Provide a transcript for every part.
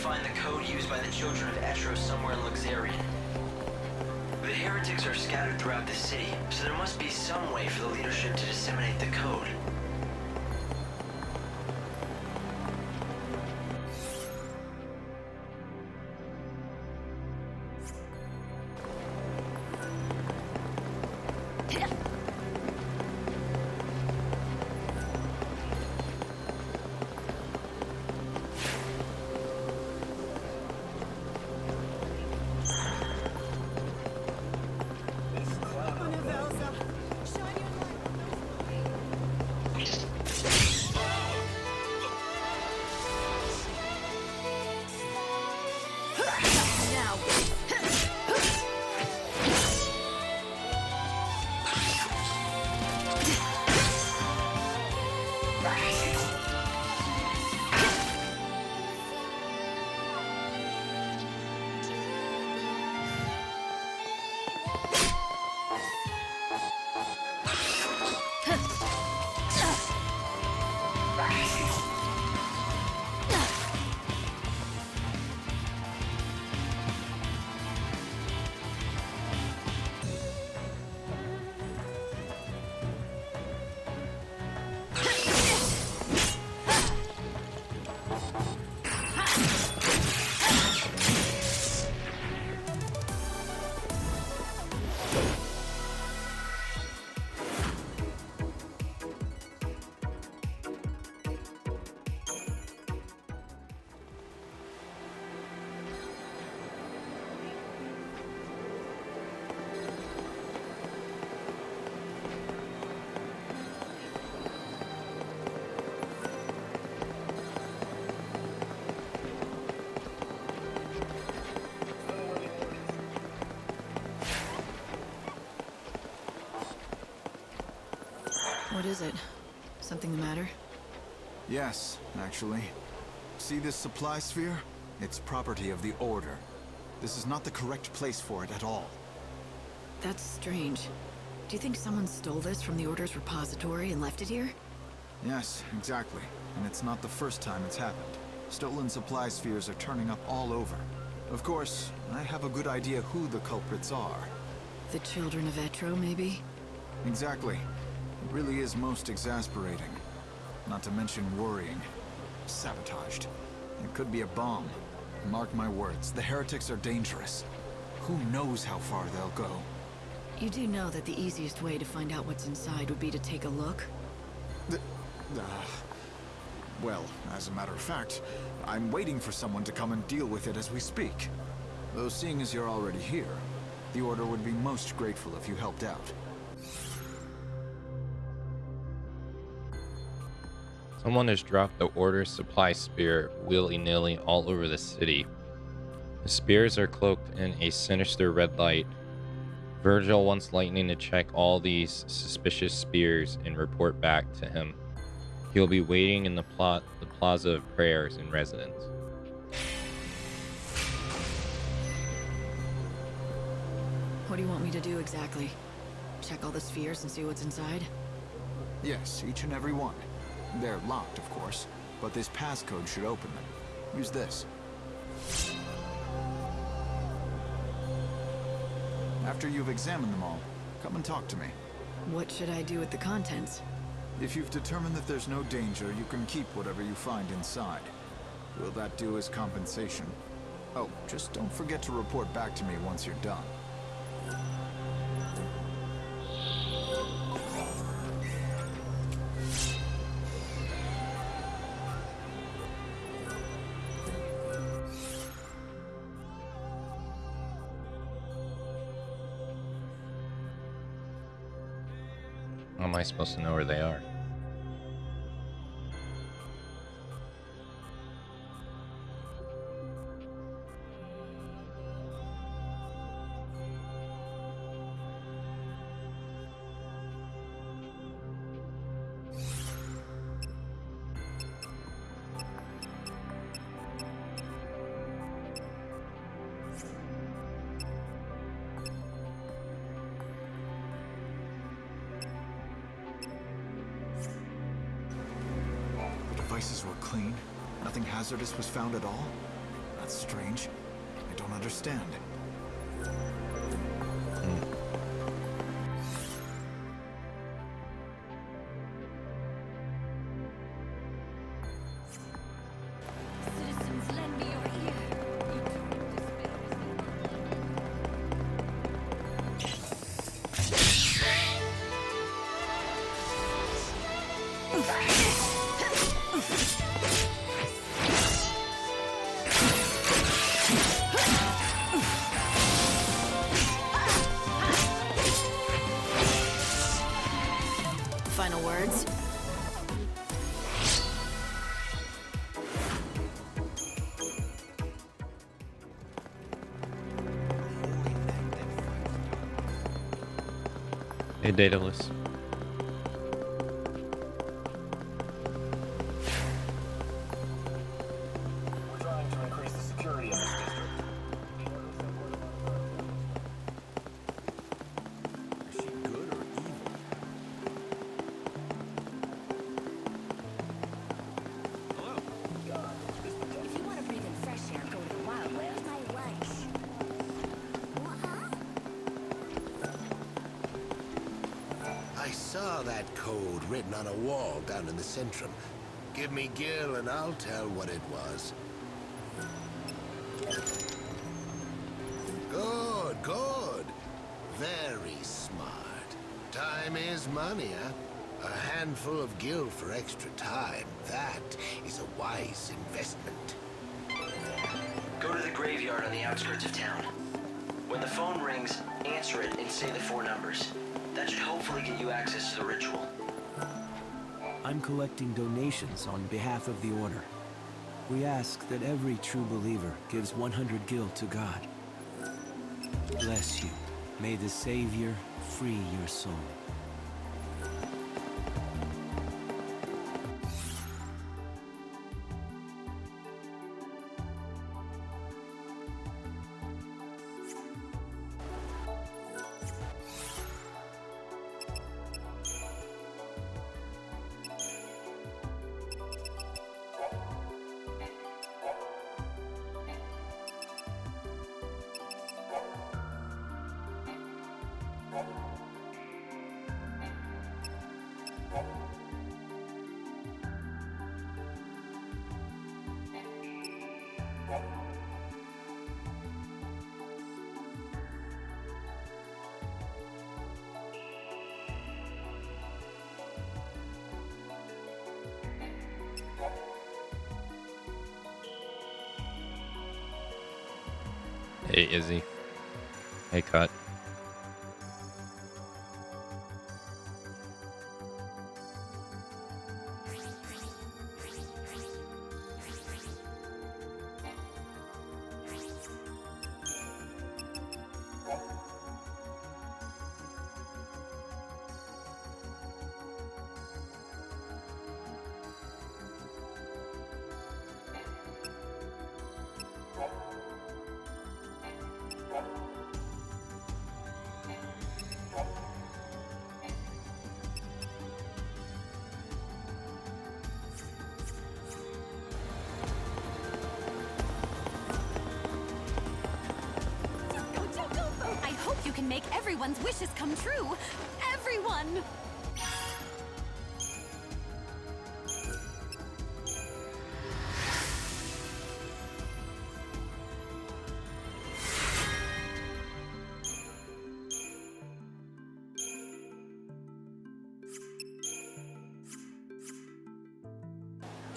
find the code used by the children of Etro somewhere in Luxarian. The heretics are scattered throughout the city, so there must be some way for the leadership to disseminate the code. What is it? Something the matter? Yes, actually. See this supply sphere? It's property of the Order. This is not the correct place for it at all. That's strange. Do you think someone stole this from the Order's repository and left it here? Yes, exactly. And it's not the first time it's happened. Stolen supply spheres are turning up all over. Of course, I have a good idea who the culprits are. The children of Etro, maybe? Exactly. It really is most exasperating. Not to mention worrying. Sabotaged. It could be a bomb. Mark my words, the heretics are dangerous. Who knows how far they'll go? You do know that the easiest way to find out what's inside would be to take a look? Well, as a matter of fact, I'm waiting for someone to come and deal with it as we speak. Though seeing as you're already here, the Order would be most grateful if you helped out. Someone has dropped the Order's supply spear willy-nilly all over the city. The spears are cloaked in a sinister red light. Virgil wants Lightning to check all these suspicious spears and report back to him. He'll be waiting in the Plaza of Prayers in Residence. What do you want me to do exactly? Check all the spheres and see what's inside? Yes, each and every one. They're locked, of course, but this passcode should open them. Use this. After you've examined them all, come and talk to me. What should I do with the contents? If you've determined that there's no danger, you can keep whatever you find inside. Will that do as compensation? Oh, just don't forget to report back to me once you're done. How am I supposed to know where they are? Devices were clean? Nothing hazardous was found at all? That's strange. I don't understand. Citizens, lend me your ear. Final words? Hey, Daedalus. We're trying to increase the security of this district. Is she good or evil? If you want to breathe in fresh air, go to the wild. Where's my lunch? I saw that code written on a wall down in the Centrum. Give me Gil and I'll tell what it was. Good, good. Very smart. Time is money, huh? A handful of Gil for extra time. That is a wise investment. Go to the graveyard on the outskirts of town. When the phone rings, answer it and say the 4 numbers. That should hopefully get you access to the ritual. I'm collecting donations on behalf of the Order. We ask that every true believer gives 100 gil to God. Bless you. May the Savior free your soul. Hey, Izzy. Hey, Cut. I hope you can make everyone's wishes come true. Everyone!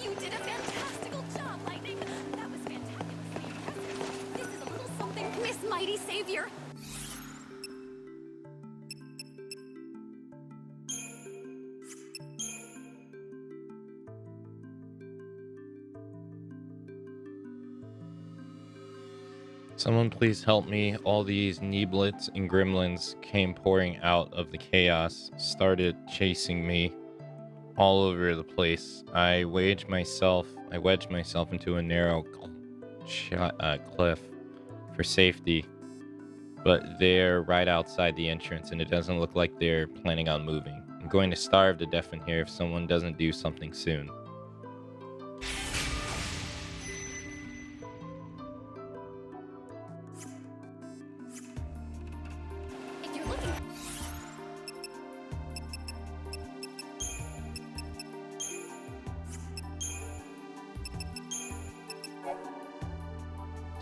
You did a fantastical job, Lightning! That was fantastical. This is a little something, Miss Mighty Savior! Someone please help me. All these Neeblets and Gremlins came pouring out of the chaos, started chasing me all over the place. I wedged myself into a narrow cliff for safety, but they're right outside the entrance and it doesn't look like they're planning on moving. I'm going to starve to death in here if someone doesn't do something soon.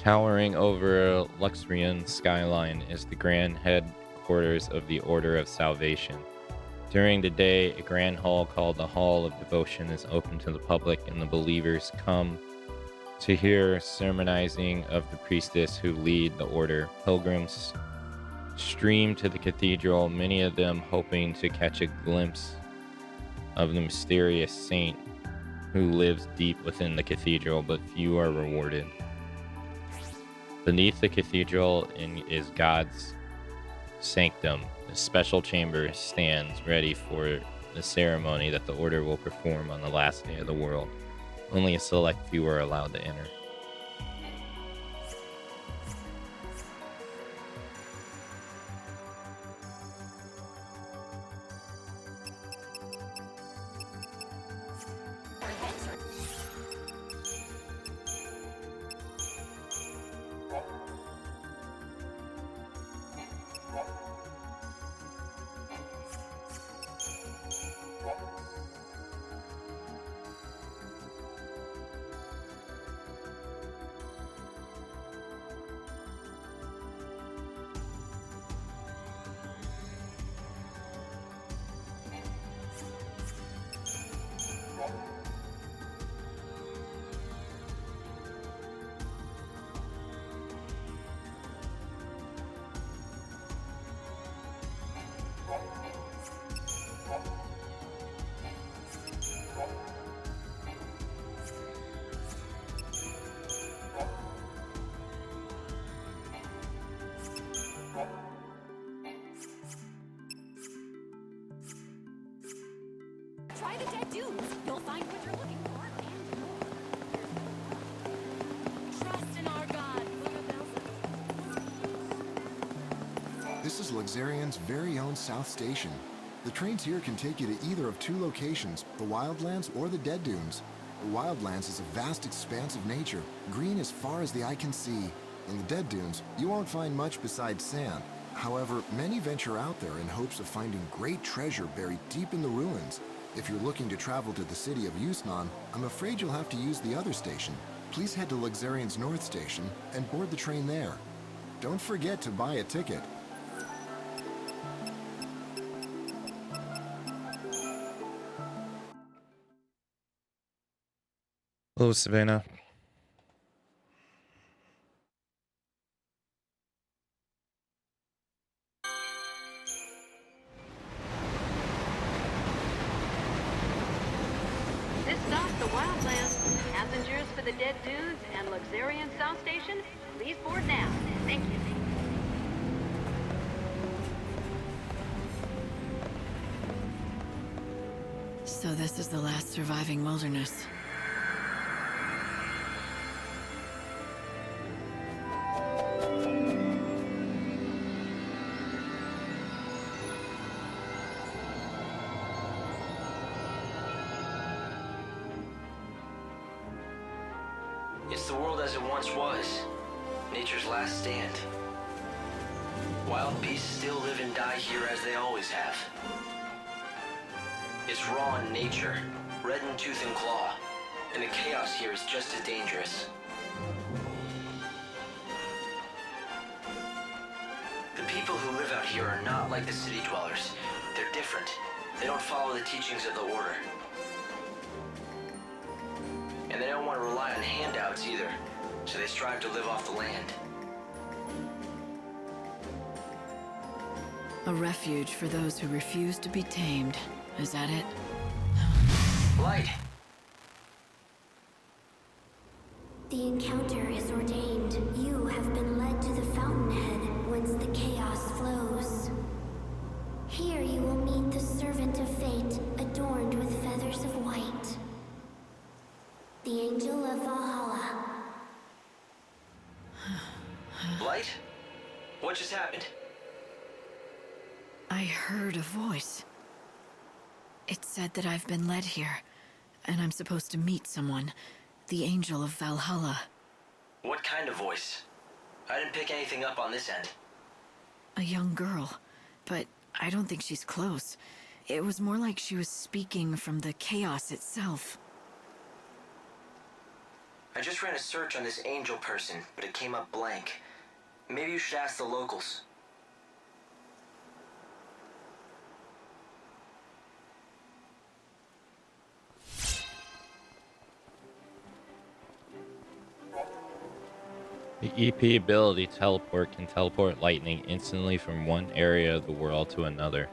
Towering over Luxrian's skyline is the grand headquarters of the Order of Salvation. During the day, a grand hall called the Hall of Devotion is open to the public, and the believers come to hear sermonizing of the priestess who lead the order. Pilgrims stream to the cathedral, many of them hoping to catch a glimpse of the mysterious saint who lives deep within the cathedral, but few are rewarded. Beneath the cathedral is God's sanctum. A special chamber stands ready for the ceremony that the order will perform on the last day of the world. Only a select few are allowed to enter. Try the dead dunes. You'll find what you're looking for and more. Trust in our God. This is Luxarian's very own South Station. The trains here can take you to either of two locations, the Wildlands or the Dead Dunes. The Wildlands is a vast expanse of nature, green as far as the eye can see. In the Dead Dunes, you won't find much besides sand. However, many venture out there in hopes of finding great treasure buried deep in the ruins. If you're looking to travel to the city of Yusnan, I'm afraid you'll have to use the other station. Please head to Luxarian's North Station and board the train there. Don't forget to buy a ticket. Hello, Savannah. This stops the Wildlands. Passengers for the Dead Dunes and Luxarian South Station, please board now. Thank you. So this is the last surviving wilderness. It's the world as it once was. Nature's last stand. Wild beasts still live and die here as they always have. It's raw in nature, red in tooth and claw, and the chaos here is just as dangerous. The people who live out here are not like the city dwellers. They're different. They don't follow the teachings of the Order. And they don't want to rely on handouts either, so they strive to live off the land. A refuge for those who refuse to be tamed. Is that it? Light! The encounter is ordained. You have been led to the fountainhead, whence the chaos flows. Here you will meet the servant of fate, adorned with feathers of white. The angel of Valhalla. Light? What just happened? I heard a voice. It said that I've been led here, and I'm supposed to meet someone. The angel of Valhalla. What kind of voice? I didn't pick anything up on this end. A young girl, but I don't think she's close. It was more like she was speaking from the chaos itself. I just ran a search on this angel person, but it came up blank. Maybe you should ask the locals. The EP ability teleport can teleport lightning instantly from one area of the world to another.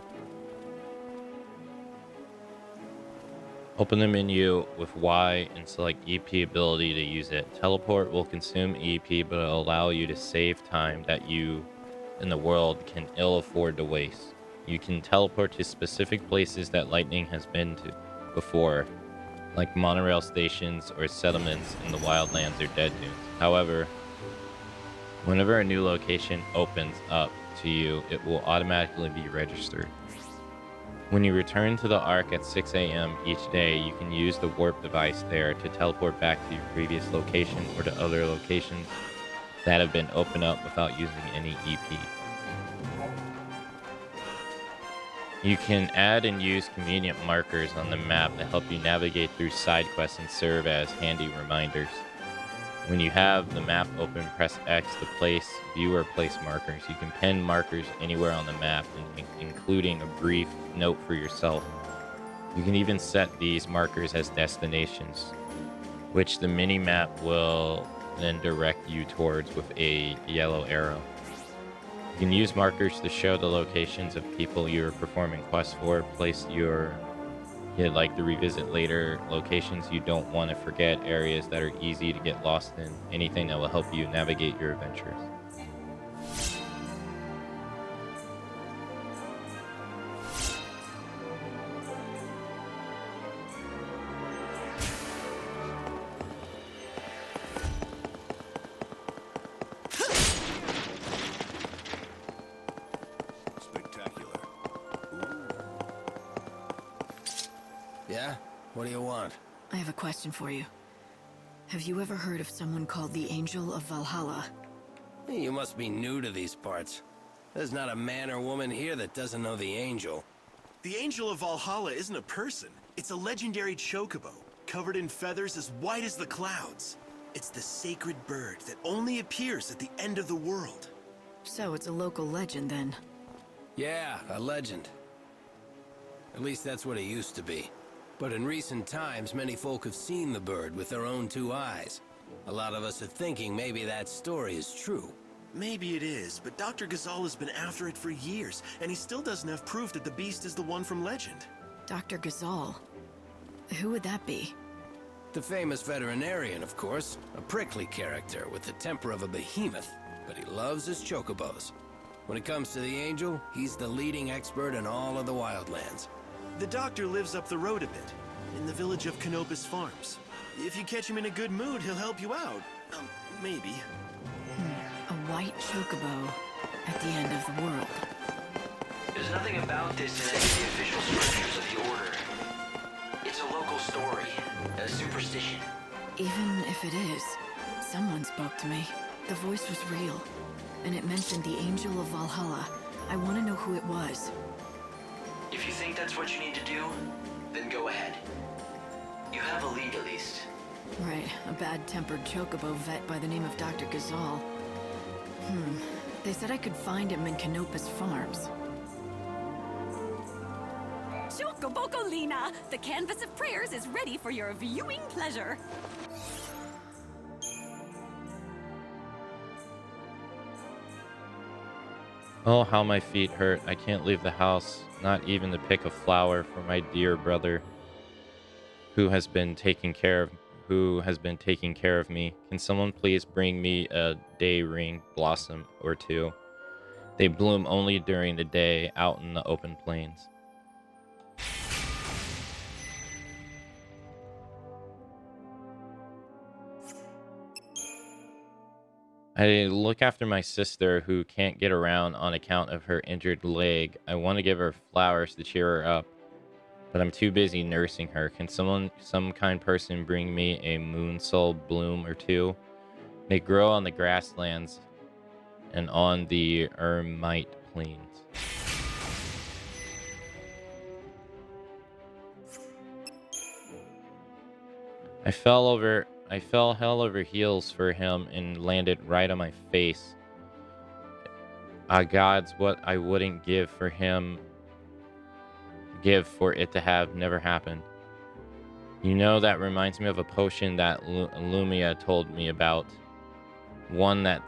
Open the menu with Y and select EP ability to use it. Teleport will consume EP, but it'll allow you to save time that you in the world can ill afford to waste. You can teleport to specific places that lightning has been to before, like monorail stations or settlements in the wildlands or dead dunes. However, whenever a new location opens up to you, it will automatically be registered. When you return to the Ark at 6 a.m. each day, you can use the warp device there to teleport back to your previous location or to other locations that have been opened up without using any EP. You can add and use convenient markers on the map that help you navigate through side quests and serve as handy reminders. When you have the map open, press X to place, view, or place markers. You can pin markers anywhere on the map, including a brief note for yourself. You can even set these markers as destinations, which the mini-map will then direct you towards with a yellow arrow. You can use markers to show the locations of people you are performing quests for, place you'd like to revisit later, locations you don't want to forget, areas that are easy to get lost in, anything that will help you navigate your adventures. Spectacular. Yeah? What do you want? I have a question for you. Have you ever heard of someone called the Angel of Valhalla? You must be new to these parts. There's not a man or woman here that doesn't know the Angel. The Angel of Valhalla isn't a person. It's a legendary chocobo, covered in feathers as white as the clouds. It's the sacred bird that only appears at the end of the world. So it's a local legend then? Yeah, a legend. At least that's what it used to be. But in recent times, many folk have seen the bird with their own two eyes. A lot of us are thinking maybe that story is true. Maybe it is, but Dr. Ghazal has been after it for years, and he still doesn't have proof that the beast is the one from legend. Dr. Ghazal? Who would that be? The famous veterinarian, of course. A prickly character with the temper of a behemoth, but he loves his chocobos. When it comes to the Angel, he's the leading expert in all of the wildlands. The doctor lives up the road a bit, in the village of Canopus Farms. If you catch him in a good mood, he'll help you out. Maybe. A white chocobo at the end of the world. There's nothing about this in any of the official scriptures of the Order. It's a local story, a superstition. Even if it is, someone spoke to me. The voice was real, and it mentioned the Angel of Valhalla. I want to know who it was. If you think that's what you need to do, then go ahead. You have a lead at least. Right, a bad-tempered chocobo vet by the name of Dr. Ghazal. They said I could find him in Canopus Farms. Chocobocolina! The canvas of prayers is ready for your viewing pleasure. Oh, how my feet hurt. I can't leave the house, not even to pick a flower for my dear brother who has been taking care of me. Can someone please bring me a day ring blossom or two? They bloom only during the day out in the open plains. I look after my sister who can't get around on account of her injured leg. I want to give her flowers to cheer her up, but I'm too busy nursing her. Can some kind person bring me a moon soul bloom or two? They grow on the grasslands and on the ermite plains. I fell over I fell hell over heels for him and landed right on my face. Gods, what I wouldn't give for it to have never happened. You know, that reminds me of a potion that Lumia told me about. One that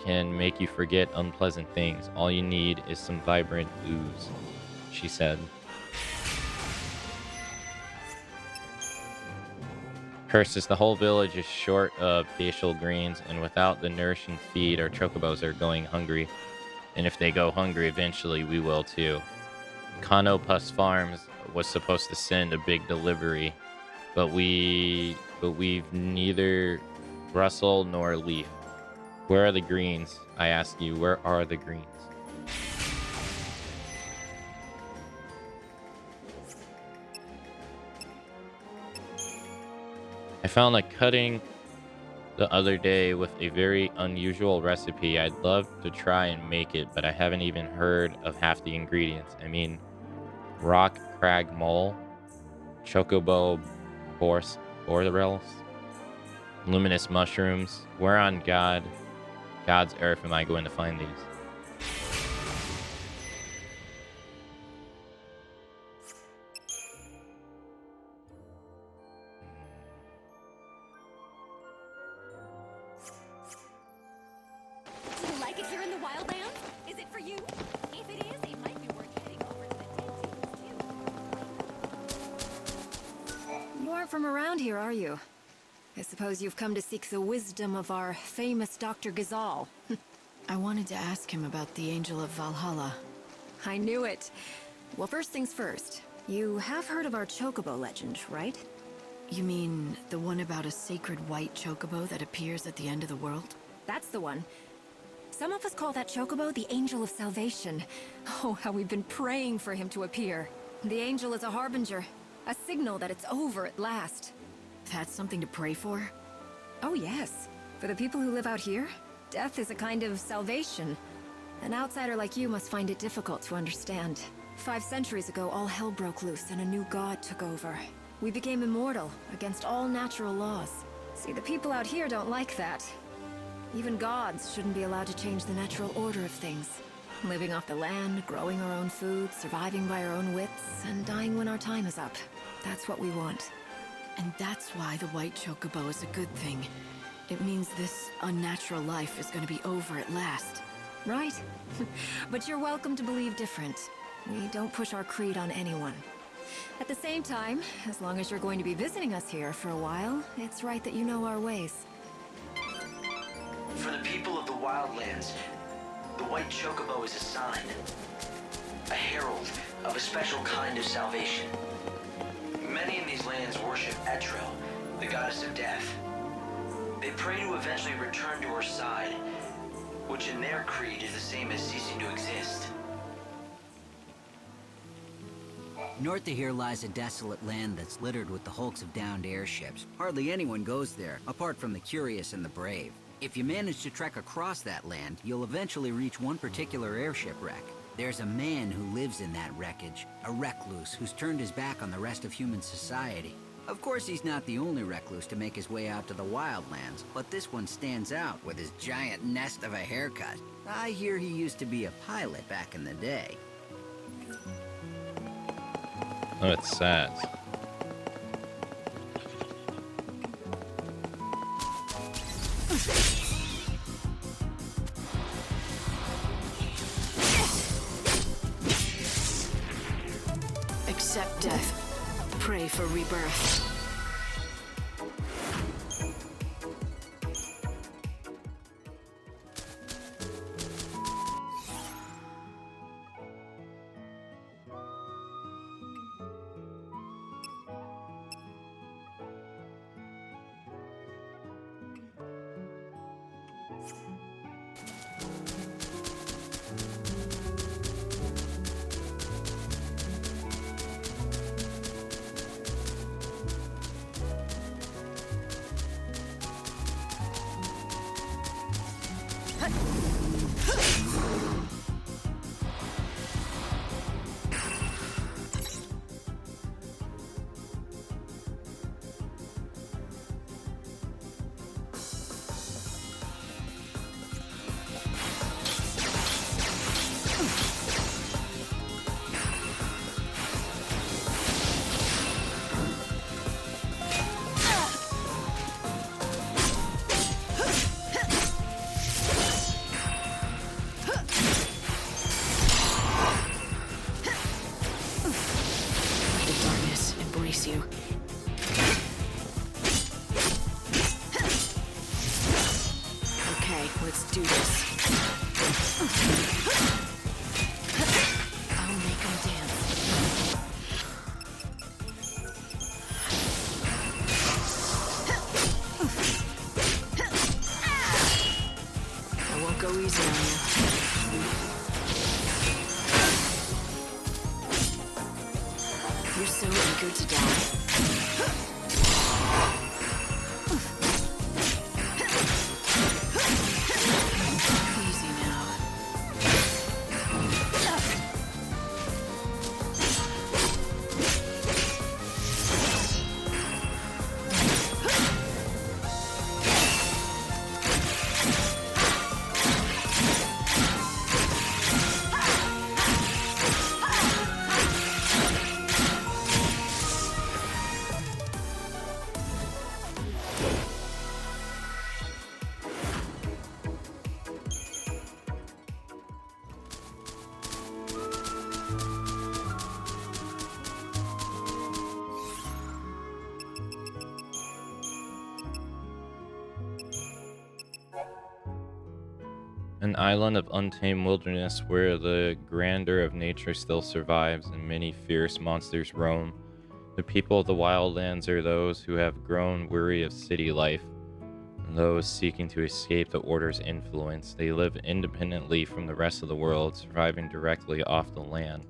can make you forget unpleasant things. All you need is some vibrant ooze, she said. Curses, the whole village is short of facial greens, and without the nourishing feed, our chocobos are going hungry. And if they go hungry, eventually we will too. Canopus Farms was supposed to send a big delivery, but we've neither rustle nor leaf. Where are the greens? I ask you, where are the greens? I found a cutting the other day with a very unusual recipe. I'd love to try and make it, but I haven't even heard of half the ingredients. I mean, rock crag mole, chocobo borderels, luminous mushrooms. Where on God's earth am I going to find these? Do you like it here in the wildlands? Is it for you? If it is, it might be worth heading over to the dead dunes too. You aren't from around here, are you? I suppose you've come to seek the wisdom of our famous Dr. Gazal. I wanted to ask him about the Angel of Valhalla. I knew it. Well, first things first. You have heard of our chocobo legend, right? You mean the one about a sacred white chocobo that appears at the end of the world? That's the one. Some of us call that chocobo the Angel of Salvation. Oh, how we've been praying for him to appear. The angel is a harbinger, a signal that it's over at last. That's something to pray for? Oh yes. For the people who live out here, death is a kind of salvation. An outsider like you must find it difficult to understand. 5 centuries ago, all hell broke loose and a new god took over. We became immortal, against all natural laws. See, the people out here don't like that. Even gods shouldn't be allowed to change the natural order of things. Living off the land, growing our own food, surviving by our own wits, and dying when our time is up. That's what we want. And that's why the white chocobo is a good thing. It means this unnatural life is going to be over at last. Right? But you're welcome to believe different. We don't push our creed on anyone. At the same time, as long as you're going to be visiting us here for a while, it's right that you know our ways. For the people of the wildlands, the white chocobo is a sign. A herald of a special kind of salvation. Many in these lands worship Etro, the goddess of death. They pray to eventually return to her side, which in their creed is the same as ceasing to exist. North of here lies a desolate land that's littered with the hulks of downed airships. Hardly anyone goes there, apart from the curious and the brave. If you manage to trek across that land, you'll eventually reach one particular airship wreck. There's a man who lives in that wreckage, a recluse who's turned his back on the rest of human society. Of course, he's not the only recluse to make his way out to the wildlands, but this one stands out with his giant nest of a haircut. I hear he used to be a pilot back in the day. Oh, it's sad. Accept death. Pray for rebirth. Let's do this. I'll make them dance. I won't go easy on you. You're so eager to die. Easy now. An island of untamed wilderness where the grandeur of nature still survives and many fierce monsters roam. The people of the wildlands are those who have grown weary of city life, and those seeking to escape the Order's influence. They live independently from the rest of the world, surviving directly off the land.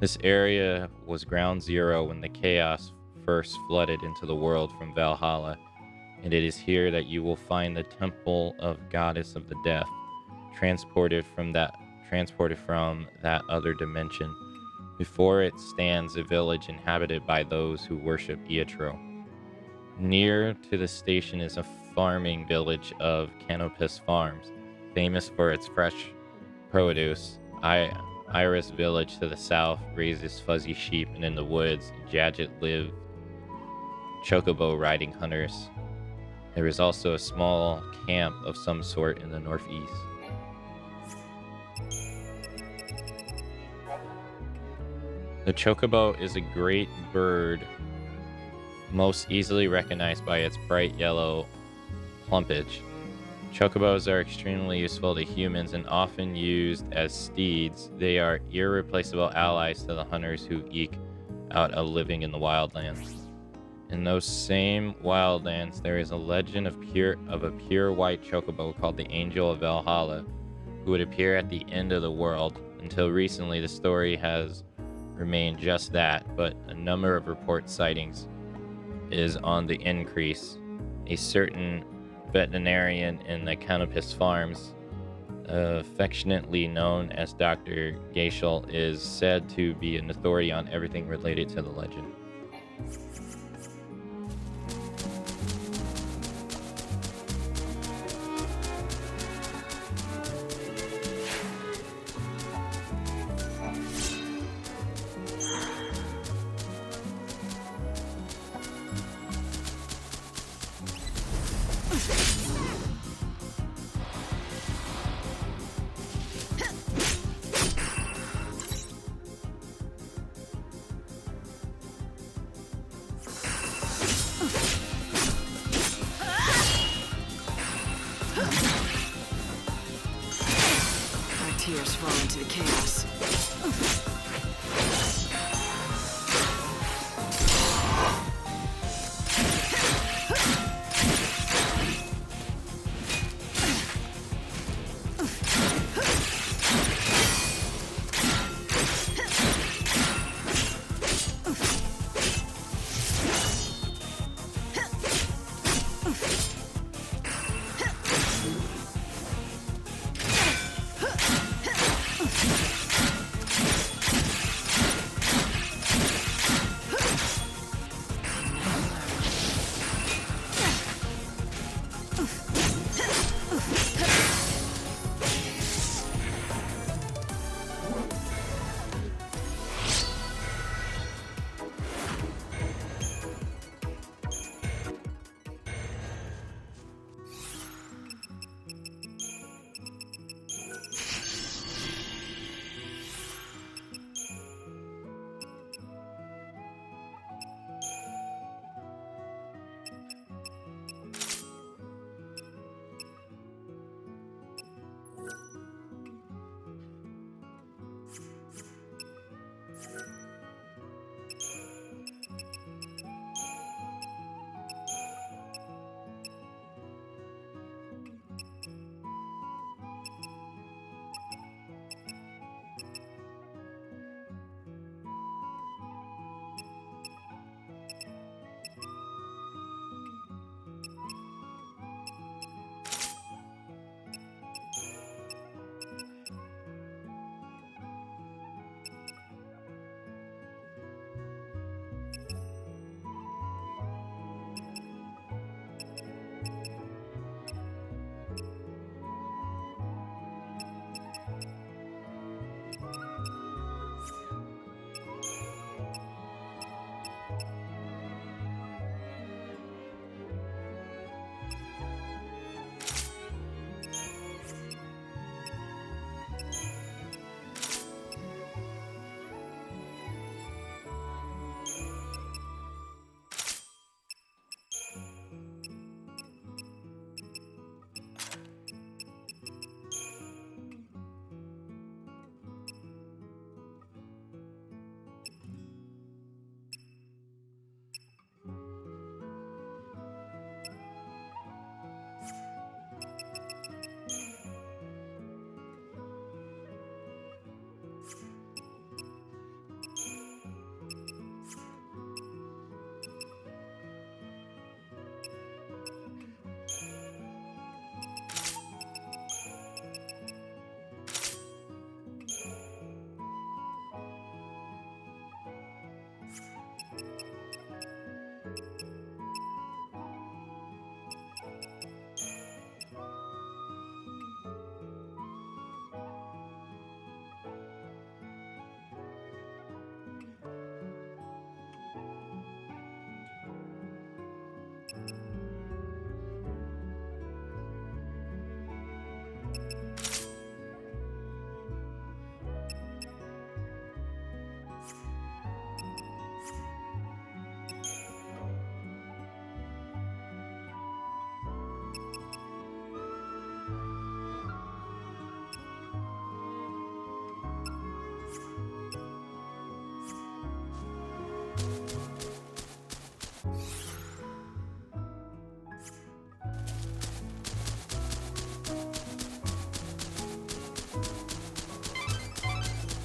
This area was ground zero when the chaos first flooded into the world from Valhalla, and it is here that you will find the Temple of Goddess of the Death, transported from that other dimension. Before it stands a village inhabited by those who worship Ietro. Near to the station is a farming village of Canopus Farms, famous for its fresh produce. Iris village to the south raises fuzzy sheep, and in the woods, Jadget live chocobo riding hunters. There is also a small camp of some sort in the northeast. The chocobo is a great bird, most easily recognized by its bright yellow plumage. Chocobos are extremely useful to humans and often used as steeds. They are irreplaceable allies to the hunters who eke out a living in the wildlands. In those same wildlands, there is a legend of a pure white chocobo called the Angel of Valhalla, who would appear at the end of the world. Until recently, the story has remained just that, but a number of report sightings is on the increase. A certain veterinarian in the Canopus Farms, affectionately known as Dr. Geishel, is said to be an authority on everything related to the legend. Tears fall into the chaos.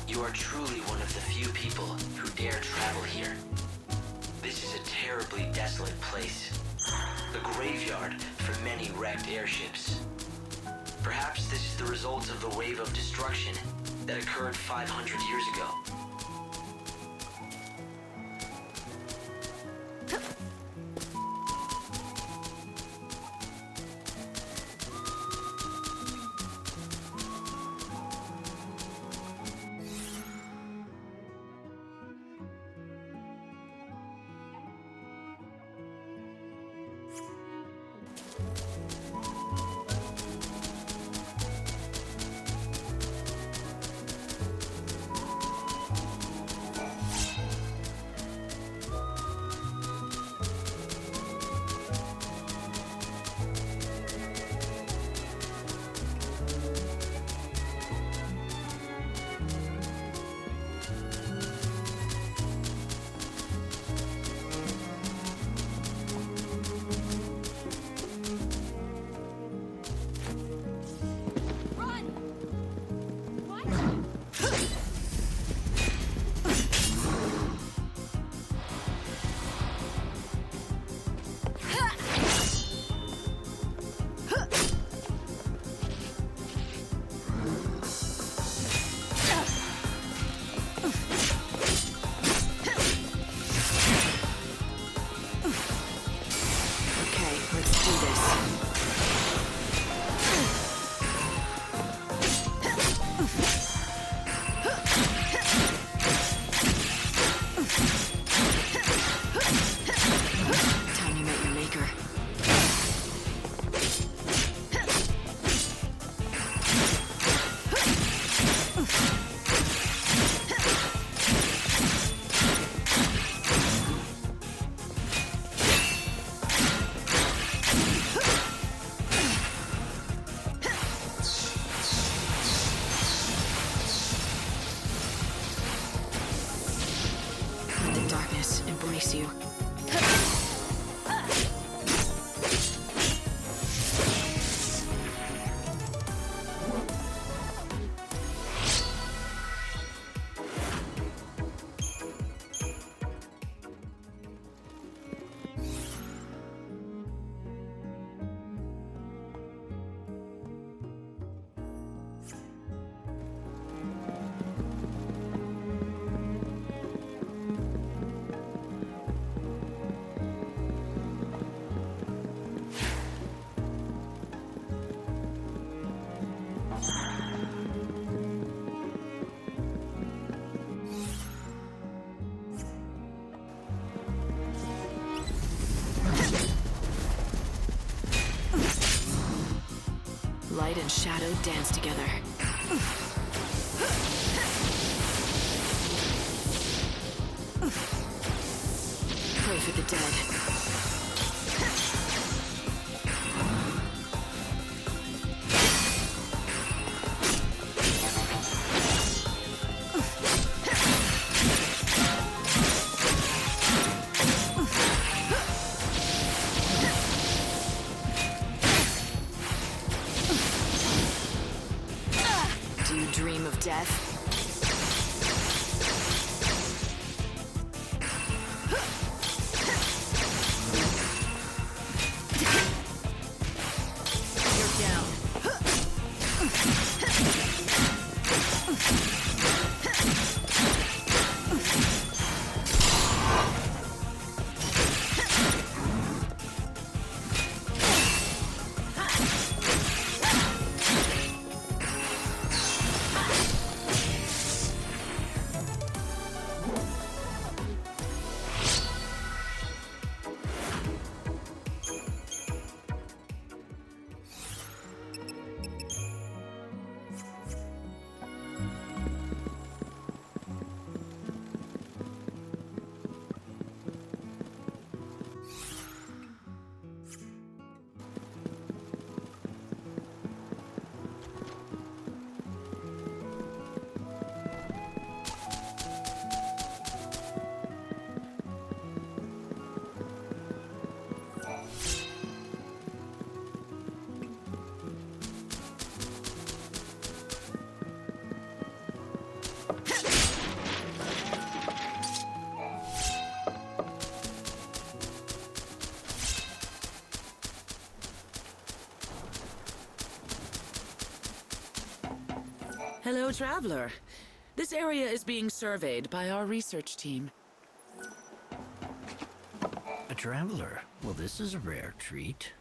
You are truly one of the few people who dare travel here. This is a terribly desolate place. The graveyard for many wrecked airships. Perhaps this is the result of the wave of destruction that occurred 500 years ago. embrace you. Light and shadow dance together. Pray for the dead. Dream of death? You're down. Hello, traveler. This area is being surveyed by our research team. A traveler? Well, this is a rare treat.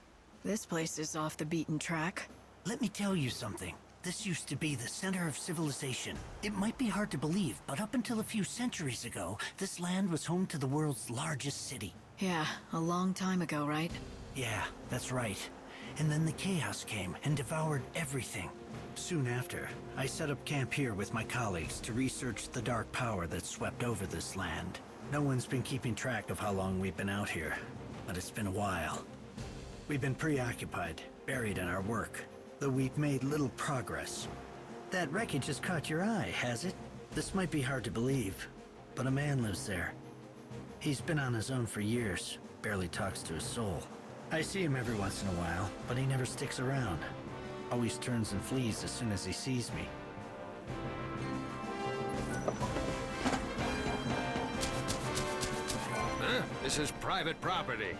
This place is off the beaten track. Let me tell you something. This used to be the center of civilization. It might be hard to believe, but up until a few centuries ago, this land was home to the world's largest city. Yeah, a long time ago, right? Yeah, that's right. And then the chaos came and devoured everything. Soon after, I set up camp here with my colleagues to research the dark power that swept over this land. No one's been keeping track of how long we've been out here, but it's been a while. We've been preoccupied, buried in our work, though we've made little progress. That wreckage has caught your eye, has it? This might be hard to believe, but a man lives there. He's been on his own for years, barely talks to his soul. I see him every once in a while, but he never sticks around. Always turns and flees as soon as he sees me. Huh? This is private property.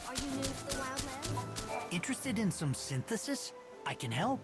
Are you new to the wildlands? Interested in some synthesis? I can help.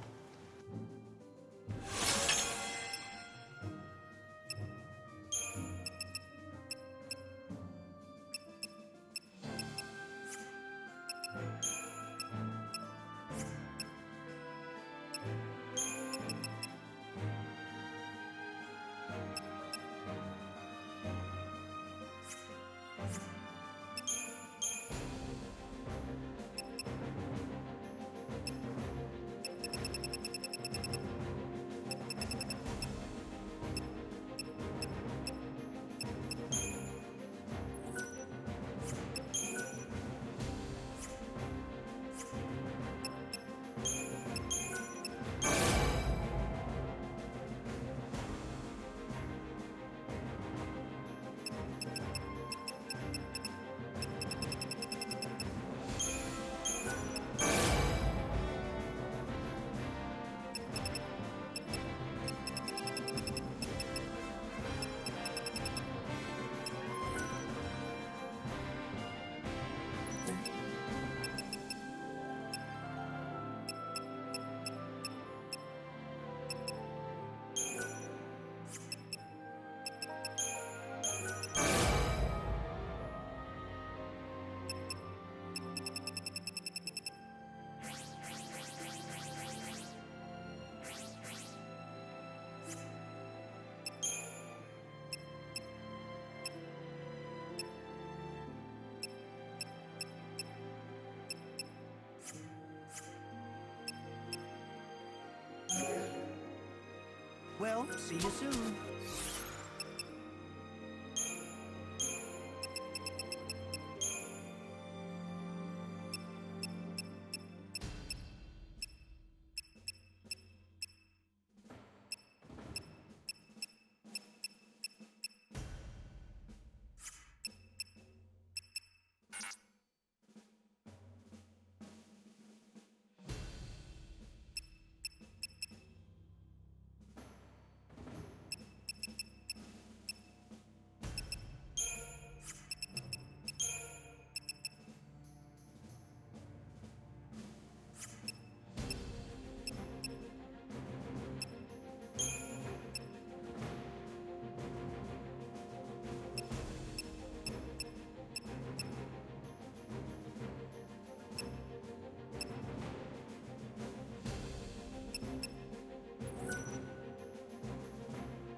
Well, see you soon.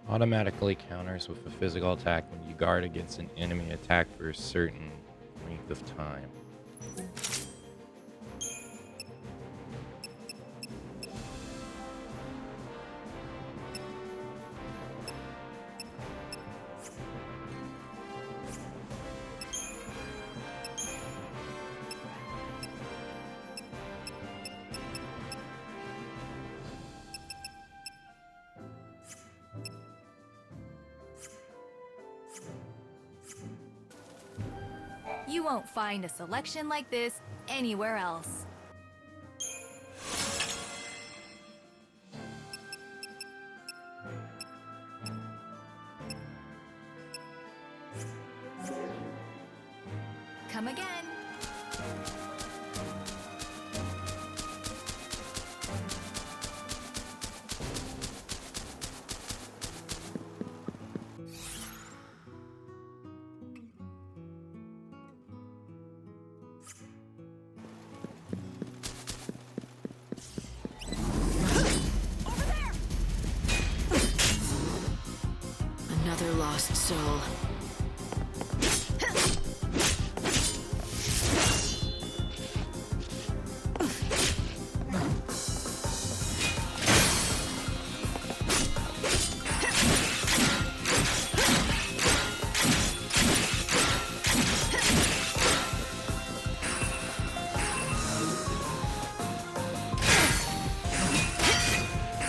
Automatically counters with a physical attack when you guard against an enemy attack for a certain length of time. You won't find a selection like this anywhere else. Come again. Another lost soul.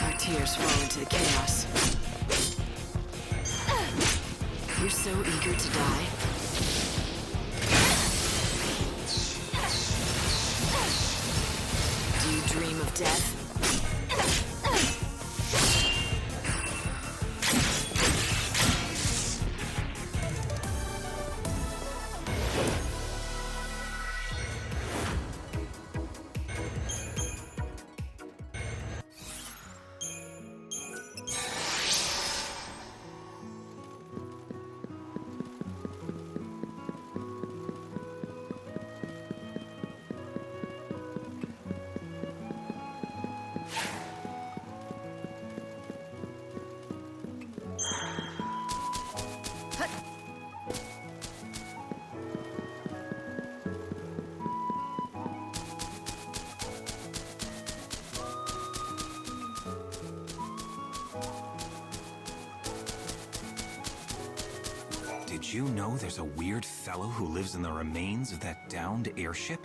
Our tears fall into the chaos. You're so eager to die. Do you dream of death? Did you know there's a weird fellow who lives in the remains of that downed airship?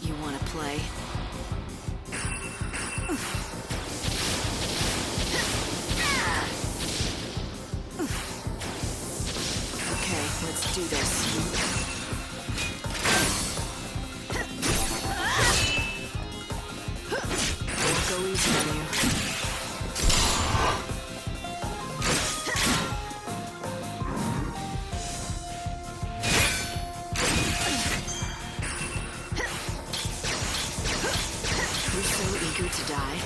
You want to play? Okay, let's do this. Don't go easy on you. You're so eager to die.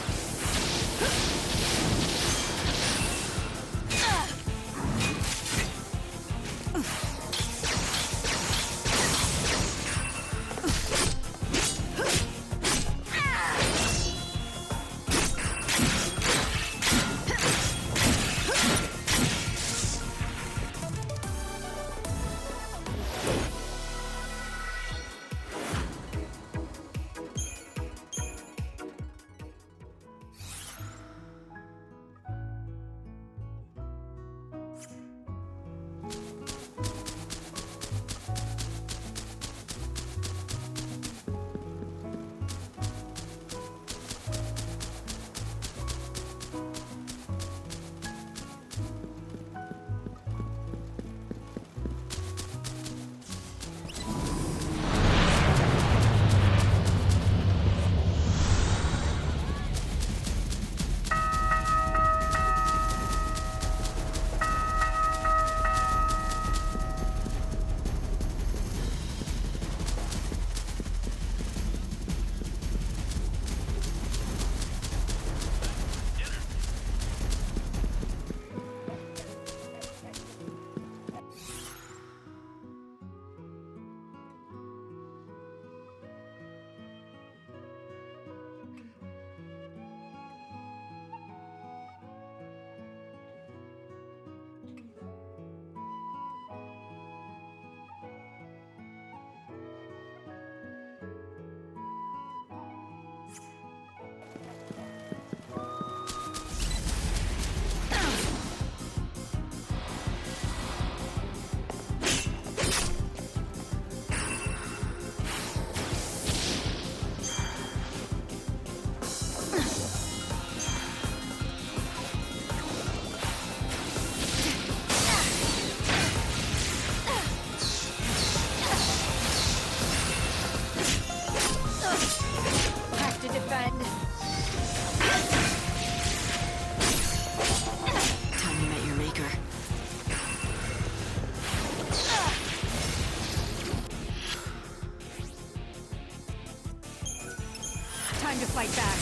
time to fight back.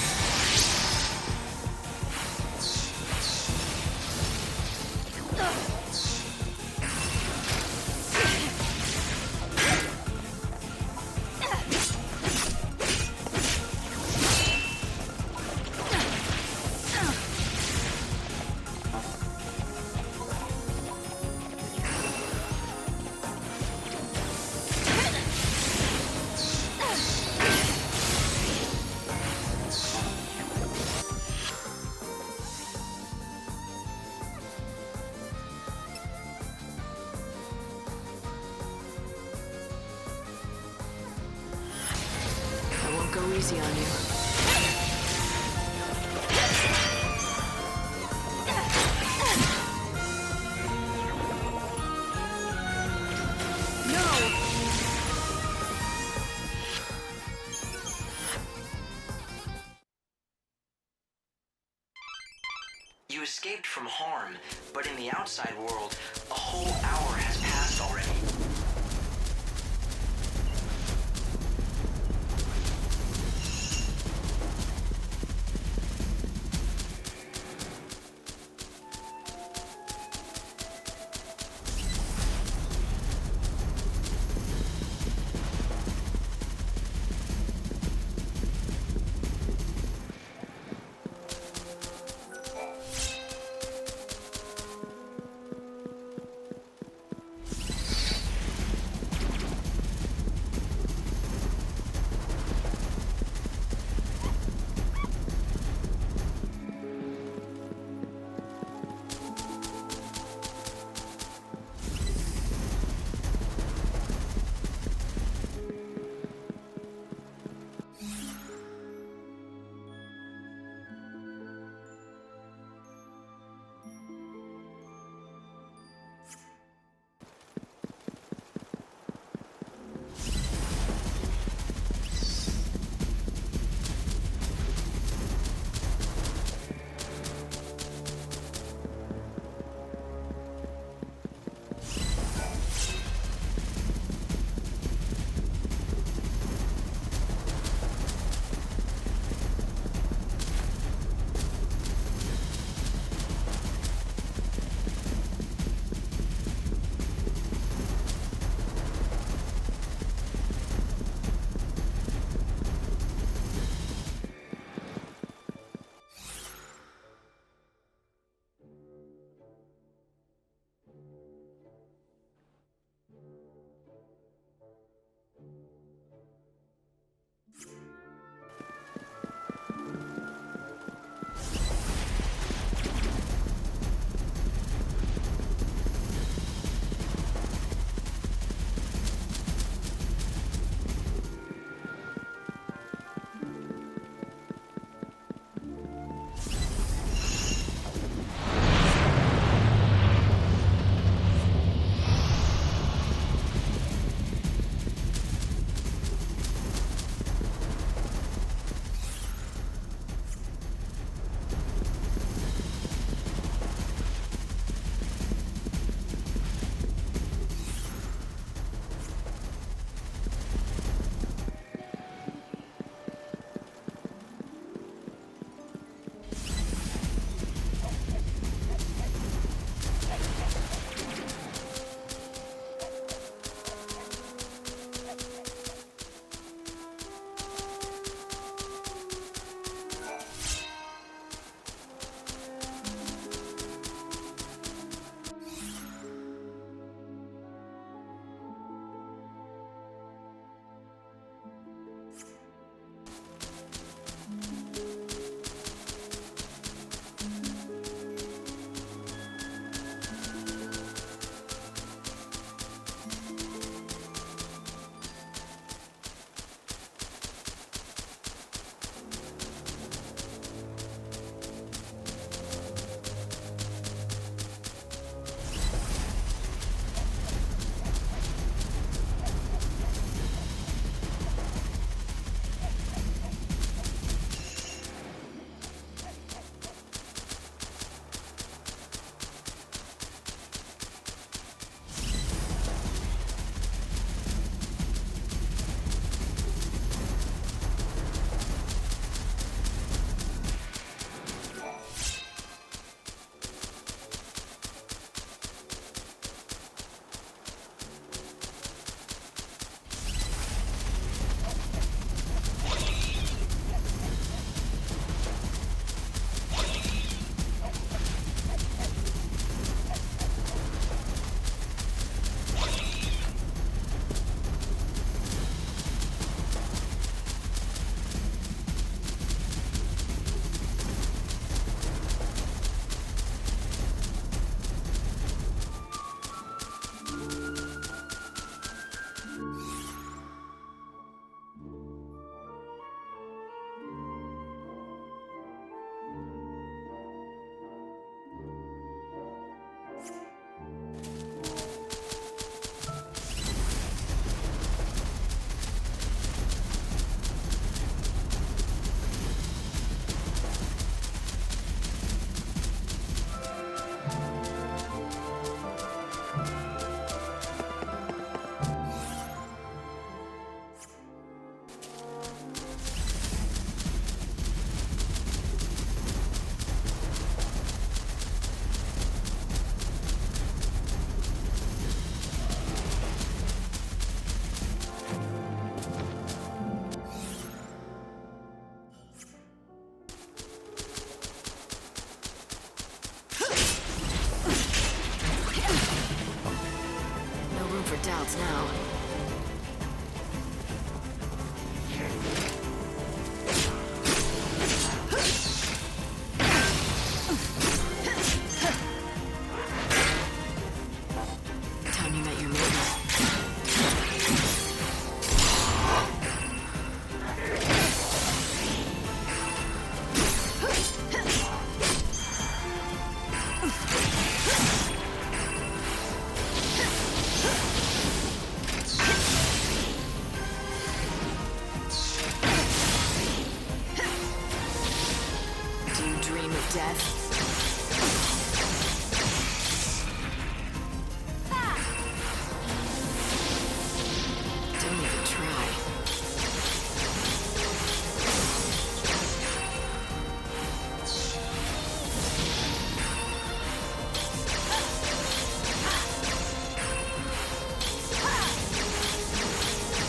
Go easy on you. You escaped from harm, but in the outside world, a whole hour has passed already. death. Don't even try.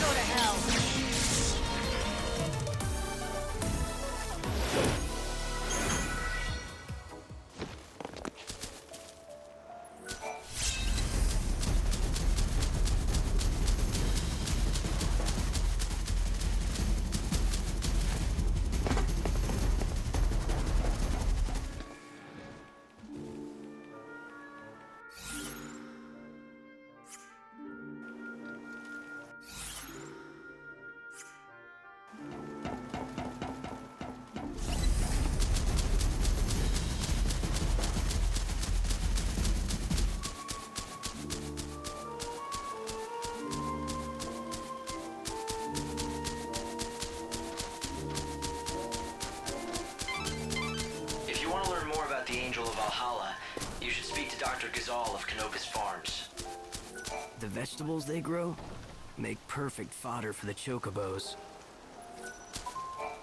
Go to hell. If you want to learn more about the Angel of Valhalla, you should speak to Dr. Gazal of Canopus Farms. The vegetables they grow make perfect fodder for the chocobos.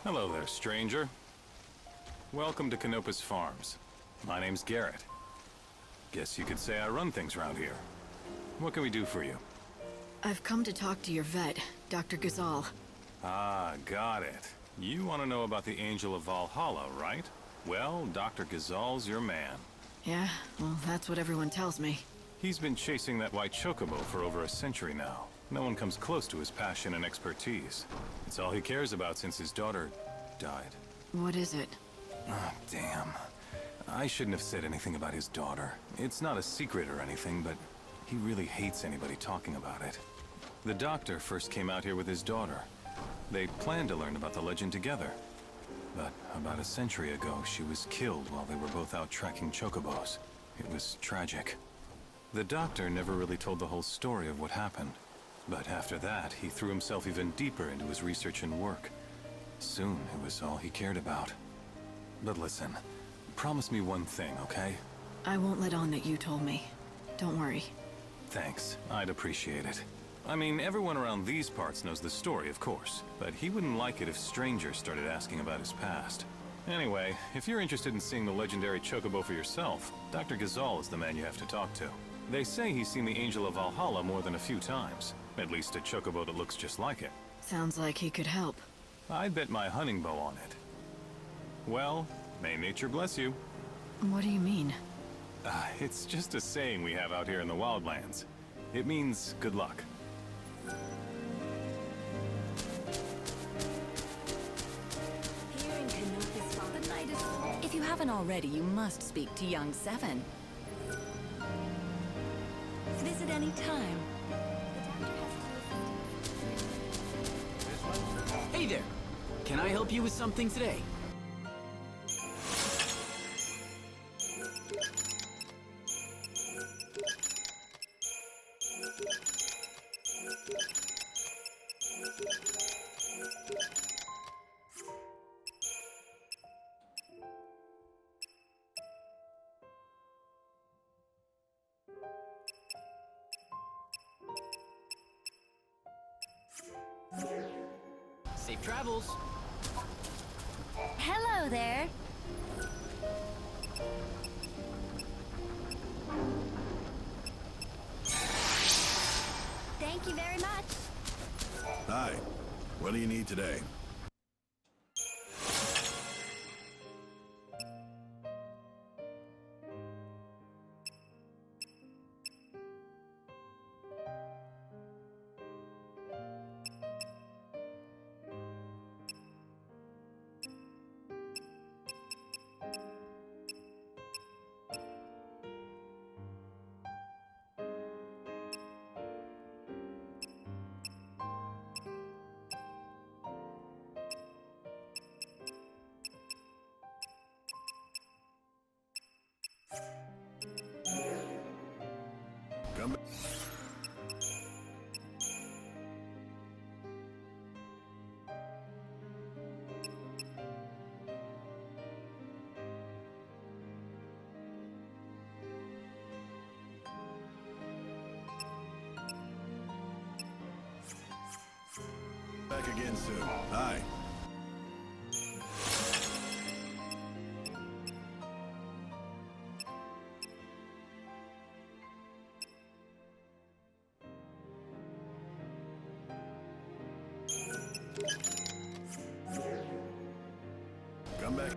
Hello there, stranger. Welcome to Canopus Farms. My name's Garrett. Guess you could say I run things around here. What can we do for you? I've come to talk to your vet, Dr. Gazal. Ah, got it. You want to know about the Angel of Valhalla, right? Well, Dr. Gazal's your man. Yeah, well, that's what everyone tells me. He's been chasing that white chocobo for over a century now. No one comes close to his passion and expertise. It's all he cares about since his daughter died. What is it? Ah, damn. I shouldn't have said anything about his daughter. It's not a secret or anything, but he really hates anybody talking about it. The doctor first came out here with his daughter. They planned to learn about the legend together. But about a century ago, she was killed while they were both out tracking chocobos. It was tragic. The doctor never really told the whole story of what happened. But after that, he threw himself even deeper into his research and work. Soon, it was all he cared about. But listen, promise me one thing, okay? I won't let on that you told me. Don't worry. Thanks, I'd appreciate it. I mean, everyone around these parts knows the story, of course, but he wouldn't like it if strangers started asking about his past. Anyway, if you're interested in seeing the legendary chocobo for yourself, Dr. Gazal is the man you have to talk to. They say he's seen the Angel of Valhalla more than a few times. At least a chocobo that looks just like it. Sounds like he could help. I'd bet my hunting bow on it. Well, may nature bless you. What do you mean? It's just a saying we have out here in the wildlands. It means good luck. Here in Canopus Farm, the night is... If you haven't already, you must speak to young Seven. Visit any time. Hey there! Can I help you with something today? Safe travels. Hello there. Thank you very much. Hi. What do you need today? Back again soon. Hi. Come back.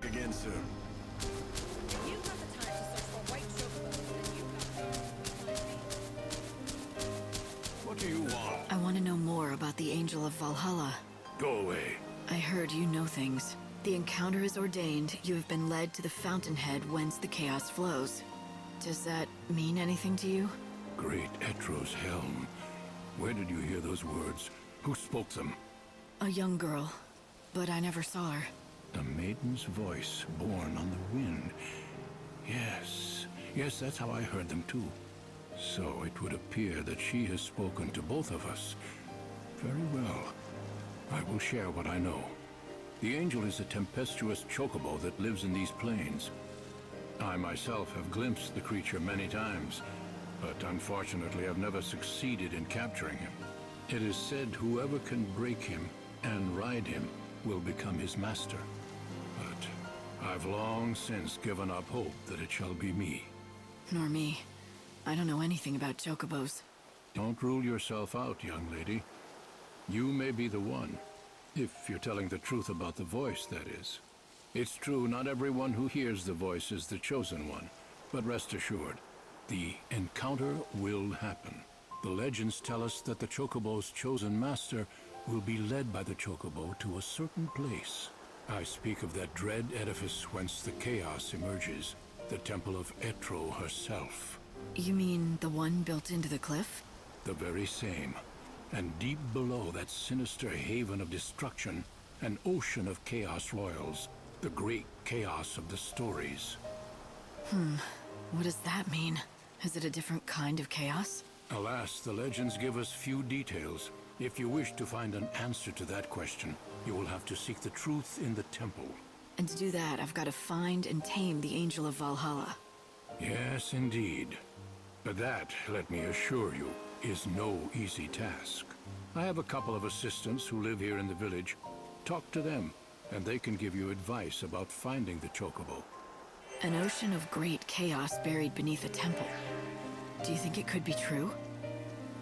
Again soon. You've got the time to search for white chocobos, then you've got to What do you want? I want to know more about the Angel of Valhalla. Go away. I heard you know things. The encounter is ordained. You have been led to the fountainhead whence the chaos flows. Does that mean anything to you? Great Etro's helm. Where did you hear those words? Who spoke them? A young girl, but I never saw her. A maiden's voice born on the wind. Yes, that's how I heard them too. So it would appear that she has spoken to both of us. Very well. I will share what I know. The angel is a tempestuous chocobo that lives in these plains. I myself have glimpsed the creature many times, but unfortunately have never succeeded in capturing him. It is said whoever can break him and ride him will become his master. But I've long since given up hope that it shall be me. Nor me. I don't know anything about chocobos. Don't rule yourself out, young lady. You may be the one. If you're telling the truth about the voice, that is. It's true, not everyone who hears the voice is the chosen one. But rest assured, the encounter will happen. The legends tell us that the chocobo's chosen master will be led by the chocobo to a certain place. I speak of that dread edifice whence the chaos emerges, the temple of Etro herself. You mean the one built into the cliff? The very same. And deep below that sinister haven of destruction, an ocean of chaos royals, the great chaos of the stories. What does that mean? Is it a different kind of chaos? Alas, the legends give us few details. If you wish to find an answer to that question, you will have to seek the truth in the temple. And to do that, I've got to find and tame the Angel of Valhalla. Yes, indeed. But that, let me assure you, is no easy task. I have a couple of assistants who live here in the village. Talk to them, and they can give you advice about finding the chocobo. An ocean of great chaos buried beneath a temple. Do you think it could be true?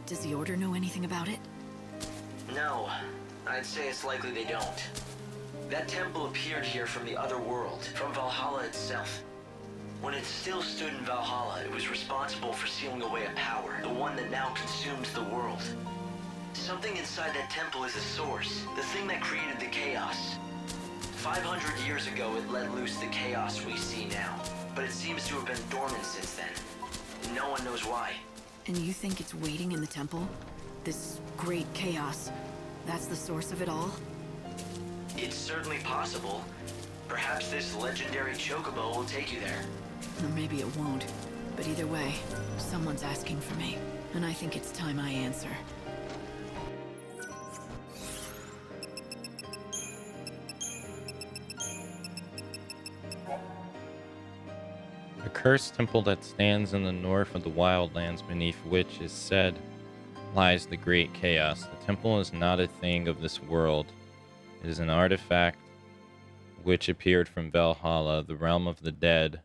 Does the Order know anything about it? No, I'd say it's likely they don't. That temple appeared here from the other world, from Valhalla itself. When it still stood in Valhalla, it was responsible for sealing away a power, the one that now consumes the world. Something inside that temple is the source, the thing that created the chaos. 500 years ago, it let loose the chaos we see now, but it seems to have been dormant since then. No one knows why. And you think it's waiting in the temple, This great chaos, that's the source of it all? It's certainly possible. Perhaps this legendary chocobo will take you there. Or maybe it won't. But either way, someone's asking for me, and I think it's time I answer. The cursed temple that stands in the north of the wildlands beneath which is said lies the great chaos. The temple is not a thing of this world. It is an artifact which appeared from Valhalla, the realm of the dead,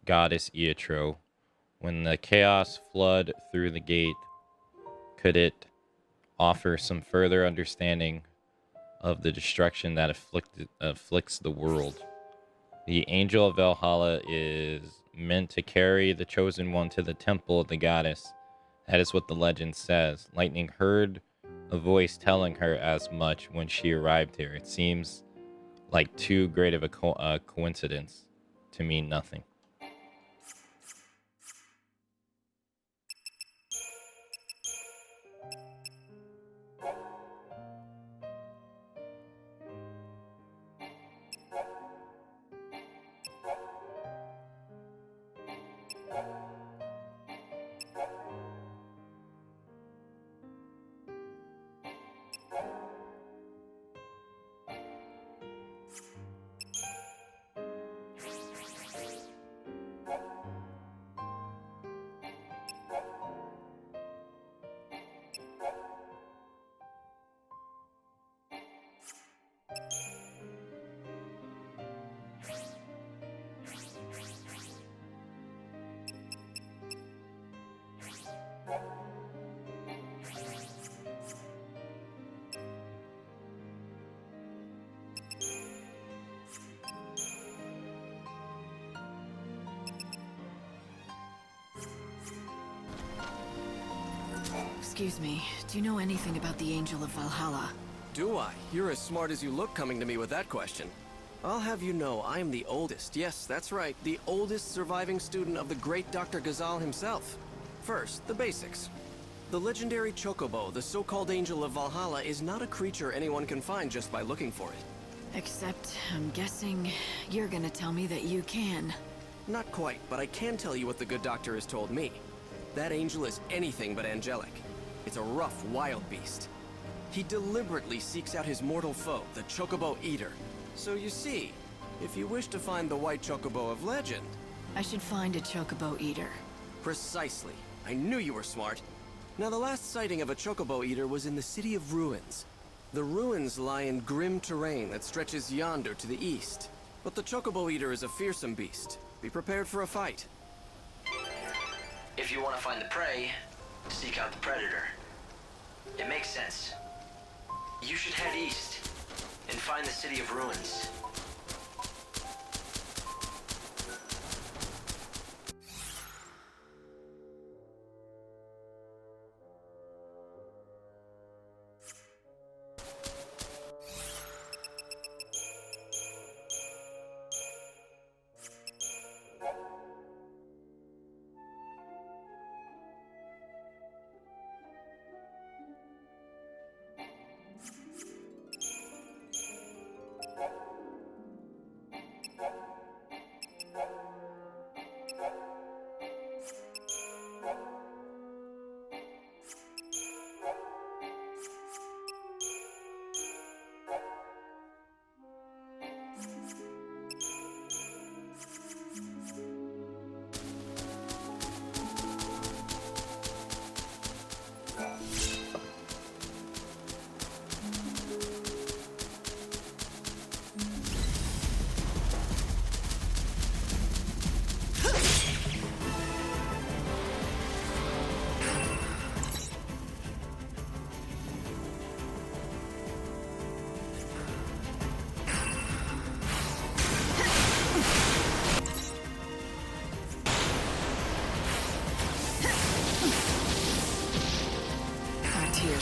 goddess Iatro. When the chaos flood through the gate, could it offer some further understanding of the destruction that afflicts the world? The angel of Valhalla is meant to carry the chosen one to the temple of the goddess. That is what the legend says. Lightning heard a voice telling her as much when she arrived here. It seems like too great of a coincidence to mean nothing. Excuse me, do you know anything about the Angel of Valhalla? Do I? You're as smart as you look coming to me with that question. I'll have you know I am the oldest, yes, that's right, the oldest surviving student of the great Dr. Ghazal himself. First, the basics. The legendary chocobo, the so-called Angel of Valhalla, is not a creature anyone can find just by looking for it. Except, I'm guessing you're gonna tell me that you can. Not quite, but I can tell you what the good doctor has told me. That angel is anything but angelic. It's a rough, wild beast. He deliberately seeks out his mortal foe, the Chocobo Eater. So you see, if you wish to find the white chocobo of legend... I should find a Chocobo Eater. Precisely. I knew you were smart. Now, the last sighting of a Chocobo Eater was in the City of Ruins. The ruins lie in grim terrain that stretches yonder to the east. But the Chocobo Eater is a fearsome beast. Be prepared for a fight. If you want to find the prey, seek out the predator. It makes sense. You should head east and find the City of Ruins.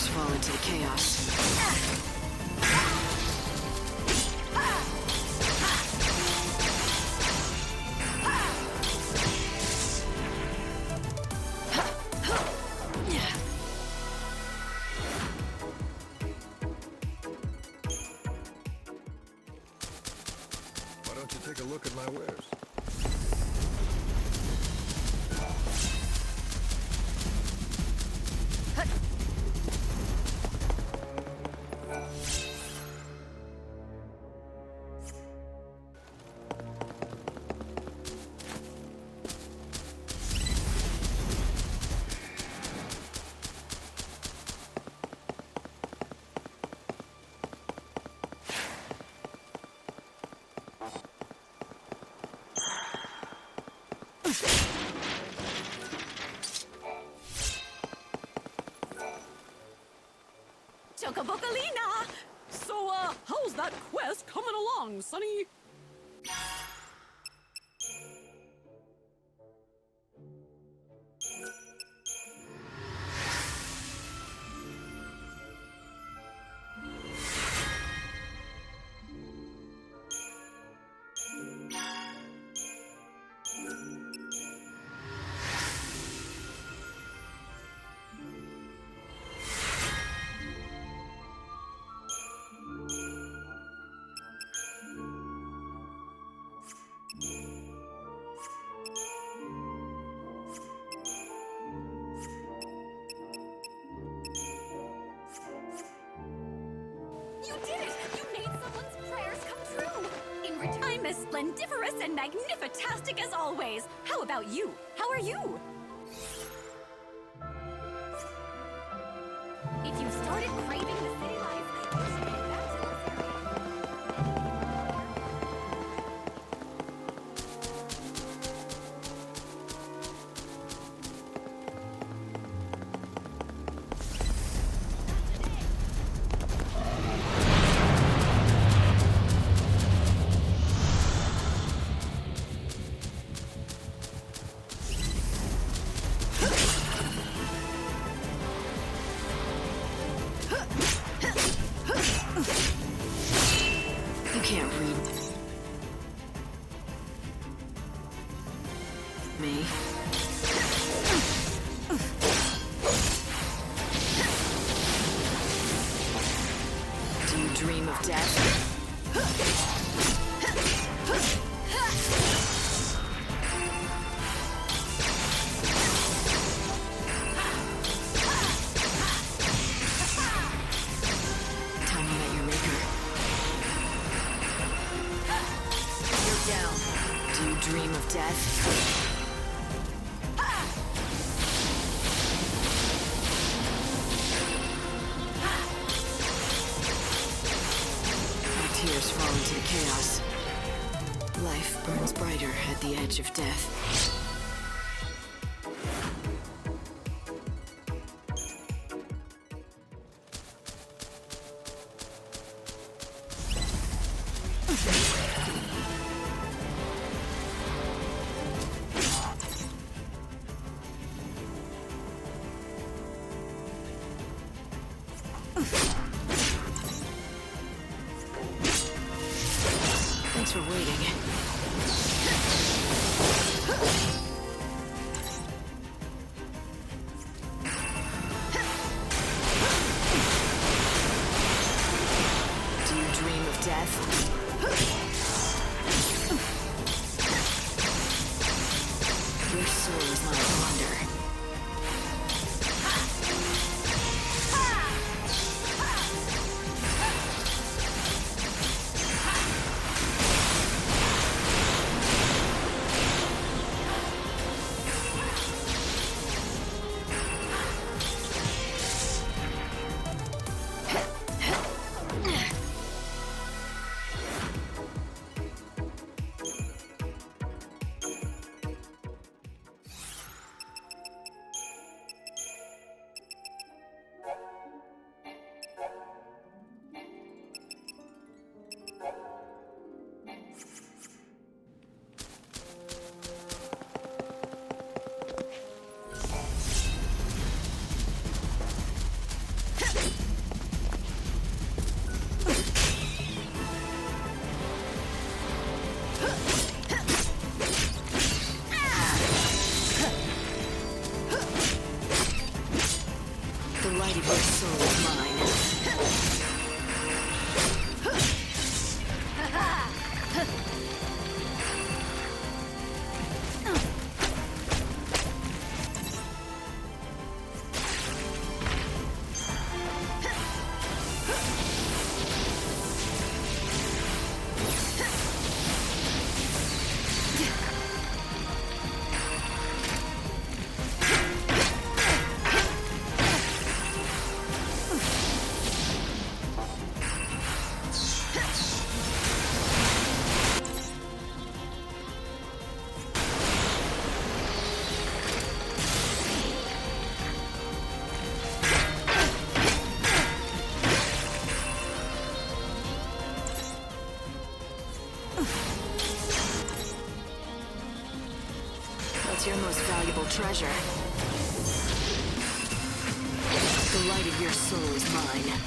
Fall into the chaos. to take a look at my wares. Chocobocolina! So, how's that quest coming along, Sonny? You did it! You made someone's prayers come true! In return, I'm as splendiferous and magnifitastic as always! How about you? How are you? If you started craving the city life, you should get back to this area. You can't read me. Do you dream of death? Tell me that you're maker. You're down. Do you dream of death? My tears fall into the chaos. Life burns brighter at the edge of death. Thanks for waiting. Do you dream of death? Your soul is my wonder. What's your most valuable treasure? The light of your soul is mine.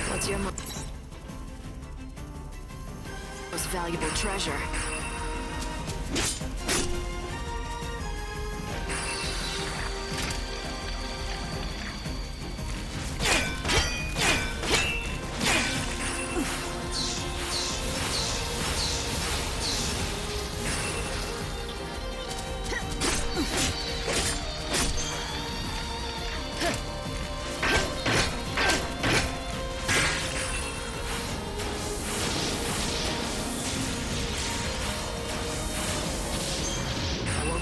What's your most valuable treasure?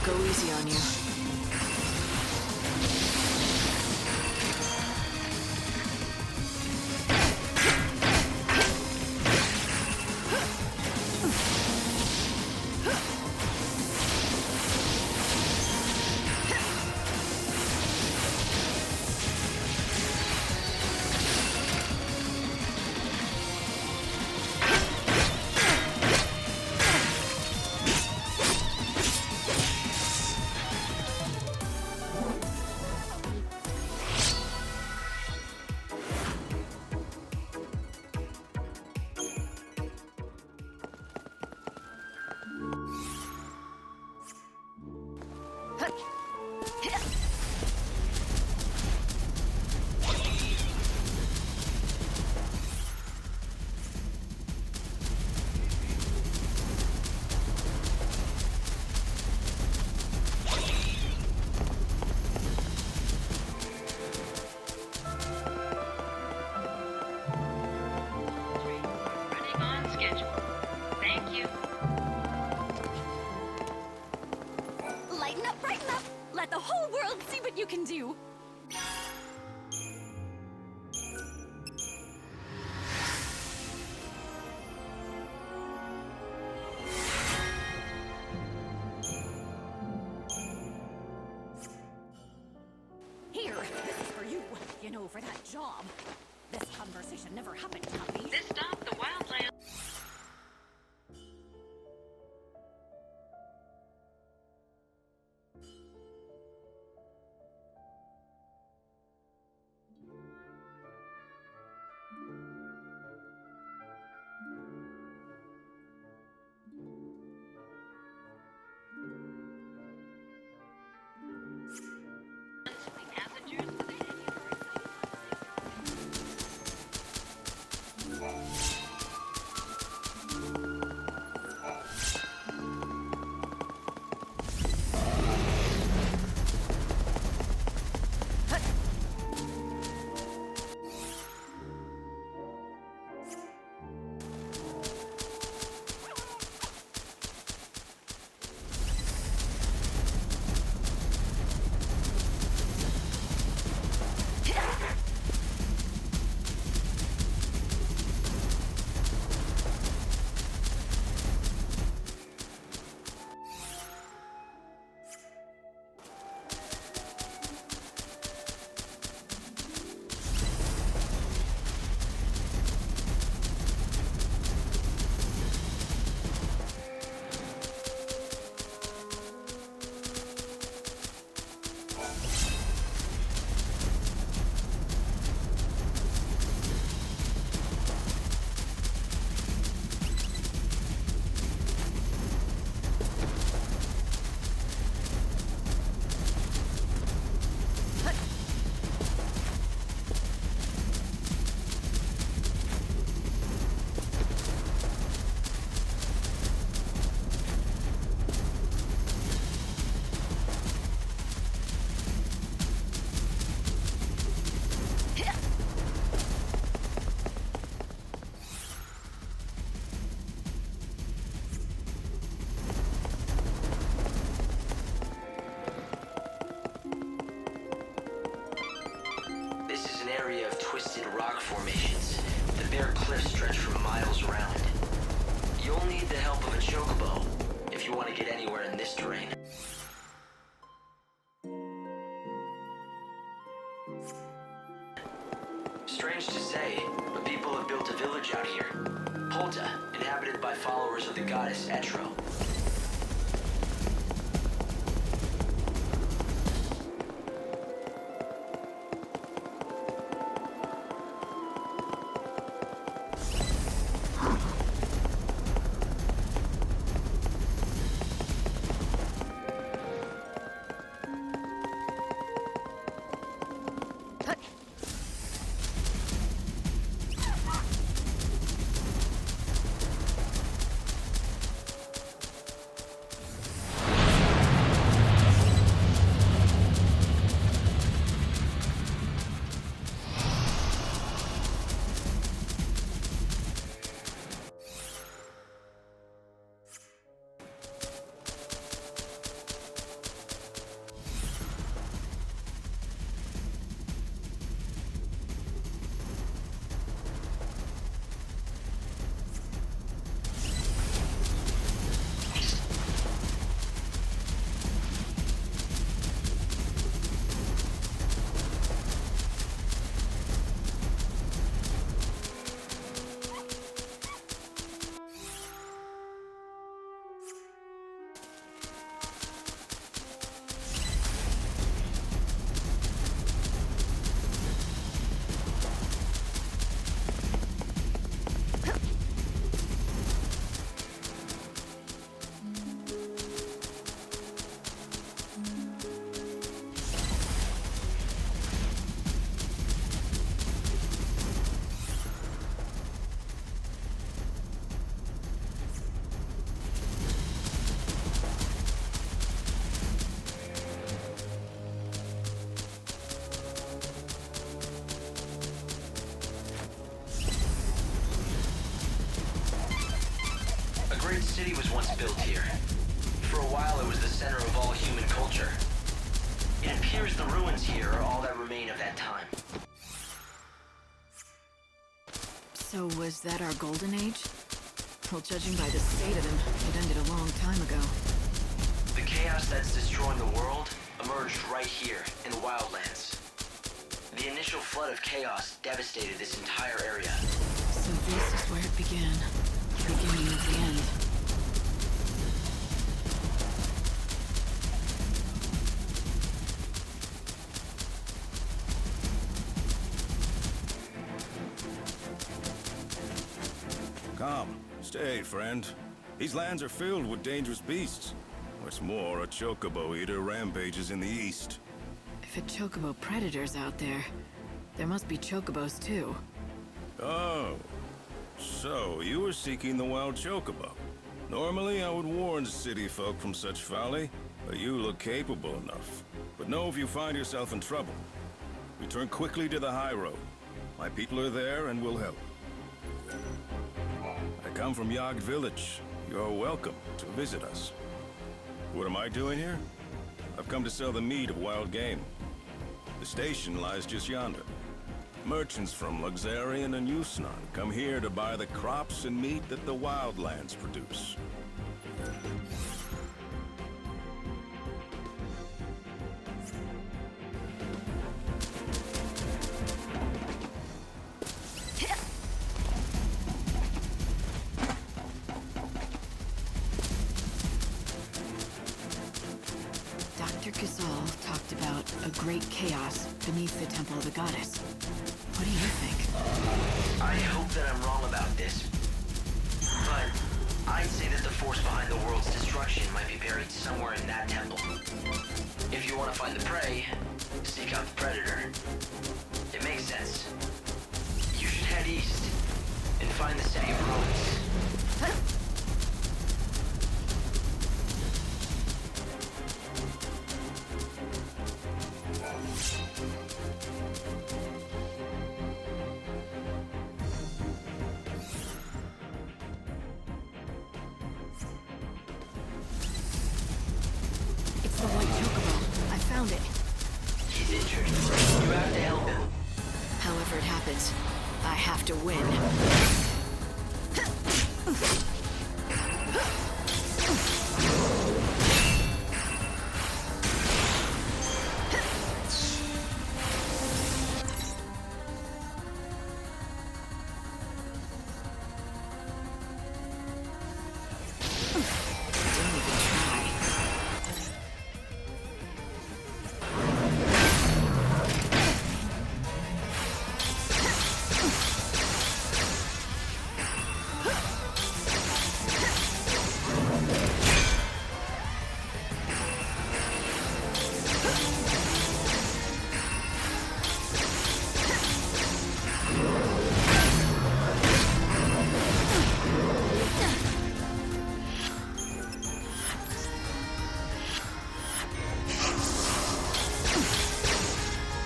Go easy on you. Let the whole world see what you can do! Here, this is for you. You you know, for that job. This conversation never happened, Tuppy. This stop, the Wildlands. Twisted rock formations. The bare cliffs stretch for miles around. You'll need the help of a chocobo if you want to get anywhere in this terrain. Strange to say, but people have built a village out here. Polta, inhabited by followers of the goddess Etro. City was once built here. For a while, it was the center of all human culture. It appears the ruins here are all that remain of that time. So was that our golden age? Well, judging by the state of them, it ended a long time ago. The chaos that's destroying the world emerged right here in the Wildlands. The initial flood of chaos devastated this entire area. So this is where it began. The beginning of the end. Come, stay, friend. These lands are filled with dangerous beasts. What's more, a chocobo eater rampages in the east. If a chocobo predator's out there, there must be chocobos too. Oh, so you were seeking the wild chocobo. Normally, I would warn city folk from such folly, but you look capable enough. But know if you find yourself in trouble, return quickly to the high road. My people are there and will help. I come from Yogg Village. You're welcome to visit us. What am I doing here? I've come to sell the meat of wild game. The station lies just yonder. Merchants from Luxarian and Yusnan come here to buy the crops and meat that the wildlands produce. Dr. Gazal talked about a great chaos beneath the Temple of the Goddess. What do you think? I hope that I'm wrong about this, but I'd say that the force behind the world's destruction might be buried somewhere in that temple. If you want to find the prey, seek out the predator. It makes sense. You should head east and find the city of ruins. It's the white chocobo. I found it. He's injured. You have to help him. However it happens, I have to win.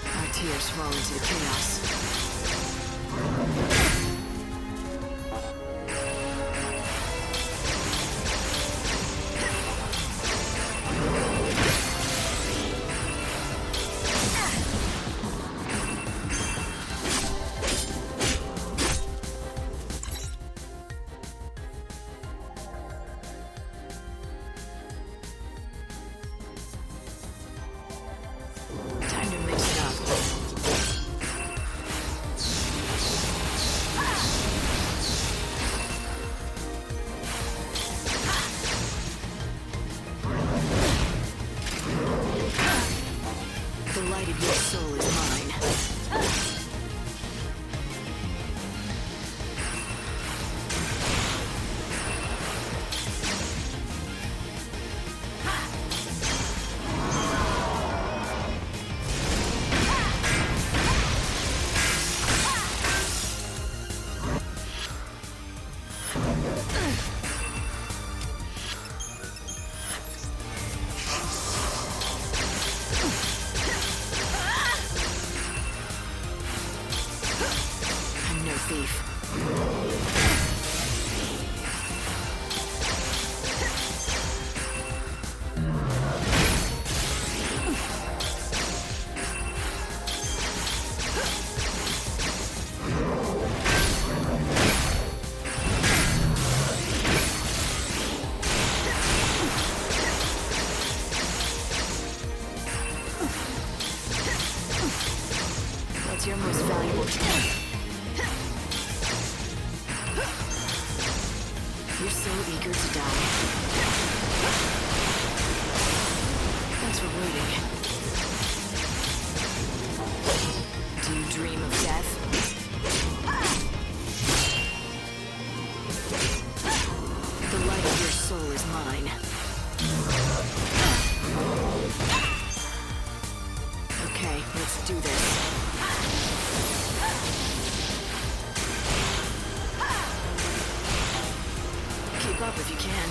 Our tears fall into the chaos. Time to mix it up. The light of your soul is mine. valuable. You're so eager to die. Thanks for waiting. Do you dream of death? The light of your soul is mine. Okay, let's do this. Keep up if you can.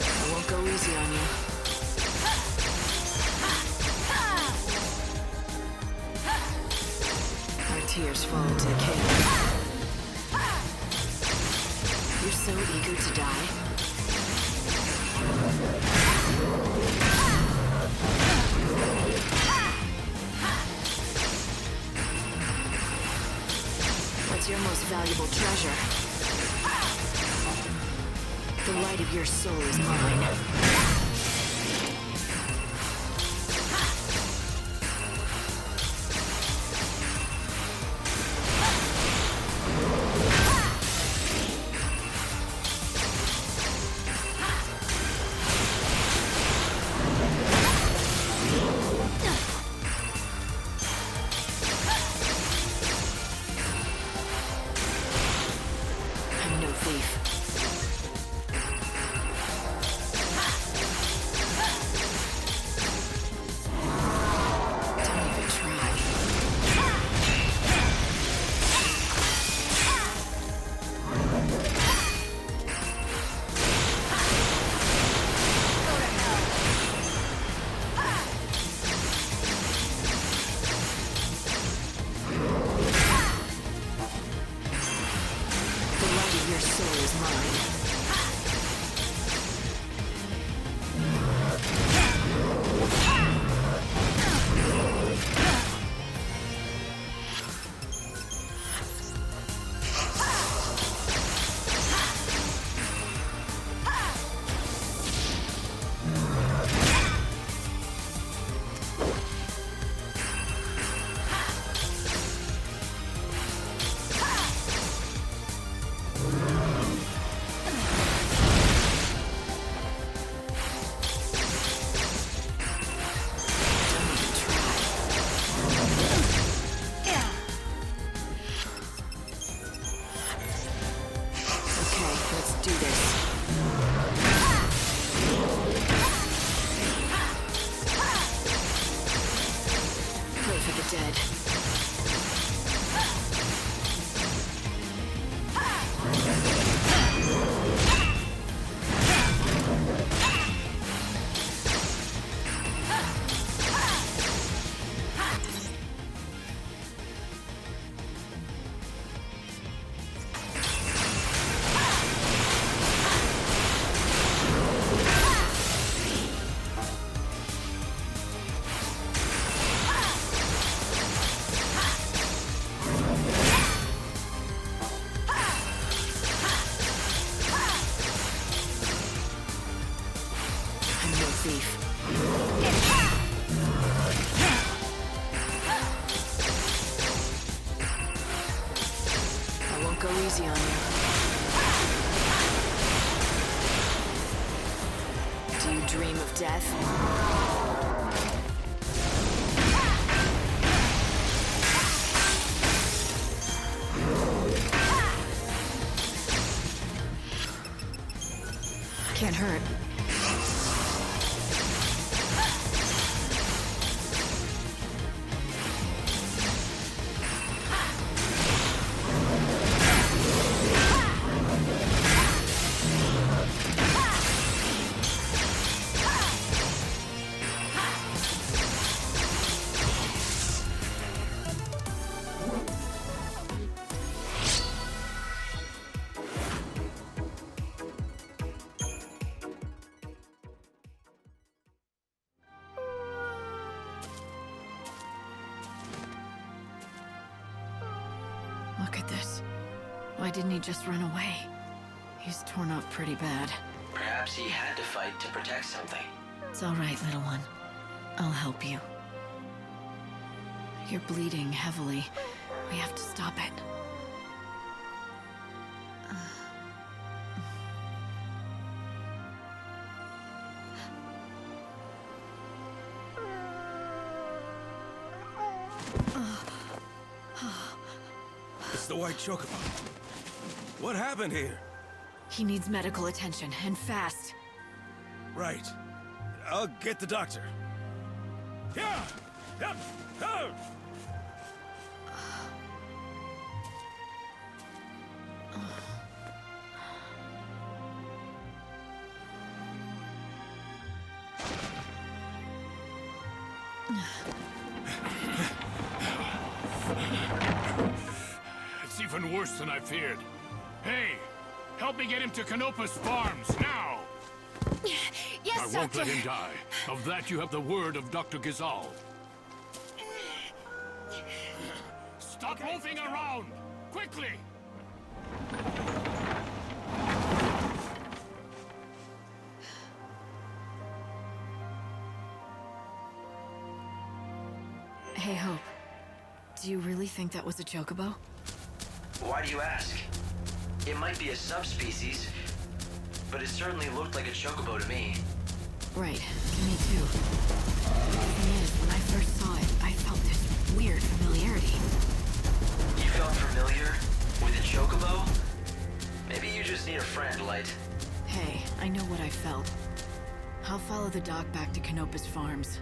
I won't go easy on you. Our tears fall to chaos. You're so eager to die. What's your most valuable treasure? The light of your soul is mine. I'm no thief. Don't even try. The light of your soul is mine. Okay, let's do this. Pray for the dead. I'm no thief. I won't go easy on you. Do you dream of death? Can't hurt. Look at this. Why didn't he just run away? He's torn up pretty bad. Perhaps he had to fight to protect something. It's all right, little one. I'll help you. You're bleeding heavily. We have to stop it. It's the white chocobo. What happened here? He needs medical attention, and fast. Right. I'll get the doctor. Yeah! Yep! Oh! It's even worse than I feared. Hey, help me get him to Canopus Farms, now! Yes, I won't let him die. Of that you have the word of Dr. Gazal. Stop moving around! Quickly! Hey, Hope. Do you really think that was a chocobo? Why do you ask? It might be a subspecies, but it certainly looked like a chocobo to me. Right. Me too. The thing is, when I first saw it, I felt this weird familiarity. You felt familiar with a chocobo? Maybe you just need a friend, Light. Hey, I know what I felt. I'll follow the doc back to Canopus Farms.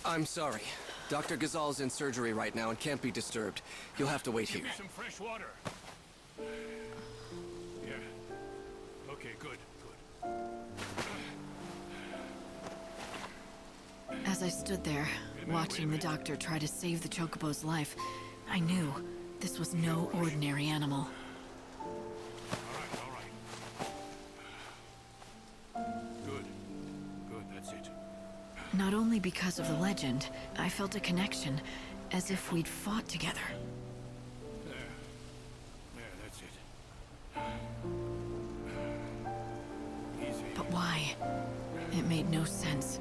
I'm sorry. Dr. Gazal's in surgery right now and can't be disturbed. You'll have to wait here. Give me some fresh water. Yeah. Okay, good. As I stood there, watching the doctor try to save the chocobo's life, I knew this was no ordinary animal. Good, that's it. Not only because of the legend, I felt a connection, as if we'd fought together. There, that's it. Easy. But why? It made no sense.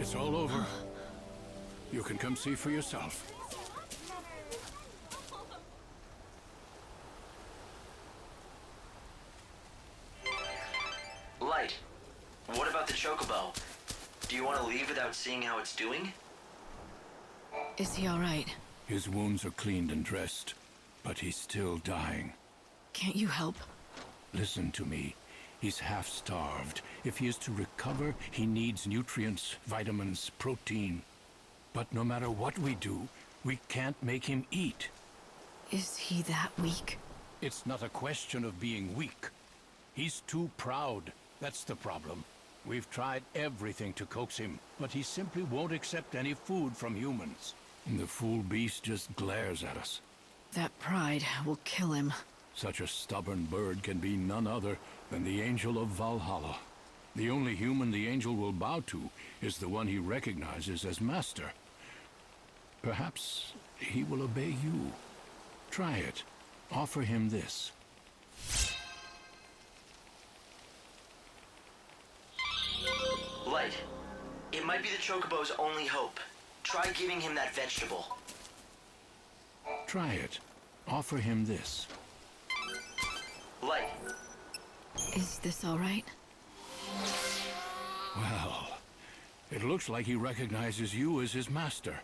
It's all over. You can come see for yourself. Light, what about the chocobo? Do you want to leave without seeing how it's doing? Is he all right? His wounds are cleaned and dressed, but he's still dying. Can't you help? Listen to me. He's half-starved. If he is to recover, he needs nutrients, vitamins, protein. But no matter what we do, we can't make him eat. Is he that weak? It's not a question of being weak. He's too proud. That's the problem. We've tried everything to coax him, but he simply won't accept any food from humans. And the fool beast just glares at us. That pride will kill him. Such a stubborn bird can be none other than the Angel of Valhalla. The only human the Angel will bow to is the one he recognizes as master. Perhaps he will obey you. Try it. Offer him this. Light, it might be the chocobo's only hope. Try giving him that vegetable. Try it. Offer him this. Light. Is this all right? Well, it looks like he recognizes you as his master.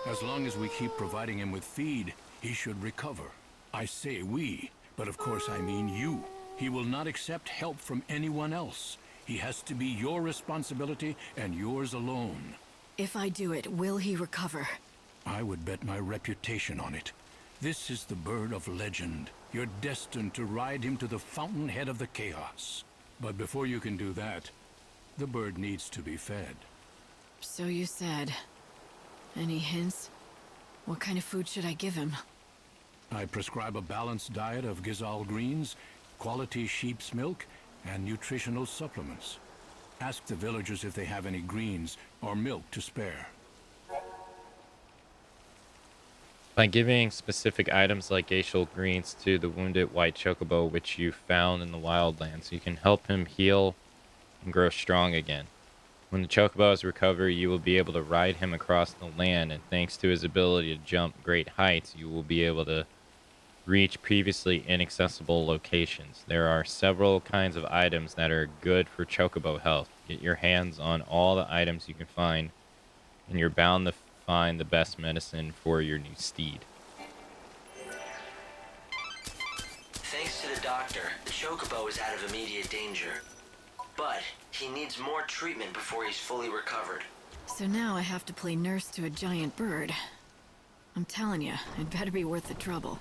As long as we keep providing him with feed, he should recover. I say we, but of course I mean you. He will not accept help from anyone else. He has to be your responsibility and yours alone. If I do it, will he recover? I would bet my reputation on it. This is the bird of legend. You're destined to ride him to the fountainhead of the chaos. But before you can do that, the bird needs to be fed. So you said. Any hints? What kind of food should I give him? I prescribe a balanced diet of Gizal greens, quality sheep's milk, and nutritional supplements. Ask the villagers if they have any greens or milk to spare. By giving specific items like glacial greens to the wounded white chocobo which you found in the wildlands, you can help him heal and grow strong again. When the chocobo is recovered, you will be able to ride him across the land, and thanks to his ability to jump great heights, you will be able to reach previously inaccessible locations. There are several kinds of items that are good for chocobo health. Get your hands on all the items you can find, and you're bound to find the best medicine for your new steed. Thanks to the doctor, the chocobo is out of immediate danger. But he needs more treatment before he's fully recovered. So now I have to play nurse to a giant bird. I'm telling you, it better be worth the trouble.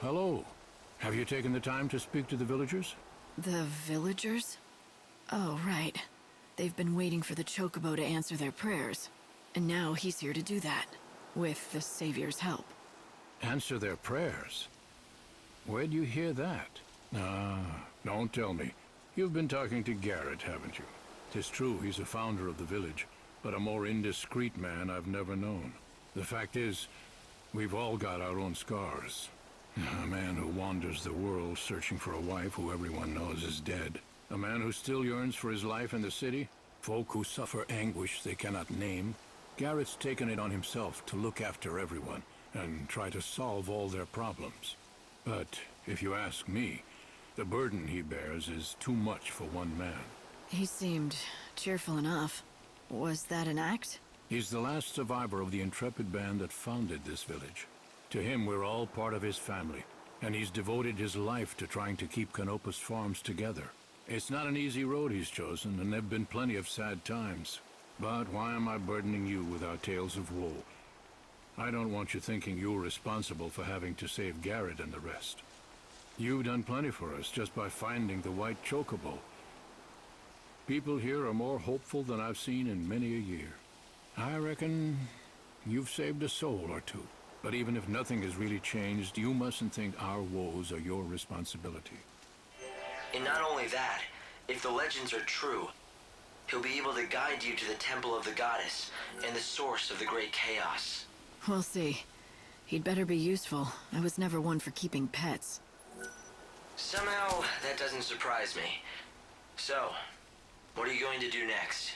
Hello. Have you taken the time to speak to the villagers? The villagers? Oh, right. They've been waiting for the chocobo to answer their prayers. And now he's here to do that. With the Savior's help. Answer their prayers? Where'd you hear that? Don't tell me. You've been talking to Garrett, haven't you? 'Tis true he's a founder of the village, but a more indiscreet man I've never known. The fact is, we've all got our own scars. A man who wanders the world searching for a wife who everyone knows is dead. A man who still yearns for his life in the city. Folk who suffer anguish they cannot name. Garrett's taken it on himself to look after everyone and try to solve all their problems. But if you ask me, the burden he bears is too much for one man. He seemed cheerful enough. Was that an act? He's the last survivor of the intrepid band that founded this village. To him, we're all part of his family, and he's devoted his life to trying to keep Canopus Farms together. It's not an easy road he's chosen, and there've been plenty of sad times. But why am I burdening you with our tales of woe? I don't want you thinking you're responsible for having to save Garrett and the rest. You've done plenty for us just by finding the white chocobo. People here are more hopeful than I've seen in many a year. I reckon you've saved a soul or two. But even if nothing has really changed, you mustn't think our woes are your responsibility. And not only that, if the legends are true, he'll be able to guide you to the temple of the goddess and the source of the great chaos. We'll see. He'd better be useful. I was never one for keeping pets. Somehow, that doesn't surprise me. So, what are you going to do next?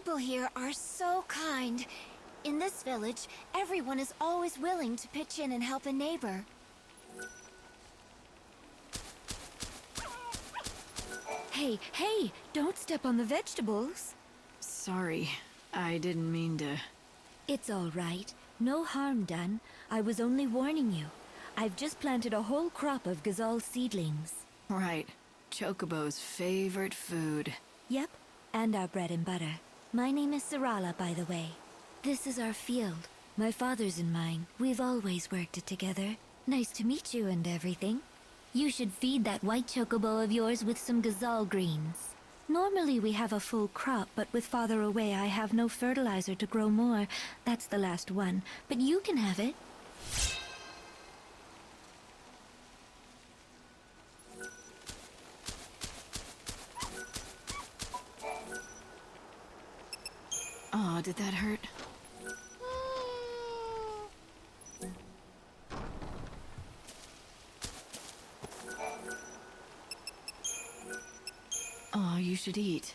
people here are so kind. In this village, everyone is always willing to pitch in and help a neighbor. Hey, don't step on the vegetables. Sorry, I didn't mean to. It's all right. No harm done. I was only warning you. I've just planted a whole crop of gazelle seedlings. Right. Chocobo's favorite food. Yep, and our bread and butter. My name is Sarala, by the way. This is our field. My father's and mine. We've always worked it together. Nice to meet you and everything. You should feed that white chocobo of yours with some gazelle greens. Normally we have a full crop, but with father away I have no fertilizer to grow more. That's the last one, but you can have it. Aw, did that hurt? Aw, you should eat.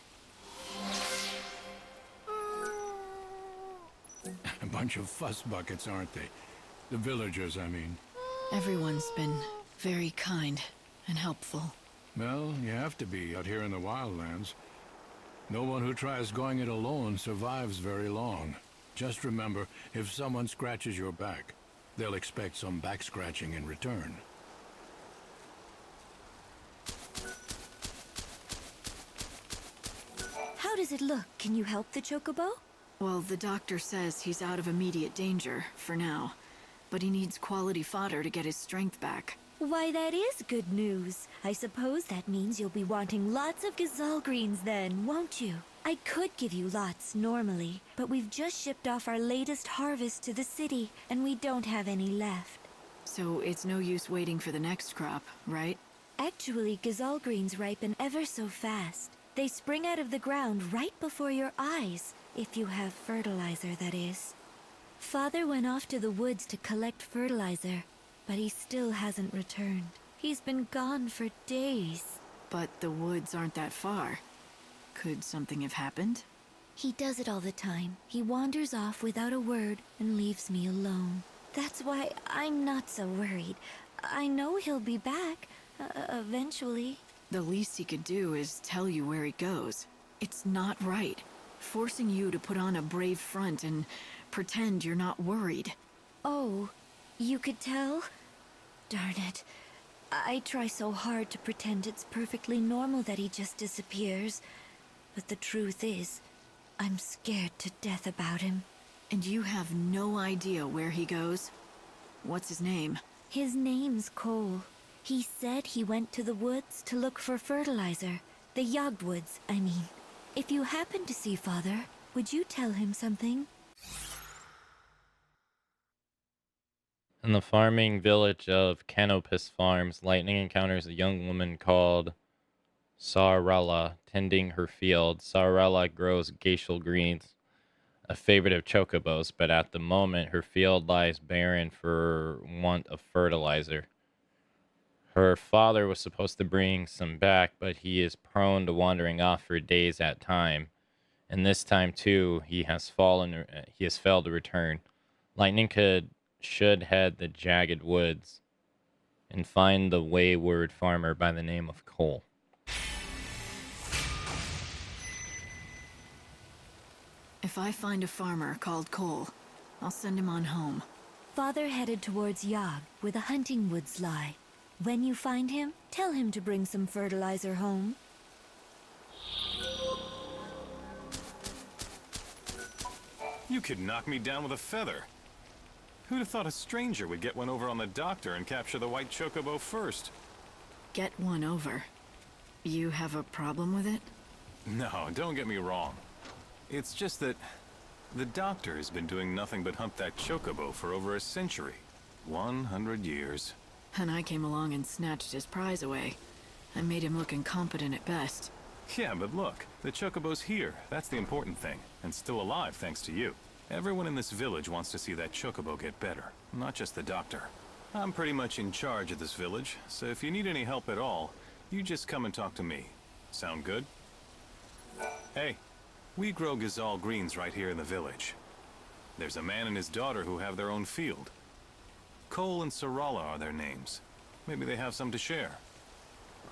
A bunch of fuss buckets, aren't they? The villagers, I mean. Everyone's been very kind and helpful. Well, you have to be out here in the wildlands. No one who tries going it alone survives very long. Just remember, if someone scratches your back, they'll expect some back scratching in return. How does it look? Can you help the chocobo? Well, the doctor says he's out of immediate danger, for now. But he needs quality fodder to get his strength back. Why, that is good news. I suppose that means you'll be wanting lots of gazelle greens then, won't you? I could give you lots, normally, but we've just shipped off our latest harvest to the city, and we don't have any left. So it's no use waiting for the next crop, right? Actually, gazelle greens ripen ever so fast. They spring out of the ground right before your eyes, if you have fertilizer, that is. Father went off to the woods to collect fertilizer, but he still hasn't returned. He's been gone for days. But the woods aren't that far. Could something have happened? He does it all the time. He wanders off without a word and leaves me alone. That's why I'm not so worried. I know he'll be back, eventually. The least he could do is tell you where he goes. It's not right. Forcing you to put on a brave front and pretend you're not worried. Oh, you could tell? Darn it. I try so hard to pretend it's perfectly normal that he just disappears. But the truth is, I'm scared to death about him. And you have no idea where he goes? What's his name? His name's Cole. He said he went to the woods to look for fertilizer. The Yogdwoods, I mean. If you happen to see Father, would you tell him something? In the farming village of Canopus Farms, Lightning encounters a young woman called Sarala tending her field. Sarala grows glacial greens, a favorite of chocobos, but at the moment her field lies barren for want of fertilizer. Her father was supposed to bring some back, but he is prone to wandering off for days at a time. And this time too, he has failed to return. Lightning should head the jagged woods and find the wayward farmer by the name of Cole. If I find a farmer called Cole, I'll send him on home. Father headed towards Yog, where the hunting woods lie. When you find him, tell him to bring some fertilizer home. You could knock me down with a feather. Who'd have thought a stranger would get one over on the doctor and capture the white chocobo first? Get one over? You have a problem with it? No, don't get me wrong. It's just that the doctor has been doing nothing but hunt that chocobo for over a century. 100 years. And I came along and snatched his prize away. I made him look incompetent at best. Yeah, but look, the chocobo's here. That's the important thing. And still alive thanks to you. Everyone in this village wants to see that chocobo get better, not just the doctor. I'm pretty much in charge of this village, so if you need any help at all, you just come and talk to me. Sound good? Hey, We grow Gazal greens right here in the village. There's a man and his daughter who have their own field. Cole and Sarala are their names. Maybe they have some to share.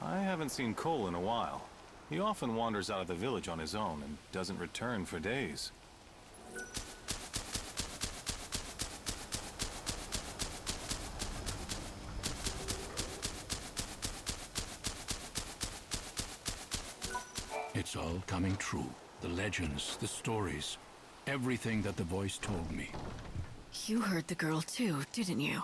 I haven't seen Cole in a while. He often wanders out of the village on his own and doesn't return for days. It's all coming true. The legends, the stories, everything that the voice told me. You heard the girl too, didn't you?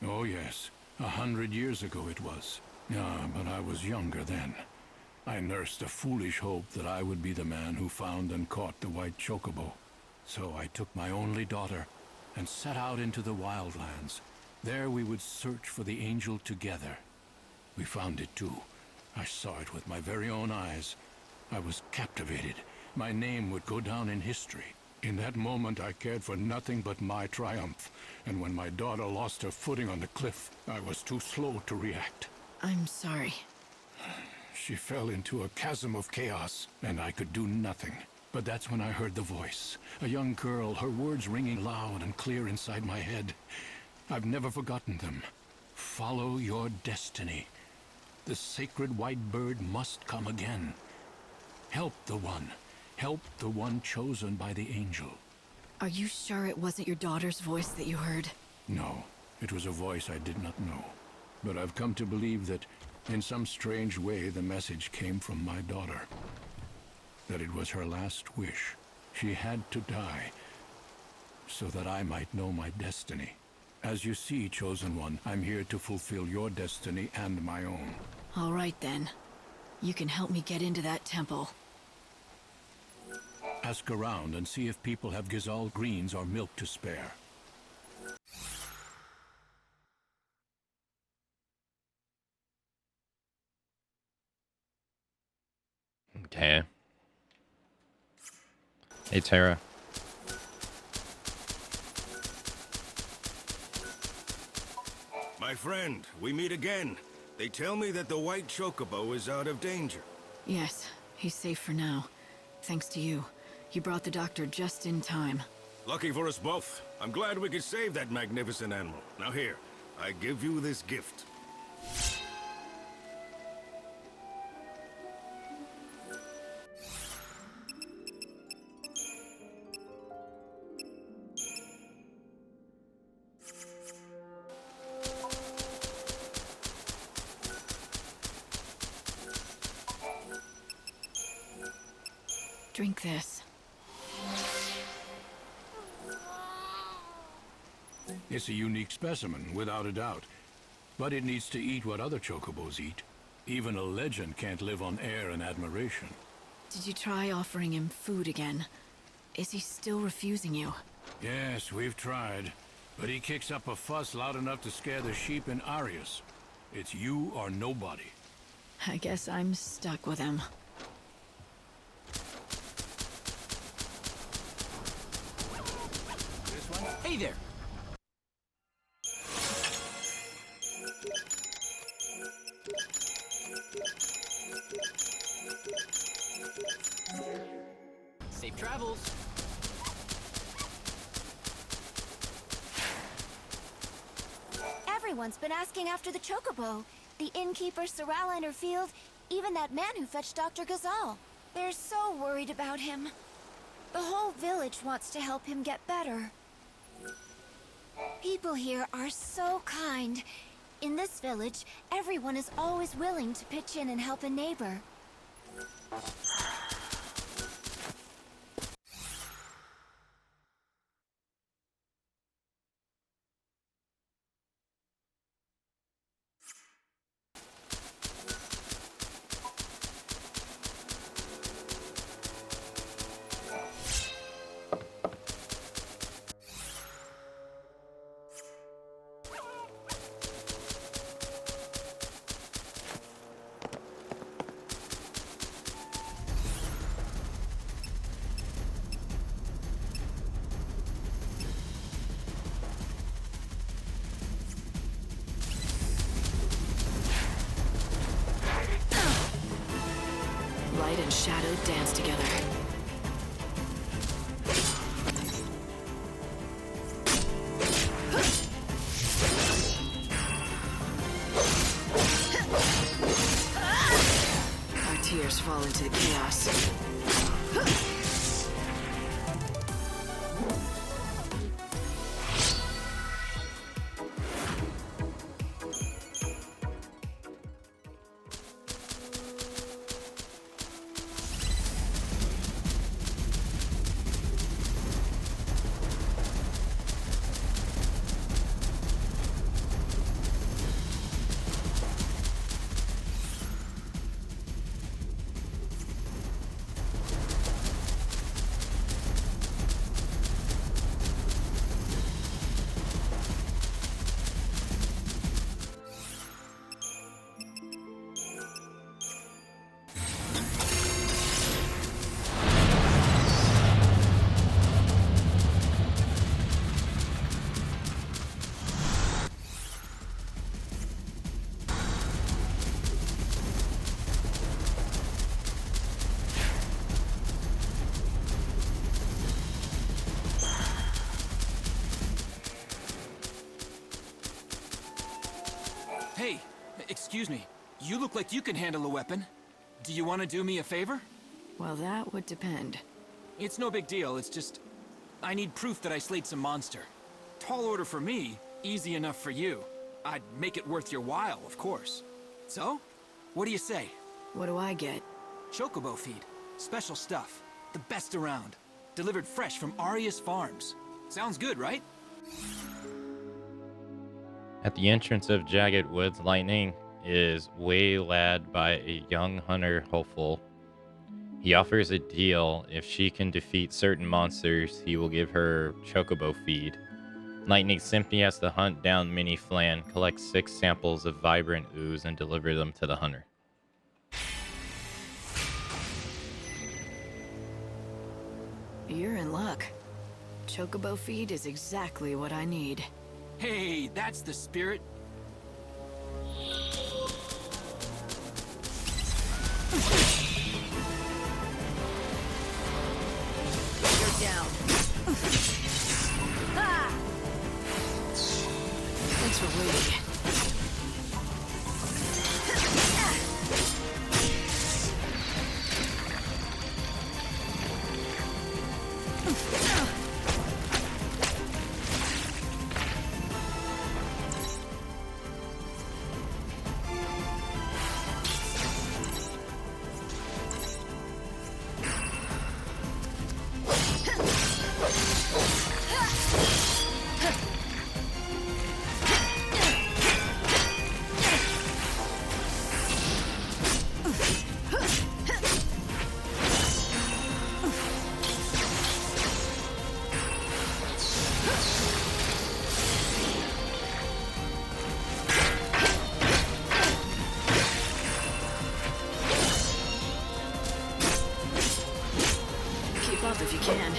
Oh yes, 100 years ago it was. But I was younger then. I nursed a foolish hope that I would be the man who found and caught the white chocobo. So I took my only daughter and set out into the wildlands. There we would search for the angel together. We found it too. I saw it with my very own eyes. I was captivated. My name would go down in history. In that moment, I cared for nothing but my triumph. And when my daughter lost her footing on the cliff, I was too slow to react. I'm sorry. She fell into a chasm of chaos, and I could do nothing. But that's when I heard the voice. A young girl, her words ringing loud and clear inside my head. I've never forgotten them. Follow your destiny. The sacred white bird must come again. Help the one. Help the one chosen by the angel. Are you sure it wasn't your daughter's voice that you heard? No, it was a voice I did not know. But I've come to believe that, in some strange way, the message came from my daughter. That it was her last wish. She had to die, so that I might know my destiny. As you see, Chosen One, I'm here to fulfill your destiny and my own. All right then. You can help me get into that temple. Ask around and see if people have Gazal greens or milk to spare. Okay. Hey, Tara. My friend, we meet again. They tell me that the white chocobo is out of danger. Yes, he's safe for now. Thanks to you. You brought the doctor just in time. Lucky for us both. I'm glad we could save that magnificent animal. Now here, I give you this gift. Drink this. It's a unique specimen, without a doubt. But it needs to eat what other chocobos eat. Even a legend can't live on air and admiration. Did you try offering him food again? Is he still refusing you? Yes, we've tried. But he kicks up a fuss loud enough to scare the sheep in Arius. It's you or nobody. I guess I'm stuck with him. Hey there! Safe travels! Everyone's been asking after the chocobo. The innkeeper, Sarala in her field, even that man who fetched Dr. Gazal. They're so worried about him. The whole village wants to help him get better. People here are so kind. In this village, everyone is always willing to pitch in and help a neighbor. Light and shadow dance together. Excuse me. You look like you can handle a weapon. Do you want to do me a favor? Well, that would depend. It's no big deal, it's just... I need proof that I slayed some monster. Tall order for me, easy enough for you. I'd make it worth your while, of course. So, what do you say? What do I get? Chocobo feed. Special stuff. The best around. Delivered fresh from Arius Farms. Sounds good, right? At the entrance of Jagged Woods, Lightning is waylaid by a young hunter hopeful. He offers a deal. If she can defeat certain monsters, he will give her chocobo feed. Lightning simply has to hunt down Mini Flan, collect 6 samples of vibrant ooze, and deliver them to the hunter. You're in luck. Chocobo feed is exactly what I need. Hey, that's the spirit. You're down. Ah! Thanks for waiting. If you can.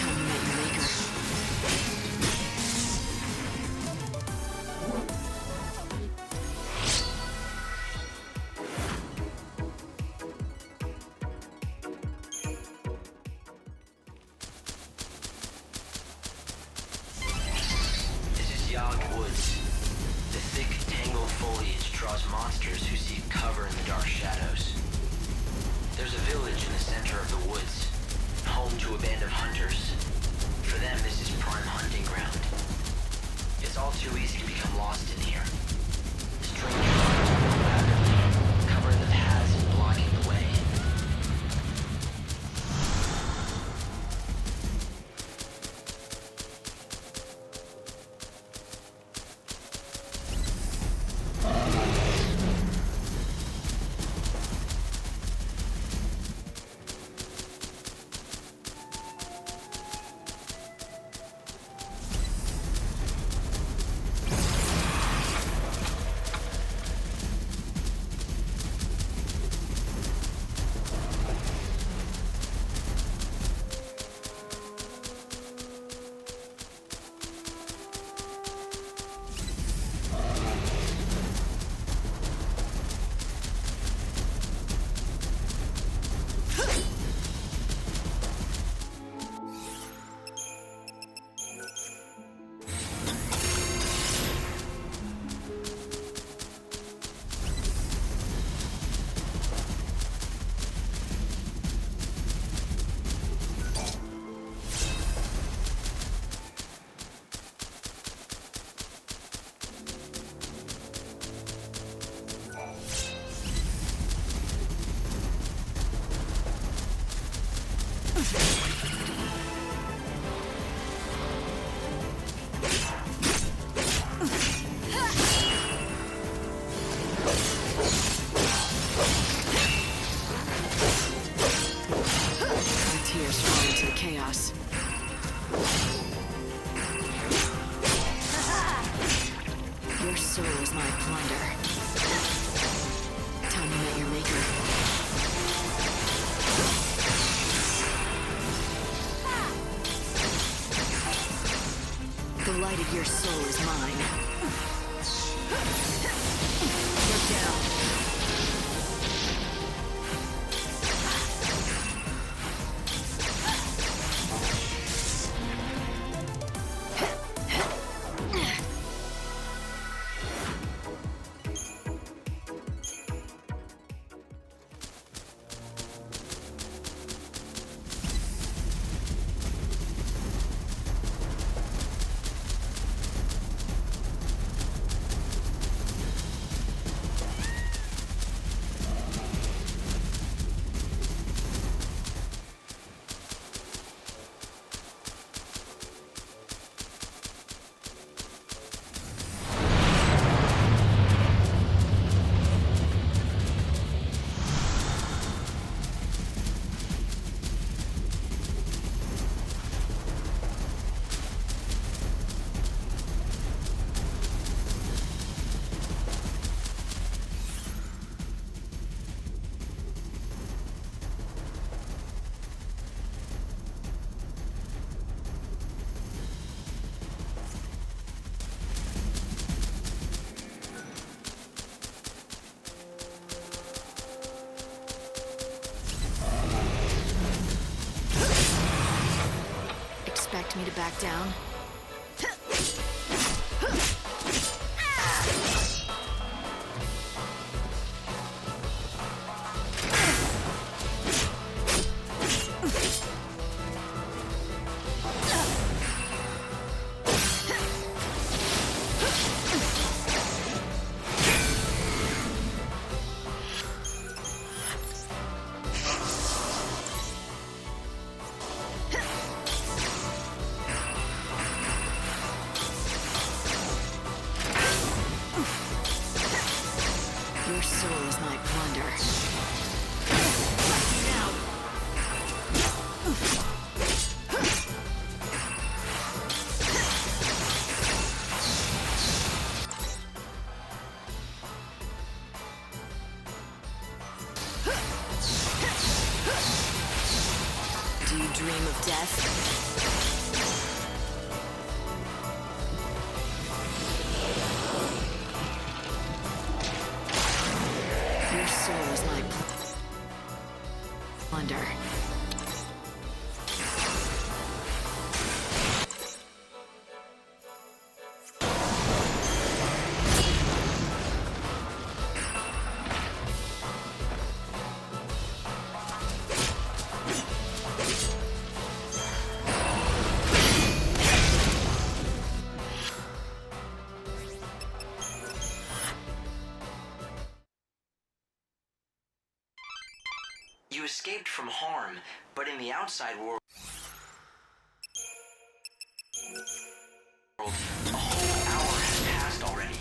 Time you met your maker. Woods. The thick, tangled foliage draws monsters who seek cover in the dark shadows. There's a village in the center of the woods, home to a band of hunters. For them, this is prime hunting ground. It's all too easy to become lost in here. Strangers move rapidly, covering the paths and blocking the way. Chaos. Your soul is my plunder. Time you met your maker. The light of your soul is mine. You're down. expect me to back down? Your soul is my plunder. Now. Do you dream of death? Your soul is my plunder. You escaped from harm, but in the outside world, a whole hour has passed already.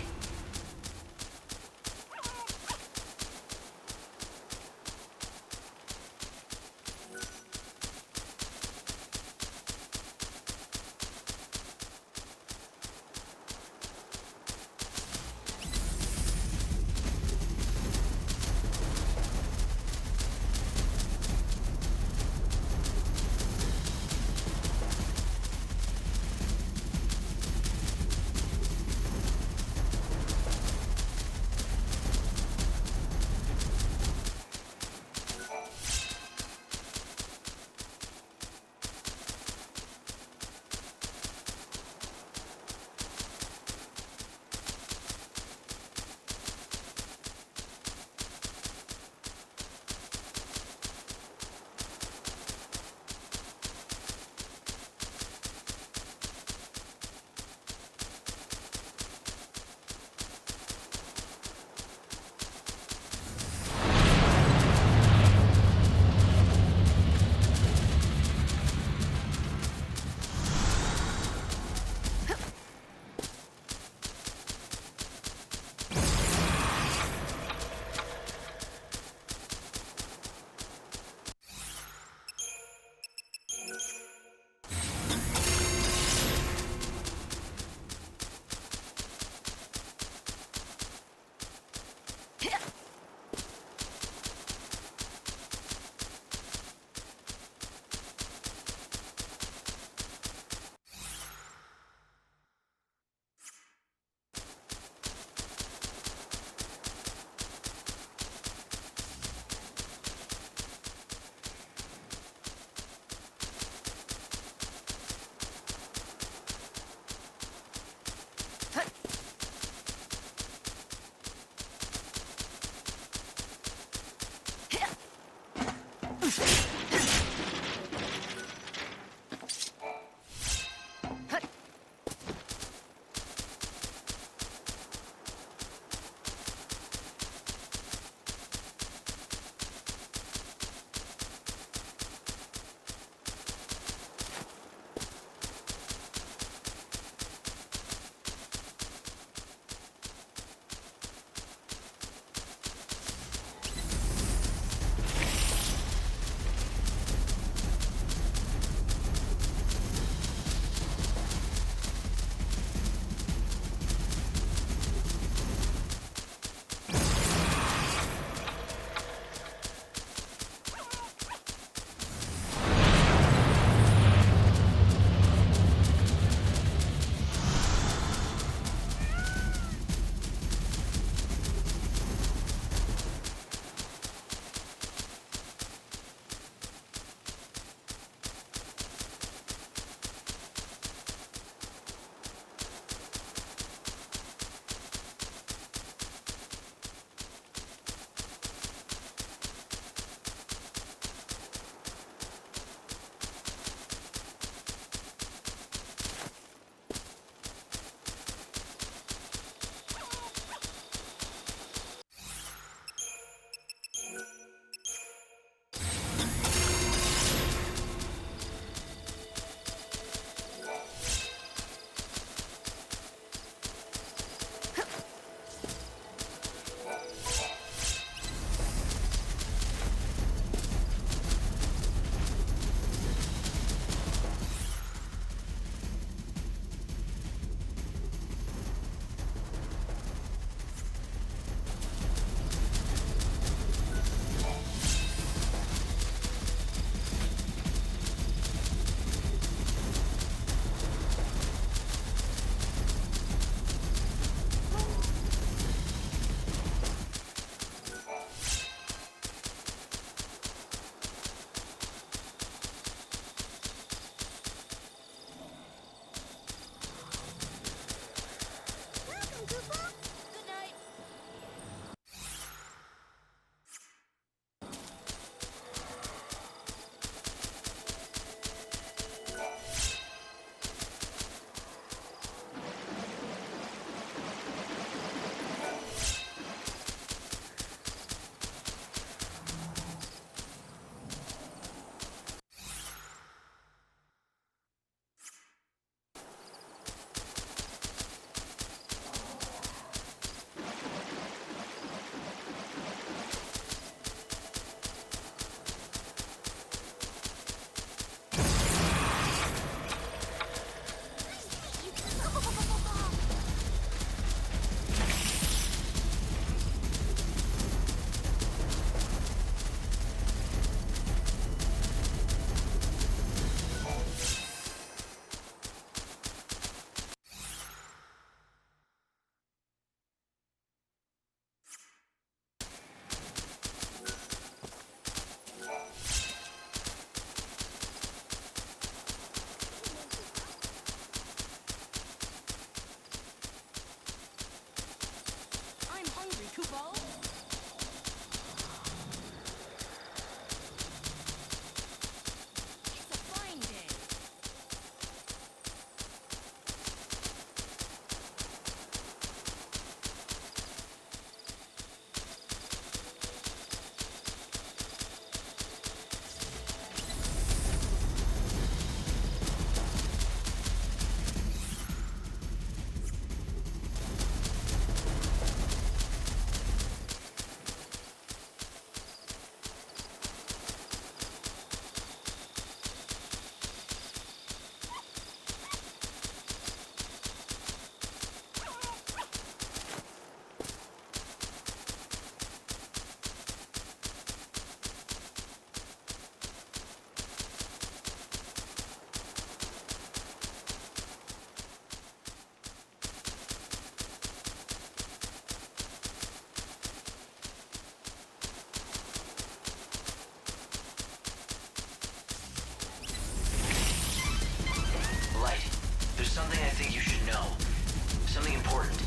something important.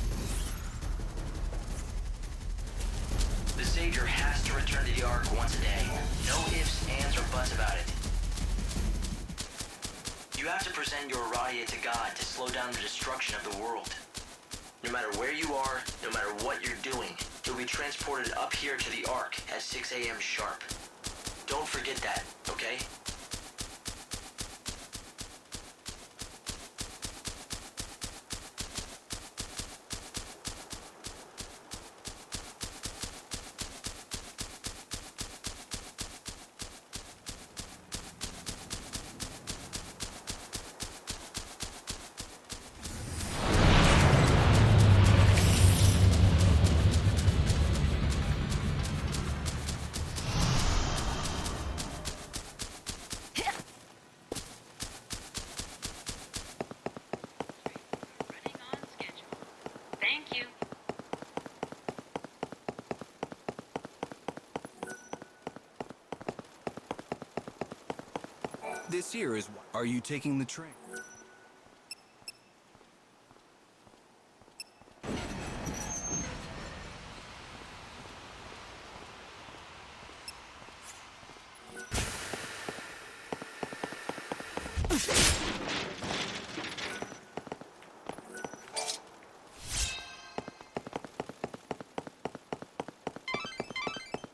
The Savior has to return to the Ark once a day. No ifs, ands, or buts about it. You have to present your Aradia to God to slow down the destruction of the world. No matter where you are, no matter what you're doing, you'll be transported up here to the Ark at 6 a.m. sharp. Don't forget that, okay? Thank you. This here is... Are you taking the train?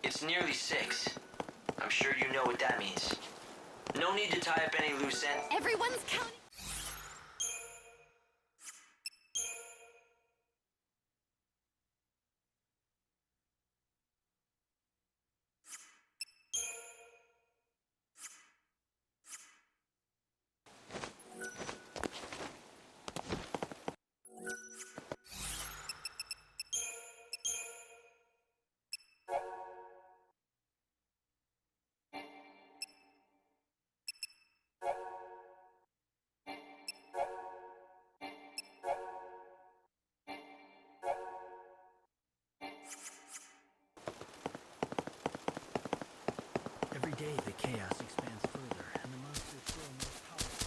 It's nearly 6. I'm sure you know what that means. No need to tie up any loose ends. Everyone's counting. Every day the chaos expands further, and the monsters grow more powerful.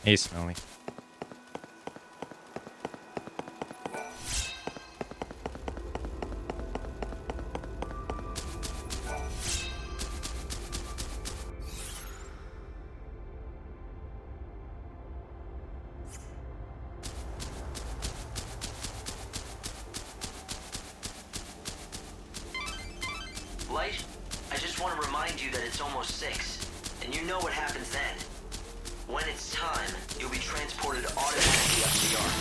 Hey, Smelly. Light, I just want to remind you that it's almost 6, and you know what happens then. When it's time, you'll be transported automatically up to the Ark.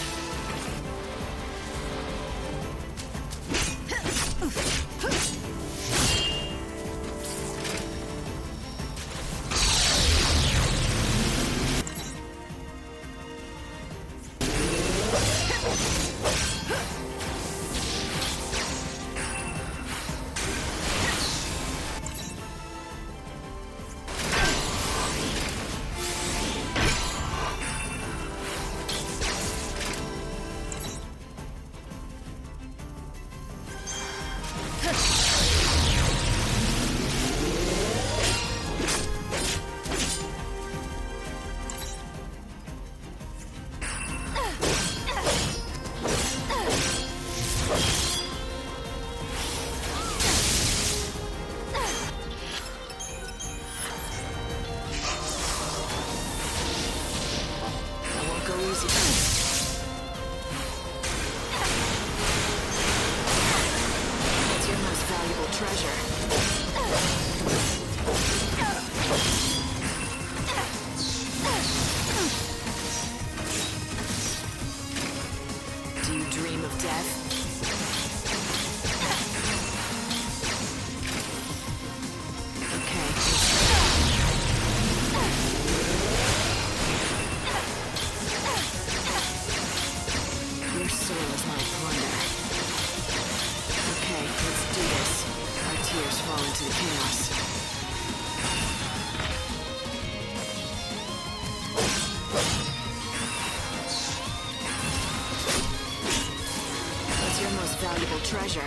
Treasure.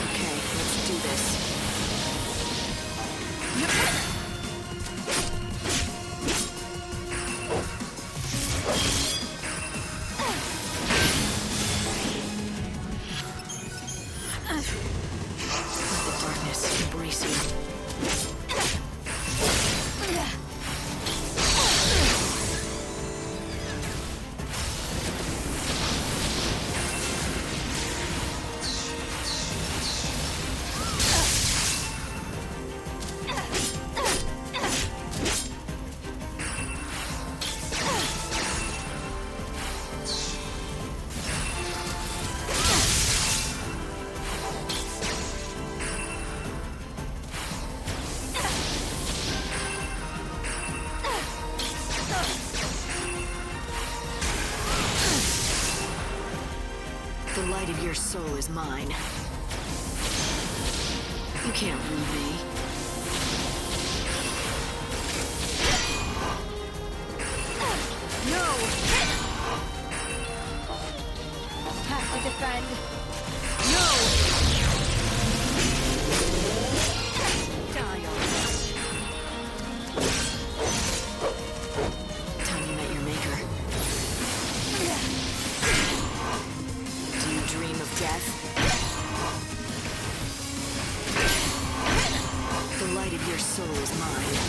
Okay, let's do this. light of your soul is mine. You can't rule me. No! Have to defend. No! Die already. Time you met your maker. Do you dream of death? The light of your soul is mine.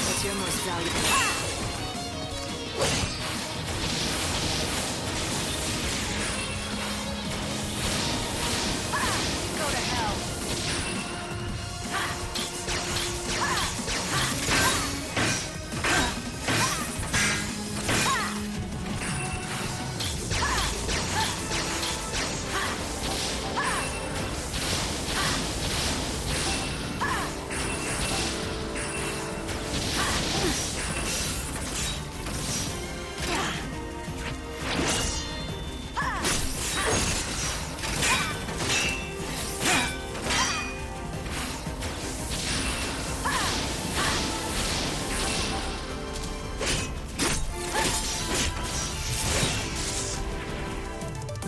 What's your most valuable?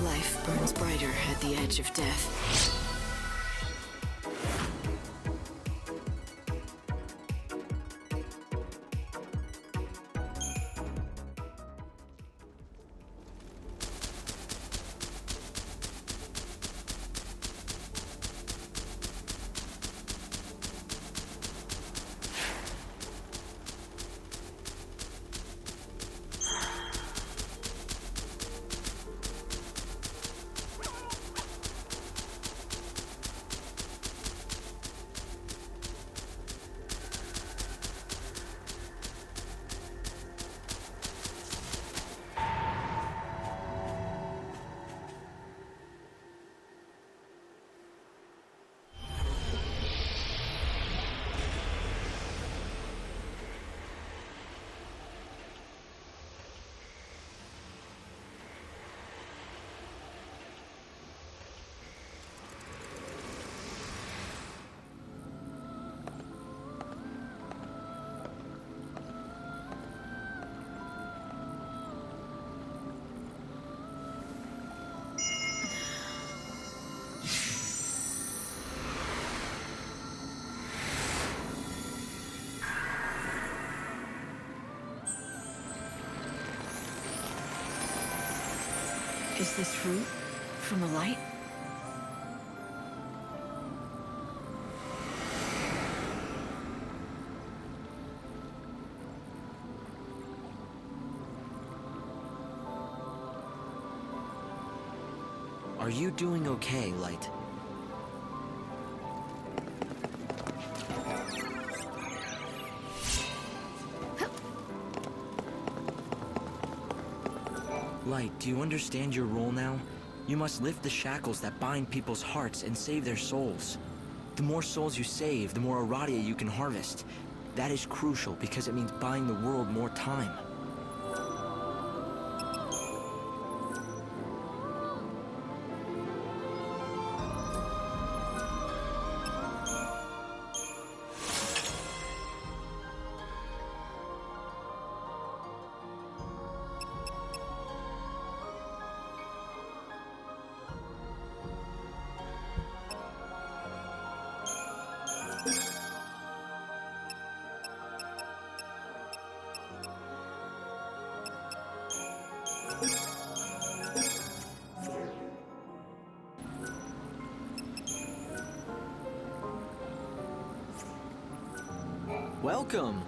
Life burns brighter at the edge of death. Is this fruit from the light? Are you doing okay, Light? Light, do you understand your role now? You must lift the shackles that bind people's hearts and save their souls. The more souls you save, the more Aradia you can harvest. That is crucial because it means buying the world more time. Welcome!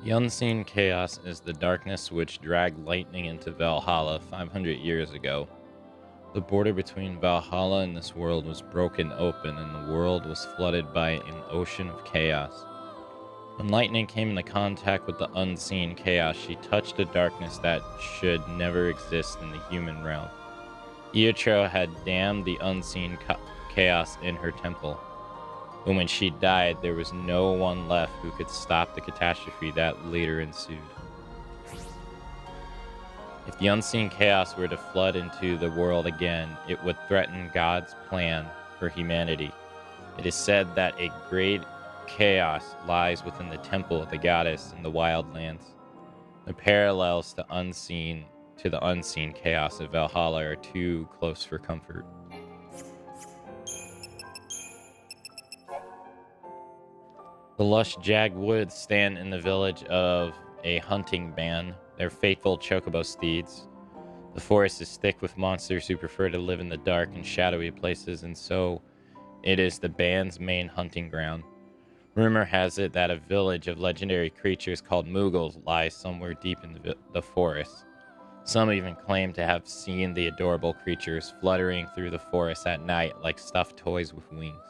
The unseen chaos is the darkness which dragged lightning into Valhalla 500 years ago. The border between Valhalla and this world was broken open, and the world was flooded by an ocean of chaos. When lightning came into contact with the unseen chaos, she touched a darkness that should never exist in the human realm. Iotro had damned the unseen chaos in her temple. But when she died, there was no one left who could stop the catastrophe that later ensued. If the unseen chaos were to flood into the world again, it would threaten God's plan for humanity. It is said that a great chaos lies within the temple of the goddess in the Wildlands. The parallels to the unseen chaos of Valhalla are too close for comfort. The lush jagged woods stand in the village of a hunting band, their faithful chocobo steeds. The forest is thick with monsters who prefer to live in the dark and shadowy places, and so it is the band's main hunting ground. Rumor has it that a village of legendary creatures called Mughals lies somewhere deep in the forest. Some even claim to have seen the adorable creatures fluttering through the forest at night like stuffed toys with wings.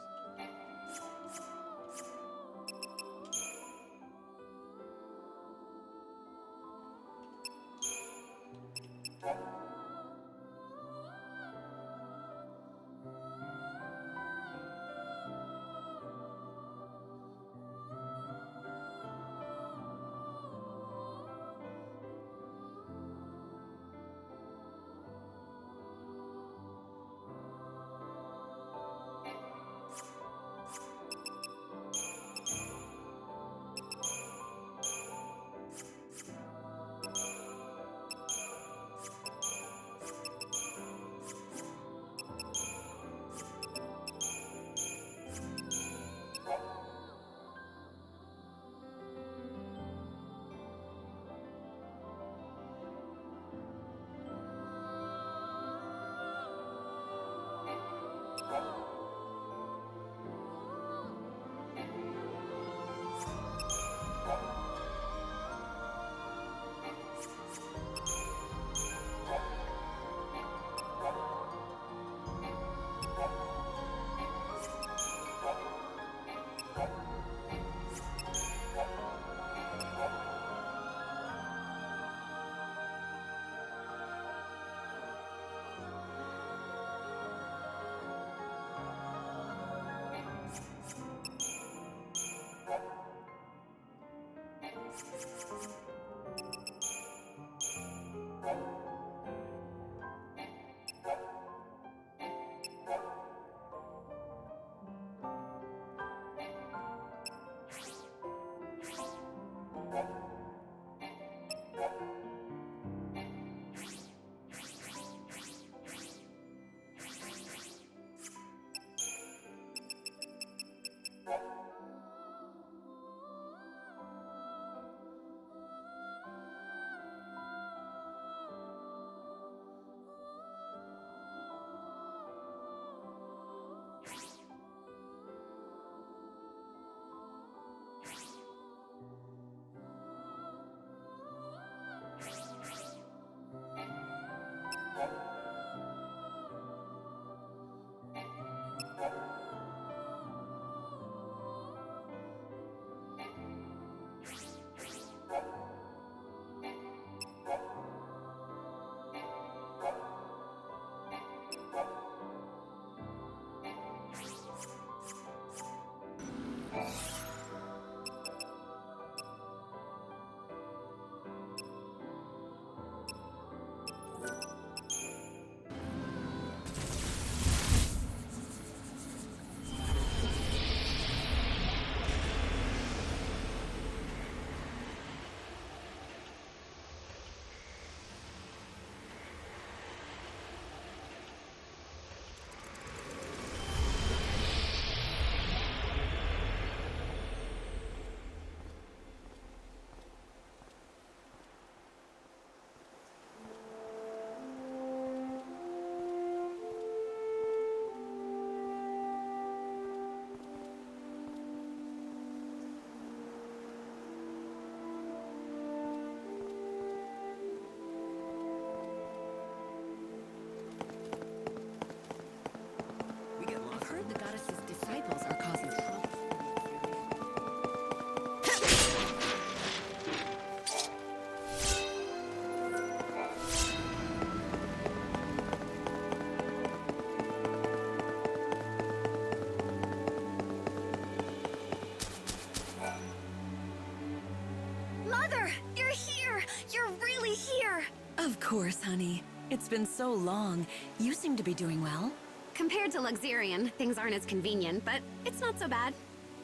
Of course, honey. It's been so long. You seem to be doing well. Compared to Luxurian, things aren't as convenient, but it's not so bad.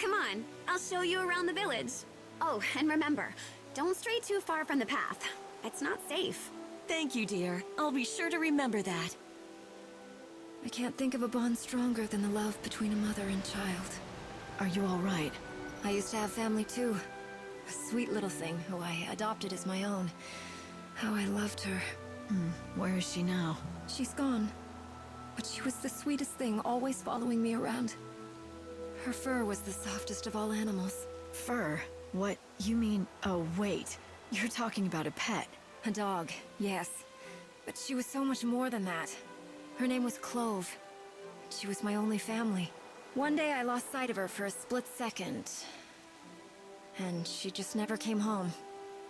Come on, I'll show you around the village. Oh, and remember, don't stray too far from the path. It's not safe. Thank you, dear. I'll be sure to remember that. I can't think of a bond stronger than the love between a mother and child. Are you all right? I used to have family too. A sweet little thing who I adopted as my own. How I loved her. Where is she now? She's gone. But she was the sweetest thing, always following me around. Her fur was the softest of all animals. Fur? What? You mean... Oh, wait. You're talking about a pet. A dog, yes. But she was so much more than that. Her name was Clove. She was my only family. One day I lost sight of her for a split second. And she just never came home.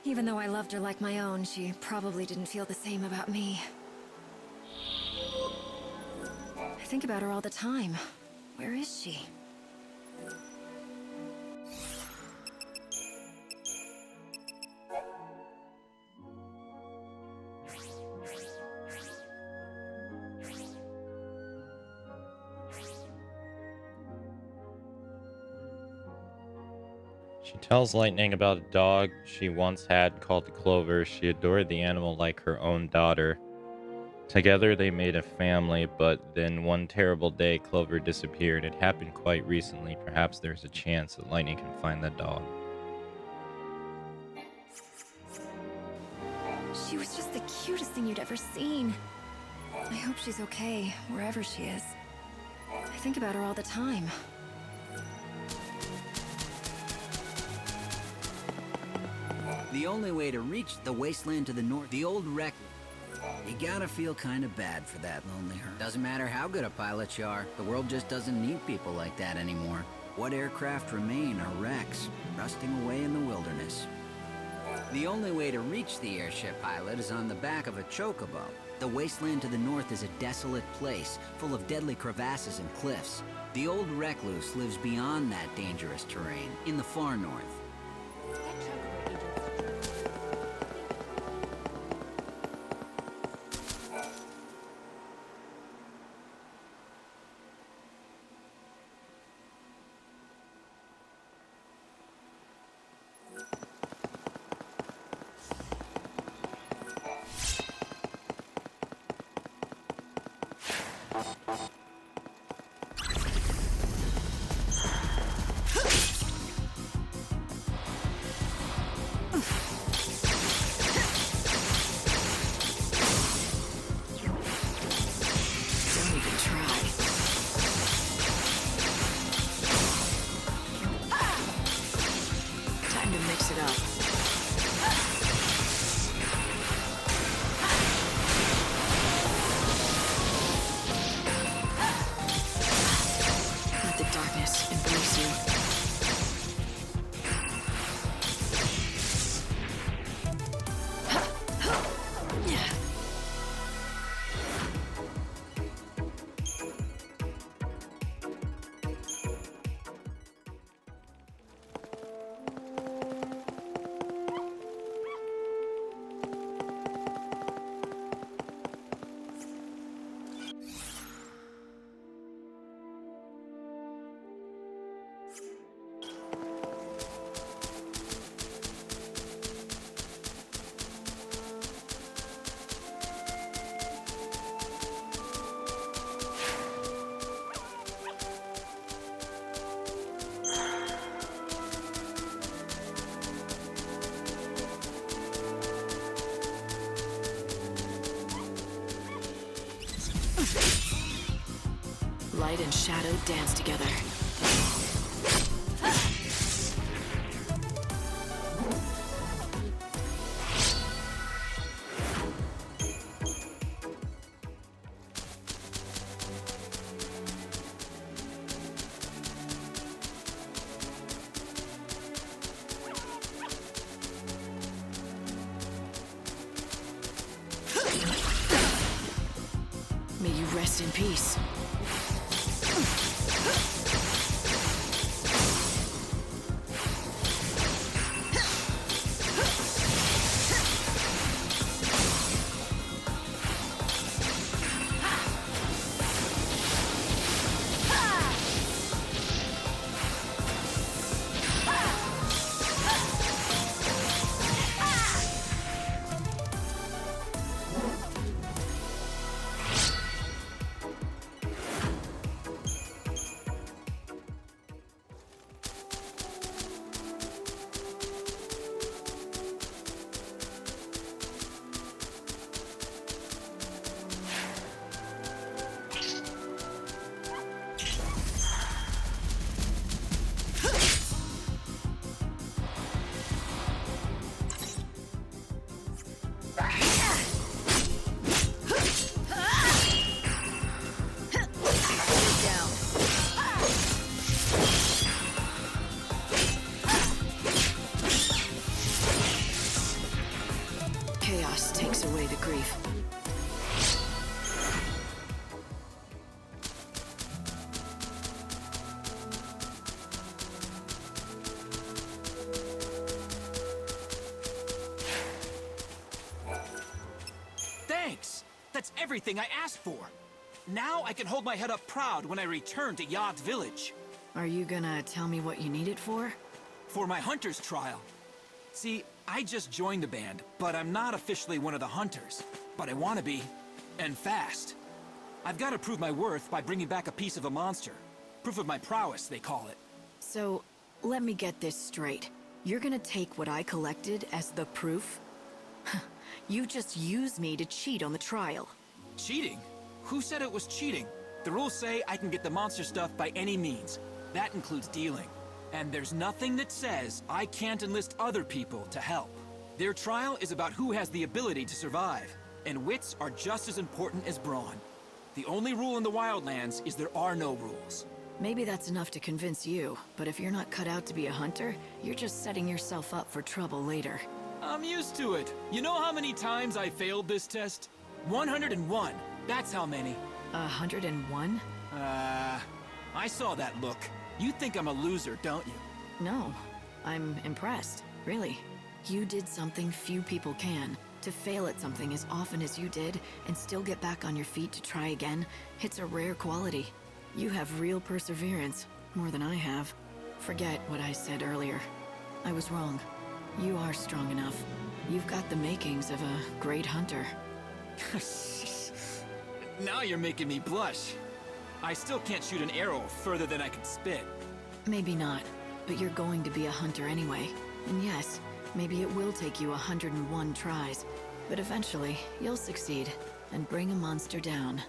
Even though I loved her like my own, she probably didn't feel the same about me. I think about her all the time. Where is she? She tells Lightning about a dog she once had called Clover. She adored the animal like her own daughter. Together they made a family, but then one terrible day Clover disappeared. It happened quite recently. Perhaps there's a chance that Lightning can find that dog. She was just the cutest thing you'd ever seen. I hope she's okay, wherever she is. I think about her all the time. The only way to reach the wasteland to the north, the old wreck. You gotta feel kind of bad for that lonely herd. Doesn't matter how good a pilot you are, the world just doesn't need people like that anymore. What aircraft remain are wrecks, rusting away in the wilderness. The only way to reach the airship pilot is on the back of a chocobo. The wasteland to the north is a desolate place, full of deadly crevasses and cliffs. The old recluse lives beyond that dangerous terrain, in the far north. Light and shadow dance together. May you rest in peace. chaos takes away the grief. Thanks! That's everything I asked for. Now I can hold my head up proud when I return to Yogg Village. Are you gonna tell me what you need it for? For my hunter's trial. See, I just joined the band, but I'm not officially one of the hunters. But I want to be, and fast. I've got to prove my worth by bringing back a piece of a monster. Proof of my prowess, they call it. So, let me get this straight. You're gonna take what I collected as the proof? You just used me to cheat on the trial. Cheating? Who said it was cheating? The rules say I can get the monster stuff by any means. That includes dealing. And there's nothing that says I can't enlist other people to help. Their trial is about who has the ability to survive, and wits are just as important as brawn. The only rule in the Wildlands is there are no rules. Maybe that's enough to convince you, but if you're not cut out to be a hunter, you're just setting yourself up for trouble later. I'm used to it. You know how many times I failed this test? 101. That's how many. 101? I saw that look. You think I'm a loser, don't you? No. I'm impressed, really. You did something few people can. To fail at something as often as you did, and still get back on your feet to try again, it's a rare quality. You have real perseverance, more than I have. Forget what I said earlier. I was wrong. You are strong enough. You've got the makings of a great hunter. Now you're making me blush. I still can't shoot an arrow further than I can spit. Maybe not, but you're going to be a hunter anyway. And yes, maybe it will take you 101 tries, but eventually you'll succeed and bring a monster down.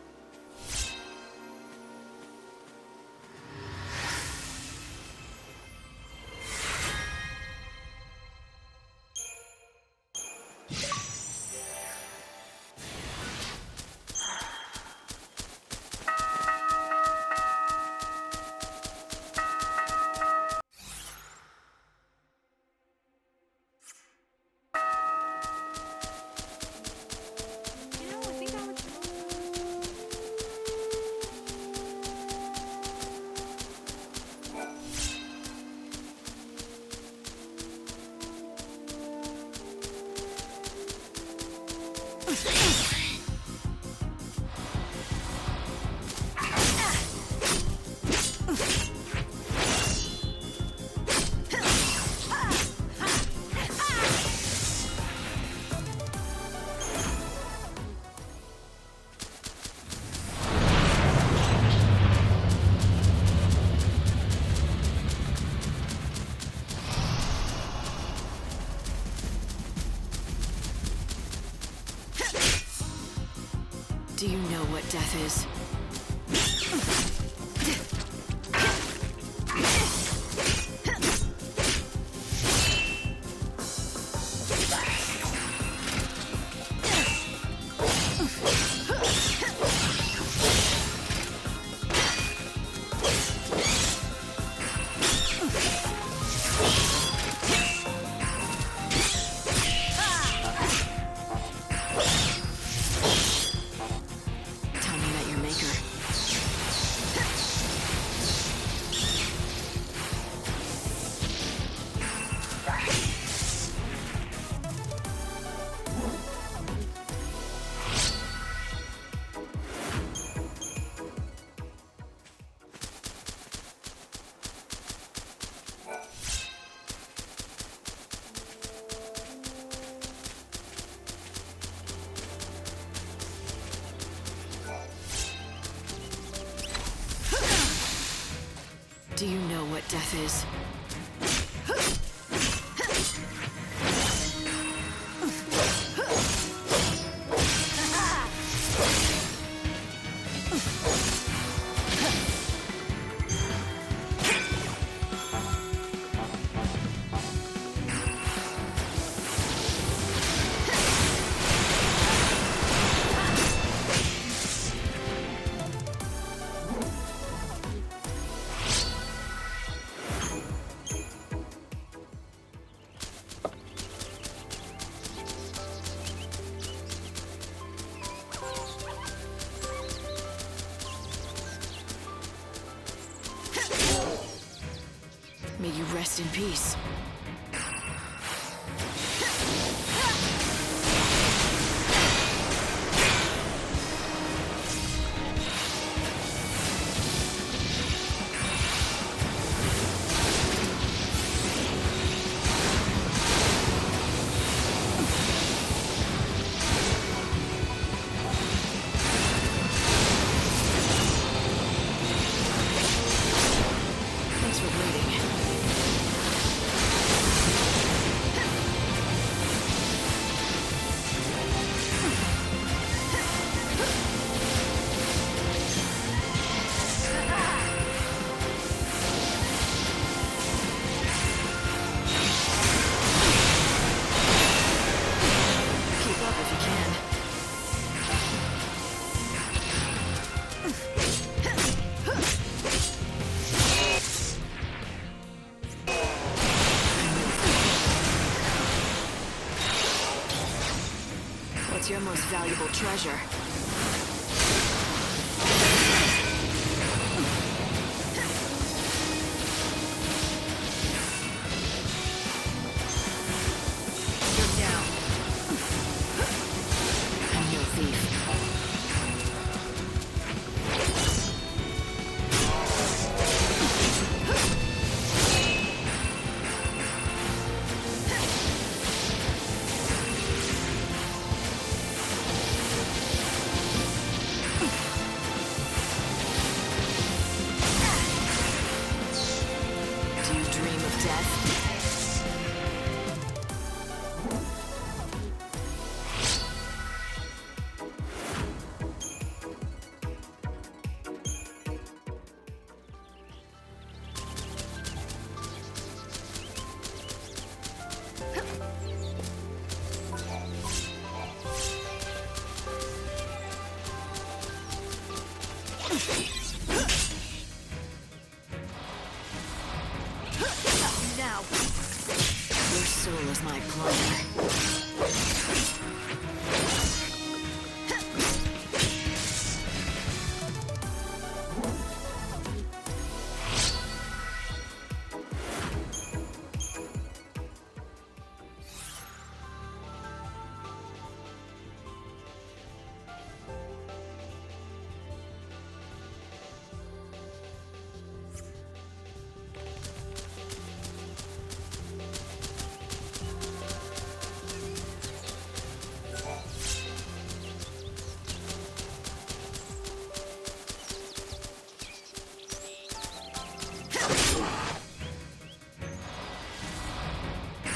Do you know what death is? Do you know what death is? Rest in peace. Thanks for waiting. Keep up if you can. What's your most valuable treasure? You're down. I'm no thief. Do you dream of death? Now, your soul is my plunder.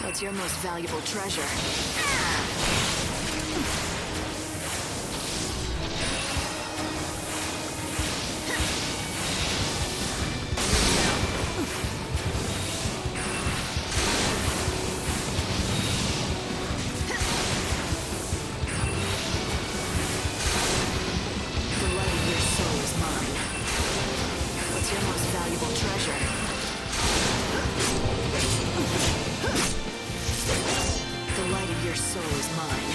What's your most valuable treasure? The light of your soul is mine. What's your most valuable treasure? The light of your soul is mine.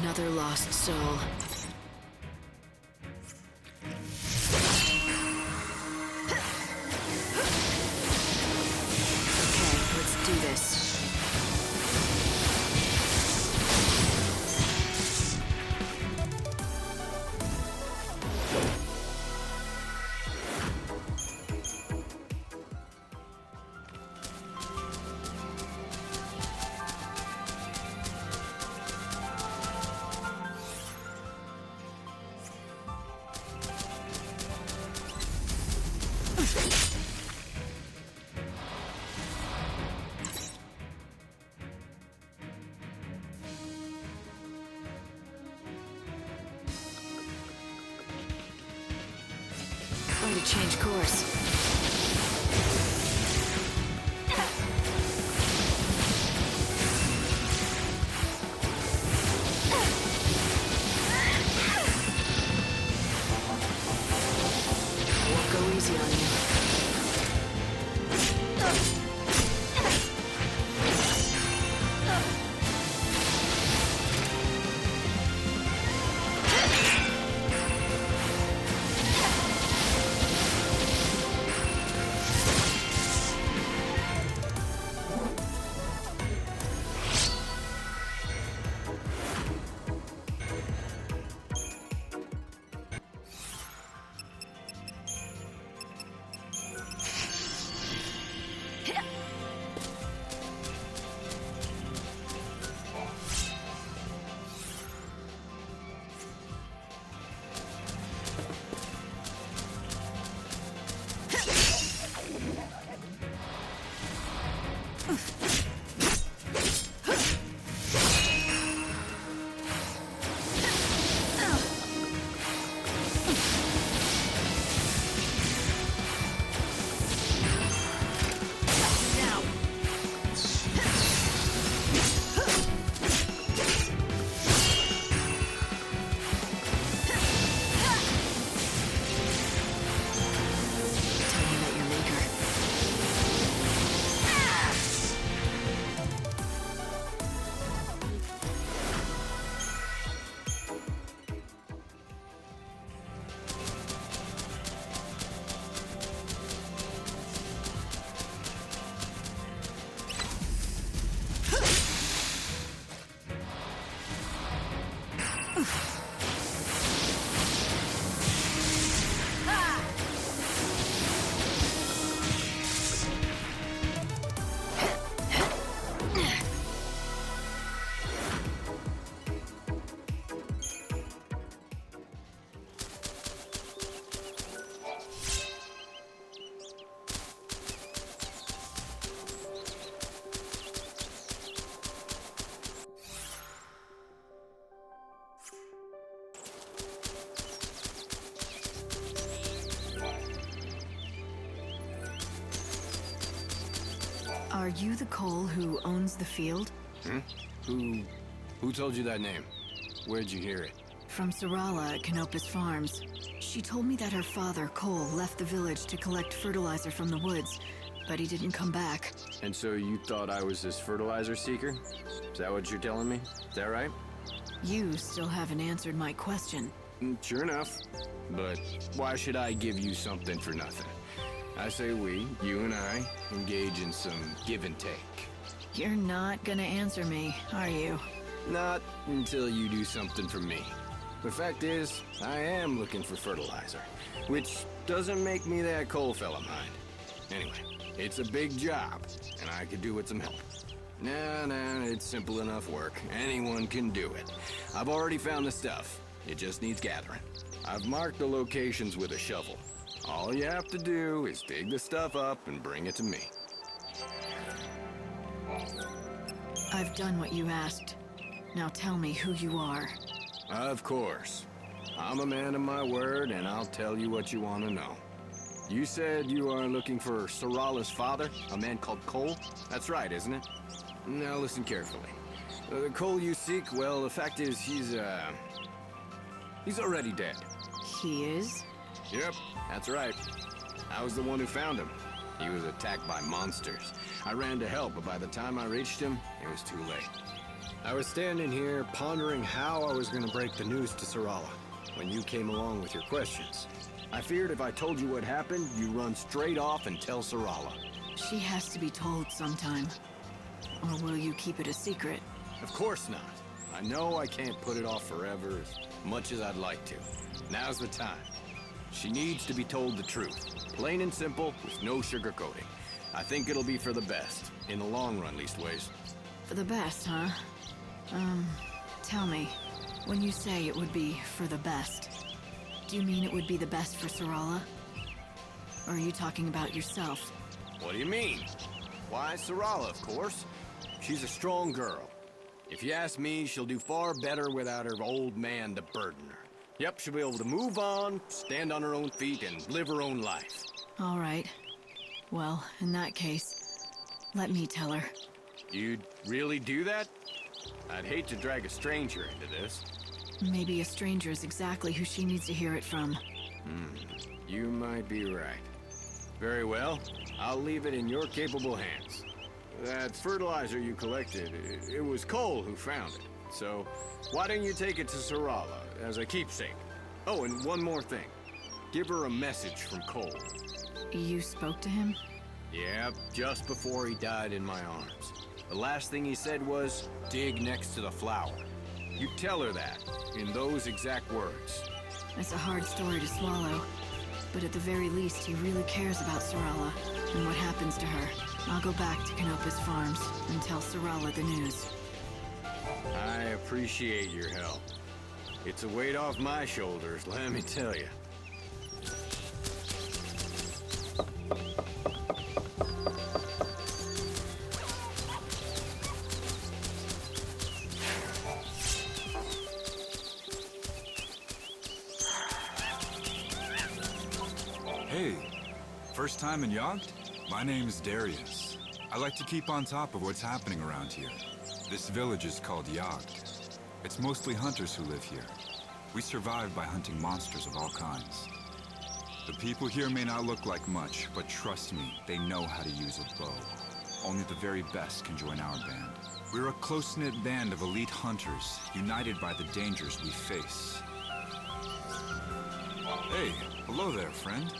Another lost soul. Okay, let's do this. Way to change course. I won't go easy on you. Are you the Cole who owns the field? Hmm? Who told you that name? Where'd you hear it? From Sarala at Canopus Farms. She told me that her father, Cole, left the village to collect fertilizer from the woods, but he didn't come back. And so you thought I was this fertilizer seeker? Is that what you're telling me? Is that right? You still haven't answered my question. Sure enough. But why should I give you something for nothing? I say we, you and I, engage in some give and take. You're not gonna answer me, are you? Not until you do something for me. The fact is, I am looking for fertilizer, which doesn't make me that Cole fella mind. Anyway, it's a big job, and I could do with some help. Nah, it's simple enough work. Anyone can do it. I've already found the stuff. It just needs gathering. I've marked the locations with a shovel. All you have to do is dig the stuff up and bring it to me. I've done what you asked. Now tell me who you are. Of course. I'm a man of my word, and I'll tell you what you want to know. You said you are looking for Sarala's father, a man called Cole? That's right, isn't it? Now listen carefully. The Cole you seek, well, the fact is he's already dead. He is? Yep, that's right. I was the one who found him. He was attacked by monsters. I ran to help, but by the time I reached him, it was too late. I was standing here pondering how I was gonna break the news to Sarala when you came along with your questions. I feared if I told you what happened, you'd run straight off and tell Sarala. She has to be told sometime. Or will you keep it a secret? Of course not. I know I can't put it off forever as much as I'd like to. Now's the time. She needs to be told the truth. Plain and simple, with no sugarcoating. I think it'll be for the best. In the long run, leastways. For the best, huh? Tell me, when you say it would be for the best, do you mean it would be the best for Sarala? Or are you talking about yourself? What do you mean? Why, Sarala, of course. She's a strong girl. If you ask me, she'll do far better without her old man to burden her. Yep, she'll be able to move on, stand on her own feet, and live her own life. All right. Well, in that case, let me tell her. You'd really do that? I'd hate to drag a stranger into this. Maybe a stranger is exactly who she needs to hear it from. You might be right. Very well. I'll leave it in your capable hands. That fertilizer you collected, it was Cole who found it. So, why don't you take it to Sarala as a keepsake? Oh, and one more thing. Give her a message from Cole. You spoke to him? Yep, just before he died in my arms. The last thing he said was, dig next to the flower. You tell her that, in those exact words. It's a hard story to swallow. But at the very least, he really cares about Sarala and what happens to her. I'll go back to Canopus Farms and tell Sarala the news. I appreciate your help. It's a weight off my shoulders, let me tell you. Hey, first time in Yogd? My name's Darius. I like to keep on top of what's happening around here. This village is called Yogd. It's mostly hunters who live here. We survive by hunting monsters of all kinds. The people here may not look like much, but trust me, they know how to use a bow. Only the very best can join our band. We're a close-knit band of elite hunters, united by the dangers we face. Hey, hello there, friend.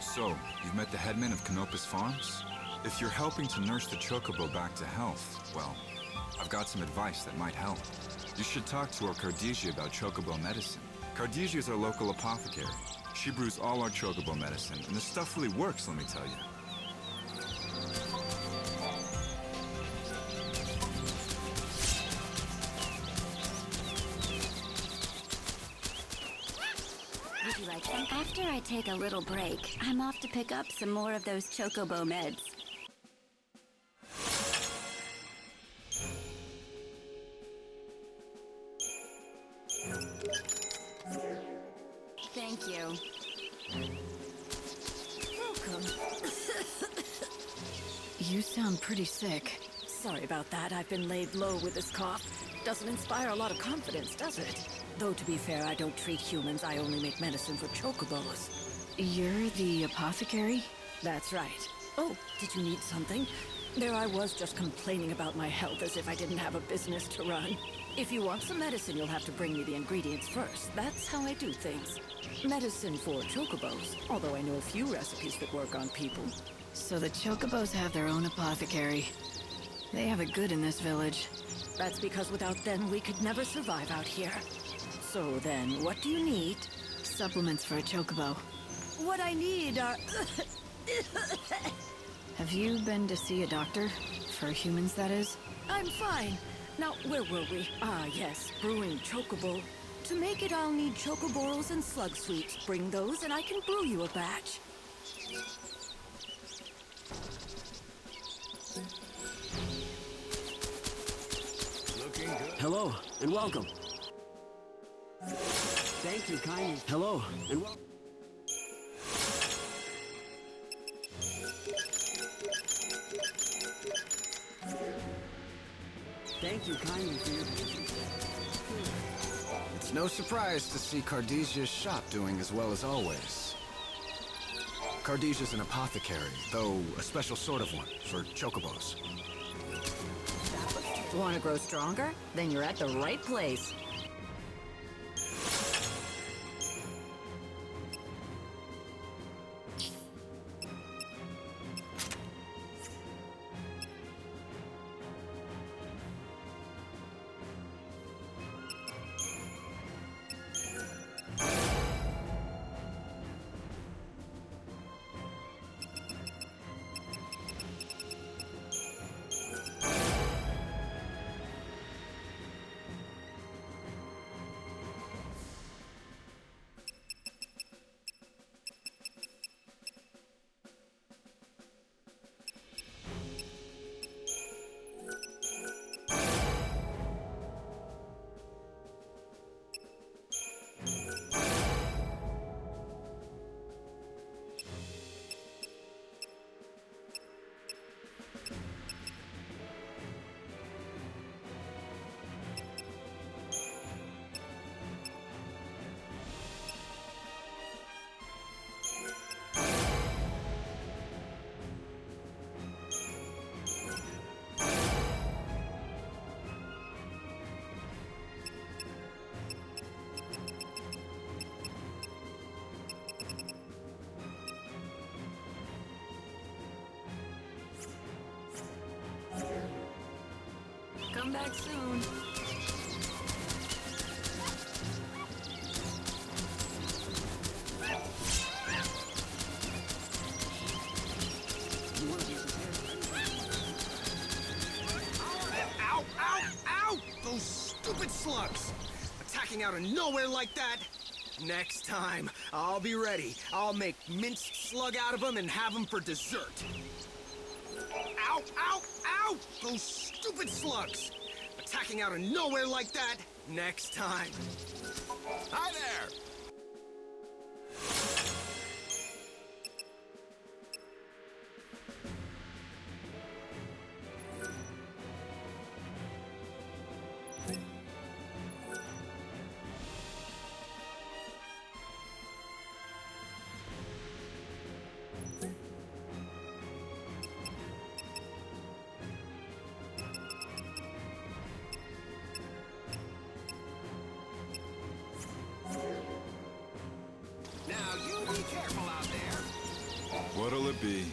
So, you've met the headman of Canopus Farms? If you're helping to nurse the chocobo back to health, well, I've got some advice that might help. You should talk to our Cardisia about chocobo medicine. Cardisia is our local apothecary. She brews all our chocobo medicine, and the stuff really works, let me tell you. Would you like some? After I take a little break, I'm off to pick up some more of those chocobo meds. Thank you. Welcome. You sound pretty sick. Sorry about that. I've been laid low with this cough. Doesn't inspire a lot of confidence, does it? Though, to be fair, I don't treat humans. I only make medicine for chocobos. You're the apothecary? That's right. Oh, did you need something? There I was just complaining about my health as if I didn't have a business to run. If you want some medicine, you'll have to bring me the ingredients first. That's how I do things. Medicine for chocobos, although I know a few recipes that work on people. So the chocobos have their own apothecary. They have it good in this village. That's because without them, we could never survive out here. So then, what do you need? Supplements for a chocobo. What I need are... Have you been to see a doctor? For humans, that is? I'm fine. Now, where were we? Ah, yes, brewing chocobo. To make it, I'll need chocoboros and slug sweets. Bring those and I can brew you a batch. Hello, and welcome. Thank you kindly. Hello, and welcome. Thank you kindly for your patience. It's no surprise to see Cardisia's shop doing as well as always. Cardisia's an apothecary, though a special sort of one, for chocobos. That looks Want to grow stronger? Then you're at the right place. Come back soon. Ow! Ow! Ow! Those stupid slugs! Attacking out of nowhere like that? Next time, I'll be ready. I'll make minced slug out of them and have them for dessert. Ow! Ow! Ow! Those stupid slugs! Attacking out of nowhere like that? Next time. Hi there! What'll it be?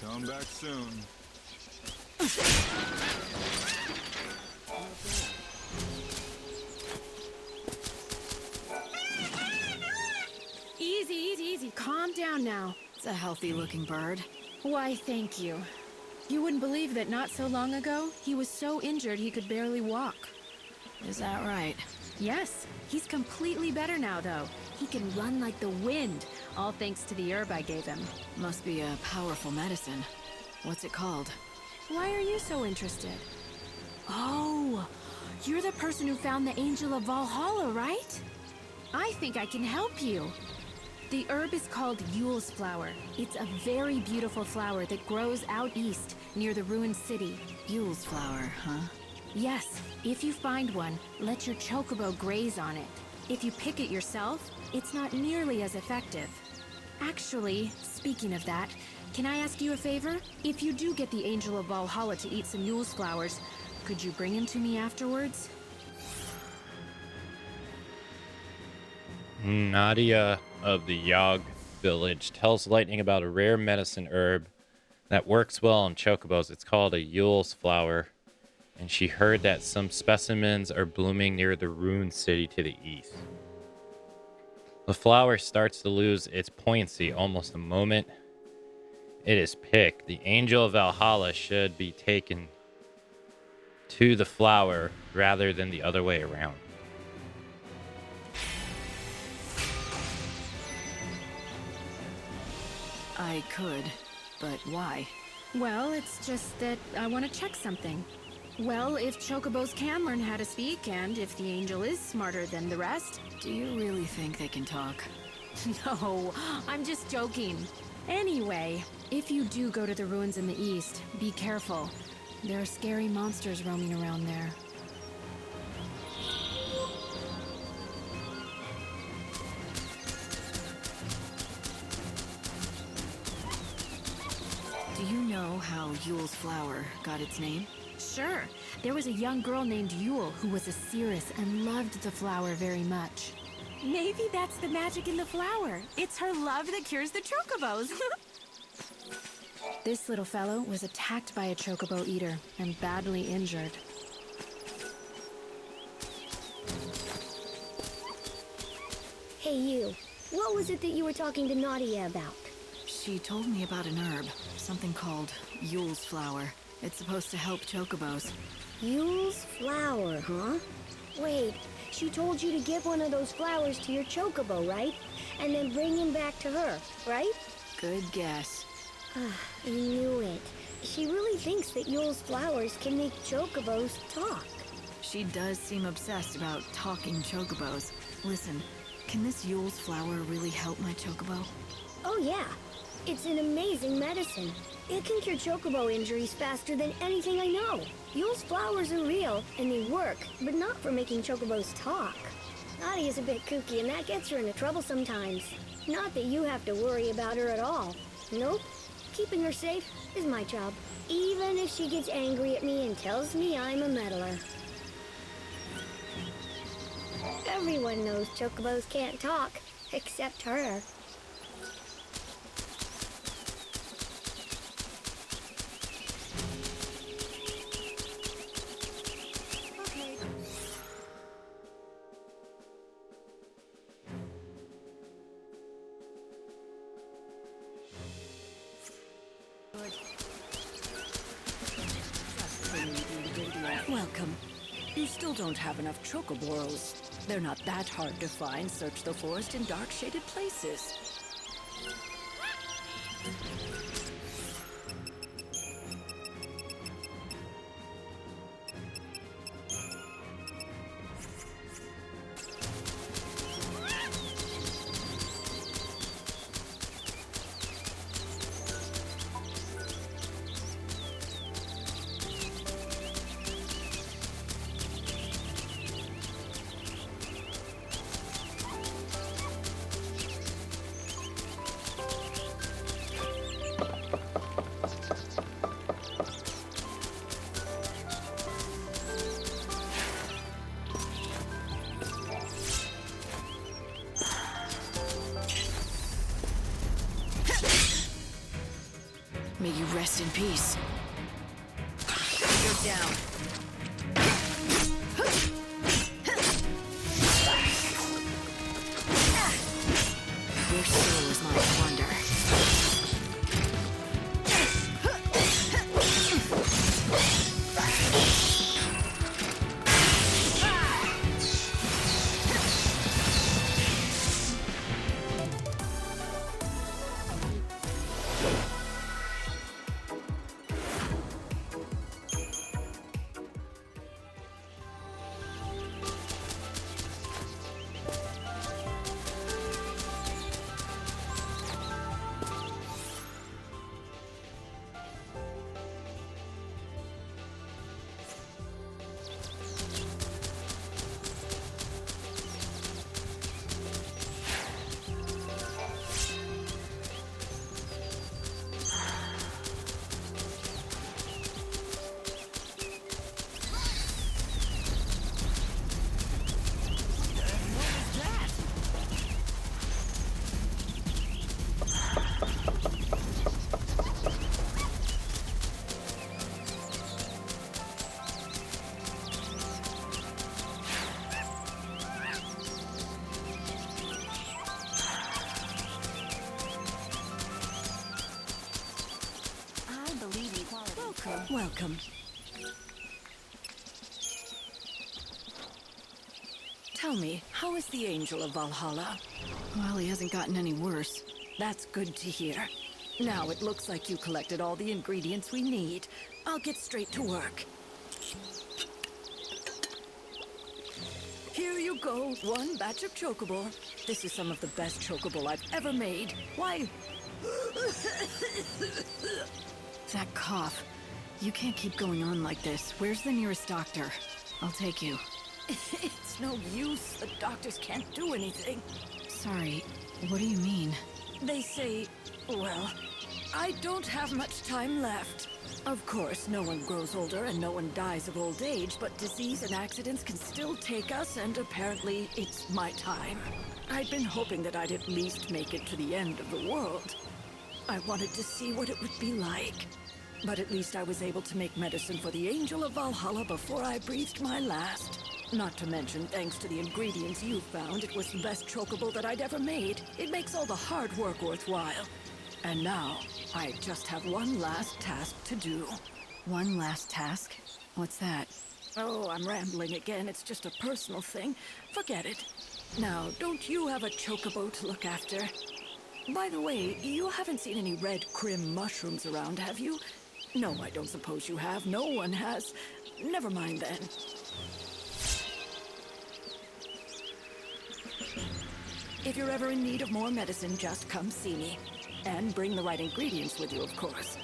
Come back soon. Easy, easy, easy. Calm down now. It's a healthy-looking bird. Why, thank you. You wouldn't believe that not so long ago, he was so injured he could barely walk. Is that right? Yes. He's completely better now, though. He can run like the wind, all thanks to the herb I gave him. Must be a powerful medicine. What's it called? Why are you so interested? Oh, you're the person who found the Angel of Valhalla, right? I think I can help you. The herb is called Yule's flower. It's a very beautiful flower that grows out east, near the ruined city. Yule's flower, huh? Yes. If you find one, let your chocobo graze on it. If you pick it yourself, it's not nearly as effective. Actually, speaking of that, can I ask you a favor? If you do get the Angel of Valhalla to eat some Yule's flowers, could you bring him to me afterwards? Nadia of the Yog village tells Lightning about a rare medicine herb that works well on chocobos. It's called a Yule's flower, and she heard that some specimens are blooming near the ruined city to the east. The flower starts to lose its poignancy almost the moment it is picked. The Angel of Valhalla should be taken to the flower rather than the other way around. I could, but why? Well, it's just that I want to check something. Well, if chocobos can learn how to speak, and if the angel is smarter than the rest... Do you really think they can talk? No, I'm just joking. Anyway, if you do go to the ruins in the east, be careful. There are scary monsters roaming around there. Do you know how Yule's flower got its name? Sure. There was a young girl named Yule who was a seeress and loved the flower very much. Maybe that's the magic in the flower. It's her love that cures the chocobos. This little fellow was attacked by a chocobo eater and badly injured. Hey, you. What was it that you were talking to Nadia about? She told me about an herb, something called Yule's flower. It's supposed to help chocobos. Yule's flower, huh? Wait, she told you to give one of those flowers to your chocobo, right? And then bring him back to her, right? Good guess. I knew it. She really thinks that Yule's flowers can make chocobos talk. She does seem obsessed about talking chocobos. Listen, can this Yule's flower really help my chocobo? Oh yeah, it's an amazing medicine. It can cure chocobo injuries faster than anything I know. Yule's flowers are real, and they work, but not for making chocobos talk. Nadia's a bit kooky, and that gets her into trouble sometimes. Not that you have to worry about her at all. Nope. Keeping her safe is my job. Even if she gets angry at me and tells me I'm a meddler. Everyone knows chocobos can't talk, except her. Welcome. You still don't have enough chocoboros. They're not that hard to find. Search the forest in dark shaded places. May you rest in peace. You're down. Your soul is my wonder. Welcome. Tell me, how is the Angel of Valhalla? Well, he hasn't gotten any worse. That's good to hear. Now it looks like you collected all the ingredients we need. I'll get straight to work. Here you go, one batch of chocobo. This is some of the best chocobo I've ever made. Why? That cough. You can't keep going on like this. Where's the nearest doctor? I'll take you. It's no use. The doctors can't do anything. Sorry, what do you mean? They say, well, I don't have much time left. Of course, no one grows older and no one dies of old age, but disease and accidents can still take us, and apparently it's my time. I'd been hoping that I'd at least make it to the end of the world. I wanted to see what it would be like. But at least I was able to make medicine for the Angel of Valhalla before I breathed my last. Not to mention, thanks to the ingredients you found, it was the best chocobo that I'd ever made. It makes all the hard work worthwhile. And now, I just have one last task to do. One last task? What's that? Oh, I'm rambling again. It's just a personal thing. Forget it. Now, don't you have a chocobo to look after? By the way, you haven't seen any red crim mushrooms around, have you? No, I don't suppose you have. No one has. Never mind then. If you're ever in need of more medicine, just come see me. And bring the right ingredients with you, of course.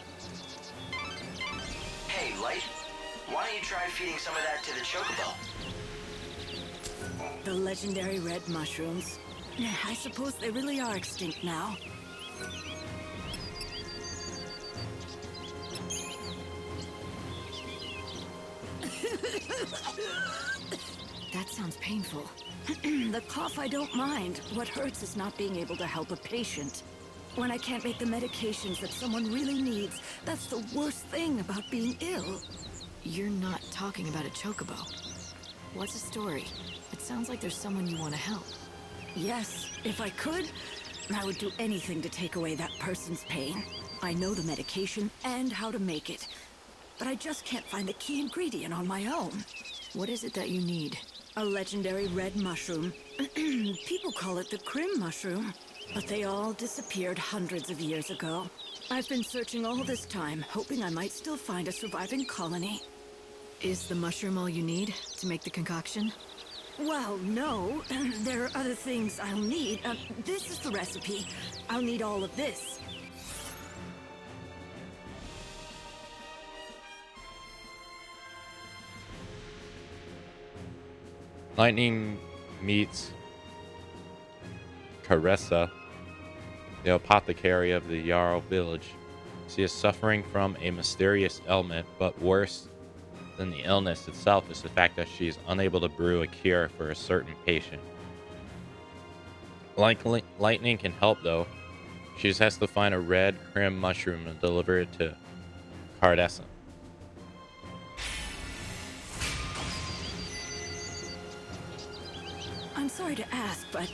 Hey, Light. Why don't you try feeding some of that to the chocobo? The legendary red mushrooms. I suppose they really are extinct now. That sounds painful. The cough I don't mind. What hurts is not being able to help a patient. When I can't make the medications that someone really needs, that's the worst thing about being ill. You're not talking about a chocobo. What's the story? It sounds like there's someone you want to help. Yes, if I could, I would do anything to take away that person's pain. I know the medication and how to make it, but I just can't find the key ingredient on my own. What is it that you need? A legendary red mushroom. People call it the crim mushroom, but they all disappeared hundreds of years ago. I've been searching all this time, hoping I might still find a surviving colony. Is the mushroom all you need to make the concoction? Well, no. There are other things I'll need. This is the recipe. I'll need all of this. Lightning meets Caressa, the apothecary of the Jarl village. She is suffering from a mysterious ailment, but worse than the illness itself is the fact that she is unable to brew a cure for a certain patient. Lightning can help though. She just has to find a red crim mushroom and deliver it to Caressa. I'm sorry to ask, but...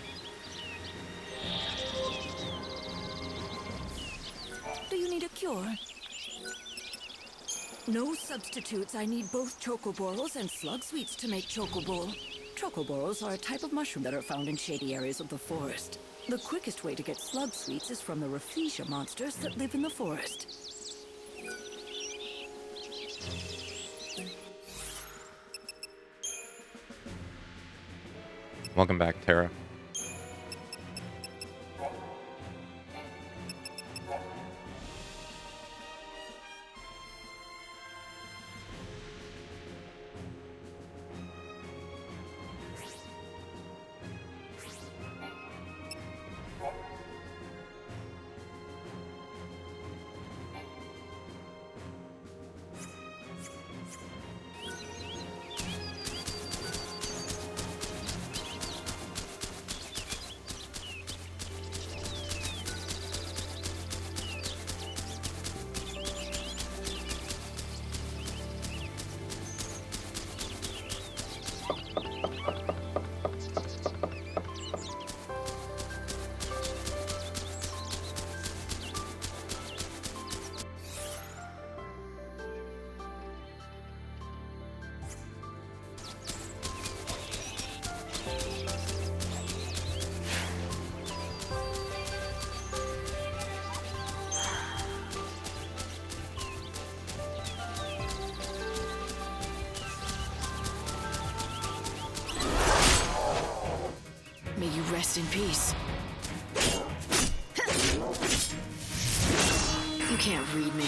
do you need a cure? No substitutes. I need both chocoboros and slug sweets to make chocobol. Chocoboros are a type of mushroom that are found in shady areas of the forest. The quickest way to get slug sweets is from the Rafflesia monsters that live in the forest. Welcome back, Tara. Rest in peace. You can't read me.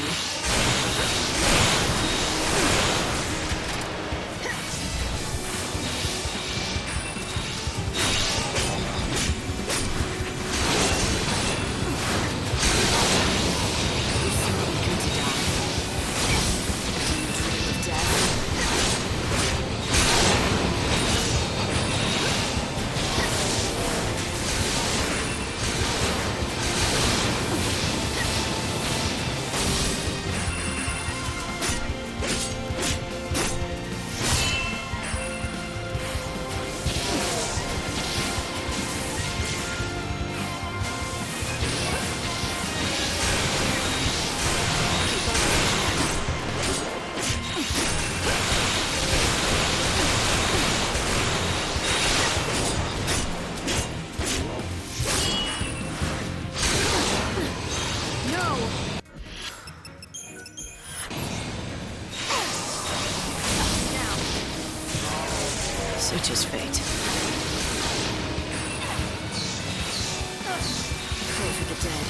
Such is fate. Pray for the dead.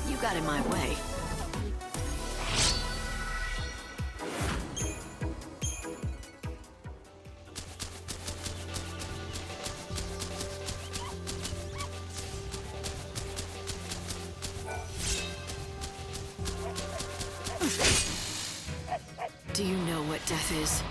You got in my way. Do you know what death is?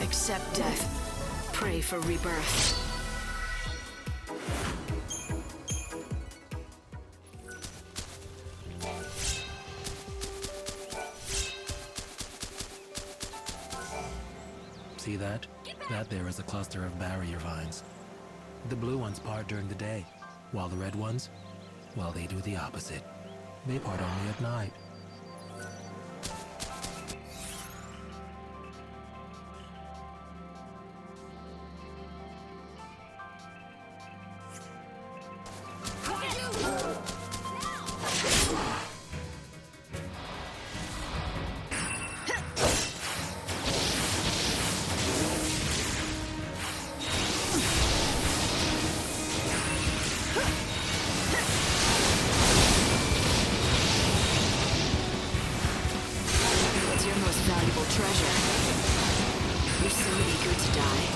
Accept death. Pray for rebirth. See that? That there is a cluster of barrier vines. The blue ones part during the day, while the red ones, well, they do the opposite. They part only at night. What's your most valuable treasure? You're so eager to die.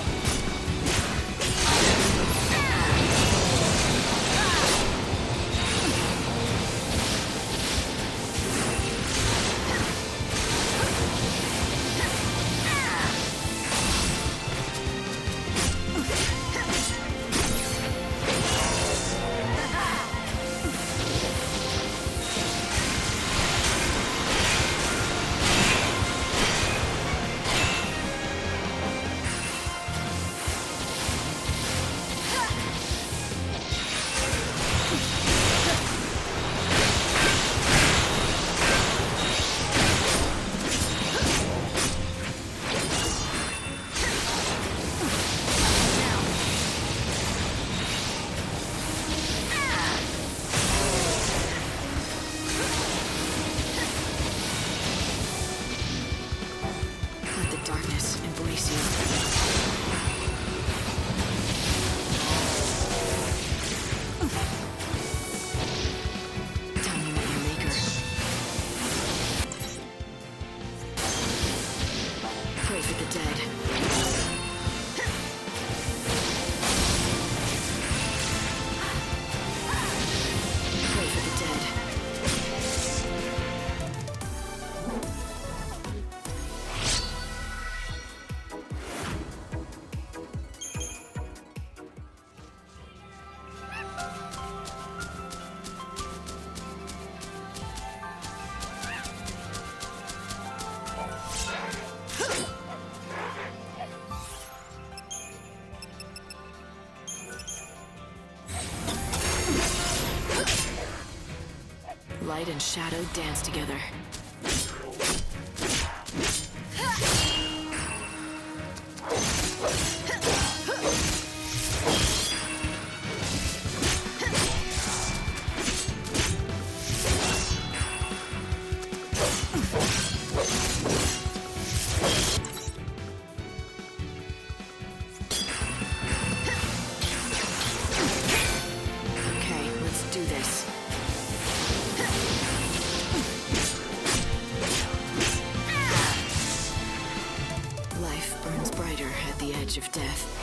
Light and shadow dance together. Okay, let's do this. Life burns brighter at the edge of death.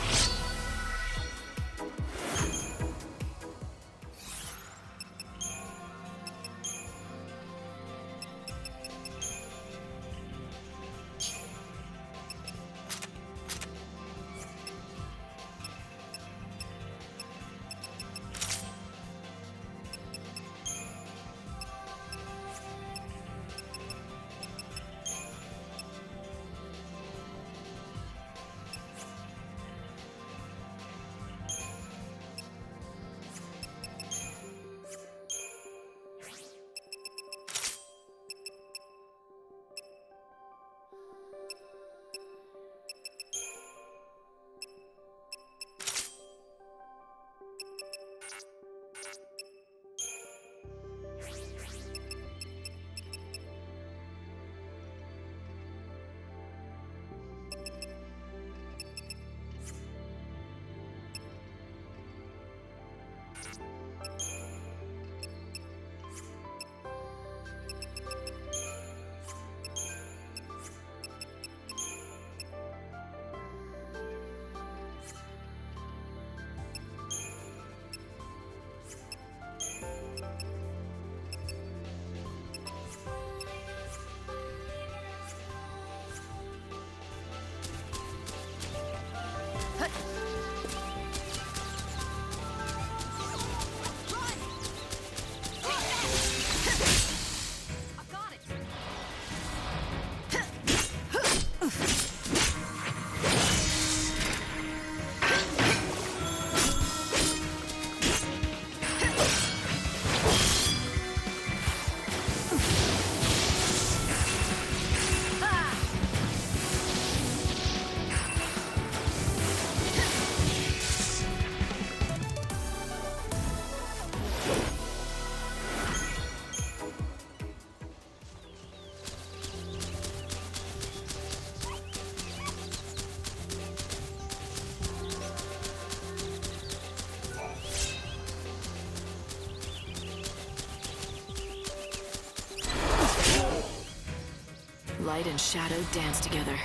Light and shadow dance together.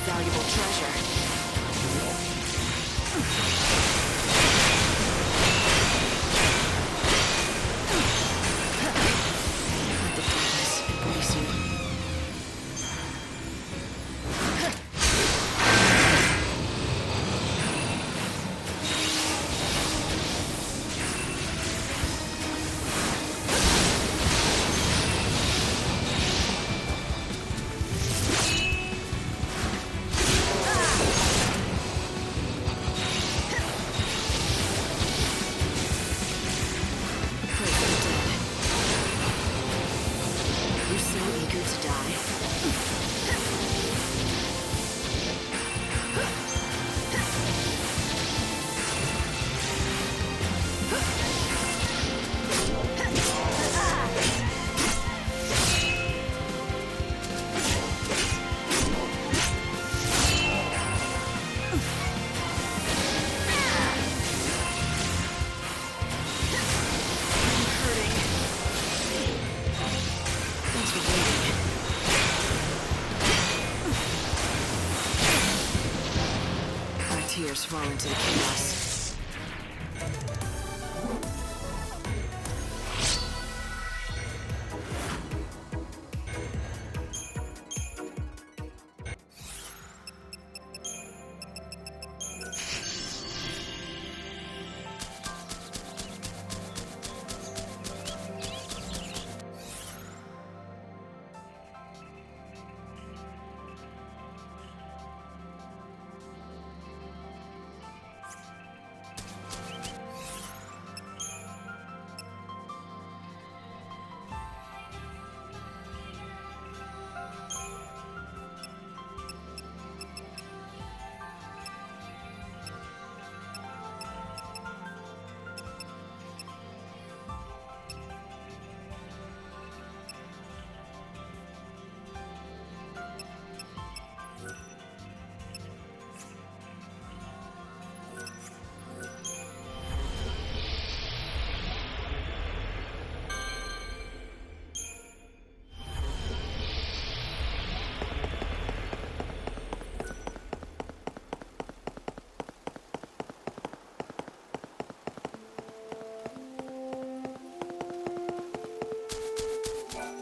Valuable treasure. orders fall into the chaos.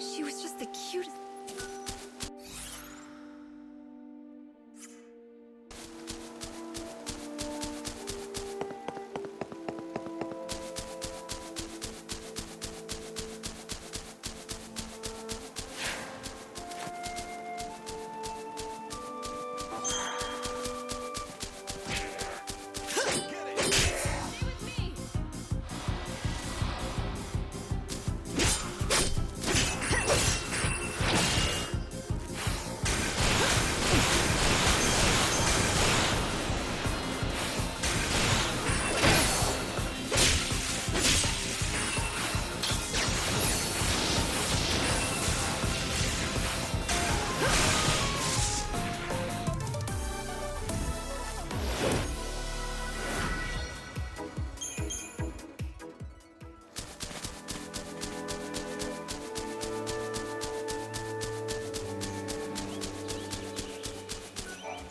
She was just the cutest.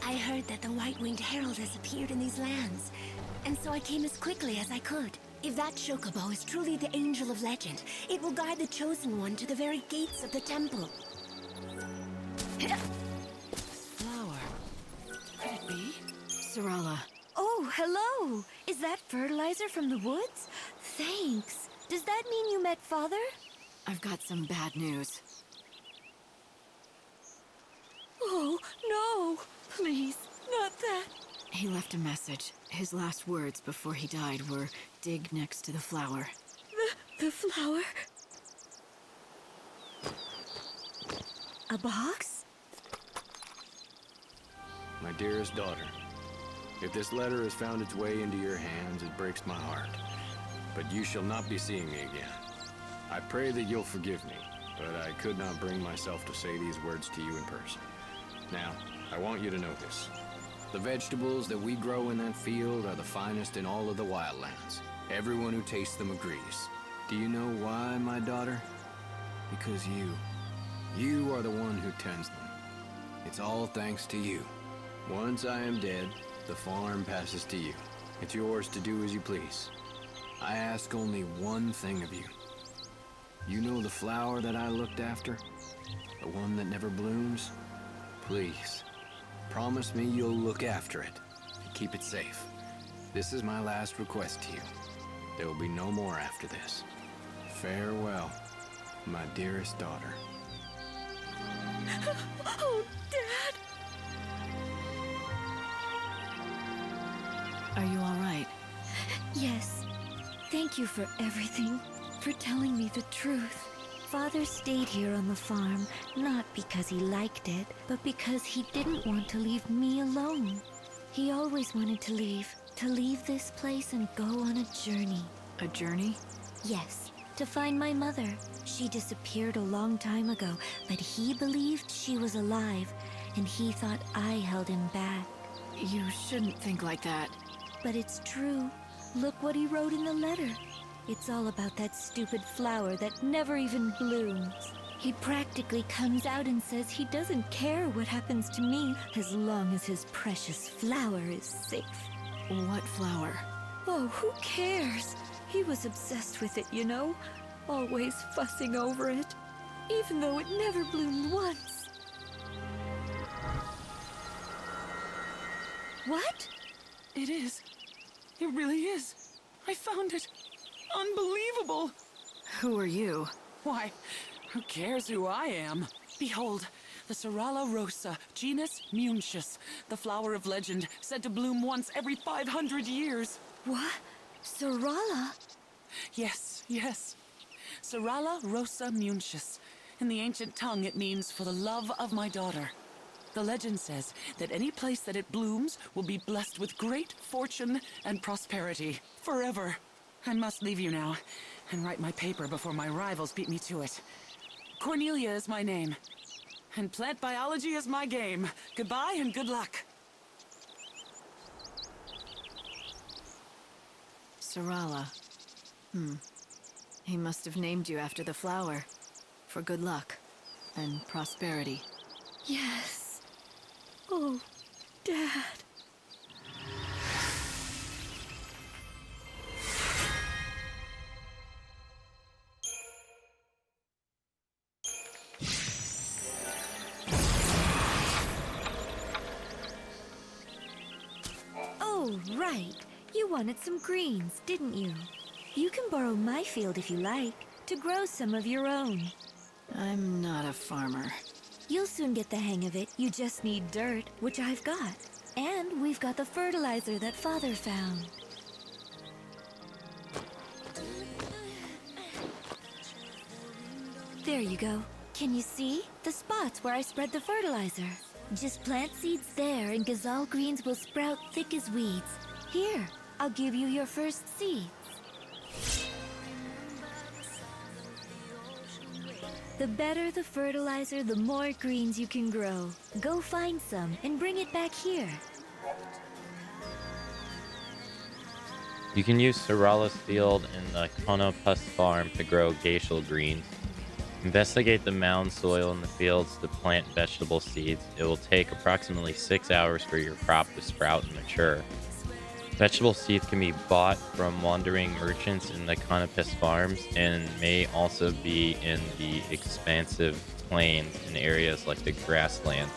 I heard that the White-Winged Herald has appeared in these lands, and so I came as quickly as I could. If that chocobo is truly the Angel of Legend, it will guide the Chosen One to the very gates of the temple. Flower. Could it be? Sarala. Oh, hello! Is that fertilizer from the woods? Thanks. Does that mean you met Father? I've got some bad news. Oh, no! Please, not that. He left a message. His last words before he died were, dig next to the flower. The flower? A box? My dearest daughter, if this letter has found its way into your hands, it breaks my heart. But you shall not be seeing me again. I pray that you'll forgive me, but I could not bring myself to say these words to you in person. Now, I want you to know this. The vegetables that we grow in that field are the finest in all of the wildlands. Everyone who tastes them agrees. Do you know why, my daughter? Because you are the one who tends them. It's all thanks to you. Once I am dead, the farm passes to you. It's yours to do as you please. I ask only one thing of you. You know the flower that I looked after? The one that never blooms? Please, promise me you'll look after it and keep it safe. This is my last request to you. There will be no more after this. Farewell, my dearest daughter. Oh, Dad! Are you all right? Yes. Thank you for everything, for telling me the truth. Father stayed here on the farm, not because he liked it, but because he didn't want to leave me alone. He always wanted to leave this place and go on a journey. A journey? Yes, to find my mother. She disappeared a long time ago, but he believed she was alive, and he thought I held him back. You shouldn't think like that. But it's true. Look what he wrote in the letter. It's all about that stupid flower that never even blooms. He practically comes out and says he doesn't care what happens to me as long as his precious flower is safe. What flower? Oh, who cares? He was obsessed with it, you know? Always fussing over it. Even though it never bloomed once. What? It is. It really is. I found it. Unbelievable. Who are you? Why, who cares who I am? Behold, the Serrala rosa, genus Muntius, the flower of legend, said to bloom once every 500 years. What? Serrala? Yes, yes. Serrala rosa Muntius. In the ancient tongue, it means for the love of my daughter. The legend says that any place that it blooms will be blessed with great fortune and prosperity forever. I must leave you now and write my paper before my rivals beat me to it. Cornelia is my name, and plant biology is my game. Goodbye and good luck. Serrala. He must have named you after the flower. For good luck and prosperity. Yes. Oh, Dad. Oh, right. You wanted some greens, didn't you? You can borrow my field if you like, to grow some of your own. I'm not a farmer. You'll soon get the hang of it. You just need dirt, which I've got. And we've got the fertilizer that Father found. There you go. Can you see? The spots where I spread the fertilizer. Just plant seeds there and gazelle greens will sprout thick as weeds. Here, I'll give you your first seeds. The better the fertilizer, the more greens you can grow. Go find some and bring it back here. You can use Serrala's field in the Konopus farm to grow glacial greens. Investigate the mound soil in the fields to plant vegetable seeds. It will take approximately 6 hours for your crop to sprout and mature. Vegetable seeds can be bought from wandering merchants in the Konopus farms and may also be in the expansive plains in areas like the grasslands.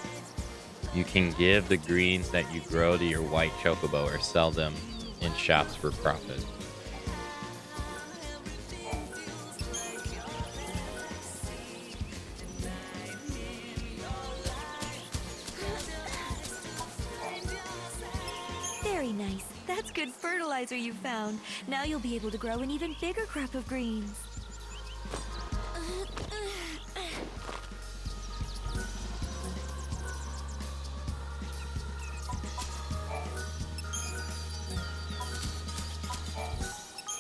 You can give the greens that you grow to your white chocobo or sell them in shops for profit. Very nice. That's good fertilizer you found. Now you'll be able to grow an even bigger crop of greens.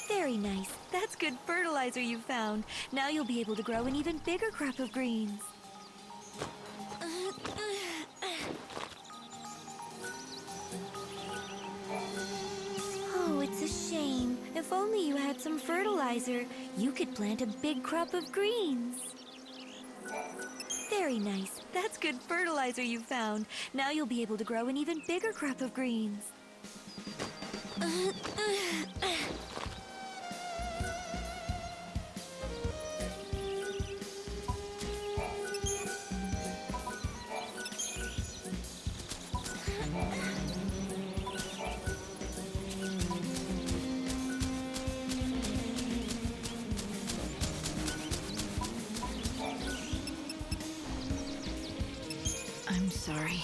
Very nice. That's good fertilizer you found. Now you'll be able to grow an even bigger crop of greens. Oh, it's a shame. If only you had some fertilizer, you could plant a big crop of greens. Very nice. That's good fertilizer you found. Now you'll be able to grow an even bigger crop of greens. I'm sorry.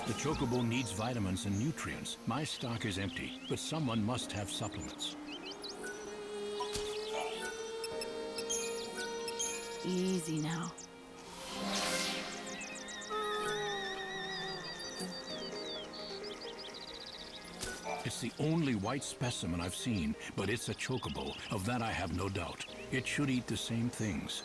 The chocobo needs vitamins and nutrients. My stock is empty, but someone must have supplements. Easy now. It's the only white specimen I've seen, but it's a chocobo. Of that I have no doubt. It should eat the same things.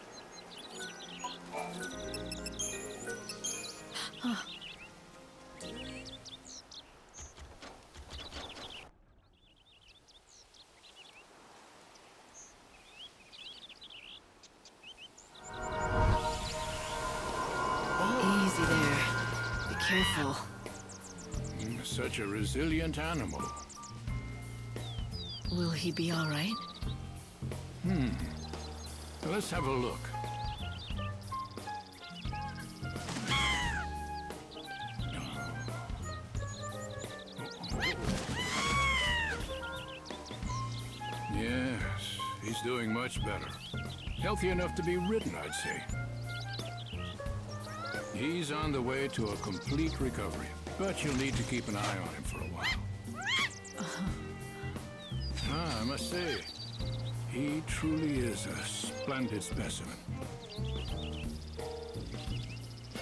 careful. Such a resilient animal. Will he be all right? Let's have a look. Yes, he's doing much better. Healthy enough to be ridden, I'd say. He's on the way to a complete recovery, but you'll need to keep an eye on him for a while. I must say, he truly is a splendid specimen.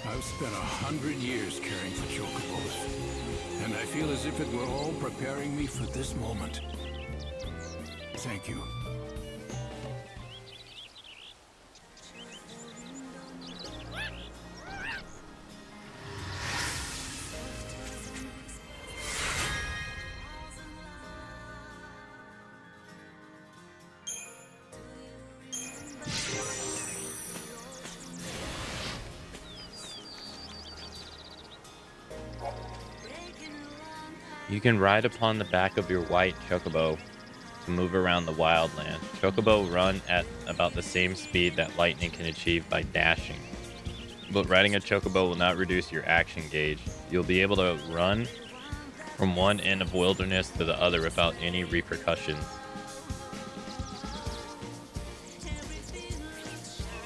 I've spent 100 years caring for chocobos, and I feel as if it were all preparing me for this moment. Thank you. You can ride upon the back of your white chocobo to move around the wildland. Chocobo run at about the same speed that lightning can achieve by dashing. But riding a chocobo will not reduce your action gauge. You'll be able to run from one end of wilderness to the other without any repercussions.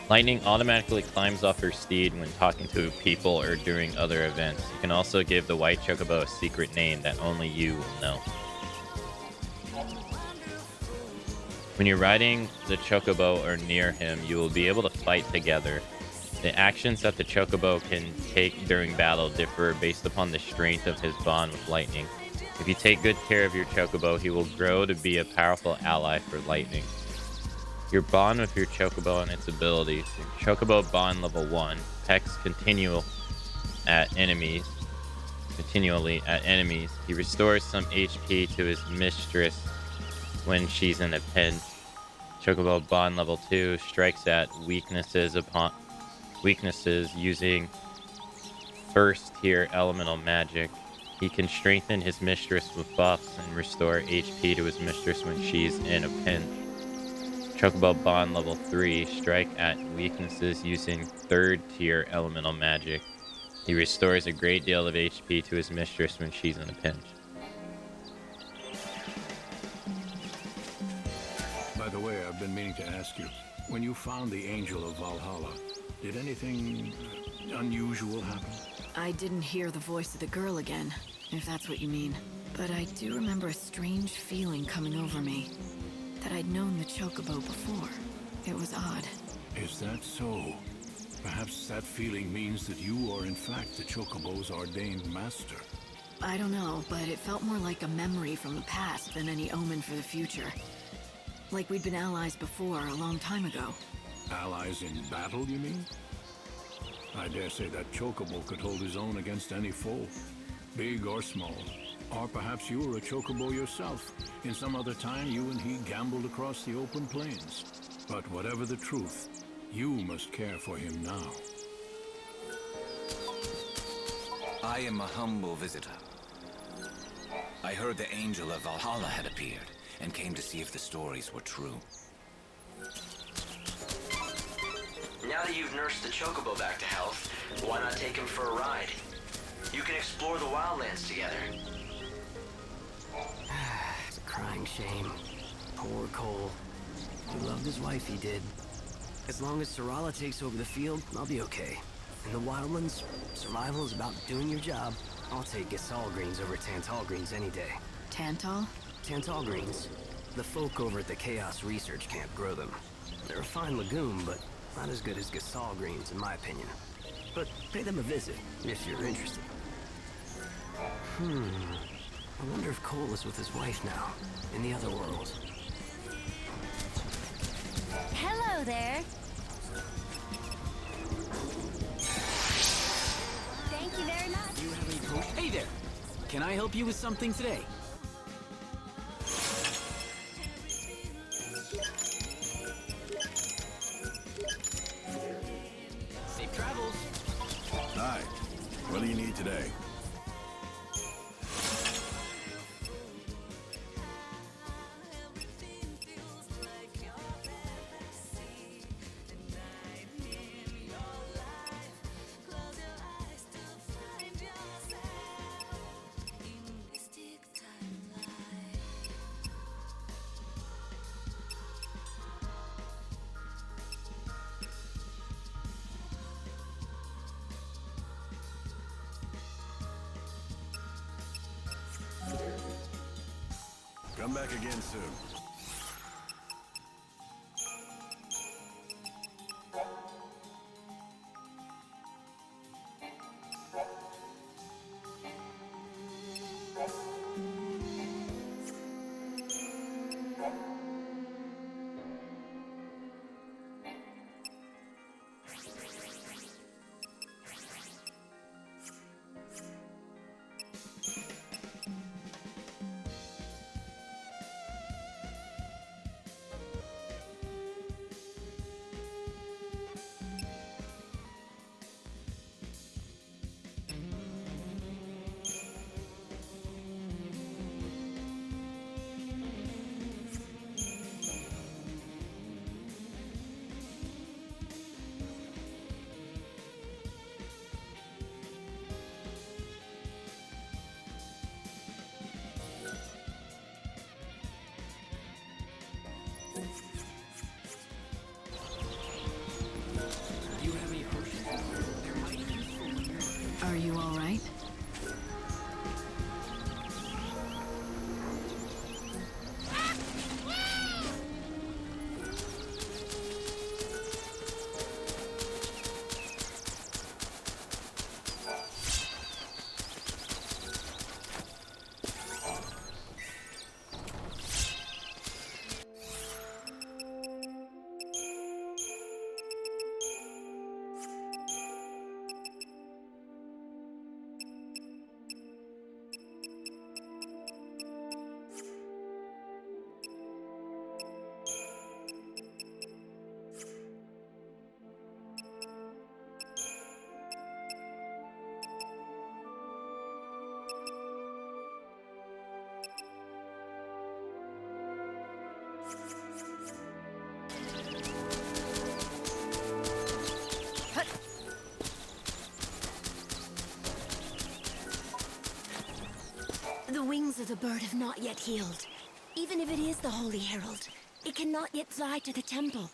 Lightning automatically climbs off her steed when talking to people or during other events. You can also give the white chocobo a secret name that only you will know. When you're riding the chocobo or near him, you will be able to fight together. The actions that the chocobo can take during battle differ based upon the strength of his bond with lightning. If you take good care of your chocobo, he will grow to be a powerful ally for lightning. Your bond with your chocobo and its abilities. Your chocobo bond level 1 pecks continually at enemies. He restores some HP to his mistress when she's in a pinch. Chocobo bond level 2 strikes at weaknesses using first tier elemental magic. He can strengthen his mistress with buffs and restore HP to his mistress when she's in a pinch. Chocobo bond level 3 strike at weaknesses using third tier elemental magic. He restores a great deal of HP to his mistress when she's in a pinch. By the way, I've been meaning to ask you, when you found the Angel of Valhalla, did anything unusual happen? I didn't hear the voice of the girl again, if that's what you mean. But I do remember a strange feeling coming over me. That I'd known the chocobo before. It was odd. Is that so? Perhaps that feeling means that you are in fact the chocobo's ordained master. I don't know, but it felt more like a memory from the past than any omen for the future. Like we'd been allies before, a long time ago. Allies in battle, you mean? I dare say that chocobo could hold his own against any foe, big or small. Or perhaps you were a chocobo yourself. In some other time, you and he gambled across the open plains. But whatever the truth, you must care for him now. I am a humble visitor. I heard the Angel of Valhalla had appeared, and came to see if the stories were true. Now that you've nursed the chocobo back to health, why not take him for a ride? You can explore the wildlands together. It's a crying shame. Poor Cole. He loved his wife, he did. As long as Sarala takes over the field, I'll be okay. In the wildlands, survival is about doing your job. I'll take Gasol greens over Tantal greens any day. Tantal? Tantal greens. The folk over at the Chaos Research Camp grow them. They're a fine legume, but not as good as Gasol greens, in my opinion. But pay them a visit, if you're interested. I wonder if Cole is with his wife now, in the other world. Hello there. Thank you very much. You have any potion? Hey there! Can I help you with something today? Safe travels. Hi. What do you need today? Come back again soon. Are you all right? The wings of the bird have not yet healed. Even if it is the Holy Herald, it cannot yet fly to the temple.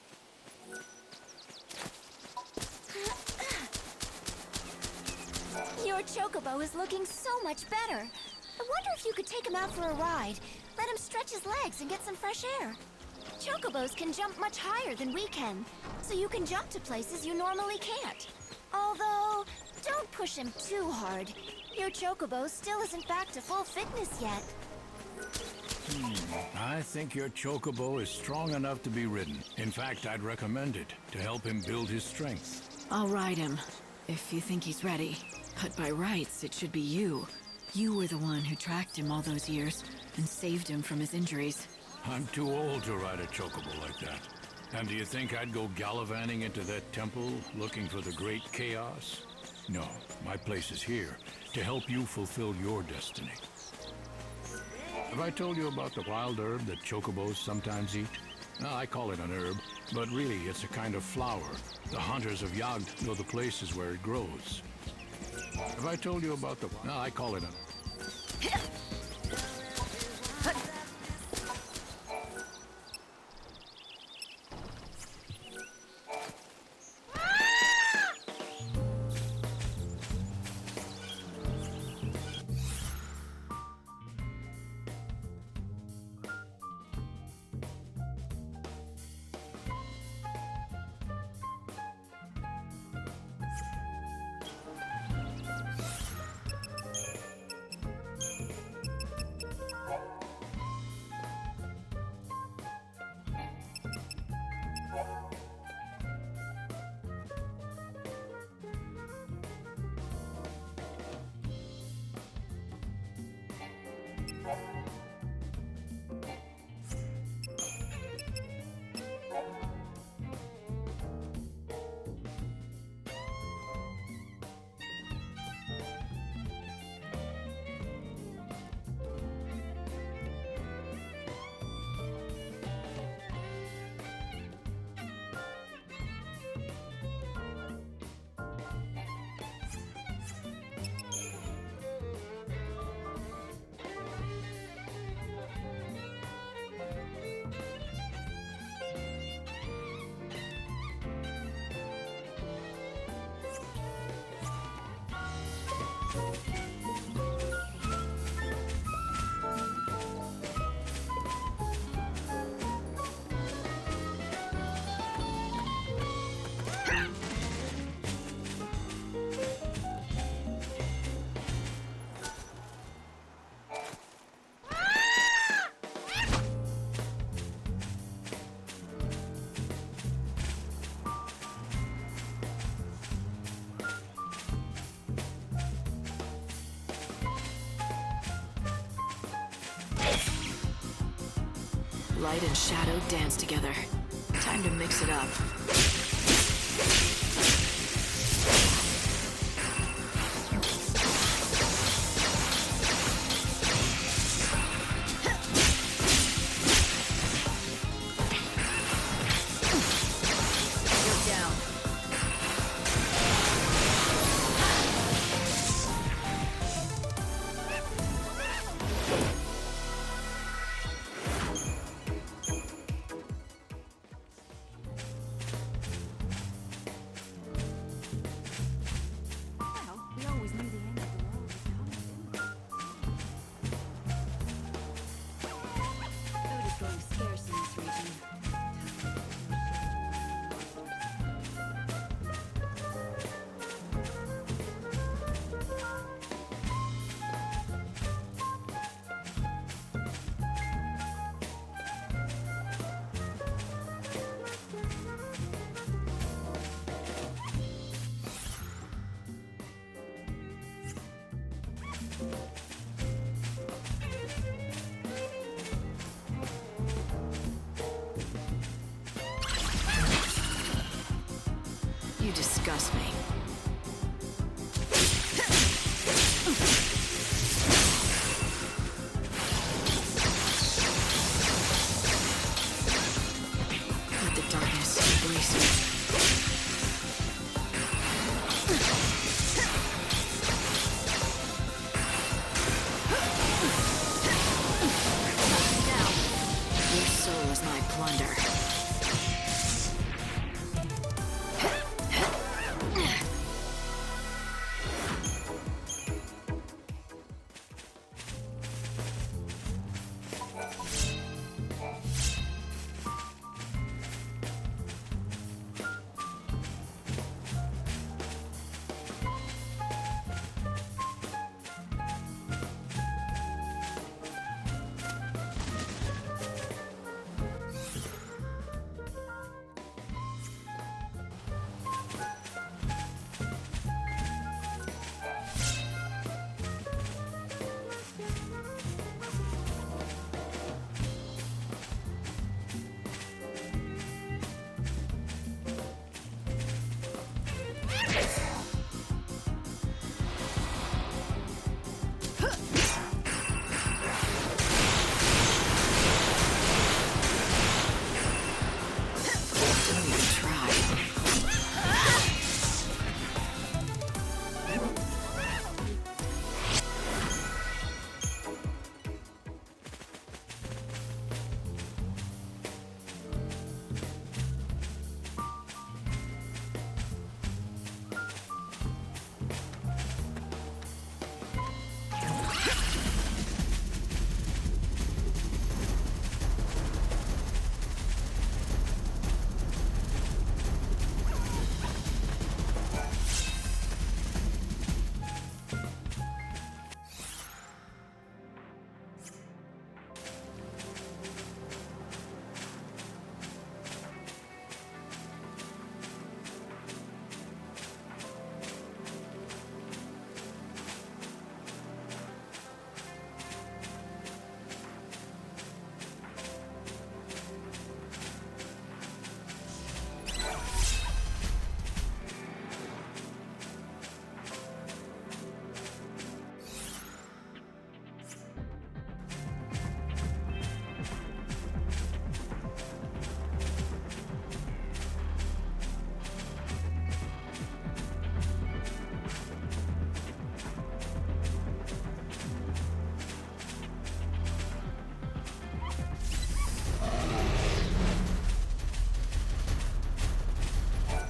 Your chocobo is looking so much better. I wonder if you could take him out for a ride. Let him stretch his legs and get some fresh air. Chocobos can jump much higher than we can, so you can jump to places you normally can't. Although, don't push him too hard. Your chocobo still isn't back to full fitness yet. I think your chocobo is strong enough to be ridden. In fact, I'd recommend it to help him build his strength. I'll ride him, if you think he's ready. But by rights, it should be you. You were the one who tracked him all those years and saved him from his injuries. I'm too old to ride a chocobo like that. And do you think I'd go gallivanting into that temple looking for the great chaos? No, my place is here to help you fulfill your destiny. Have I told you about the wild herb that chocobos sometimes eat? No, I call it an herb, but really it's a kind of flower. The hunters of Yagd know the places where it grows. Have I told you about the... No, I call it a... Light and shadow dance together. Time to mix it up. You're down. You disgust me. Let the darkness embrace me. Down. Your soul is my plunder.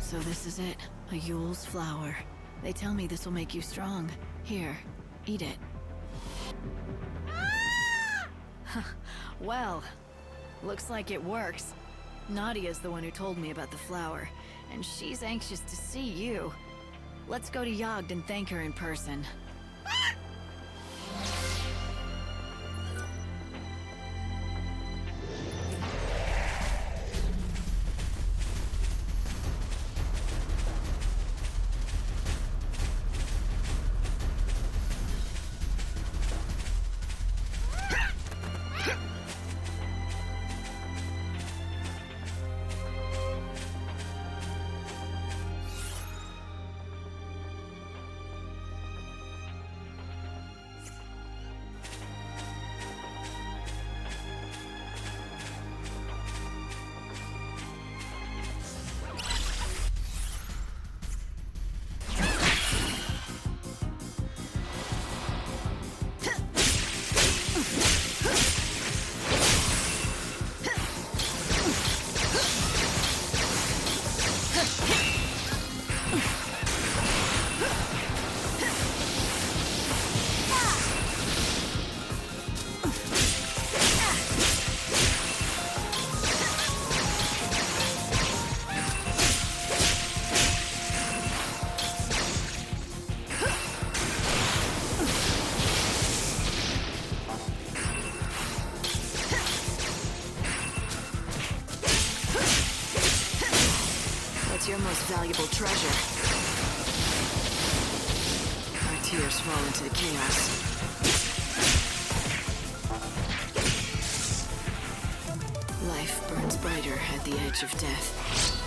So this is it, a Yule's flower. They tell me this will make you strong. Here, eat it. Well, looks like it works. Nadia's the one who told me about the flower, and she's anxious to see you. Let's go to Yogd and thank her in person. Your most valuable treasure. Our tears fall into the chaos. Life burns brighter at the edge of death.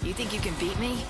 You think you can beat me?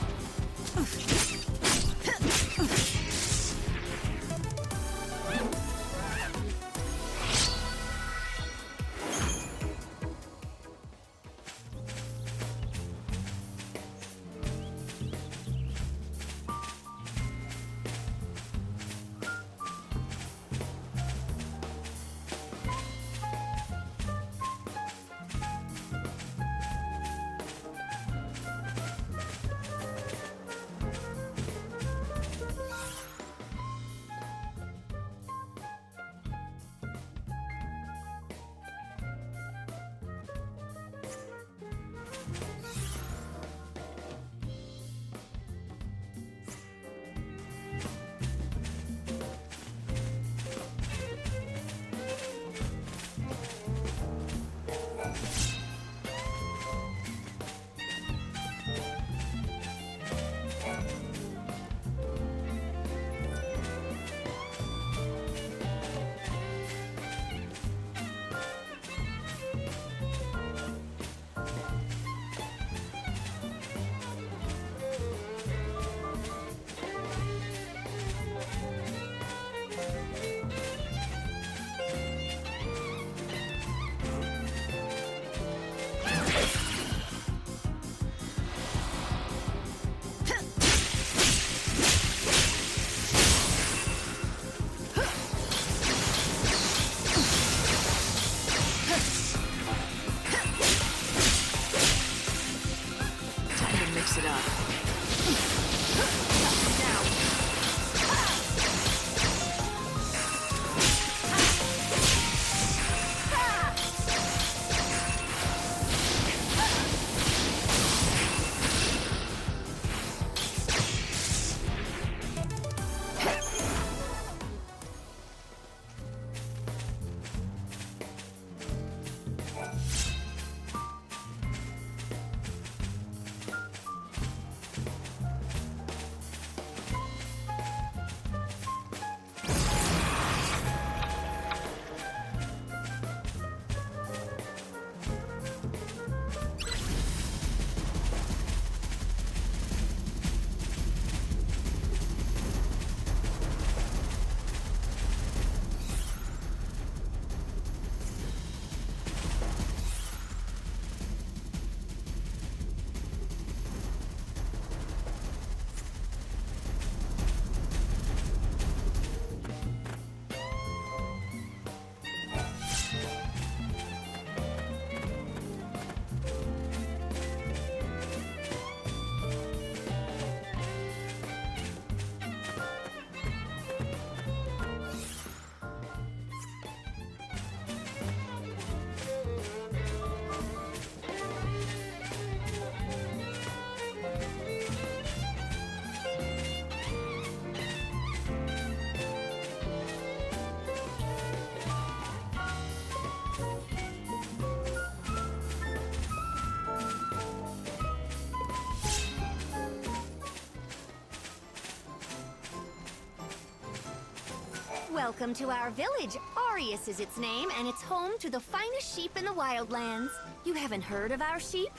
Welcome to our village. Arius is its name, and it's home to the finest sheep in the wildlands. You haven't heard of our sheep?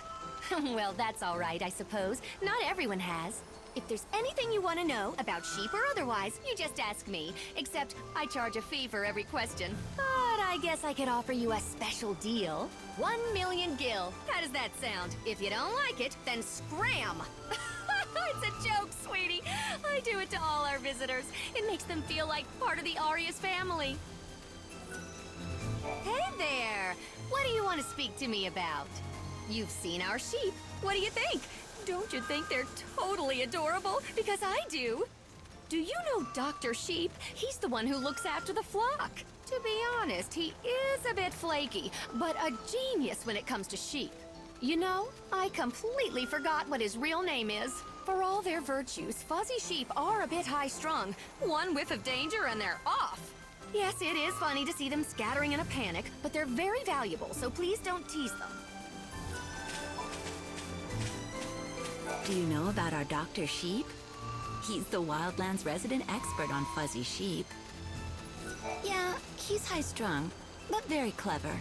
Well, that's all right, I suppose. Not everyone has. If there's anything you want to know, about sheep or otherwise, you just ask me. Except, I charge a fee for every question. But I guess I could offer you a special deal. 1 million gil. How does that sound? If you don't like it, then scram! It's a joke, sweetie. I do it to all our visitors. It makes them feel like part of the Arius family. Hey there! What do you want to speak to me about? You've seen our sheep. What do you think? Don't you think they're totally adorable? Because I do. Do you know Dr. Sheep? He's the one who looks after the flock. To be honest, he is a bit flaky, but a genius when it comes to sheep. You know, I completely forgot what his real name is. For all their virtues, fuzzy sheep are a bit high-strung. One whiff of danger and they're off. Yes, it is funny to see them scattering in a panic, but they're very valuable, so please don't tease them. Do you know about our Dr. Sheep? He's the Wildlands resident expert on fuzzy sheep. Yeah, he's high-strung, but very clever.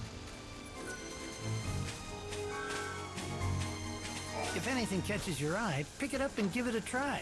If anything catches your eye, pick it up and give it a try.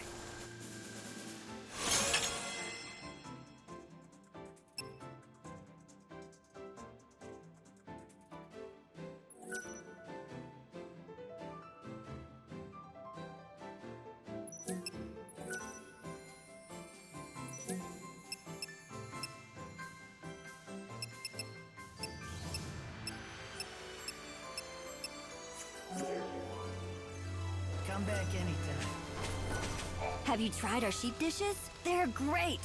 Come back anytime. Have you tried our sheep dishes? They're great!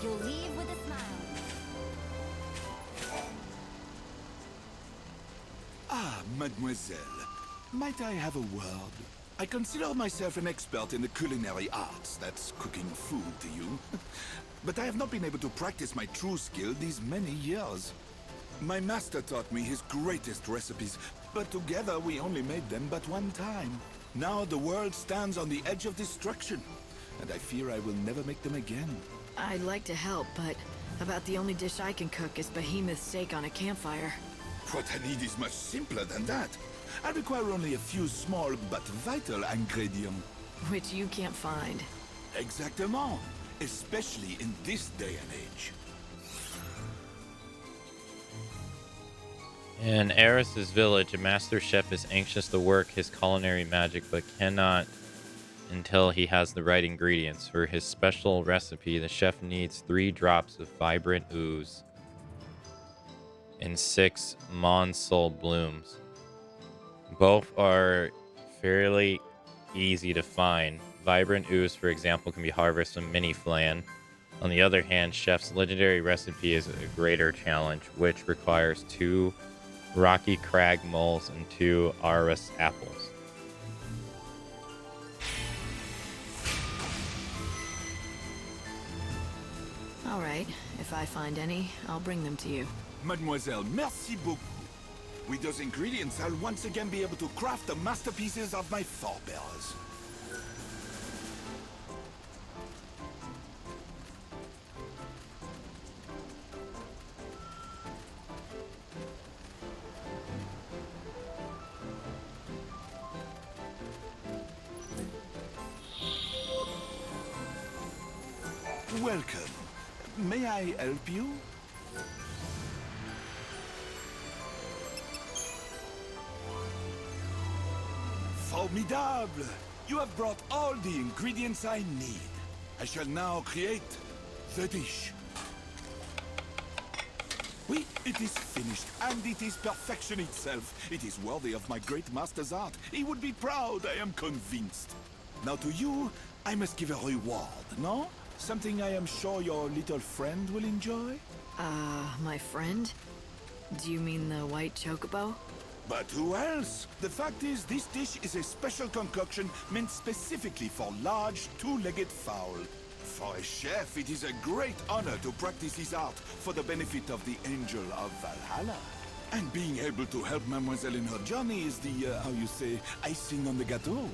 You'll leave with a smile. Ah, mademoiselle. Might I have a word? I consider myself an expert in the culinary arts. That's cooking food to you. But I have not been able to practice my true skill these many years. My master taught me his greatest recipes, but together we only made them but one time. Now the world stands on the edge of destruction, and I fear I will never make them again. I'd like to help, but about the only dish I can cook is behemoth steak on a campfire. What I need is much simpler than that. I require only a few small but vital ingredients. Which you can't find. Exactement. Especially in this day and age. In Eris's village, a master chef is anxious to work his culinary magic, but cannot until he has the right ingredients. For his special recipe, the chef needs 3 drops of vibrant ooze and 6 Monsol blooms. Both are fairly easy to find. Vibrant ooze, for example, can be harvested from mini flan. On the other hand, chef's legendary recipe is a greater challenge, which requires 2 rocky crag moles and 2 Aris apples. All right, if I find any, I'll bring them to you. Mademoiselle, merci beaucoup. With those ingredients, I'll once again be able to craft the masterpieces of my forebears. Welcome. May I help you? Formidable! You have brought all the ingredients I need. I shall now create the dish. Oui, it is finished, and it is perfection itself. It is worthy of my great master's art. He would be proud, I am convinced. Now to you, I must give a reward, no? Something I am sure your little friend will enjoy? My friend? Do you mean the white chocobo? But who else? The fact is, this dish is a special concoction meant specifically for large, 2-legged fowl. For a chef, it is a great honor to practice his art for the benefit of the Angel of Valhalla. And being able to help Mademoiselle in her journey is the, how you say, icing on the gâteau.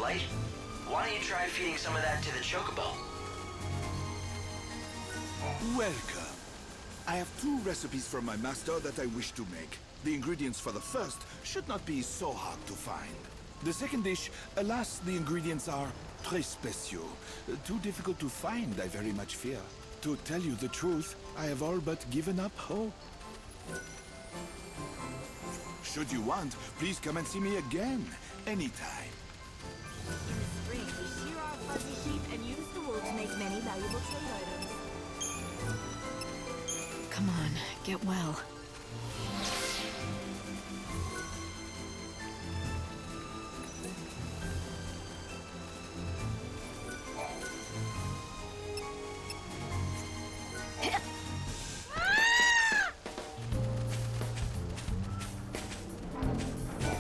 light? Why don't you try feeding some of that to the chocobo? Welcome. I have 2 recipes from my master that I wish to make. The ingredients for the first should not be so hard to find. The second dish, alas, the ingredients are très spéciaux. Too difficult to find, I very much fear. To tell you the truth, I have all but given up hope. Should you want, please come and see me again, anytime. In the spring, we shear our fuzzy sheep and use the wool to make many valuable trade items. Come on, get well.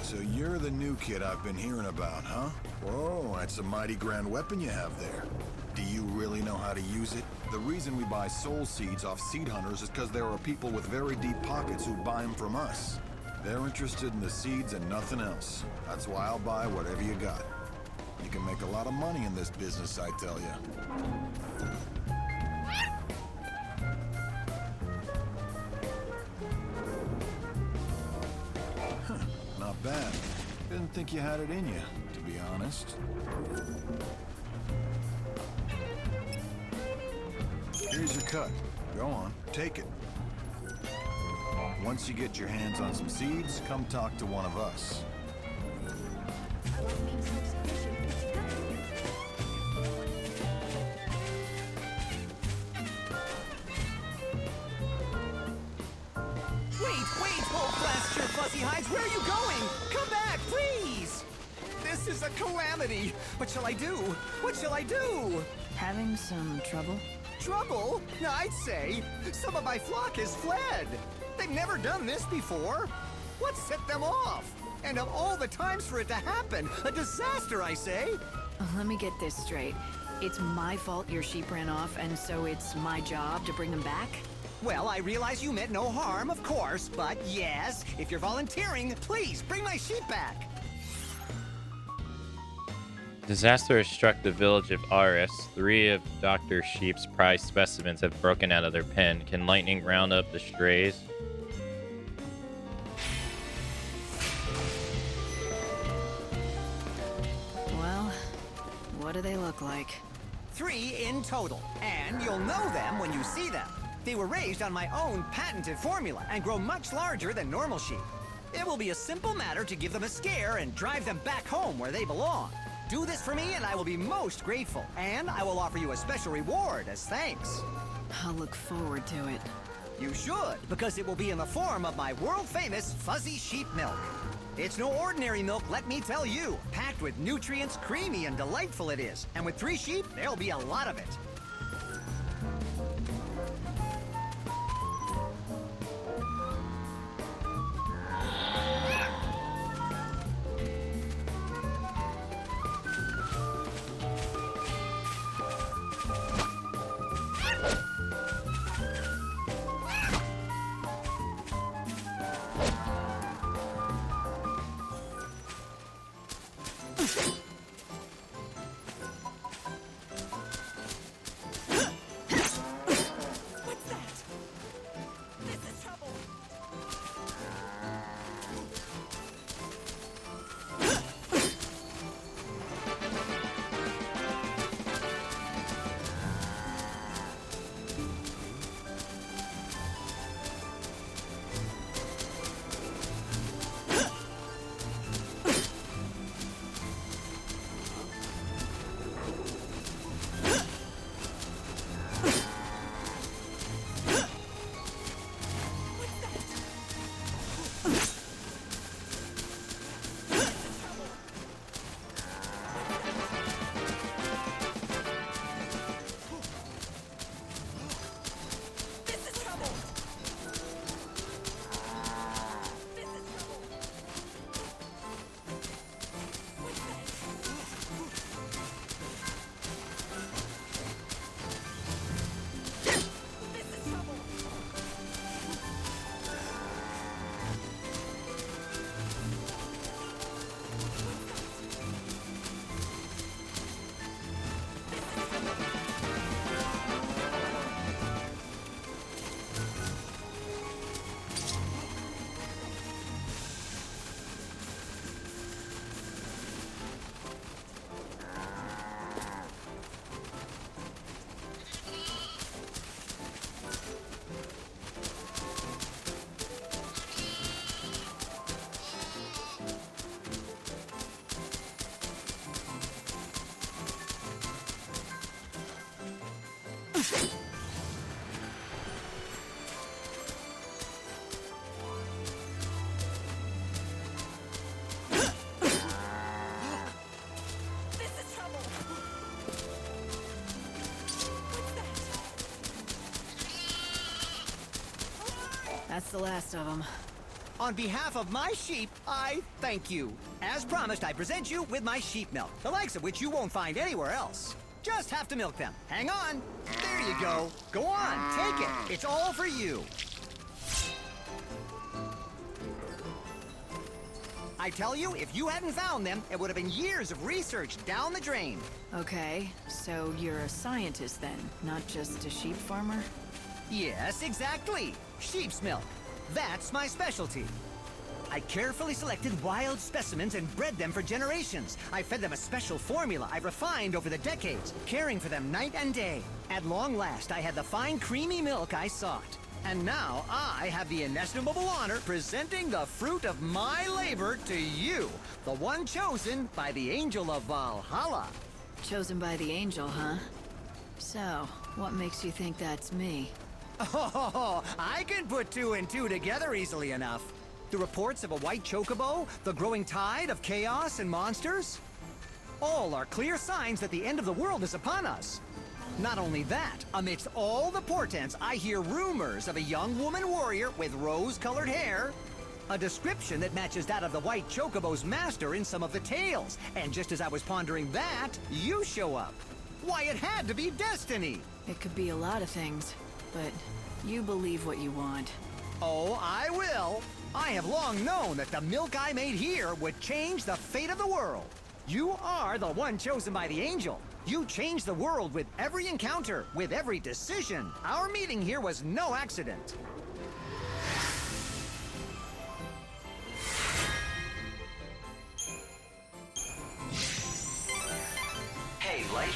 So you're the new kid I've been hearing about, huh? Whoa, that's a mighty grand weapon you have there. Do you really know how to use it? The reason we buy soul seeds off seed hunters is because there are people with very deep pockets who buy them from us. They're interested in the seeds and nothing else. That's why I'll buy whatever you got. You can make a lot of money in this business, I tell you. Not bad. Didn't think you had it in you, to be honest. Here's your cut. Go on, take it. Once you get your hands on some seeds, come talk to one of us. Wait! Oh, blast your fuzzy hides! Where are you going? Come back, please! This is a calamity! What shall I do? What shall I do? Having some trouble? Trouble? I'd say. Some of my flock has fled. They've never done this before. What set them off? And of all the times for it to happen, a disaster, I say. Let me get this straight. It's my fault your sheep ran off, and so it's my job to bring them back? Well, I realize you meant no harm, of course, but yes, if you're volunteering, please bring my sheep back. Disaster has struck the village of Aris. 3 of Dr. Sheep's prized specimens have broken out of their pen. Can lightning round up the strays? Well, what do they look like? 3 in total, and you'll know them when you see them. They were raised on my own patented formula and grow much larger than normal sheep. It will be a simple matter to give them a scare and drive them back home where they belong. Do this for me and I will be most grateful, and I will offer you a special reward as thanks. I'll look forward to it. You should, because it will be in the form of my world-famous fuzzy sheep milk. It's no ordinary milk, let me tell you. Packed with nutrients, creamy and delightful it is. And with 3 sheep, there'll be a lot of it. That's the last of them. On behalf of my sheep, I thank you. As promised, I present you with my sheep milk, the likes of which you won't find anywhere else. Just have to milk them. Hang on. There you go. Go on, take it. It's all for you. I tell you, if you hadn't found them, it would have been years of research down the drain. Okay, so you're a scientist then, not just a sheep farmer? Yes, exactly. Sheep's milk. That's my specialty. I carefully selected wild specimens and bred them for generations. I fed them a special formula I refined over the decades, caring for them night and day. At long last, I had the fine, creamy milk I sought. And now, I have the inestimable honor presenting the fruit of my labor to you, the one chosen by the Angel of Valhalla. Chosen by the Angel, huh? So, what makes you think that's me? Oh, I can put two and two together easily enough. The reports of a white chocobo, the growing tide of chaos and monsters, all are clear signs that the end of the world is upon us. Not only that, amidst all the portents, I hear rumors of a young woman warrior with rose-colored hair, a description that matches that of the white chocobo's master in some of the tales. And just as I was pondering that, you show up. Why, it had to be destiny. It could be a lot of things, but you believe what you want. Oh, I will. I have long known that the milk I made here would change the fate of the world. You are the one chosen by the Angel. You changed the world with every encounter, with every decision. Our meeting here was no accident. Hey, Light,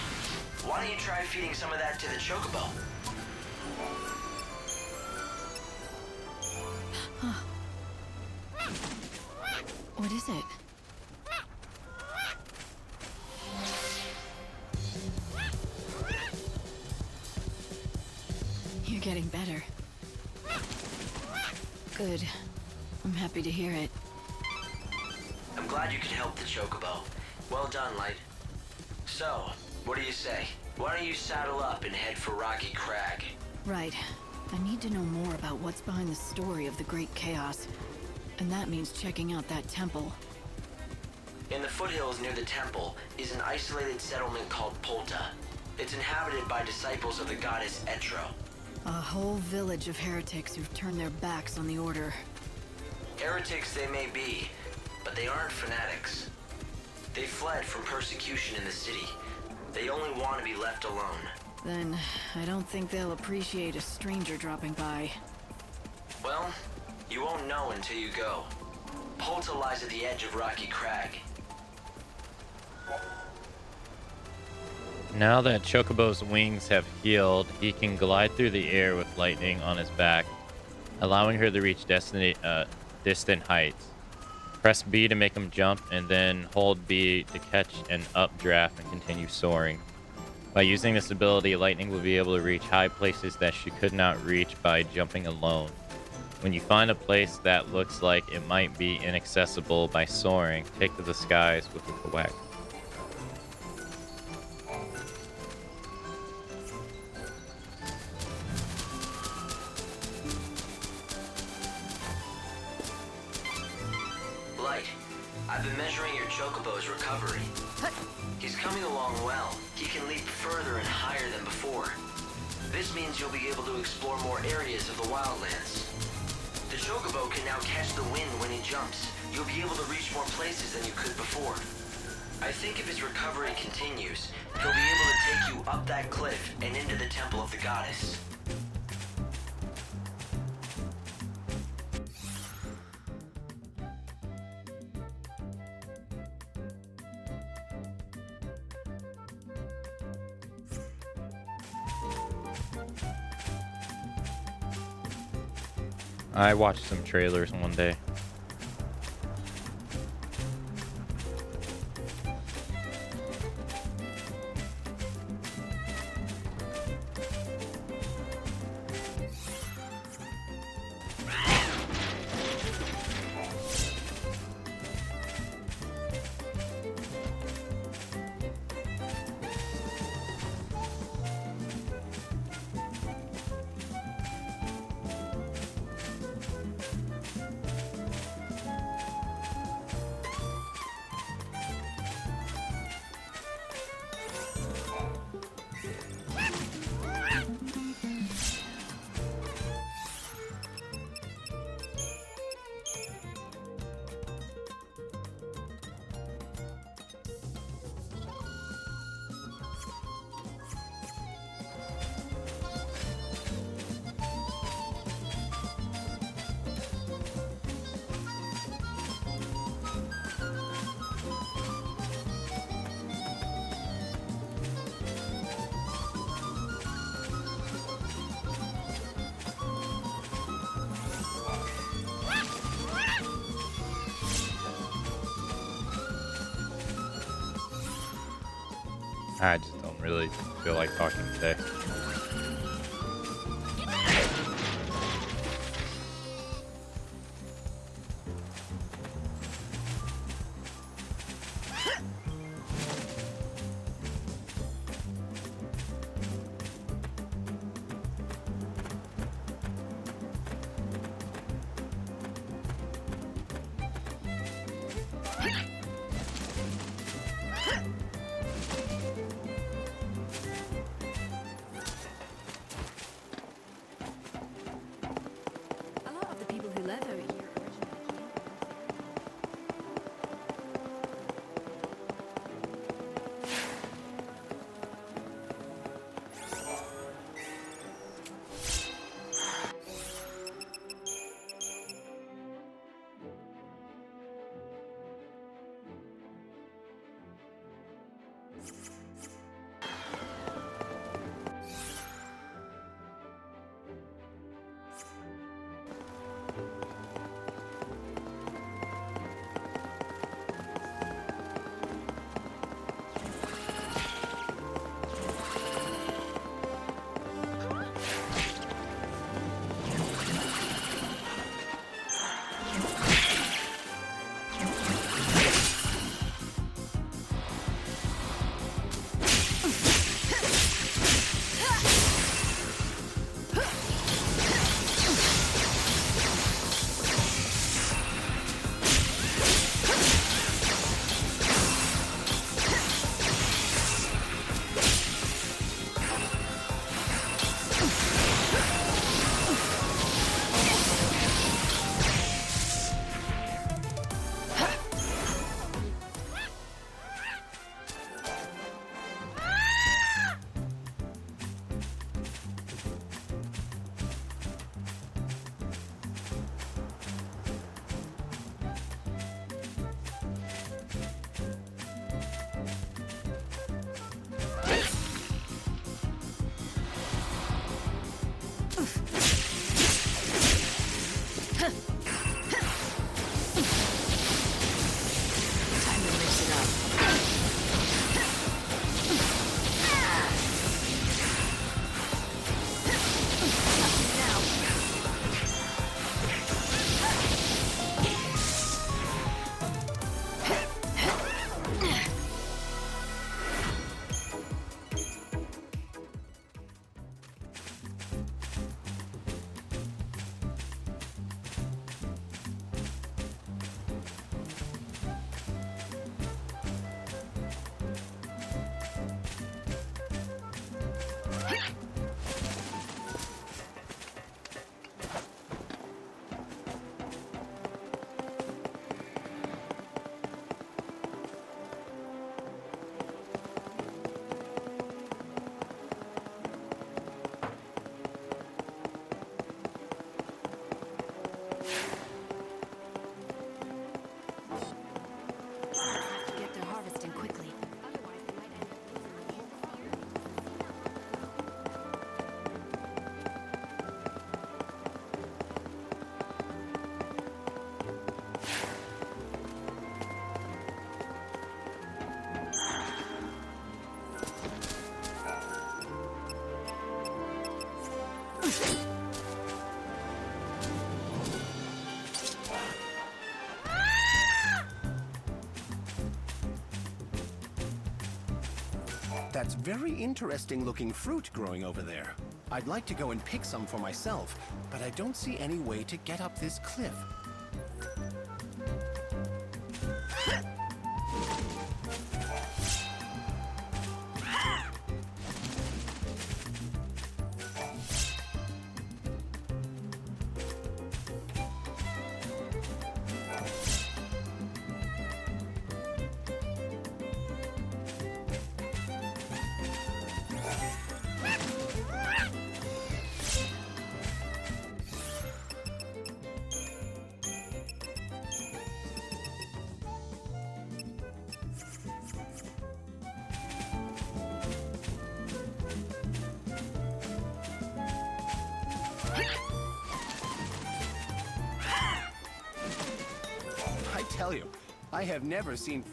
why don't you try feeding some of that to the chocobo? What is it? You're getting better. Good. I'm happy to hear it. I'm glad you could help the chocobo. Well done, Light. So, what do you say? Why don't you saddle up and head for Rocky Crag? Right. I need to know more about what's behind the story of the Great Chaos. And that means checking out that temple. In the foothills near the temple is an isolated settlement called Polta. It's inhabited by disciples of the goddess Etro. A whole village of heretics who've turned their backs on the Order. Heretics they may be, but they aren't fanatics. They fled from persecution in the city. They only want to be left alone. Then, I don't think they'll appreciate a stranger dropping by. Well, you won't know until you go. Polta lies at the edge of Rocky Crag. Now that Chocobo's wings have healed, he can glide through the air with lightning on his back, allowing her to reach distant heights. Press B to make him jump, and then hold B to catch an updraft and continue soaring. By using this ability, Lightning will be able to reach high places that she could not reach by jumping alone. When you find a place that looks like it might be inaccessible by soaring, take to the skies with a thwack. Light, I've been measuring your chocobo's recovery. He's coming along well. He can leap further and higher than before. This means you'll be able to explore more areas of the wildlands. The chocobo can now catch the wind when he jumps. You'll be able to reach more places than you could before. I think if his recovery continues, he'll be able to take you up that cliff and into the temple of the goddess. I watched some trailers one day. I just don't really feel like talking today. A lot of the people who live out here get their harvesting quickly. Otherwise, they might end up losing the whole crop. That's very interesting looking fruit growing over there. I'd like to go and pick some for myself, but I don't see any way to get up this cliff. I tell you, I have never seen...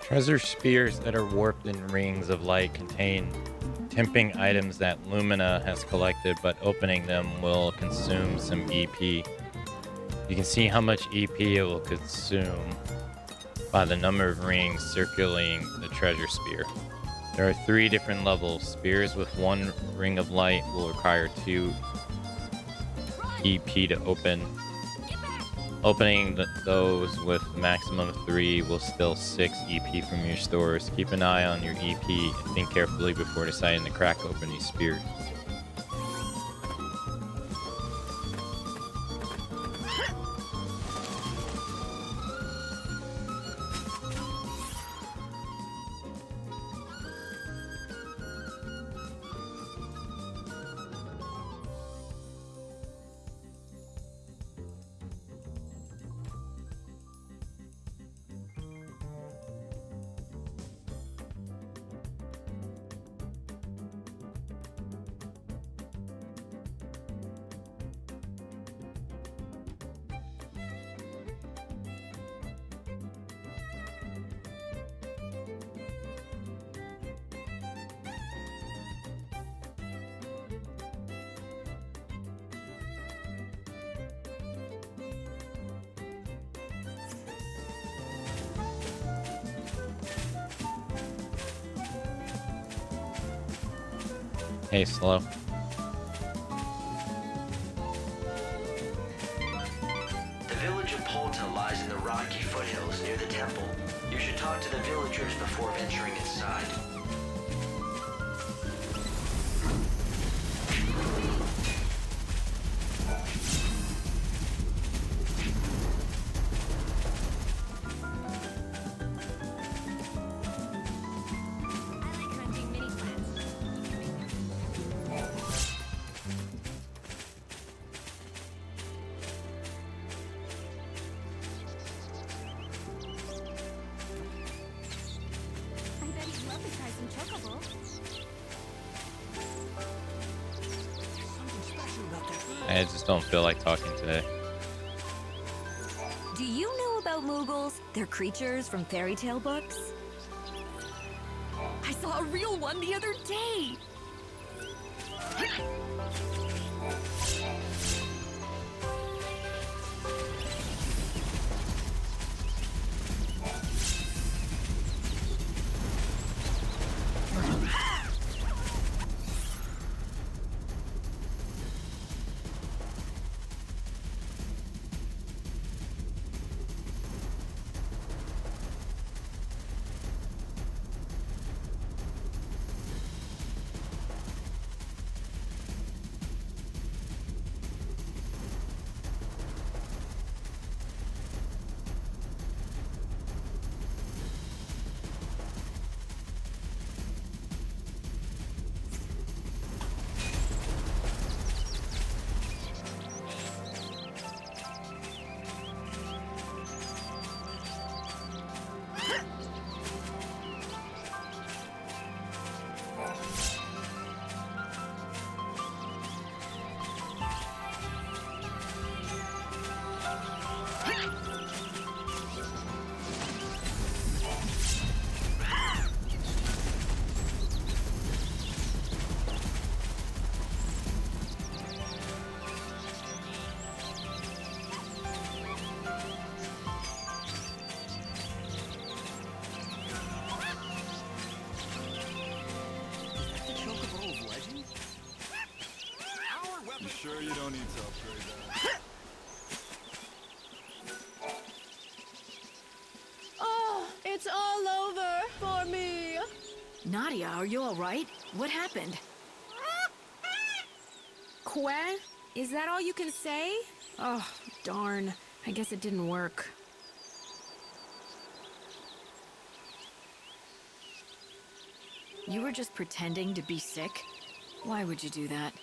Treasure spears that are warped in rings of light contain tempting items that Lumina has collected, but opening them will consume some EP. You can see how much EP it will consume by the number of rings circulating the treasure spear. There are 3 different levels. Spears with 1 ring of light will require 2 EP to open. Opening those with maximum of 3 will steal 6 EP from your stores. Keep an eye on your EP and think carefully before deciding to crack open these spears. Hey, Slow. The village of Polta lies in the rocky foothills near the temple. You should talk to the villagers before venturing inside. I just don't feel like talking today. Do you know about Moogles? They're creatures from fairy tale books. I saw a real one the other day. You sure you don't need to upgrade that? Oh, it's all over for me. Nadia, are you all right? What happened? Que? Is that all you can say? Oh, darn. I guess it didn't work. You were just pretending to be sick? Why would you do that?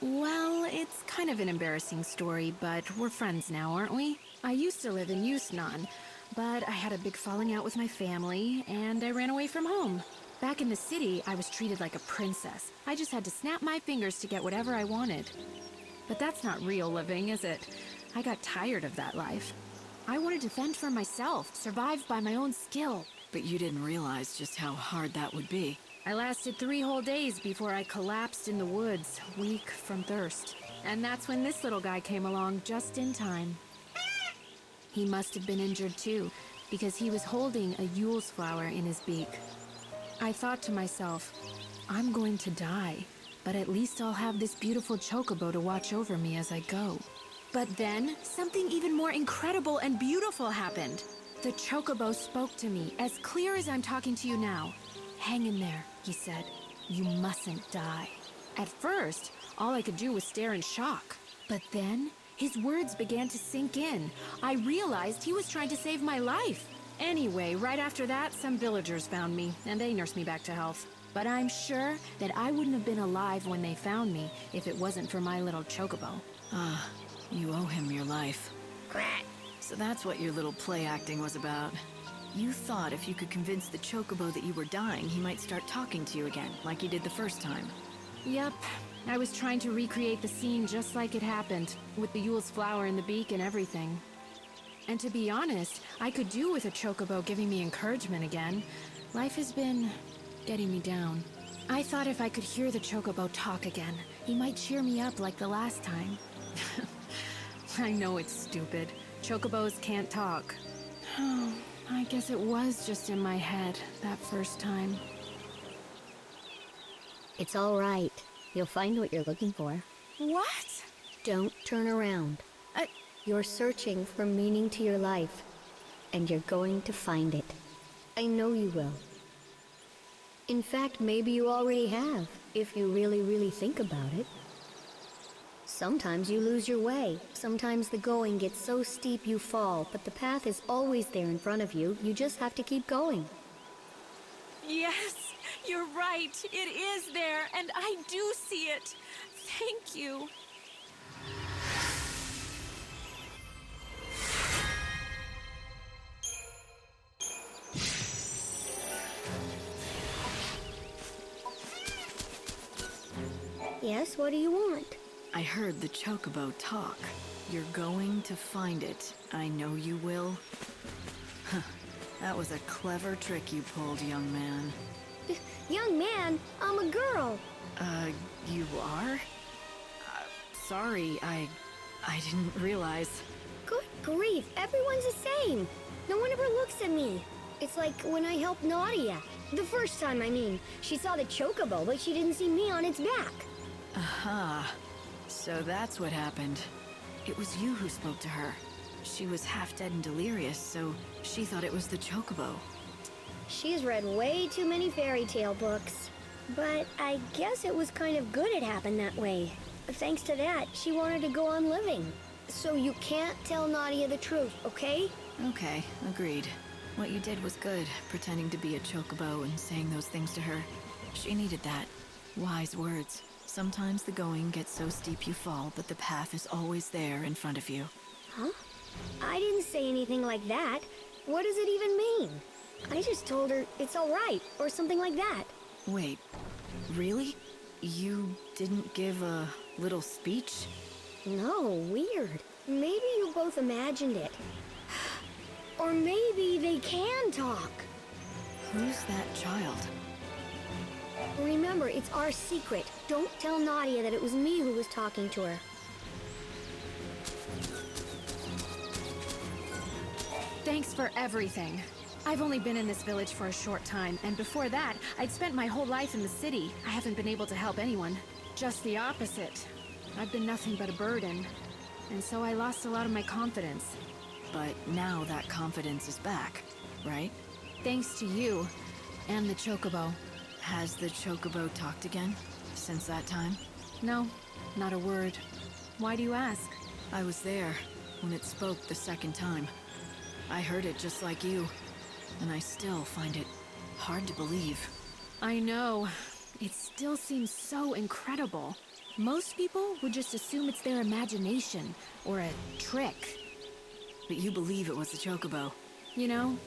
Well, it's kind of an embarrassing story, but we're friends now, aren't we? I used to live in Yusnan, but I had a big falling out with my family, and I ran away from home. Back in the city, I was treated like a princess. I just had to snap my fingers to get whatever I wanted. But that's not real living, is it? I got tired of that life. I wanted to fend for myself, survive by my own skill. But you didn't realize just how hard that would be. I lasted 3 whole days before I collapsed in the woods, weak from thirst. And that's when this little guy came along just in time. He must have been injured too, because he was holding a Yule's flower in his beak. I thought to myself, I'm going to die, but at least I'll have this beautiful chocobo to watch over me as I go. But then, something even more incredible and beautiful happened. The chocobo spoke to me, as clear as I'm talking to you now. Hang in there, he said. You mustn't die. At first, all I could do was stare in shock. But then, his words began to sink in. I realized he was trying to save my life. Anyway, right after that, some villagers found me, and they nursed me back to health. But I'm sure that I wouldn't have been alive when they found me if it wasn't for my little chocobo. Ah, you owe him your life. So that's what your little play acting was about. You thought if you could convince the chocobo that you were dying, he might start talking to you again, like he did the first time. Yep. I was trying to recreate the scene just like it happened, with the Yule's flower in the beak and everything. And to be honest, I could do with a chocobo giving me encouragement again. Life has been getting me down. I thought if I could hear the chocobo talk again, he might cheer me up like the last time. I know it's stupid. Chocobos can't talk. Oh, I guess it was just in my head that first time. It's all right. You'll find what you're looking for. What? Don't turn around. You're searching for meaning to your life, and you're going to find it. I know you will. In fact, maybe you already have, if you really think about it. Sometimes you lose your way. Sometimes the going gets so steep you fall, but the path is always there in front of you. You just have to keep going. Yes, you're right. It is there, and I do see it. Thank you. Yes, what do you want? I heard the chocobo talk. You're going to find it. I know you will. That was a clever trick you pulled, young man. Young man, I'm a girl. You are? Sorry, I didn't realize. Good grief, everyone's the same. No one ever looks at me. It's like when I helped Nadia. The first time, I mean. She saw the chocobo, but she didn't see me on its back. Aha. So that's what happened. It was you who spoke to her. She was half dead and delirious, so she thought it was the chocobo. She's read way too many fairy tale books. But I guess it was kind of good it happened that way. Thanks to that, she wanted to go on living. So you can't tell Nadia the truth, okay? Okay, agreed. What you did was good, pretending to be a chocobo and saying those things to her. She needed that. Wise words. Sometimes the going gets so steep you fall, but the path is always there in front of you. Huh? I didn't say anything like that. What does it even mean? I just told her it's all right, or something like that. Wait, really? You didn't give a little speech? No, weird. Maybe you both imagined it. Or maybe they can talk. Who's that child? Remember, it's our secret. Don't tell Nadia that it was me who was talking to her. Thanks for everything. I've only been in this village for a short time, and before that, I'd spent my whole life in the city. I haven't been able to help anyone. Just the opposite. I've been nothing but a burden. And so I lost a lot of my confidence. But now that confidence is back, right? Thanks to you and the chocobo. Has the chocobo talked again since that time? No, not a word. Why do you ask? I was there when it spoke the second time. I heard it just like you, and I still find it hard to believe. I know. It still seems so incredible. Most people would just assume it's their imagination or a trick. But you believe it was the chocobo. You know,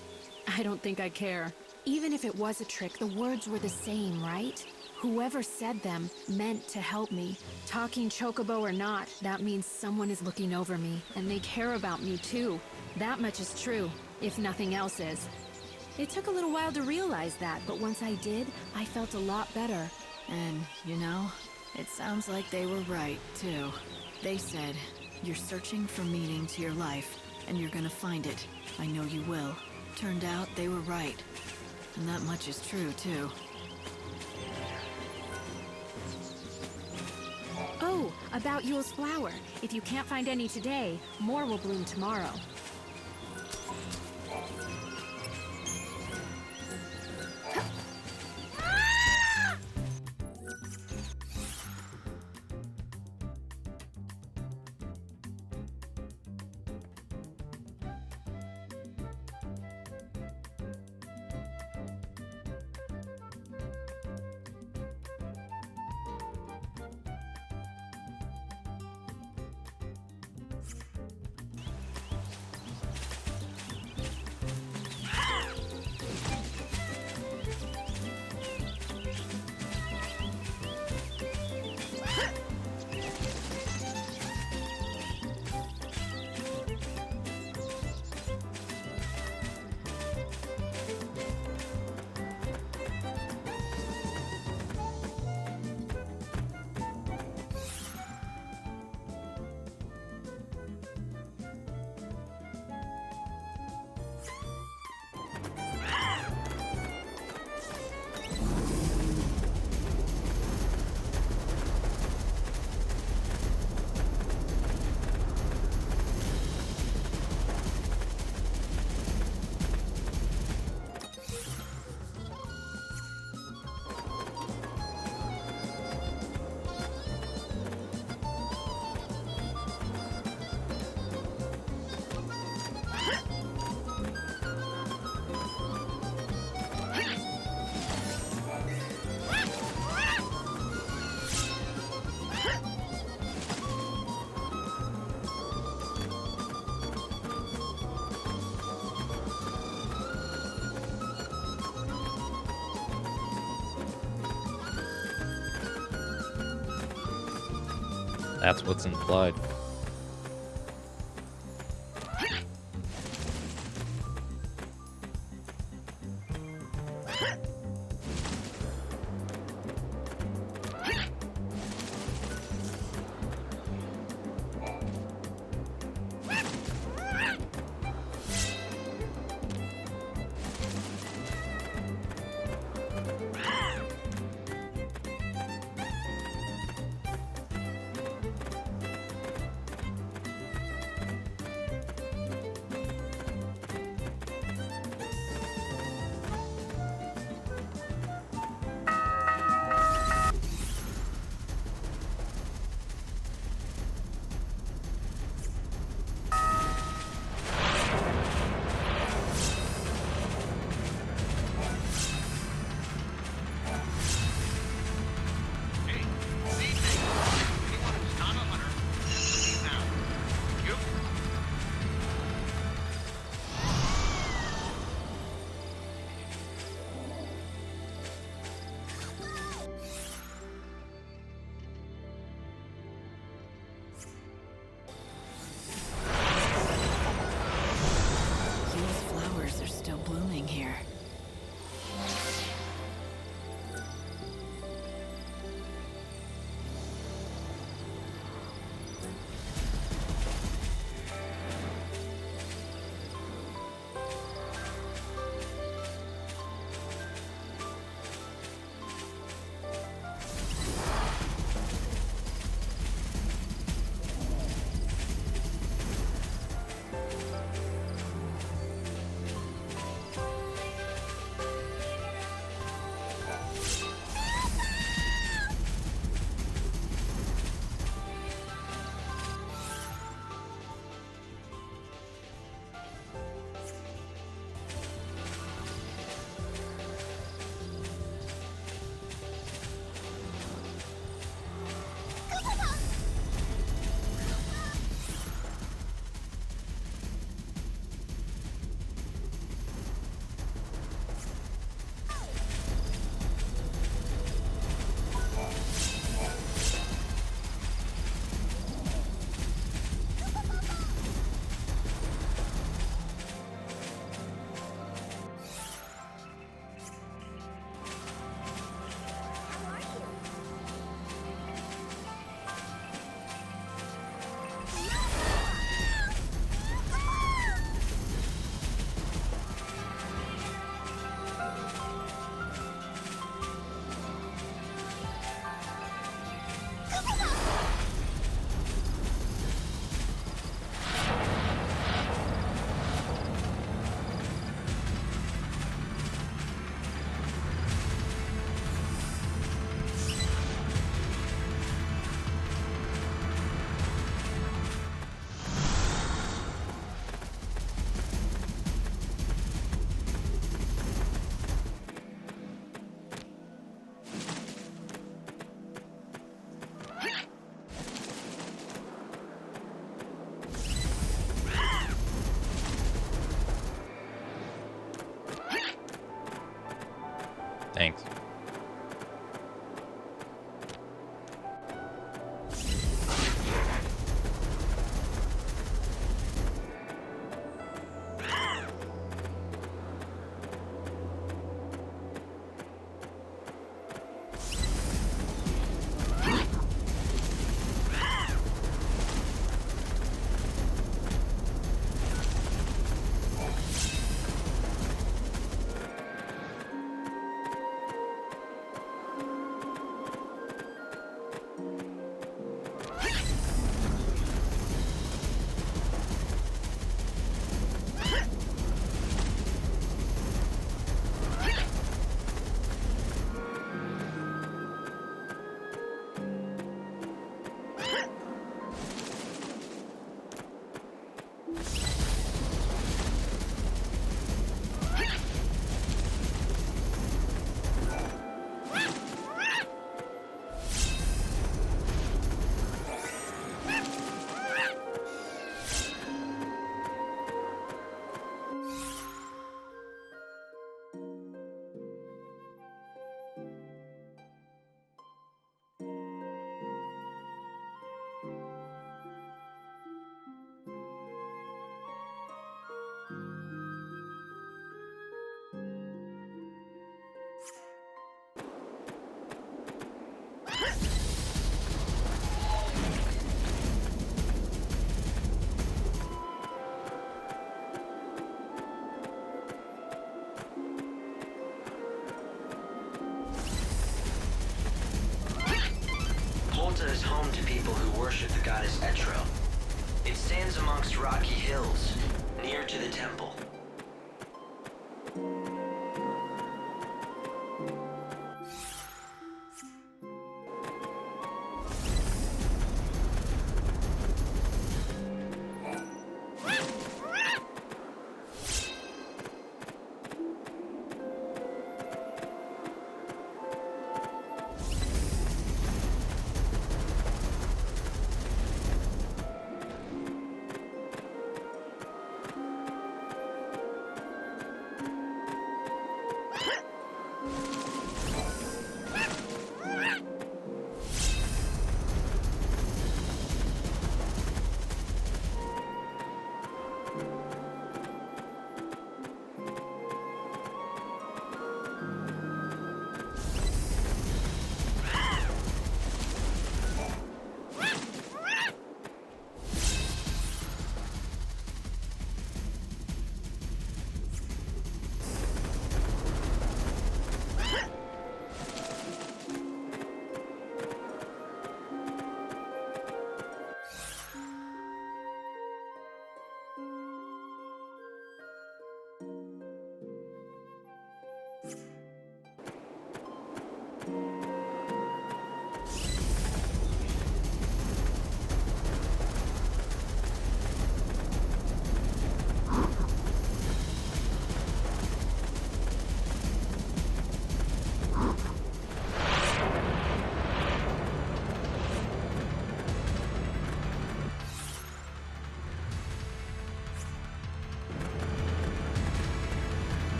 I don't think I care. Even if it was a trick, the words were the same, right? Whoever said them meant to help me. Talking chocobo or not, that means someone is looking over me, and they care about me too. That much is true, if nothing else is. It took a little while to realize that, but once I did, I felt a lot better. And, you know, it sounds like they were right, too. They said, you're searching for meaning to your life, and you're gonna find it. I know you will. Turned out they were right. And that much is true, too. Oh, about Yule's flower. If you can't find any today, more will bloom tomorrow. That's what's implied. to people who worship the goddess Etro. It stands amongst rocky hills, near to the temple.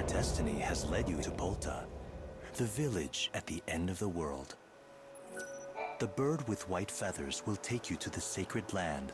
Destiny has led you to Bolta, the village at the end of the world. The bird with white feathers will take you to the sacred land.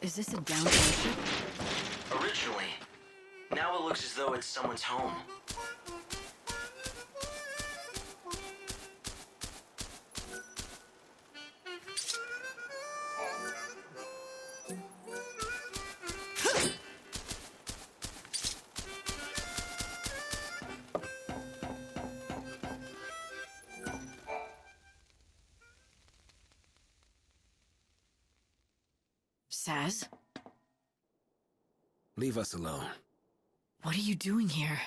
Is this a downed ship? Originally. Now it looks as though it's someone's home. Saz? Leave us alone. What are you doing here?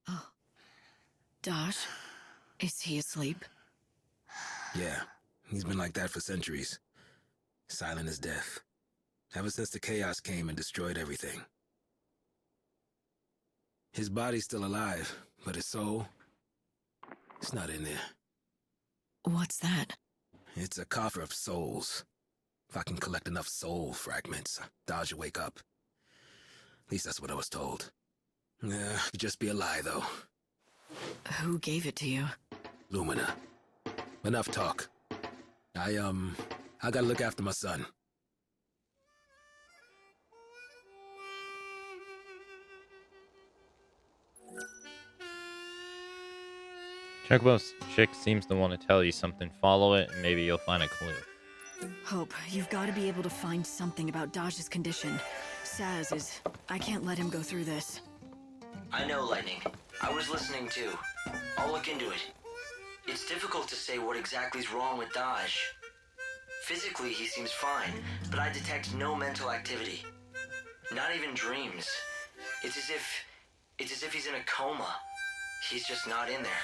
Oh. Dosh? Is he asleep? Yeah, he's been like that for centuries. Silent as death. Ever since the chaos came and destroyed everything. His body's still alive, but his soul, it's not in there. What's that? It's a coffer of souls. If I can collect enough soul fragments, Dodge will wake up. At least that's what I was told. Could just be a lie, though. Who gave it to you? Lumina. Enough talk. I gotta look after my son. Chocobo's chick seems to want to tell you something. Follow it, and maybe you'll find a clue. Hope, you've got to be able to find something about Dodge's condition. Saz is... I can't let him go through this. I know, Lightning. I was listening too. I'll look into it. It's difficult to say what exactly is wrong with Dodge. Physically, he seems fine, but I detect no mental activity. Not even dreams. It's as if he's in a coma. He's just not in there.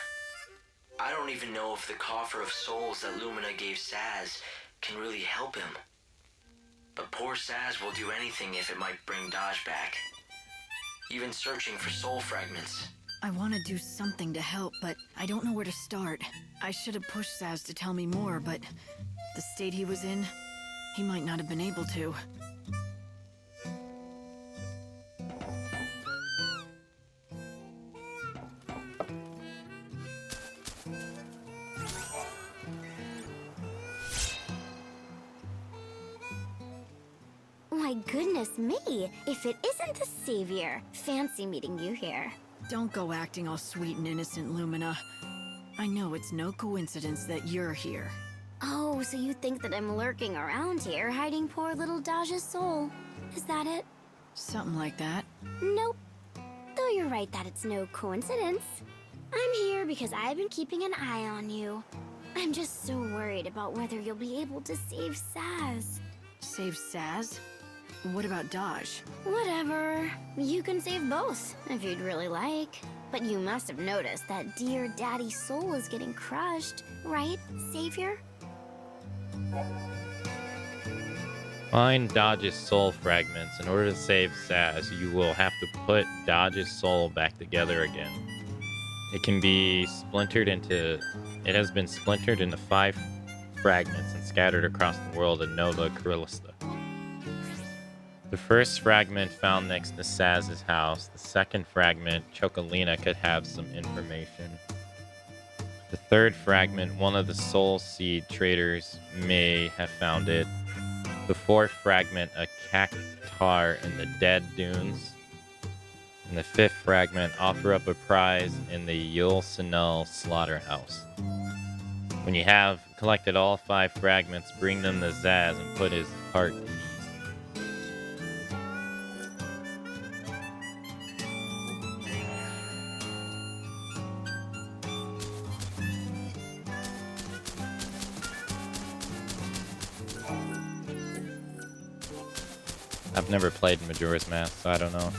I don't even know if the coffer of souls that Lumina gave Saz can really help him. But poor Saz will do anything if it might bring Dodge back. Even searching for soul fragments. I want to do something to help, but I don't know where to start. I should have pushed Saz to tell me more, but the state he was in, he might not have been able to. My goodness me, if it isn't the Savior. Fancy meeting you here. Don't go acting all sweet and innocent, Lumina. I know it's no coincidence that you're here. Oh, so you think that I'm lurking around here, hiding poor little Dodge's soul. Is that it? Something like that. Nope. Though you're right that it's no coincidence. I'm here because I've been keeping an eye on you. I'm just so worried about whether you'll be able to save Saz. Save Saz? What about Dodge? Whatever. You can save both, if you'd really like. But you must have noticed that dear Daddy's soul is getting crushed, right, Savior? Find Dodge's soul fragments. In order to save Saz, you will have to put Dodge's soul back together again. It can be splintered into... It has been splintered into 5 fragments and scattered across the world in Nova Corillista. The first fragment found next to Saz's house. The second fragment, Chocolina could have some information. The third fragment, one of the soul seed traders may have found it. The fourth fragment, a cactar in the dead dunes. And the fifth fragment, offer up a prize in the Yul Sinel slaughterhouse. When you have collected all 5 fragments, bring them to Zaz and put his heart in. I've never played Majora's Mask, so I don't know.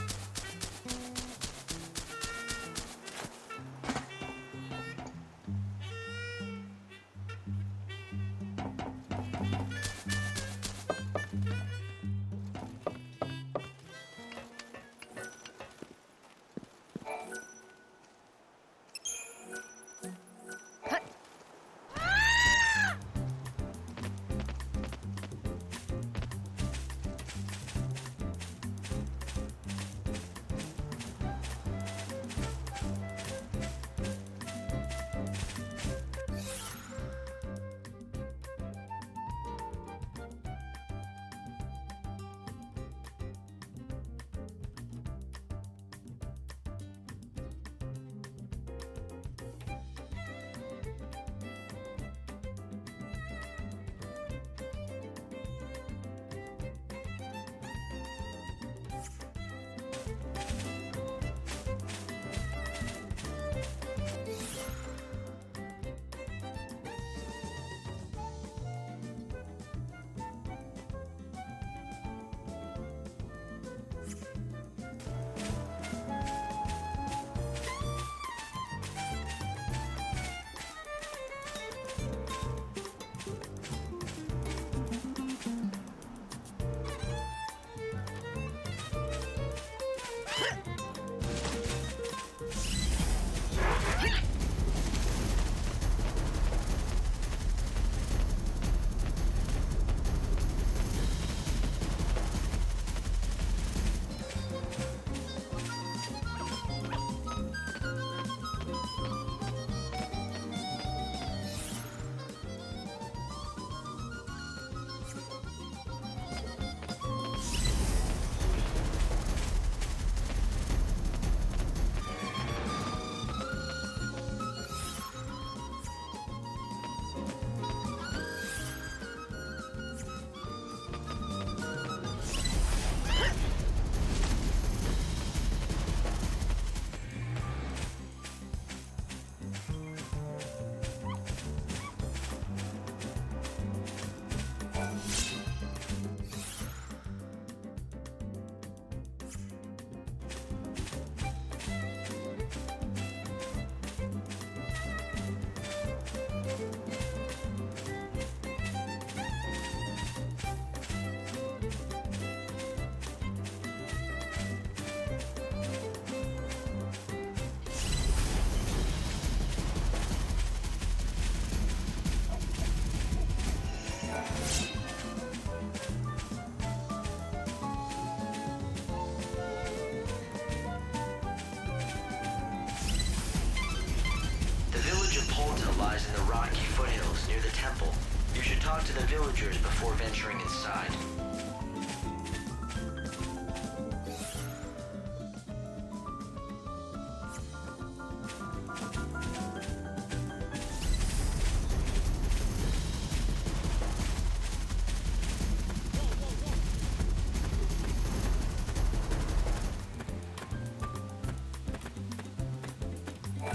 talk to the villagers before venturing inside.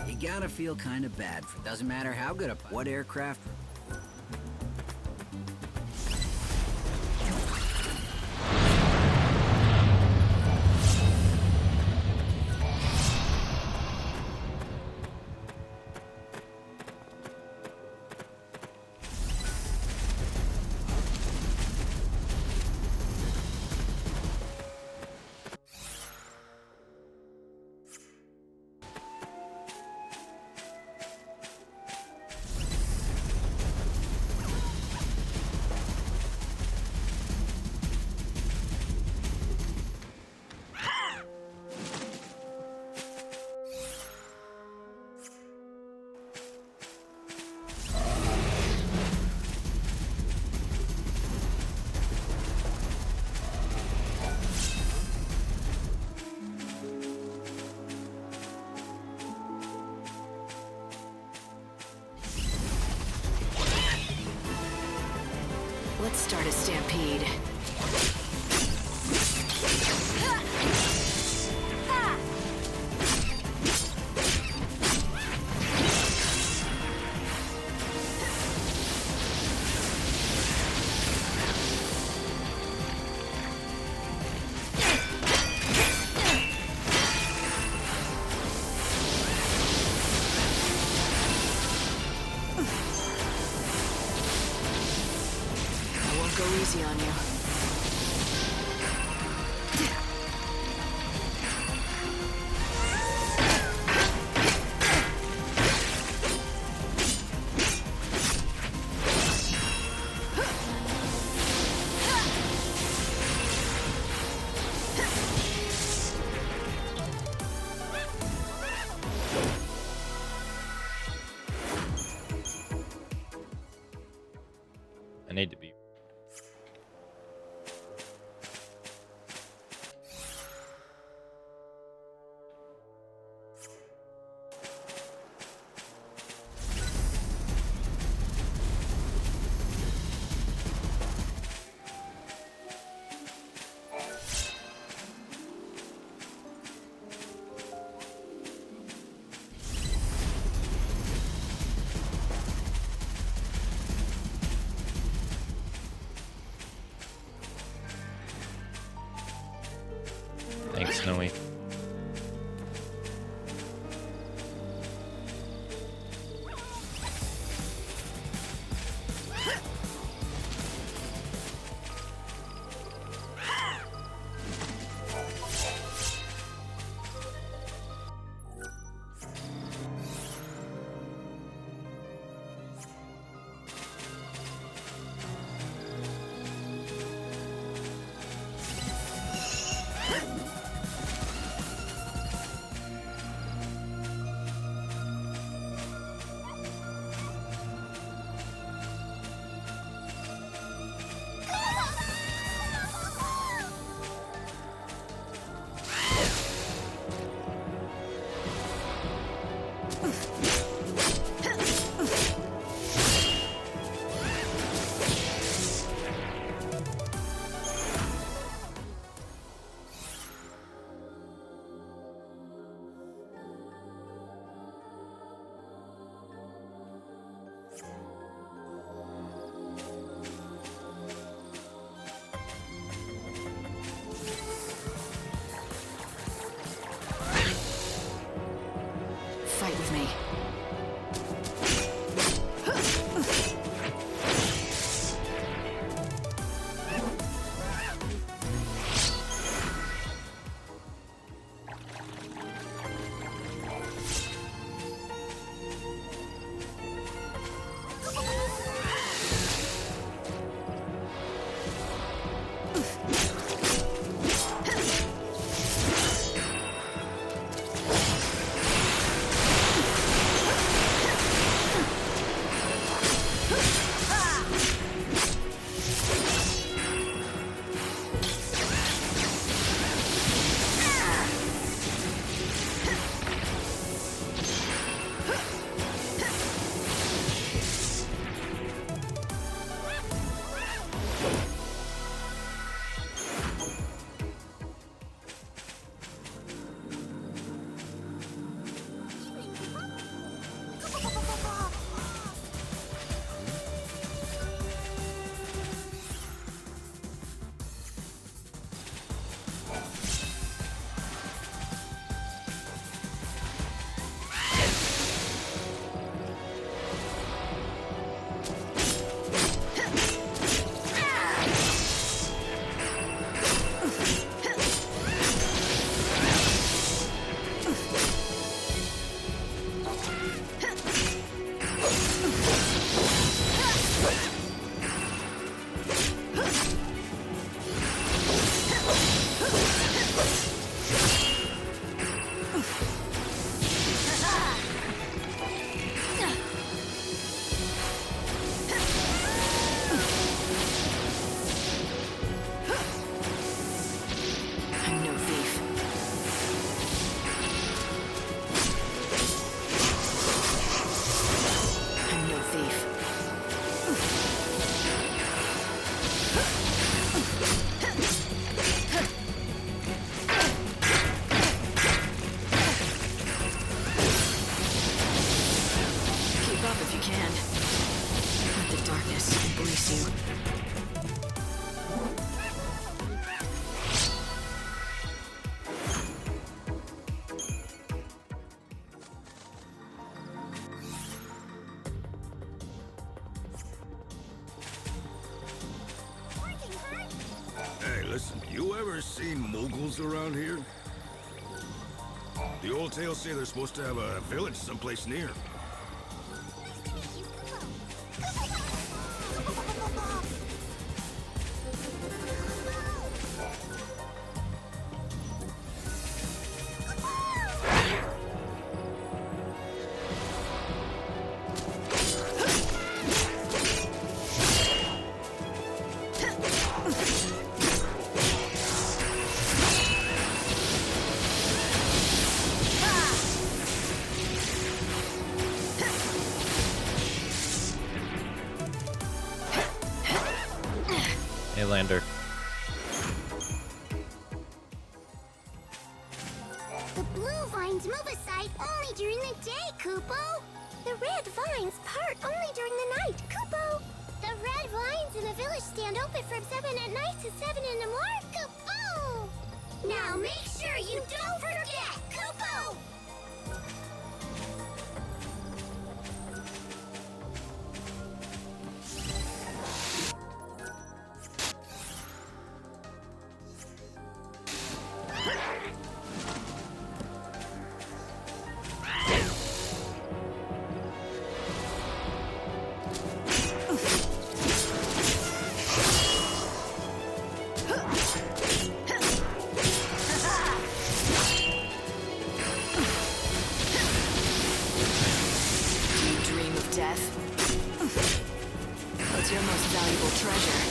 You gotta feel kind of bad for doesn't matter how good a what aircraft. Let's start a stampede. Go easy on you. I need to be. Thanks, Snowy. Listen, you ever seen Moguls around here? The old tales say they're supposed to have a village someplace near. Hey, Lander. The blue vines move aside only during the day, Kupo. The red vines part only during the night, Kupo. The red vines in the village stand open from 7 at night to 7 in the morning, Kupo. Now make sure you don't forget, Kupo. What's your most valuable treasure?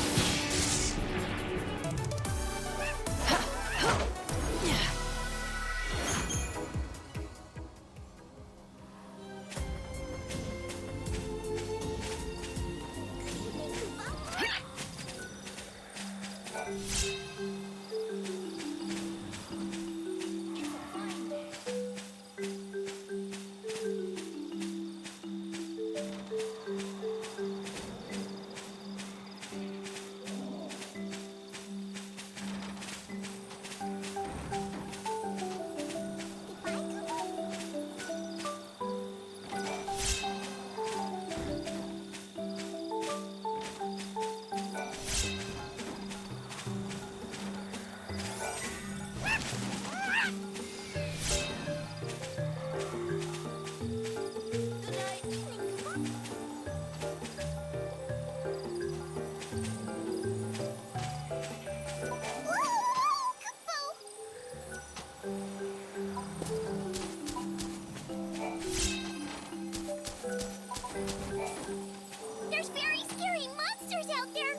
There's very scary monsters out there.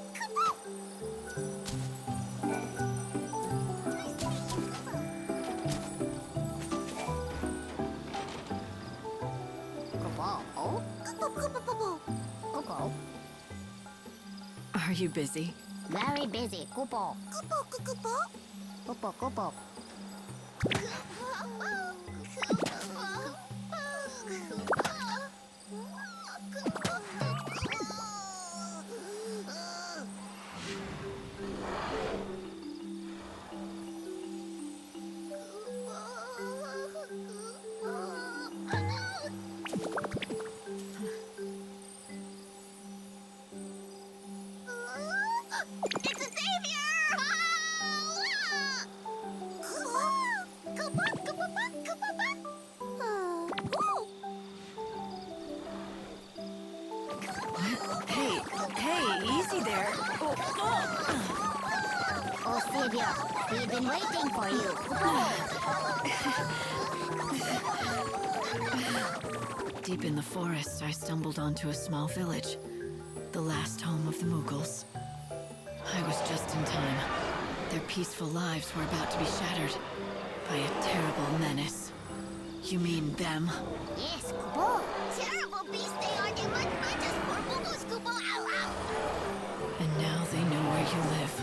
Are you busy? Very busy, Kupo. Kupo. It's a savior! Hey, easy there. Oh, savior, we've been waiting for you. Deep in the forest, I stumbled onto a small village, the last home of the Mughals. I was just in time. Their peaceful lives were about to be shattered by a terrible menace. You mean them? Yes, Kupo. Terrible beasts they are. They must hunt us for Mughals, Kupo. Ow, ow. And now they know where you live.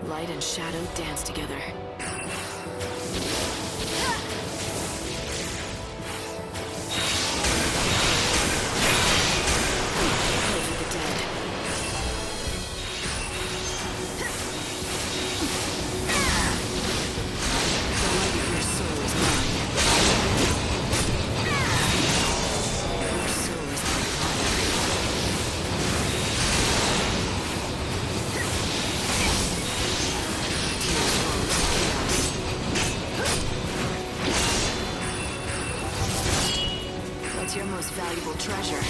Light and shadow dance together. Your most valuable treasure.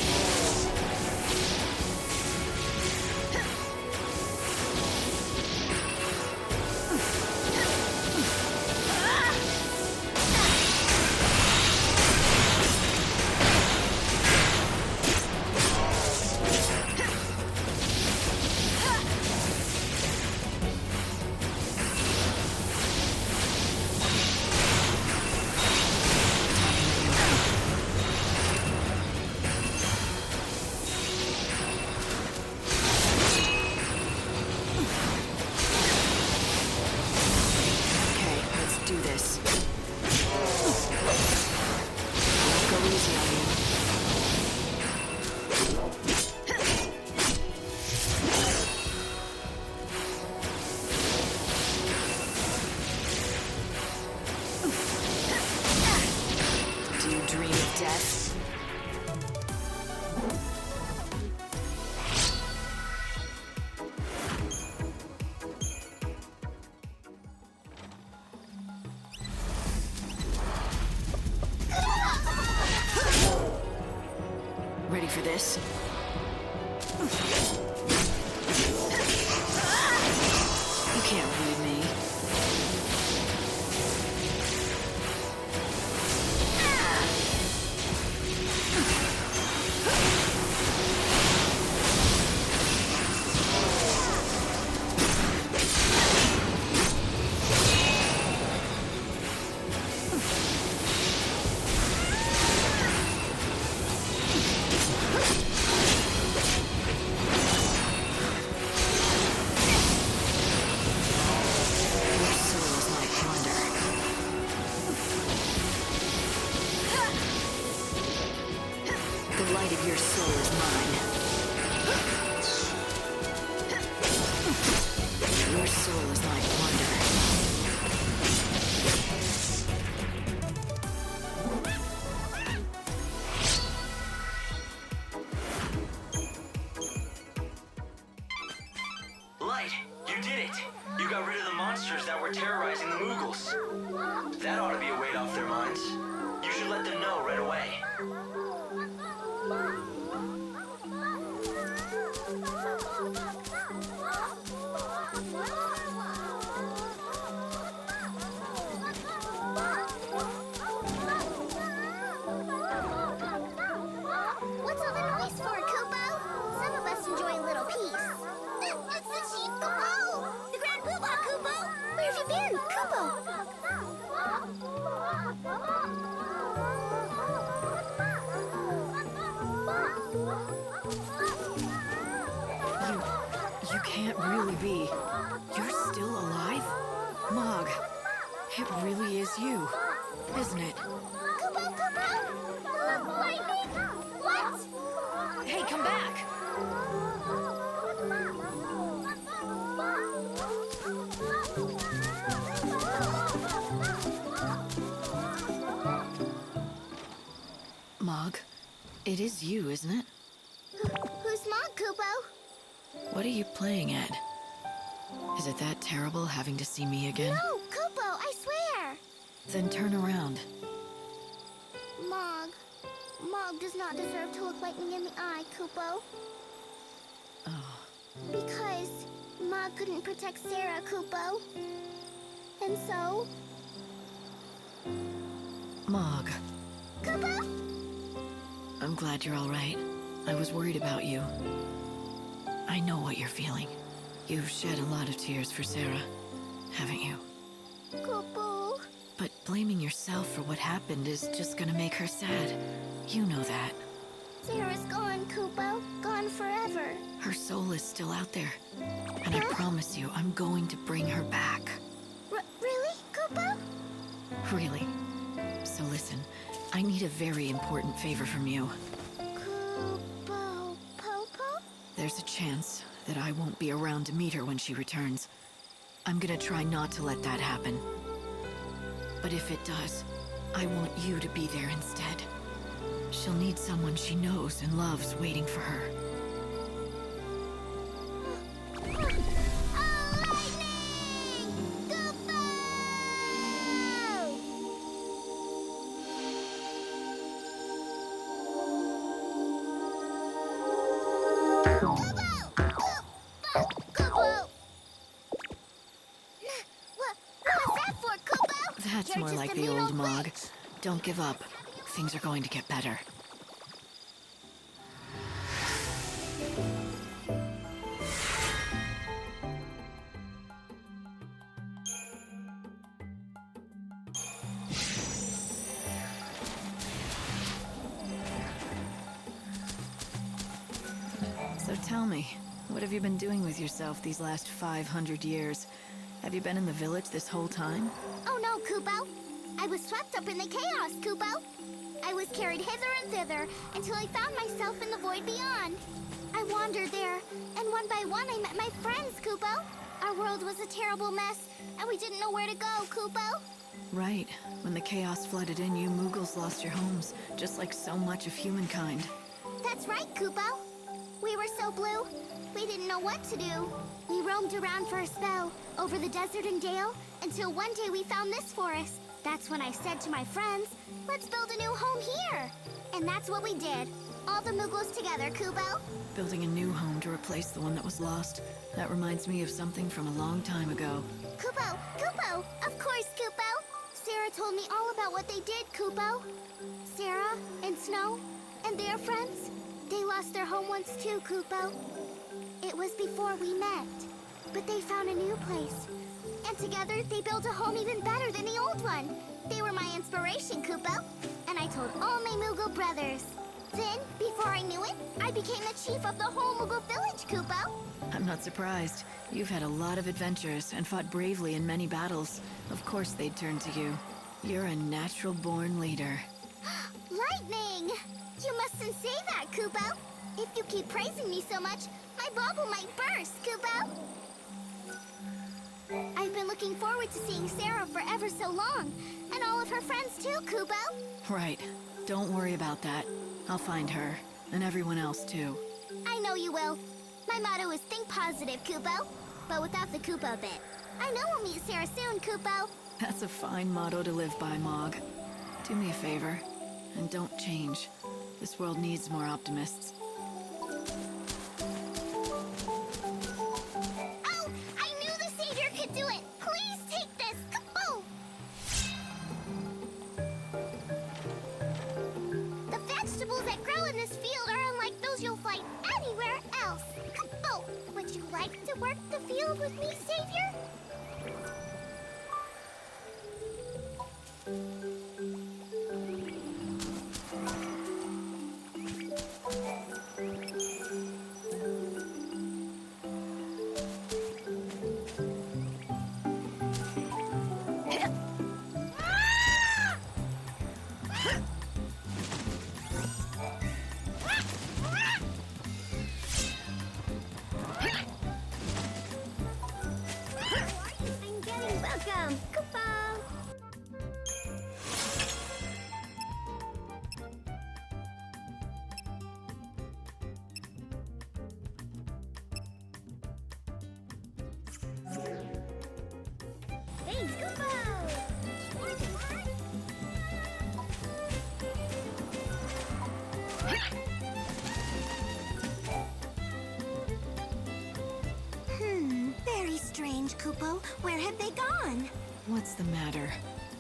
Ready for this? You can't read me. Light, you did it! You got rid of the monsters that were terrorizing the Moogles. That ought to be a weight off their minds. You should let them know right away. What's all the noise for, Kupo? Some of us enjoy a little peace. It's the Chief Kupo! The Grand Poobah, Kupo! Where have you been, Kupo? You can't really be. You're still alive? Mog, it really is you, isn't it? Kupo, Kupo! Lightning! What? Hey, come back! Mog, it is you, isn't it? Who's Mog, Kupo? What are you playing at? Is it that terrible having to see me again? No, Kupo, I swear! Then turn around. Mog does not deserve to look lightning in the eye, Kupo. Oh. Because Mog couldn't protect Sarah, Kupo. And so... Mog. Kupo? I'm glad you're all right. I was worried about you. I know what you're feeling. You've shed a lot of tears for Sarah, haven't you? Kupo. But blaming yourself for what happened is just gonna make her sad. You know that. Sarah's gone, Kupo. Gone forever. Her soul is still out there. And I promise you, I'm going to bring her back. Really, Kupo? Really. So listen, I need a very important favor from you. Kupo... Popo? There's a chance that I won't be around to meet her when she returns. I'm gonna try not to let that happen. But if it does, I want you to be there instead. She'll need someone she knows and loves waiting for her. That's more like the old Mog. Don't give up. Things are going to get better. So tell me, what have you been doing with yourself these last 500 years? Have you been in the village this whole time? Oh no, Kupo. I was swept up in the chaos, Kupo. I was carried hither and thither until I found myself in the void beyond. I wandered there, and one by one I met my friends, Kupo. Our world was a terrible mess, and we didn't know where to go, Kupo. Right. When the chaos flooded in, you Moogles lost your homes, just like so much of humankind. That's right, Kupo. We were so blue, we didn't know what to do. We roamed around for a spell, over the desert and dale, until one day we found this forest. That's when I said to my friends, let's build a new home here. And that's what we did. All the Moogles together, Kupo. Building a new home to replace the one that was lost. That reminds me of something from a long time ago. Kupo! Kupo! Of course, Kupo! Sarah told me all about what they did, Kupo. Sarah and Snow and their friends, they lost their home once too, Kupo. It was before we met, but they found a new place. And together, they built a home even better than the old one. They were my inspiration, Kupo. And I told all my Moogle brothers. Then, before I knew it, I became the chief of the whole Moogle village, Kupo. I'm not surprised. You've had a lot of adventures and fought bravely in many battles. Of course they'd turn to you. You're a natural-born leader. Lightning! You mustn't say that, Kupo. If you keep praising me so much, my bubble might burst, Kupo. I've been looking forward to seeing Sarah for ever so long, and all of her friends too, Kupo. Right. Don't worry about that. I'll find her, and everyone else too. I know you will. My motto is think positive, Kupo, but without the Kupo bit. I know we'll meet Sarah soon, Kupo. That's a fine motto to live by, Mog. Do me a favor, and don't change. This world needs more optimists. Oh! I knew the Savior could do it! Please take this! Kupo! The vegetables that grow in this field are unlike those you'll find anywhere else. Kupo! Would you like to work the field with me, Savior? I'm getting welcome, Kupo! Thanks, Very strange, Kupo. Where have they gone? What's the matter?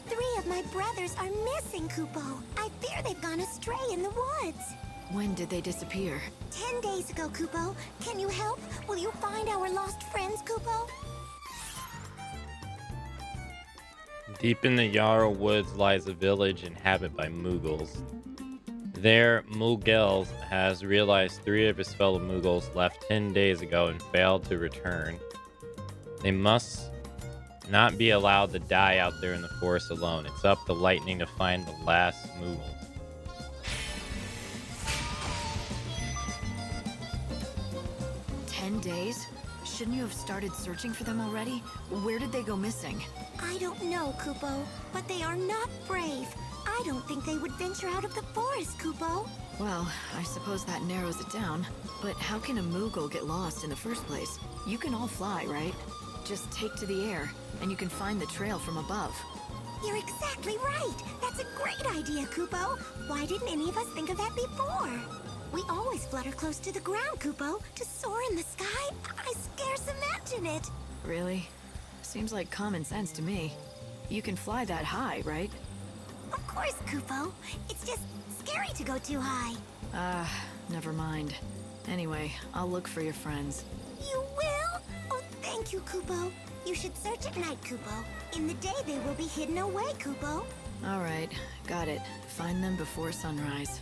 3 of my brothers are missing, Kupo. I fear they've gone astray in the woods. When did they disappear? 10 days ago, Kupo. Can you help? Will you find our lost friends, Kupo? Deep in the Yarrow Woods lies a village inhabited by Moogles. There, Mughal has realized 3 of his fellow Mughals left 10 days ago and failed to return. They must not be allowed to die out there in the forest alone. It's up to Lightning to find the last Mughal. 10 days? Shouldn't you have started searching for them already? Where did they go missing? I don't know, Kupo, but they are not brave. I don't think they would venture out of the forest, Kupo. Well, I suppose that narrows it down. But how can a Moogle get lost in the first place? You can all fly, right? Just take to the air, and you can find the trail from above. You're exactly right. That's a great idea, Kupo. Why didn't any of us think of that before? We always flutter close to the ground, Kupo. To soar in the sky, I scarce imagine it. Really? Seems like common sense to me. You can fly that high, right? Of course, Kupo. It's just scary to go too high. Never mind. Anyway, I'll look for your friends. You will? Oh, thank you, Kupo. You should search at night, Kupo. In the day, they will be hidden away, Kupo. All right, got it. Find them before sunrise.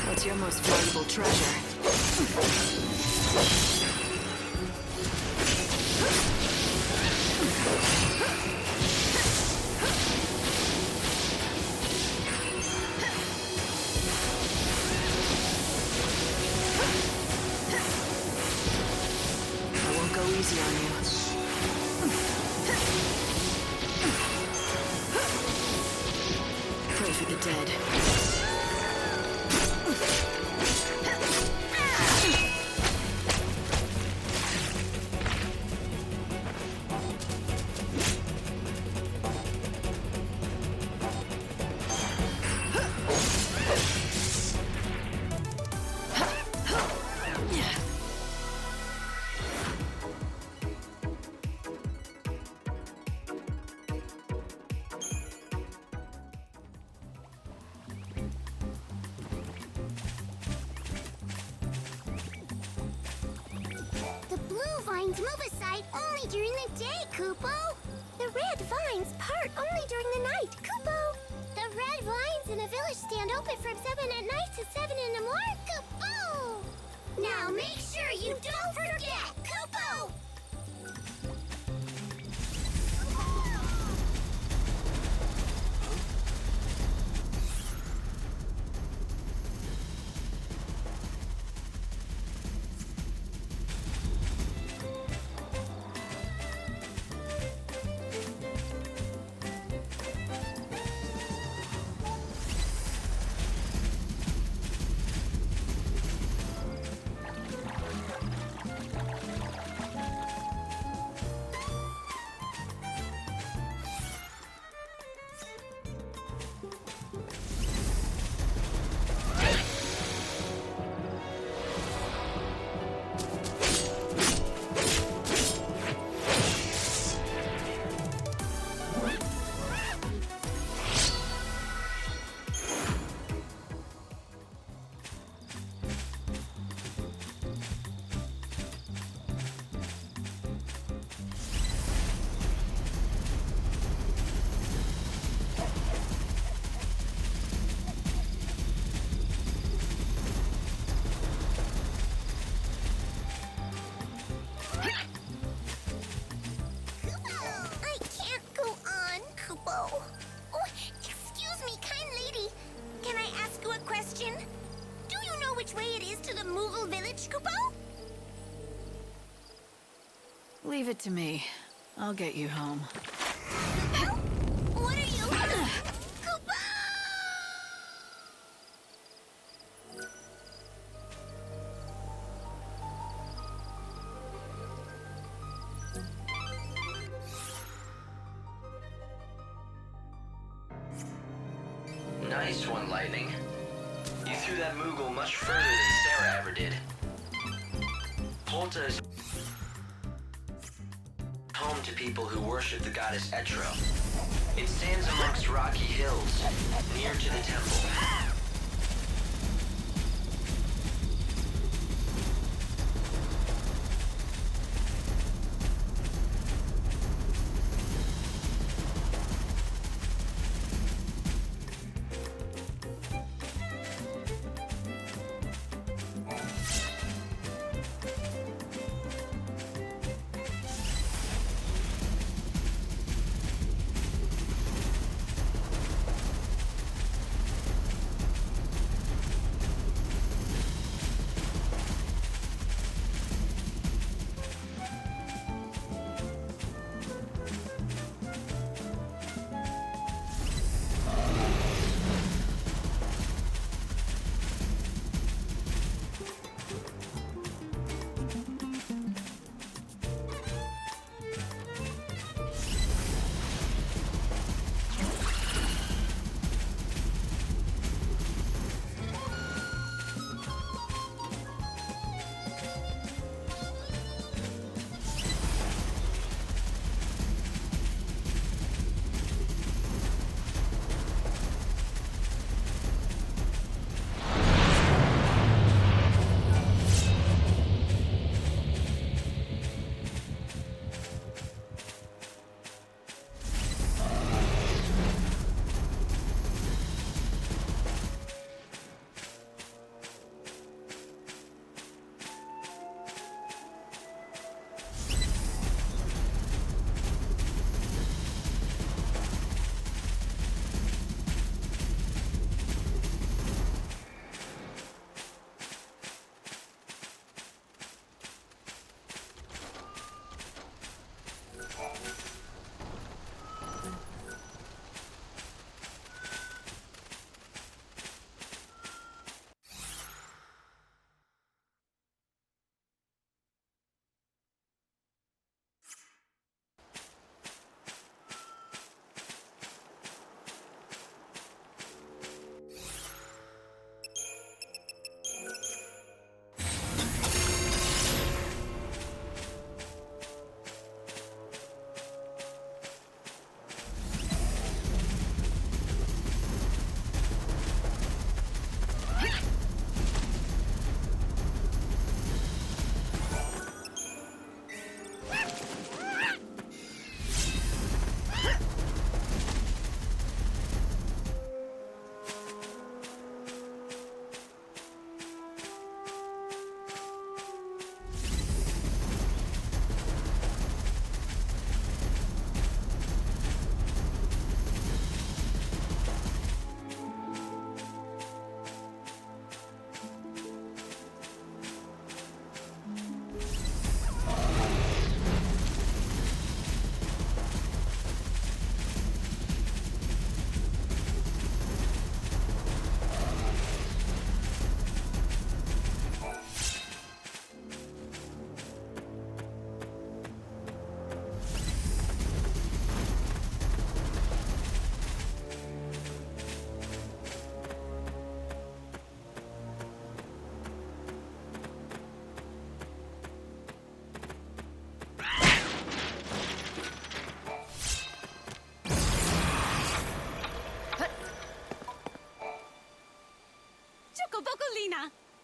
What's your most valuable treasure? I won't go easy on you. Pray for the dead. The blue vines move aside only during the day, Kupo. The red vines part only during the night, Kupo. The red vines in a village stand open from 7 at night to 7 in the morning, Kupo. Now make sure you don't forget, Kupo. Leave it to me. I'll get you home. What are you? Nice one, Lightning. You threw that Moogle much further than Sarah ever did. Polta is home to people who worship the goddess Etro. It stands amongst rocky hills, near to the temple.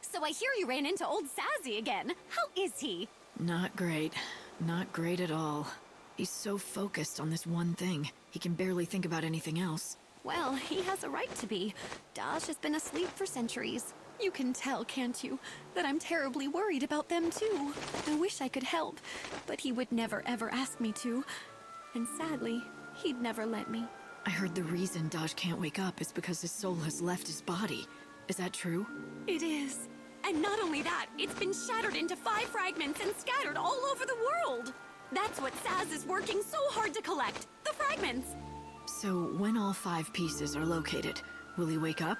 So I hear you ran into old Sassy again. How is he? Not great. Not great at all. He's so focused on this one thing, he can barely think about anything else. Well, he has a right to be. Dash has been asleep for centuries. You can tell, can't you, that I'm terribly worried about them too. I wish I could help, but he would never ever ask me to. And sadly, he'd never let me. I heard the reason Dodge can't wake up is because his soul has left his body. Is that true? It is. And not only that, it's been shattered into 5 fragments and scattered all over the world. That's what Saz is working so hard to collect, the fragments. So when all 5 pieces are located, will he wake up?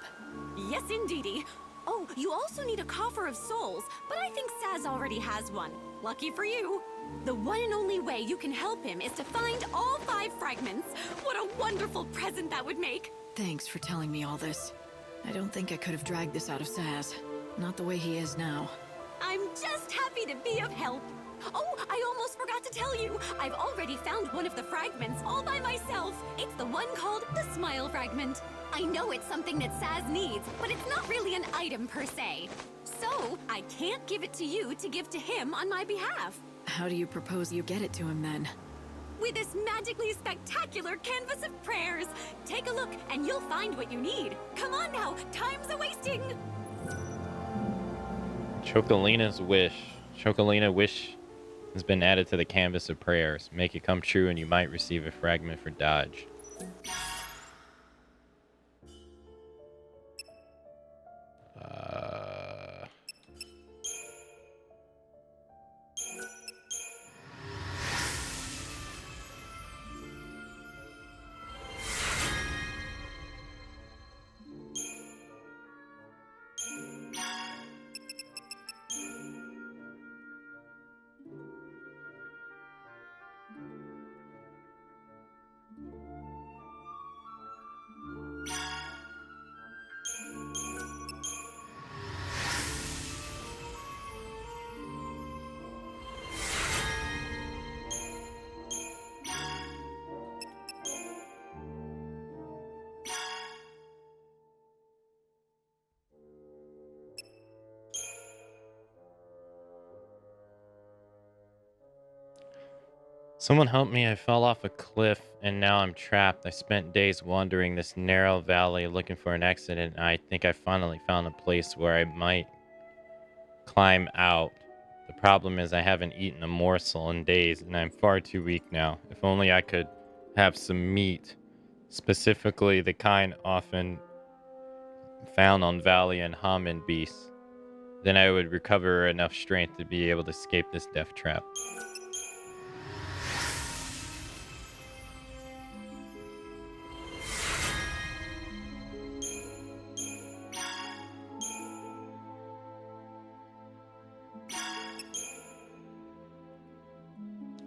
Yes, indeedy. Oh, you also need a coffer of souls, but I think Saz already has one. Lucky for you. The one and only way you can help him is to find all 5 fragments. What a wonderful present that would make. Thanks for telling me all this. I don't think I could have dragged this out of Saz. Not the way he is now. I'm just happy to be of help. Oh, I almost forgot to tell you. I've already found one of the fragments all by myself. It's the one called the Smile Fragment. I know it's something that Saz needs, but it's not really an item per se. So, I can't give it to you to give to him on my behalf. How do you propose you get it to him then? With this magically spectacular canvas of prayers. Take a look and you'll find what you need. Come on now, time's a-wasting. Chocolina's wish. Chocolina wish has been added to the canvas of prayers. Make it come true and you might receive a fragment for dodge. Someone help me, I fell off a cliff and now I'm trapped. I spent days wandering this narrow valley looking for an exit and I think I finally found a place where I might climb out. The problem is I haven't eaten a morsel in days and I'm far too weak now. If only I could have some meat, specifically the kind often found on valley and Haman beasts. Then I would recover enough strength to be able to escape this death trap.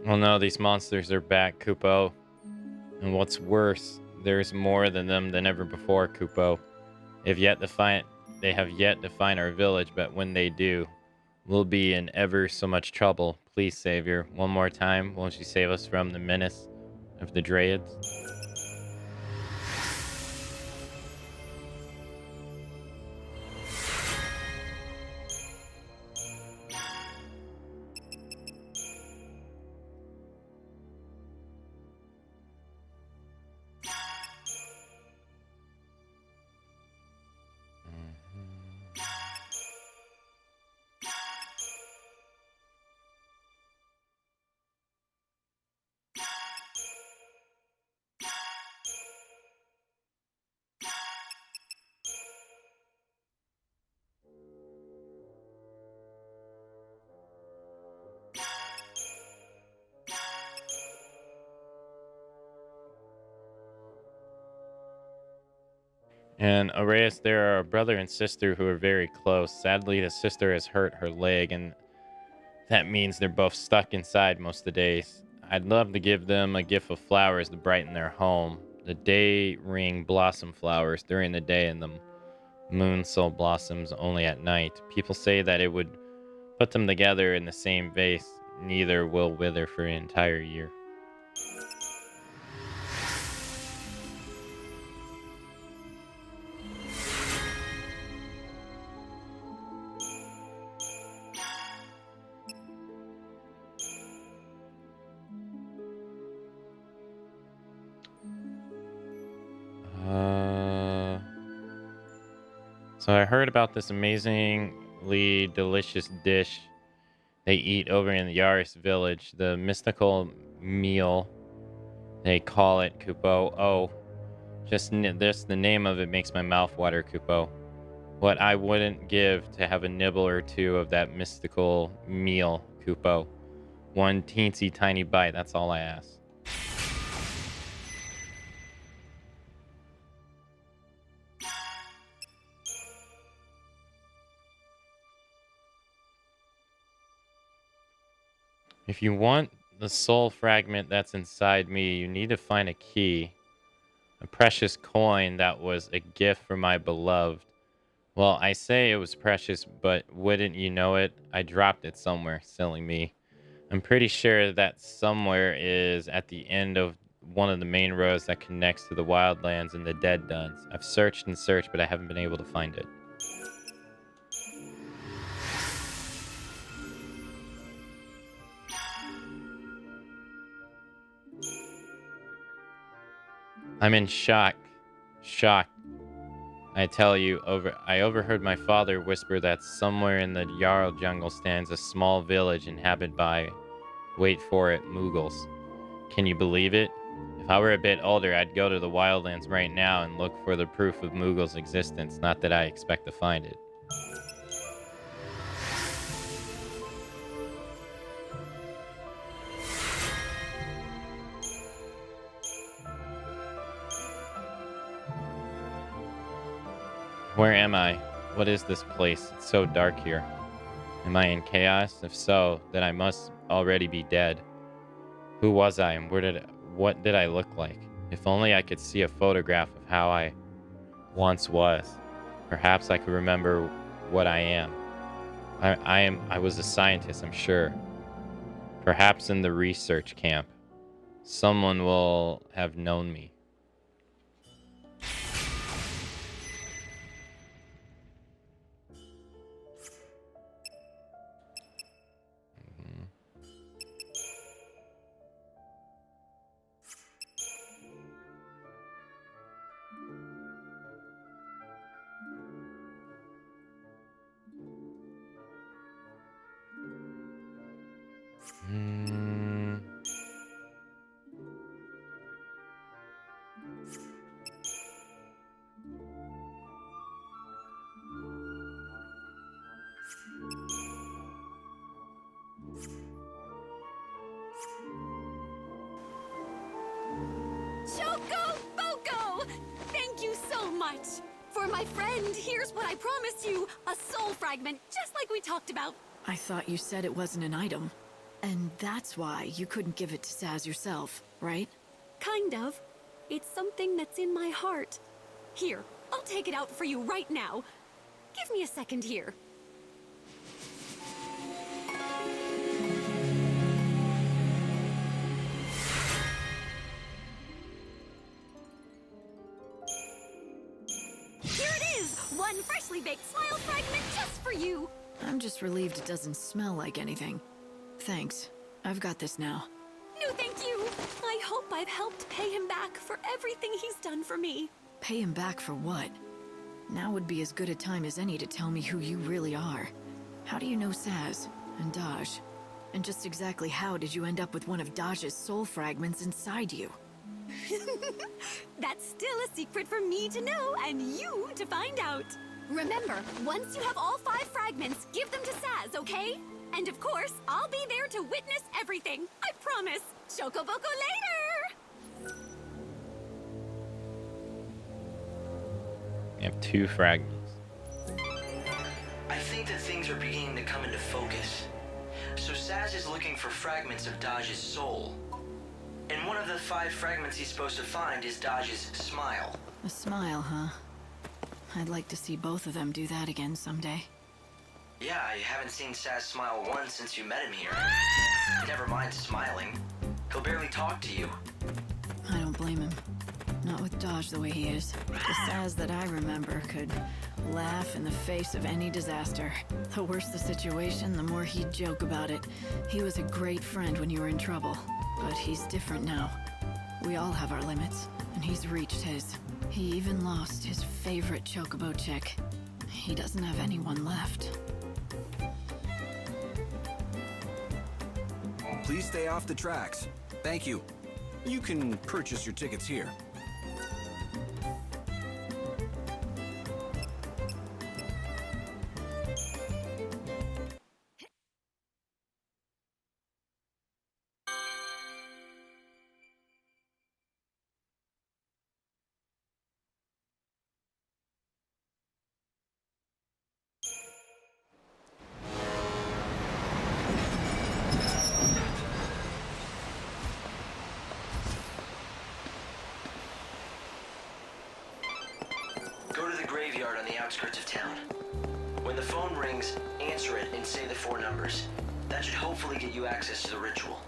Oh no, these monsters are back, Kupo. And what's worse, there's more than them than ever before, Kupo. They have yet to find our village, but when they do, we'll be in ever so much trouble. Please, Savior, one more time, won't you save us from the menace of the Draids? And Arias, there are a brother and sister who are very close. Sadly, the sister has hurt her leg, and that means they're both stuck inside most of the days. I'd love to give them a gift of flowers to brighten their home. The day ring blossom flowers during the day and the moon soul blossoms only at night. People say that it would put them together in the same vase. Neither will wither for an entire year. So I heard about this amazingly delicious dish they eat over in the Yaris village, the mystical meal. They call it, Kupo. Oh, just the name of it makes my mouth water, Kupo. What I wouldn't give to have a nibble or two of that mystical meal, Kupo. One teensy tiny bite, that's all I ask. If you want the soul fragment that's inside me, you need to find a key. A precious coin that was a gift from my beloved. Well, I say it was precious, but wouldn't you know it? I dropped it somewhere, silly me. I'm pretty sure that somewhere is at the end of one of the main roads that connects to the Wildlands and the Dead Duns. I've searched and searched, but I haven't been able to find it. I'm in shock. Shocked. I tell you, I overheard my father whisper that somewhere in the Jarl jungle stands a small village inhabited by, wait for it, Mughals. Can you believe it? If I were a bit older, I'd go to the Wildlands right now and look for the proof of Mughals' existence, not that I expect to find it. Where am I? What is this place? It's so dark here. Am I in chaos? If so, then I must already be dead. Who was I and what did I look like? If only I could see a photograph of how I once was. Perhaps I could remember what I am. I was a scientist, I'm sure. Perhaps in the research camp. Someone will have known me. Choco Boco! Thank you so much! For my friend, here's what I promised you. A soul fragment, just like we talked about. I thought you said it wasn't an item. And that's why you couldn't give it to Saz yourself, right? Kind of. It's something that's in my heart. Here, I'll take it out for you right now. Give me a second here. Here it is! One freshly baked smile fragment just for you! I'm just relieved it doesn't smell like anything. Thanks. I've got this now. No, thank you! I hope I've helped pay him back for everything he's done for me. Pay him back for what? Now would be as good a time as any to tell me who you really are. How do you know Saz and Daj? And just exactly how did you end up with one of Daj's soul fragments inside you? That's still a secret for me to know and you to find out. Remember, once you have all 5 fragments, give them to Saz, okay? And of course, I'll be there to witness everything. I promise. Chocoboco later! I have 2 fragments. I think that things are beginning to come into focus. So Saz is looking for fragments of Daj's soul. And one of the 5 fragments he's supposed to find is Daj's smile. A smile, huh? I'd like to see both of them do that again someday. Yeah, I haven't seen Saz smile once since you met him here. Never mind smiling. He'll barely talk to you. I don't blame him. Not with Daj the way he is. The Saz that I remember could laugh in the face of any disaster. The worse the situation, the more he'd joke about it. He was a great friend when you were in trouble. But he's different now. We all have our limits, and he's reached his. He even lost his favorite chocobo chick. He doesn't have anyone left. Please stay off the tracks. Thank you. You can purchase your tickets here. Go to the graveyard on the outskirts of town. When the phone rings, answer it and say the 4 numbers. That should hopefully get you access to the ritual.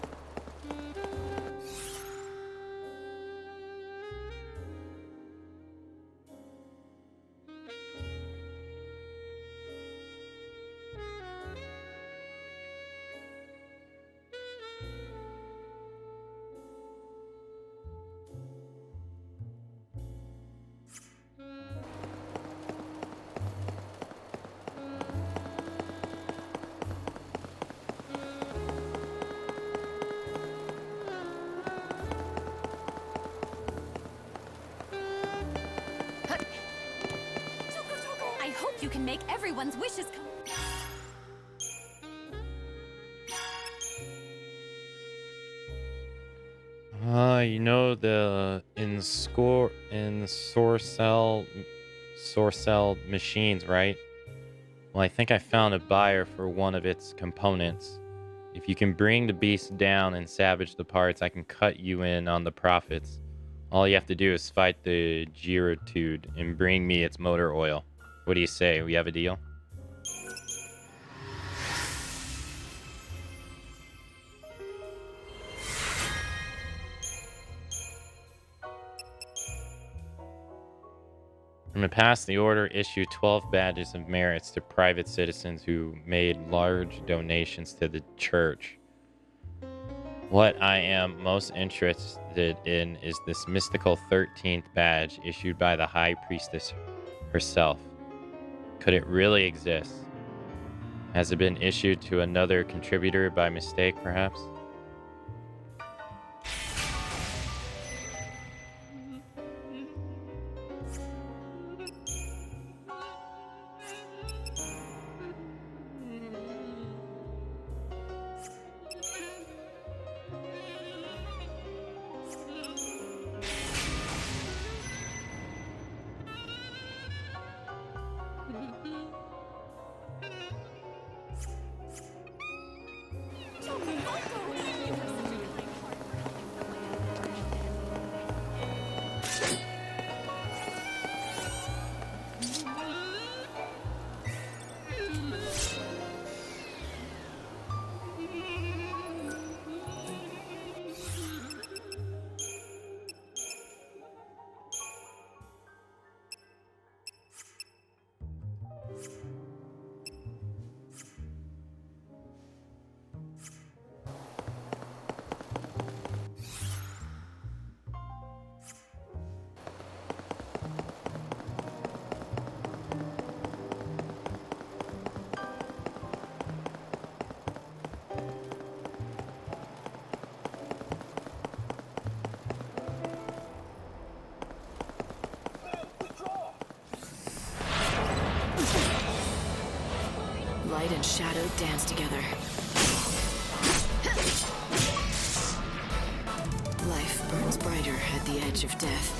I hope you can make everyone's wishes come. You know the Sorcell machines, right? Well, I think I found a buyer for one of its components. If you can bring the beast down and salvage the parts, I can cut you in on the profits. All you have to do is fight the Geodude and bring me its motor oil. What do you say? We have a deal? In the past, the Order issued 12 badges of merits to private citizens who made large donations to the church. What I am most interested in is this mystical 13th badge issued by the High Priestess herself. Could it really exist? Has it been issued to another contributor by mistake, perhaps? Light and shadow dance together. Life burns brighter at the edge of death.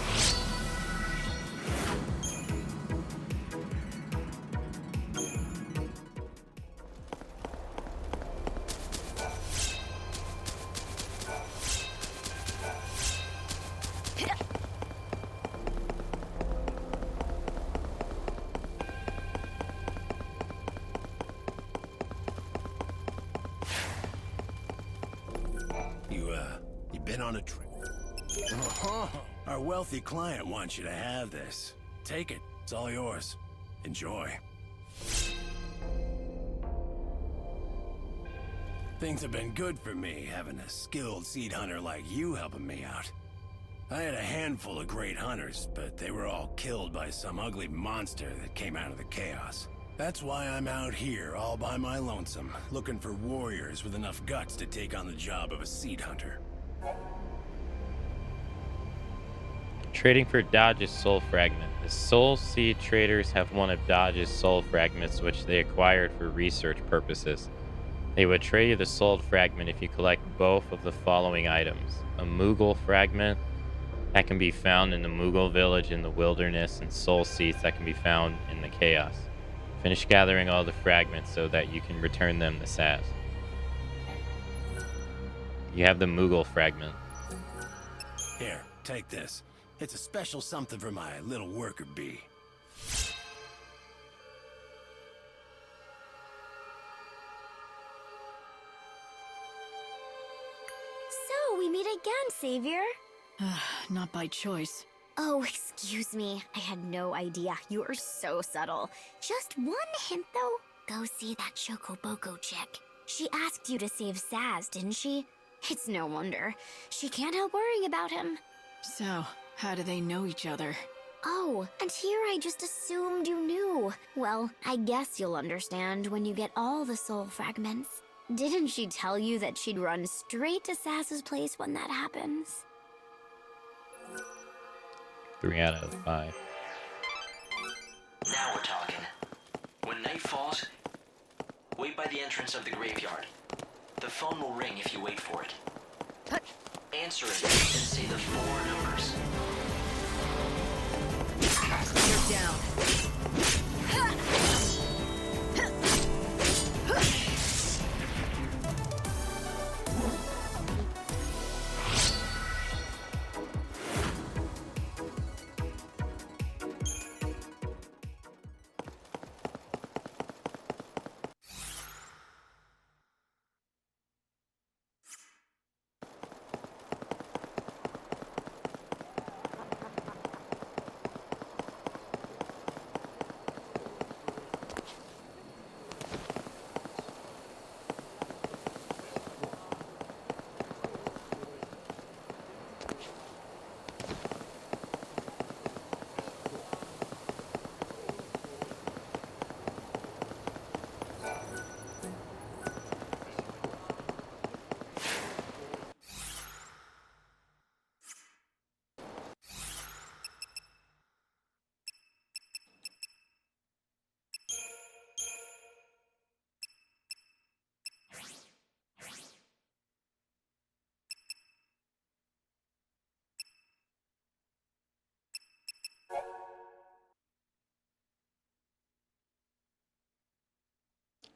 You been on a trip? Our wealthy client wants you to have this. Take it. It's all yours. Enjoy. Things have been good for me, having a skilled seed hunter like you helping me out. I had a handful of great hunters, but they were all killed by some ugly monster that came out of the chaos. That's why I'm out here all by my lonesome, looking for warriors with enough guts to take on the job of a seed hunter. Trading for Dodge's soul fragment. The soul seed traders have one of Dodge's soul fragments, which they acquired for research purposes. They would trade you the soul fragment if you collect both of the following items: a Moogle fragment that can be found in the Moogle village in the wilderness, and soul seeds that can be found in the chaos. Finish gathering all the fragments so that you can return them to Saz. You have the Moogle fragment. Here, take this. It's a special something for my little worker bee. we meet again, Savior. Not by choice. Oh, excuse me. I had no idea. You are so subtle. Just one hint, though. Go see that Shokoboko chick. She asked you to save Saz, didn't she? It's no wonder. She can't help worrying about him. So, how do they know each other? Oh, and here I just assumed you knew. Well, I guess you'll understand when you get all the soul fragments. Didn't she tell you that she'd run straight to Saz's place when that happens? 3 out of 5. Now we're talking. When night falls, wait by the entrance of the graveyard. The phone will ring if you wait for it. Answer it and say the 4 numbers. You're down.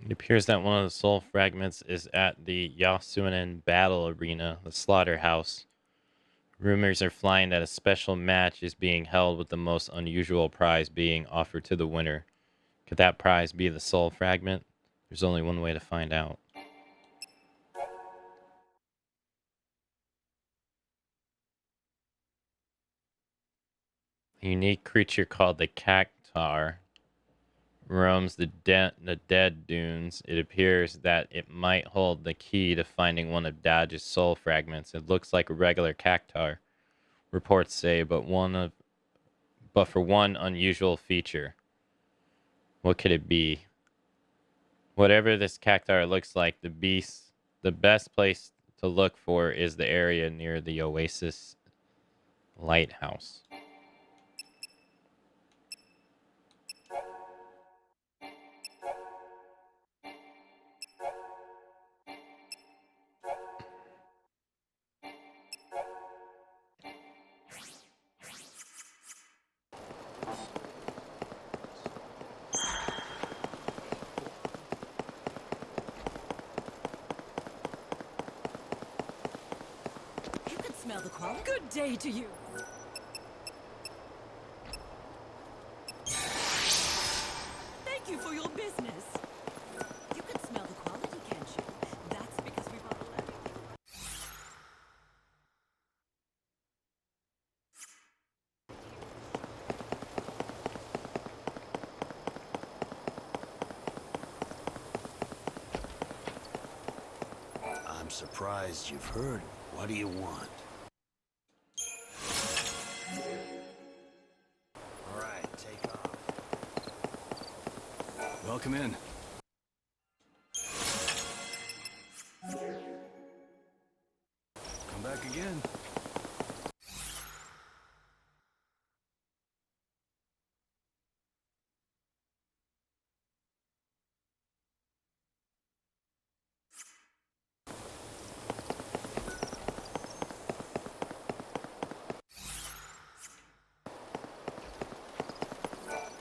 It appears that one of the soul fragments is at the Yasunen Battle Arena, the slaughterhouse. Rumors are flying that a special match is being held with the most unusual prize being offered to the winner. Could that prize be the soul fragment? There's only one way to find out. A unique creature called the Cactar roams the dead dunes. It appears that it might hold the key to finding one of Dodge's soul fragments. It looks like a regular Cactar, reports say, but for one unusual feature. What could it be? Whatever this Cactar looks like, the best place to look for is the area near the Oasis Lighthouse. You can smell the quality. Good day to you. Thank you for your business. You can smell the quality, can't you? That's because we bought a levy. I'm surprised you've heard. What do you want? All right, take off. Welcome in. Come back again.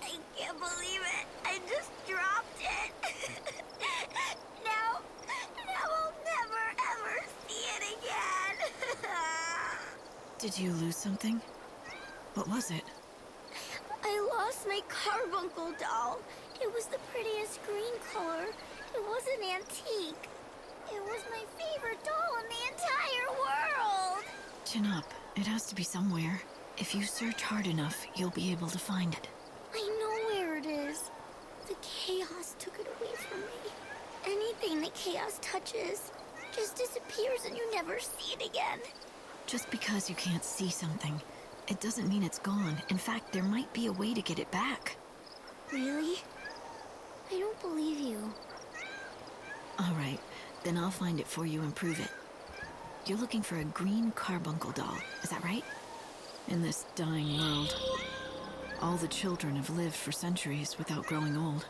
I can't believe it. I just dropped it. Now I'll never ever see it again. Did you lose something? What was it? I lost my carbuncle doll. It was the prettiest green color. It was an antique. It was my favorite doll in the entire world. Chin up. It has to be somewhere. If you search hard enough, you'll be able to find it. I know where it is. The chaos took it away from me. Anything the chaos touches just disappears and you never see it again. Just because you can't see something, it doesn't mean it's gone. In fact, there might be a way to get it back. Really? I don't believe you. All right, then I'll find it for you and prove it. You're looking for a green carbuncle doll, is that right? In this dying world, all the children have lived for centuries without growing old.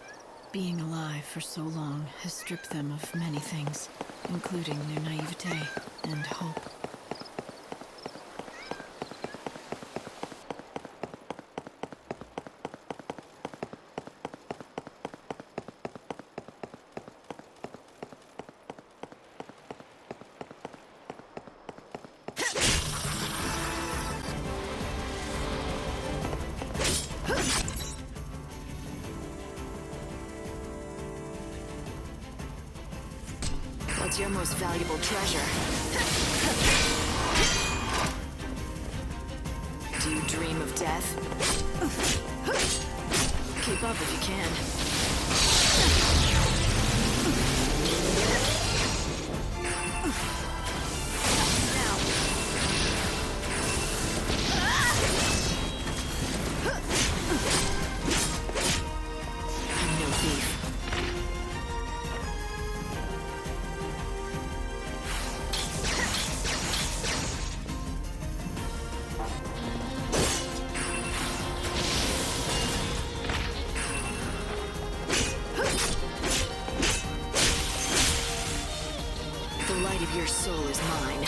Being alive for so long has stripped them of many things, including their naivete and hope. What's your most valuable treasure? Do you dream of death? Keep up if you can. Now. I'm no thief. Your soul is mine.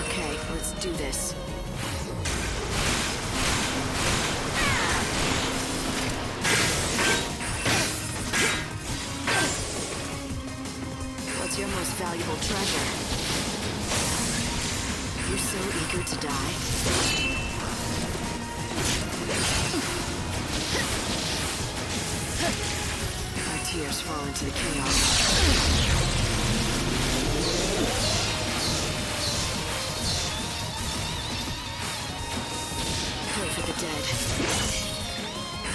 Okay, let's do this. What's your most valuable treasure? You're so eager to die. Tears fall into the chaos. Pray for the dead.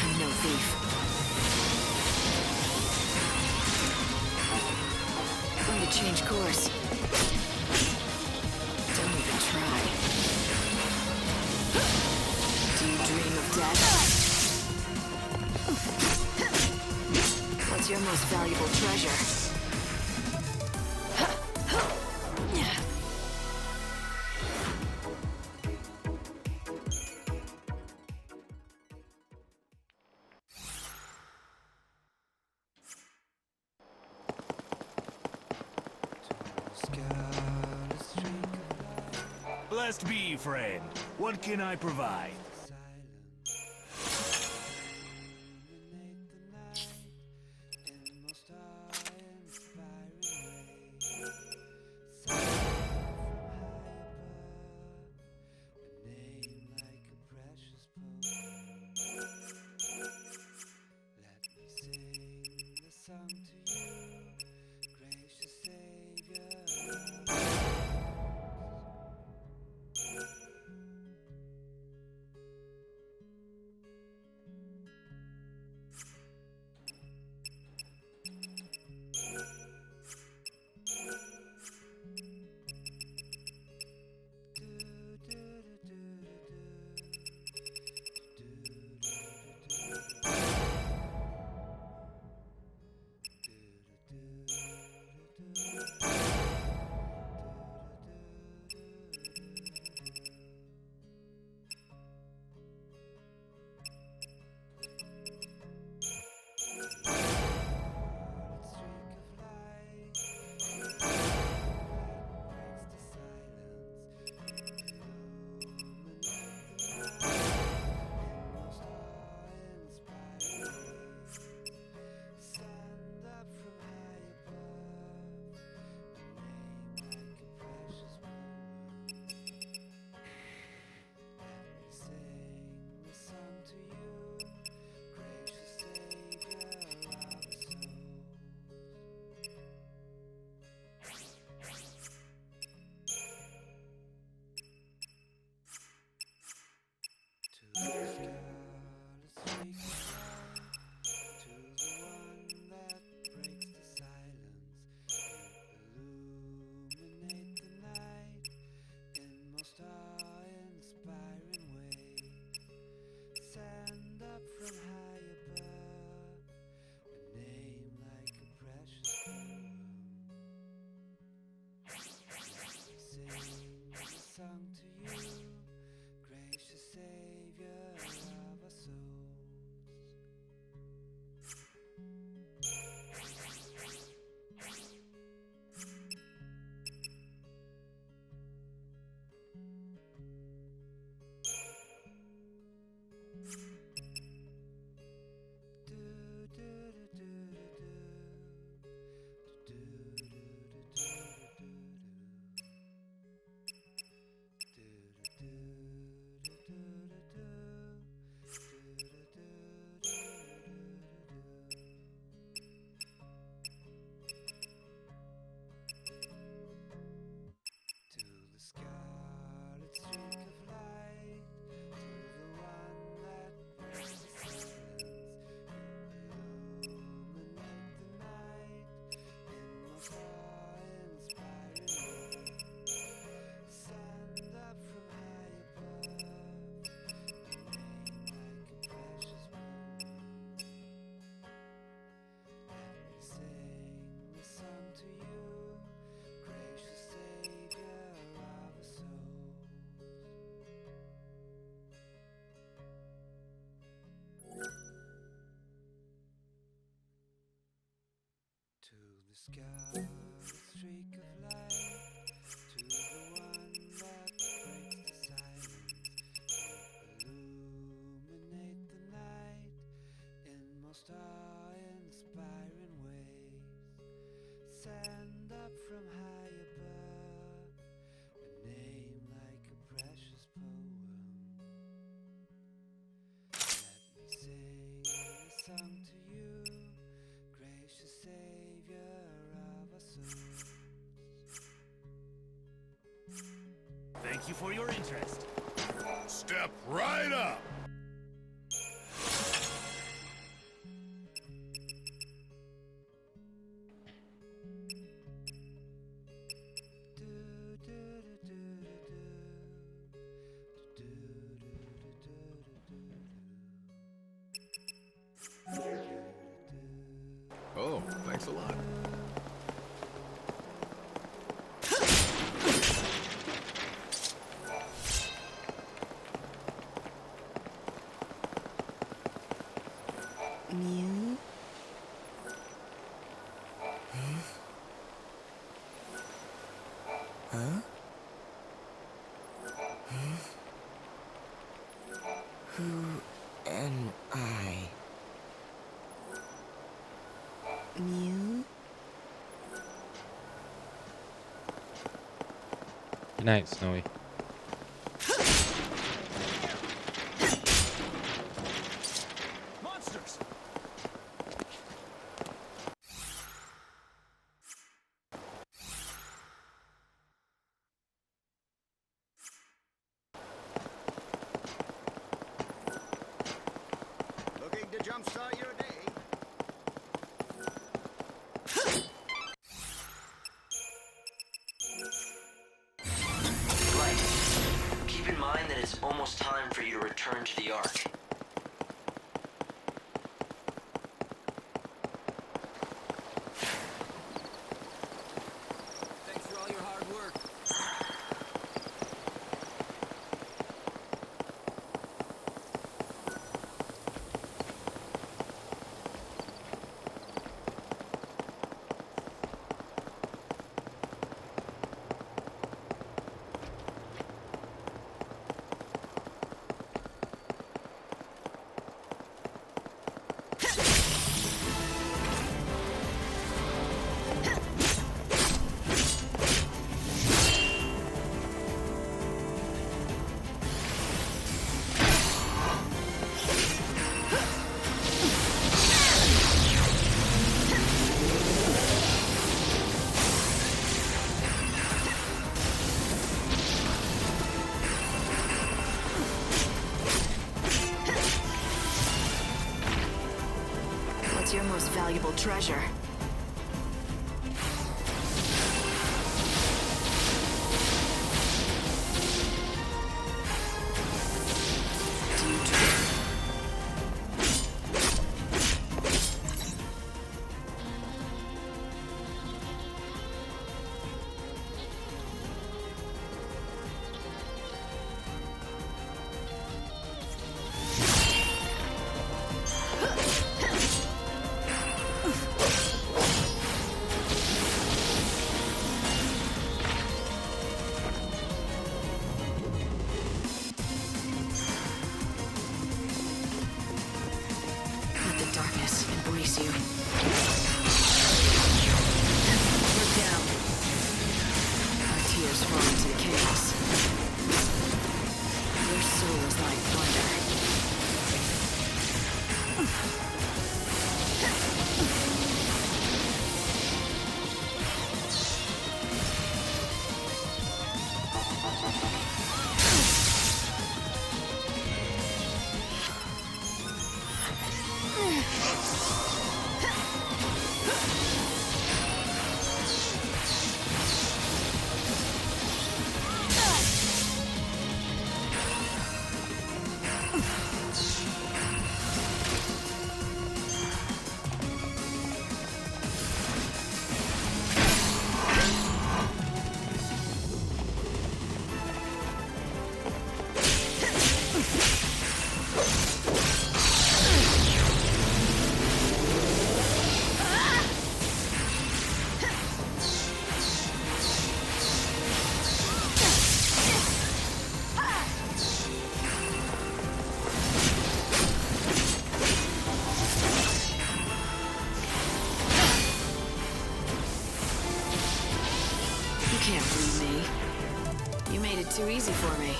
I'm no thief. Going to change course. Don't even try. Do you dream of death? What's your most valuable treasure? Blessed be, friend. What can I provide? scout a streak of light to the one that breaks the silence. Illuminate the night in most awe-inspiring ways. Send up from high above a name like a precious poem. Let me sing a song to you, gracious savior of our souls. Thank you for your interest. Step right up! Oh, thanks a lot. Mew? Huh? Who am I? Mew? Good night, Snowy. Monsters! Looking to jumpstart your day? Right. Keep in mind that it's almost time for you to return to the Ark. Thanks for all your hard work. What's your most valuable treasure? Let the darkness embrace you. Look down. Our tears fall into the chaos. Your soul is like thunder. it too easy for me.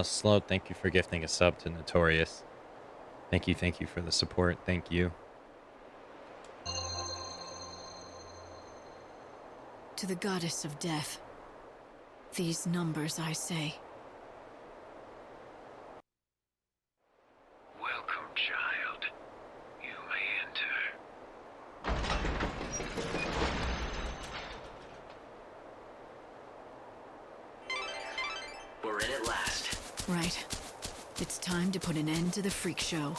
Slow, thank you for gifting a sub to Notorious. Thank you for the support. Thank you. To the goddess of death, these numbers I say. Welcome, child. You may enter. We're in at last. Right. It's time to put an end to the freak show.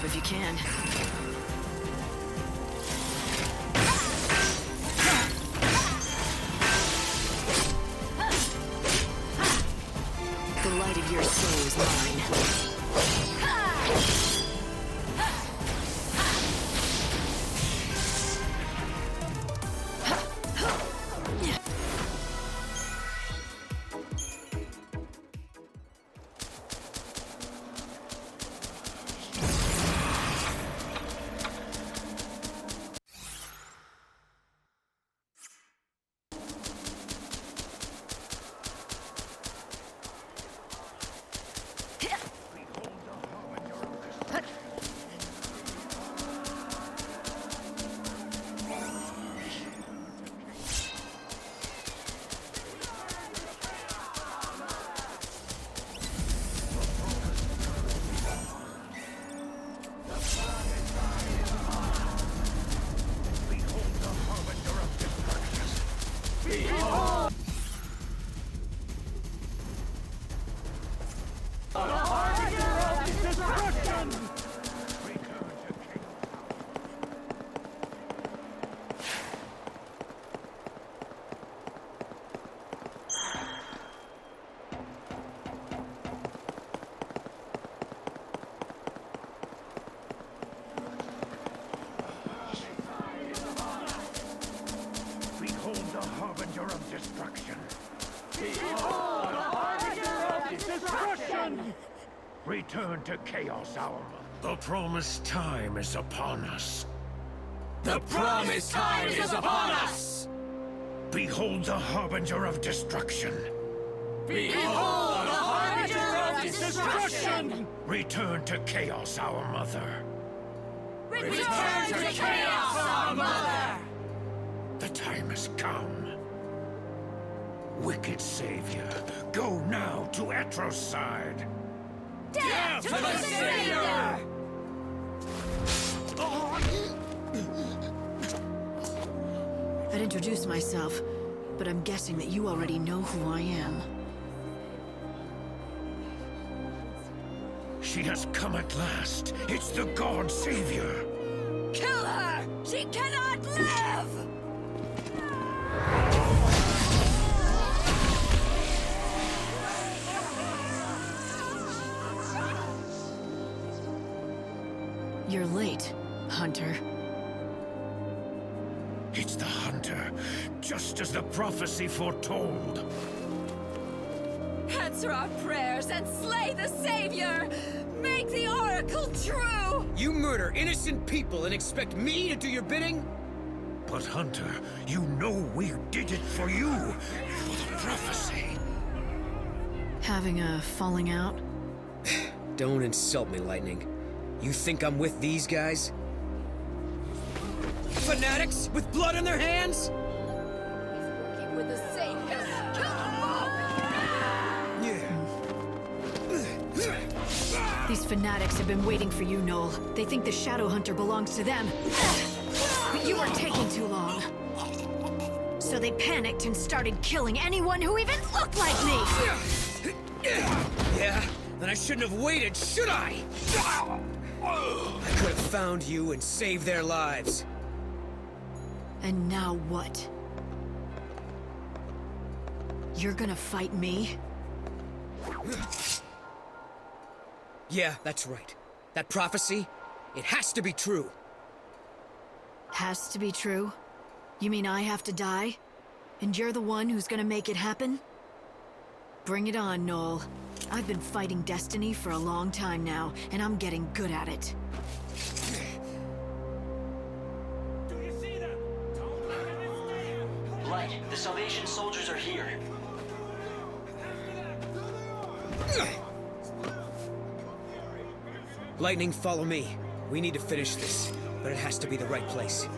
If you can. The light of your soul is mine. Behold the harbinger of destruction. Behold the harbinger of destruction! Return to chaos, our mother. The promised time is upon us. The promised time is upon us! Behold the harbinger of destruction. Behold the harbinger of destruction! Return to chaos, our mother. Return to chaos, our mother! The time has come. Wicked savior, go now to Etro's side. Death to the savior! I'd introduce myself, but I'm guessing that you already know who I am. She has come at last. It's the God Savior. Kill her! She cannot live! You're late, Hunter. It's the Hunter, just as the prophecy foretold. Answer our prayers and slay the Savior! Make the Oracle true! You murder innocent people and expect me to do your bidding? But Hunter, you know we did it for you, for the prophecy. Having a falling out? Don't insult me, Lightning. You think I'm with these guys? Fanatics with blood in their hands? Working with the Savior! Kill them both! These fanatics have been waiting for you, Noel. They think the Shadow Hunter belongs to them. But you were taking too long. So they panicked and started killing anyone who even looked like me! Yeah, then I shouldn't have waited, should I? I could have found you and saved their lives. And now what? You're gonna fight me? Yeah, that's right. That prophecy, it has to be true. Has to be true? You mean I have to die? And you're the one who's gonna make it happen? Bring it on, Noel. I've been fighting destiny for a long time now, and I'm getting good at it. Light, the Salvation soldiers are here. Lightning, follow me. We need to finish this, but it has to be the right place.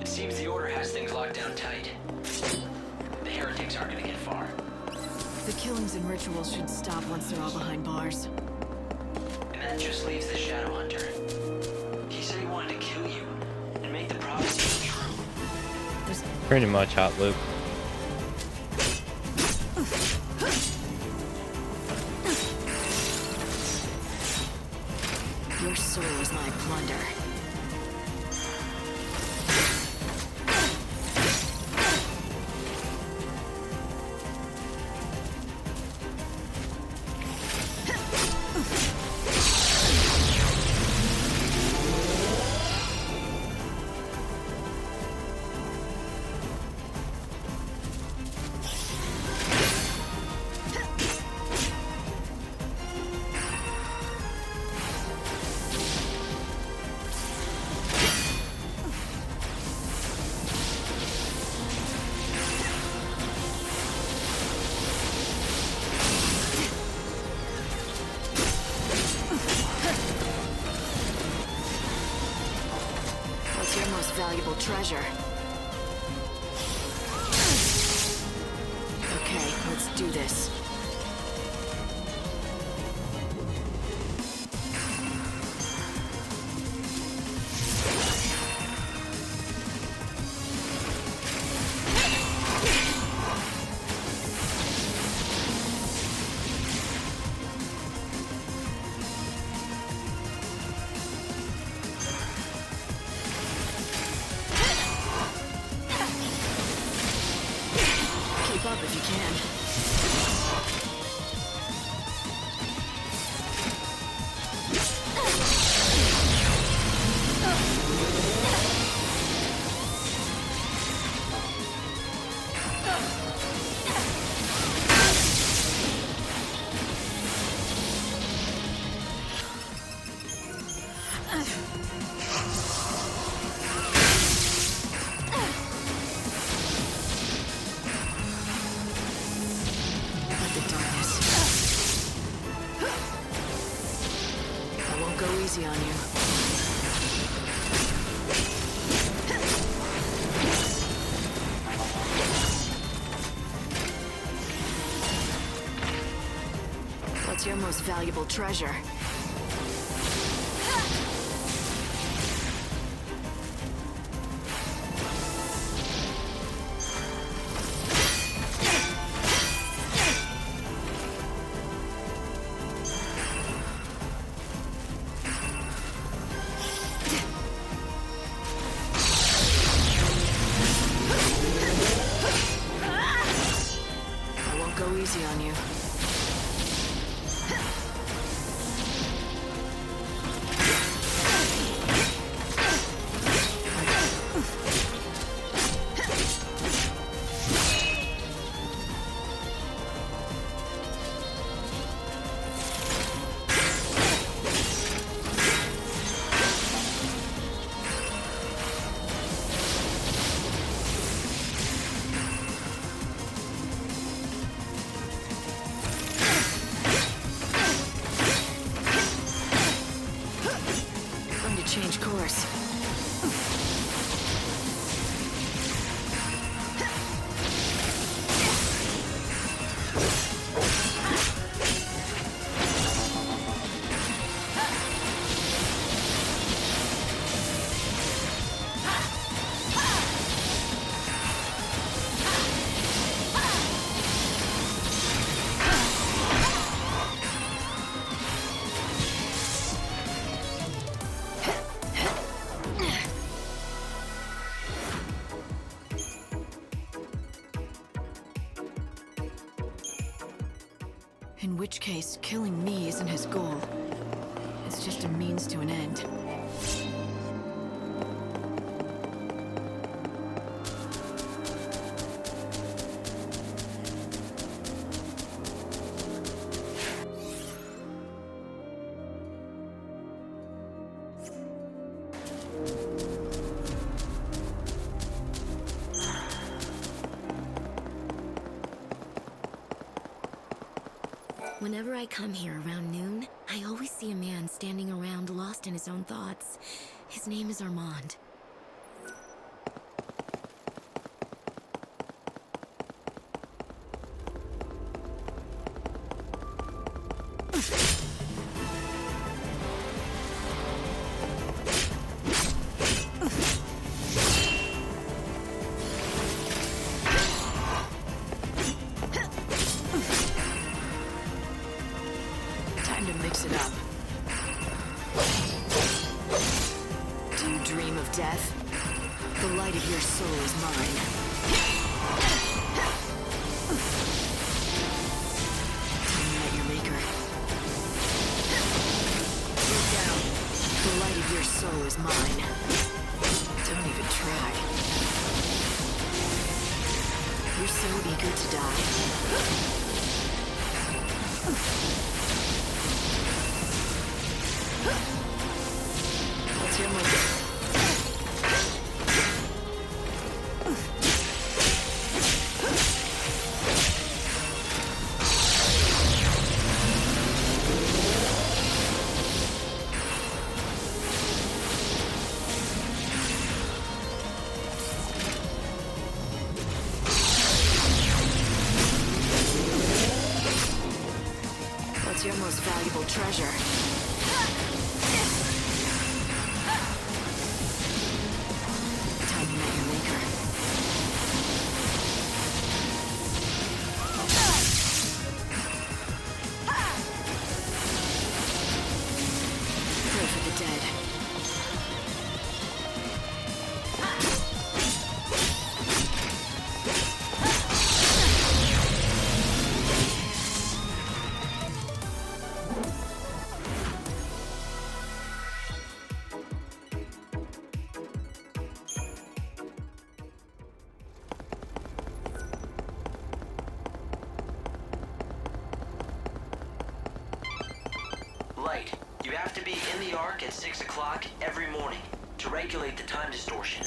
It seems the Order has things locked down tight. The heretics aren't gonna get far. The killings and rituals should stop once they're all behind bars. And that just leaves the Shadow Hunter. He said he wanted to kill you and make the prophecy true. Pretty much, Hot Loop. Your soul is my plunder. Valuable treasure. Okay, let's do this. won't go easy on you. What's your most valuable treasure? I won't go easy on you. Change course. In which case, killing me isn't his goal. It's just a means to an end. Whenever I come here around noon, I always see a man standing around lost in his own thoughts. His name is Armand. Time to mix it up. Do you dream of death? The light of your soul is mine. Time you met your maker. Look down. The light of your soul is mine. Don't even try. You're so eager to die. What's your motive? What's your most valuable treasure? Time you met your maker. Pray for the dead. Light, you have to be in the Ark at 6 o'clock every morning to regulate the time distortion.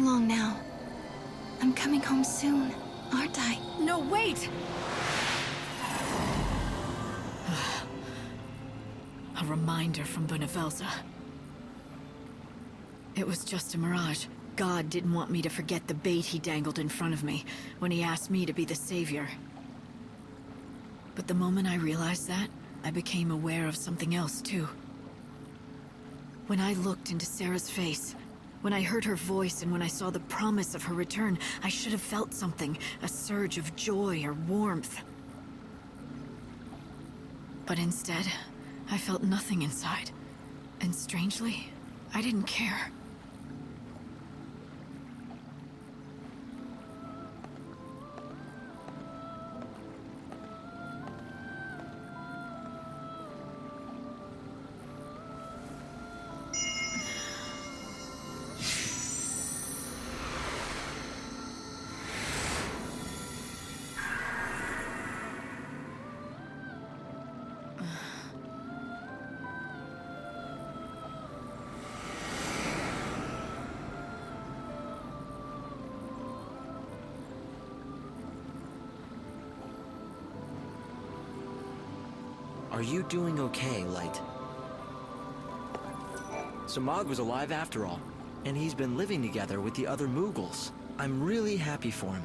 long now. I'm coming home soon, aren't I? No, wait! A reminder from Benevelza. It was just a mirage. God didn't want me to forget the bait he dangled in front of me when he asked me to be the savior. But the moment I realized that, I became aware of something else too. When I looked into Sarah's face, when I heard her voice and when I saw the promise of her return, I should have felt something, a surge of joy or warmth. But instead, I felt nothing inside. And strangely, I didn't care. Are you doing okay, Light? Samad was alive after all, and he's been living together with the other Mughals. I'm really happy for him.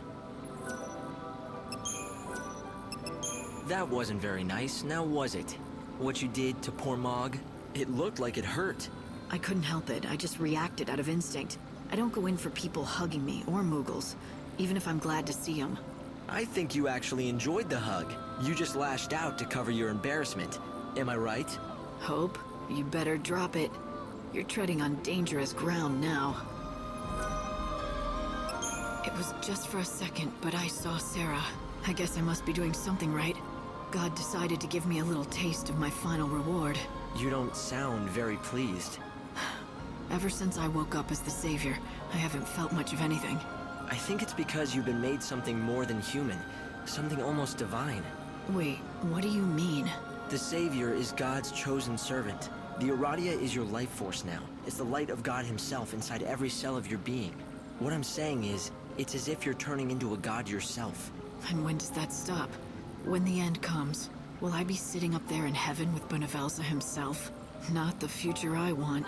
That wasn't very nice, now was it? What you did to poor Mog? It looked like it hurt. I couldn't help it. I just reacted out of instinct. I don't go in for people hugging me or Mughals, even if I'm glad to see them. I think you actually enjoyed the hug. You just lashed out to cover your embarrassment. Am I right? Hope, you better drop it. You're treading on dangerous ground now. It was just for a second, but I saw Sarah. I guess I must be doing something right. God decided to give me a little taste of my final reward. You don't sound very pleased. Ever since I woke up as the savior, I haven't felt much of anything. I think it's because you've been made something more than human. Something almost divine. Wait, what do you mean? The Savior is God's chosen servant. The Aradia is your life force now. It's the light of God himself inside every cell of your being. What I'm saying is, it's as if you're turning into a god yourself. And when does that stop? When the end comes, will I be sitting up there in heaven with Benevelza himself? Not the future I want.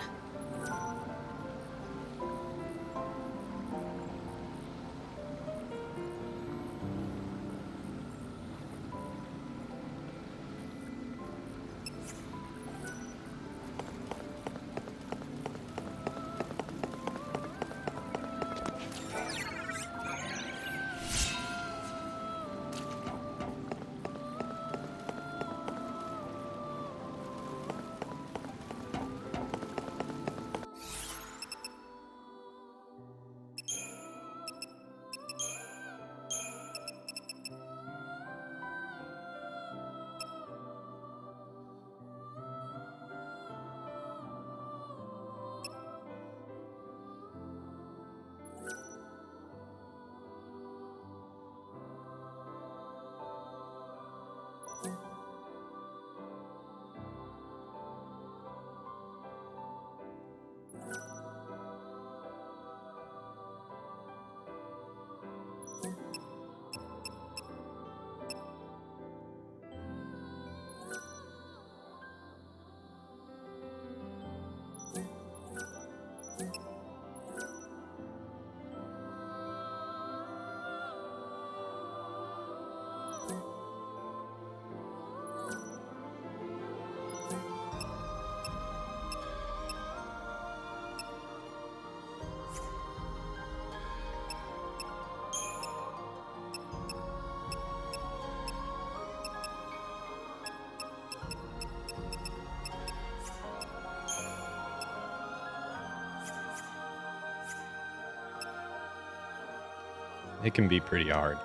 It can be pretty hard.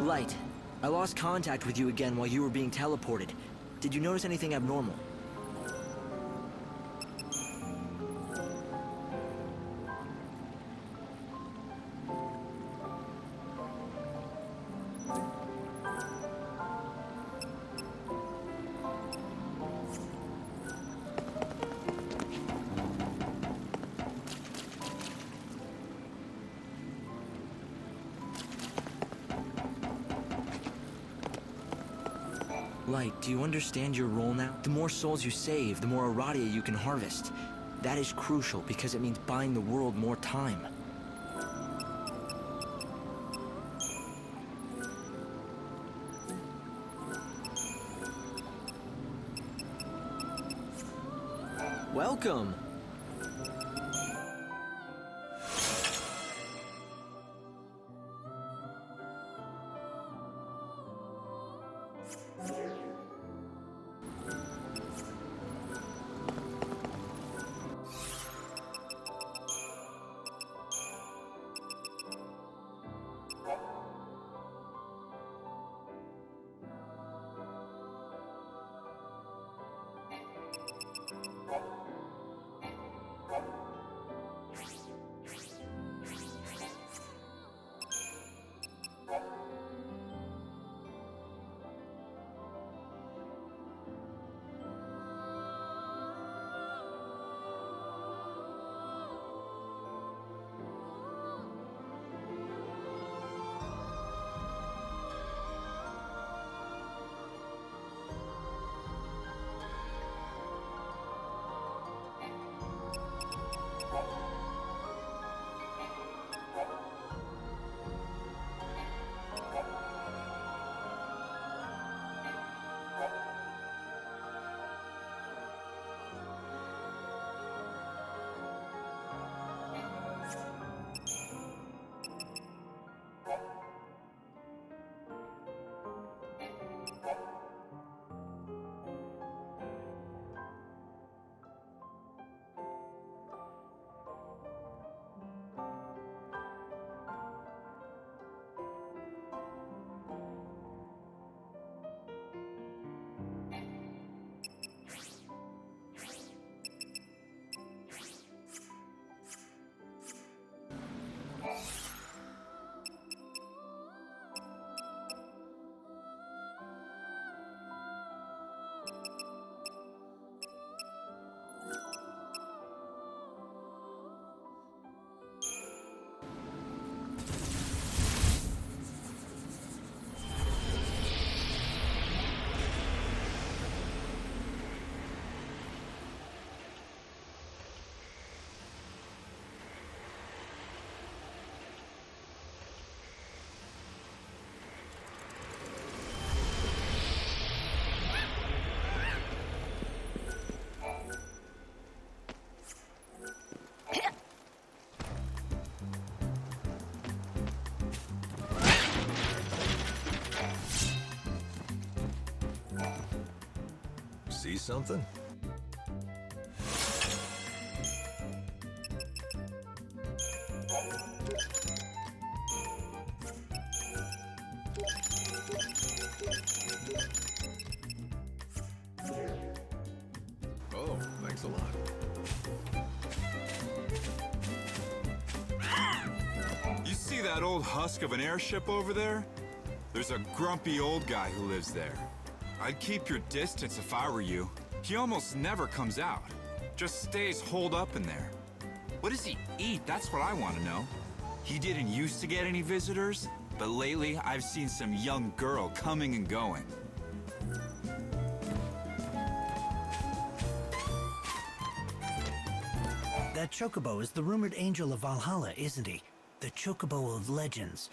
Light, I lost contact with you again while you were being teleported. Did you notice anything abnormal? Light, do you understand your role now? The more souls you save, the more Aradia you can harvest. That is crucial because it means buying the world more time. Welcome! See something? Oh, thanks a lot. You see that old husk of an airship over there? There's a grumpy old guy who lives there. I'd keep your distance if I were you. He almost never comes out. Just stays holed up in there. What does he eat? That's what I want to know. He didn't used to get any visitors, but lately I've seen some young girl coming and going. That chocobo is the rumored angel of Valhalla, isn't he? The chocobo of legends.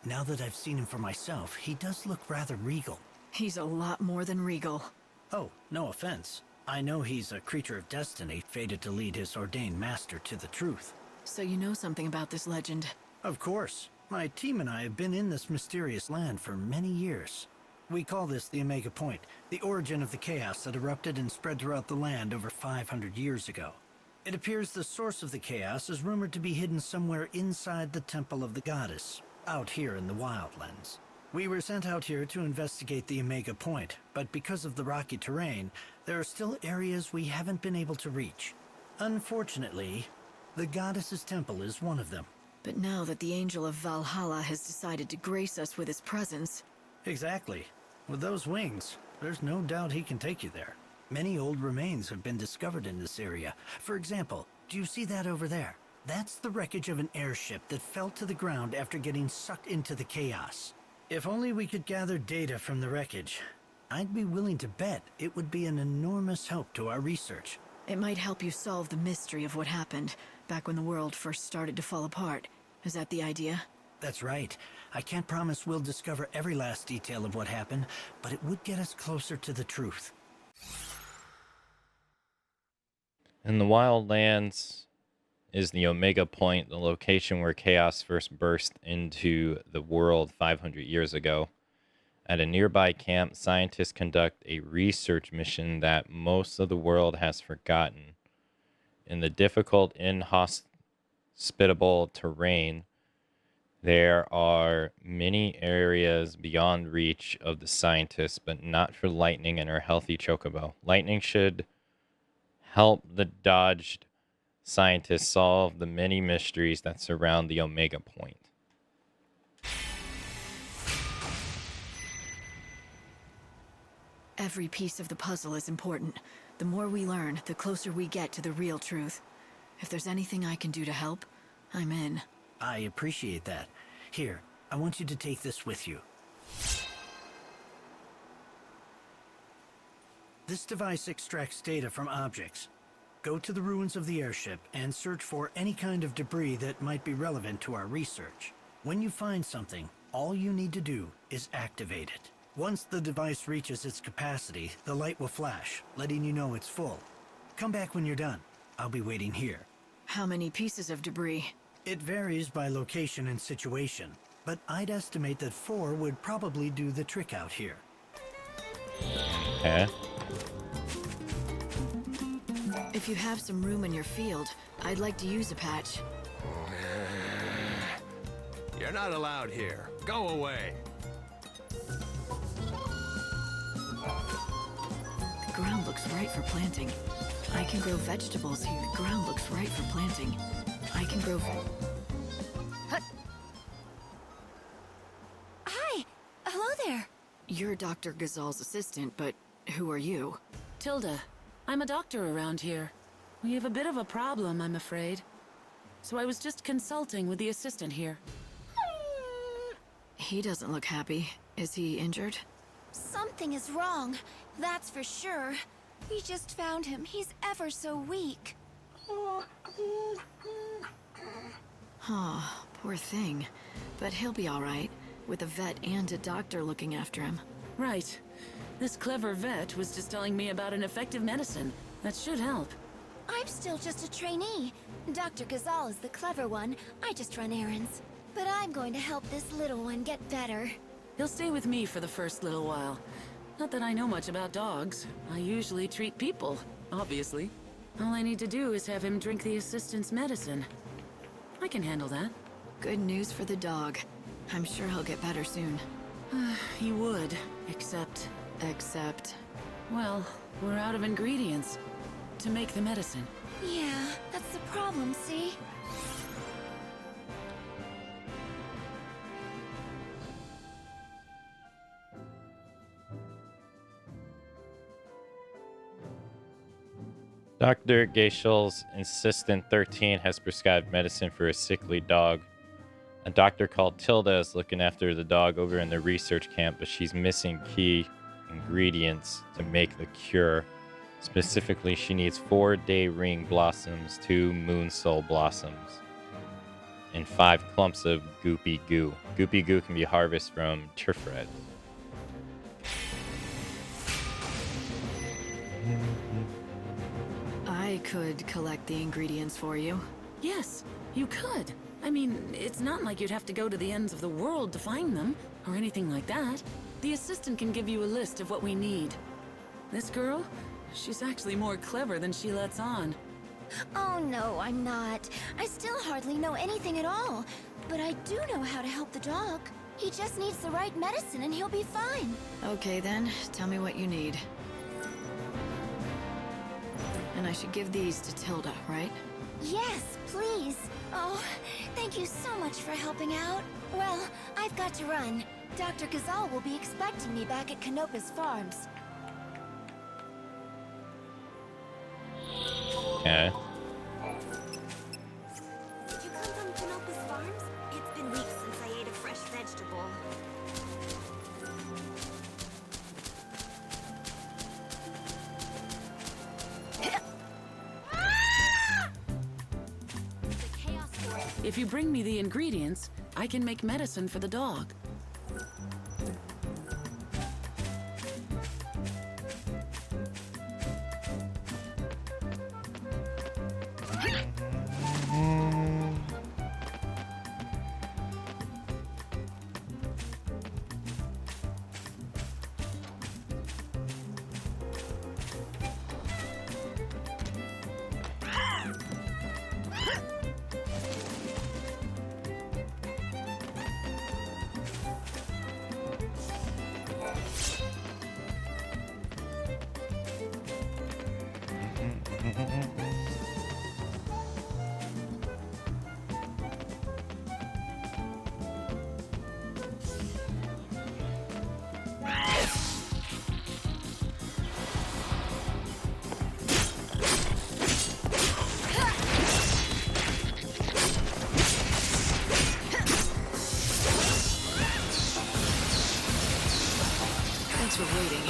Now that I've seen him for myself, he does look rather regal. He's a lot more than regal. Oh, no offense. I know he's a creature of destiny, fated to lead his ordained master to the truth. So you know something about this legend? Of course. My team and I have been in this mysterious land for many years. We call this the Omega Point, the origin of the chaos that erupted and spread throughout the land over 500 years ago. It appears the source of the chaos is rumored to be hidden somewhere inside the Temple of the Goddess, out here in the Wildlands. We were sent out here to investigate the Omega Point, but because of the rocky terrain, there are still areas we haven't been able to reach. Unfortunately, the Goddess's temple is one of them. But now that the Angel of Valhalla has decided to grace us with his presence... Exactly. With those wings, there's no doubt he can take you there. Many old remains have been discovered in this area. For example, do you see that over there? That's the wreckage of an airship that fell to the ground after getting sucked into the chaos. If only we could gather data from the wreckage. I'd be willing to bet it would be an enormous help to our research. It might help you solve the mystery of what happened back when the world first started to fall apart. Is that the idea? That's right. I can't promise we'll discover every last detail of what happened, but it would get us closer to the truth. In the Wildlands is the Omega Point, the location where chaos first burst into the world 500 years ago. At a nearby camp, scientists conduct a research mission that most of the world has forgotten. In the difficult, inhospitable terrain, there are many areas beyond reach of the scientists, but not for Lightning and her healthy chocobo. Lightning should help the dodged scientists solve the many mysteries that surround the Omega Point. Every piece of the puzzle is important. The more we learn, the closer we get to the real truth. If there's anything I can do to help, I'm in. I appreciate that. Here, I want you to take this with you. This device extracts data from objects. Go to the ruins of the airship and search for any kind of debris that might be relevant to our research. When you find something, all you need to do is activate it. Once the device reaches its capacity, the light will flash, letting you know it's full. Come back when you're done. I'll be waiting here. How many pieces of debris? It varies by location and situation, but I'd estimate that 4 would probably do the trick out here. Okay. If you have some room in your field, I'd like to use a patch. You're not allowed here. Go away. The ground looks right for planting. I can grow vegetables here. The ground looks right for planting. I can grow... Hi! Hello there! You're Dr. Gazal's assistant, but who are you? Tilda. I'm a doctor around here. We have a bit of a problem, I'm afraid. So I was just consulting with the assistant here. He doesn't look happy. Is he injured? Something is wrong, that's for sure. We just found him. He's ever so weak. Huh, poor thing. But he'll be all right, with a vet and a doctor looking after him. Right. This clever vet was just telling me about an effective medicine that should help. I'm still just a trainee. Dr. Gazal is the clever one. I just run errands. But I'm going to help this little one get better. He'll stay with me for the first little while. Not that I know much about dogs. I usually treat people, obviously. All I need to do is have him drink the assistant's medicine. I can handle that. Good news for the dog. I'm sure he'll get better soon. He would, except... Well, we're out of ingredients to make the medicine. Yeah, that's the problem, see? Dr. Geishel's assistant 13 has prescribed medicine for a sickly dog. A doctor called Tilda is looking after the dog over in the research camp, but she's missing key ingredients to make the cure. Specifically, she needs 4 day ring blossoms, 2 moon soul blossoms, and 5 clumps of goopy goo. Goopy goo can be harvested from turf red. I could collect the ingredients for you. Yes, you could. I mean, it's not like you'd have to go to the ends of the world to find them, or anything like that. The assistant can give you a list of what we need. This girl, she's actually more clever than she lets on. Oh no, I'm not. I still hardly know anything at all. But I do know how to help the dog. He just needs the right medicine and he'll be fine. Okay then, tell me what you need. And I should give these to Tilda, right? Yes, please. Oh, thank you so much for helping out. Well, I've got to run. Dr. Gazal will be expecting me back at Canopa's farms. Okay. Did you come from Canopa's farms? It's been weeks since I ate a fresh vegetable. If you bring me the ingredients, I can make medicine for the dog. Thanks for waiting.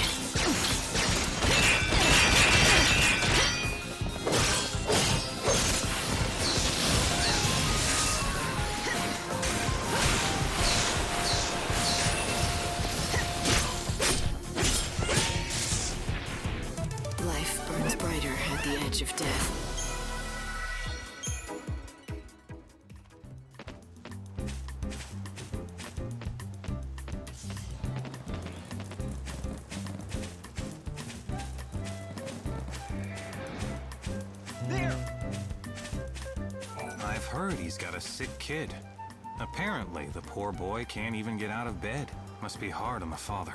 Life burns brighter at the edge of death. I've heard he's got a sick kid. Apparently, the poor boy can't even get out of bed. Must be hard on the father.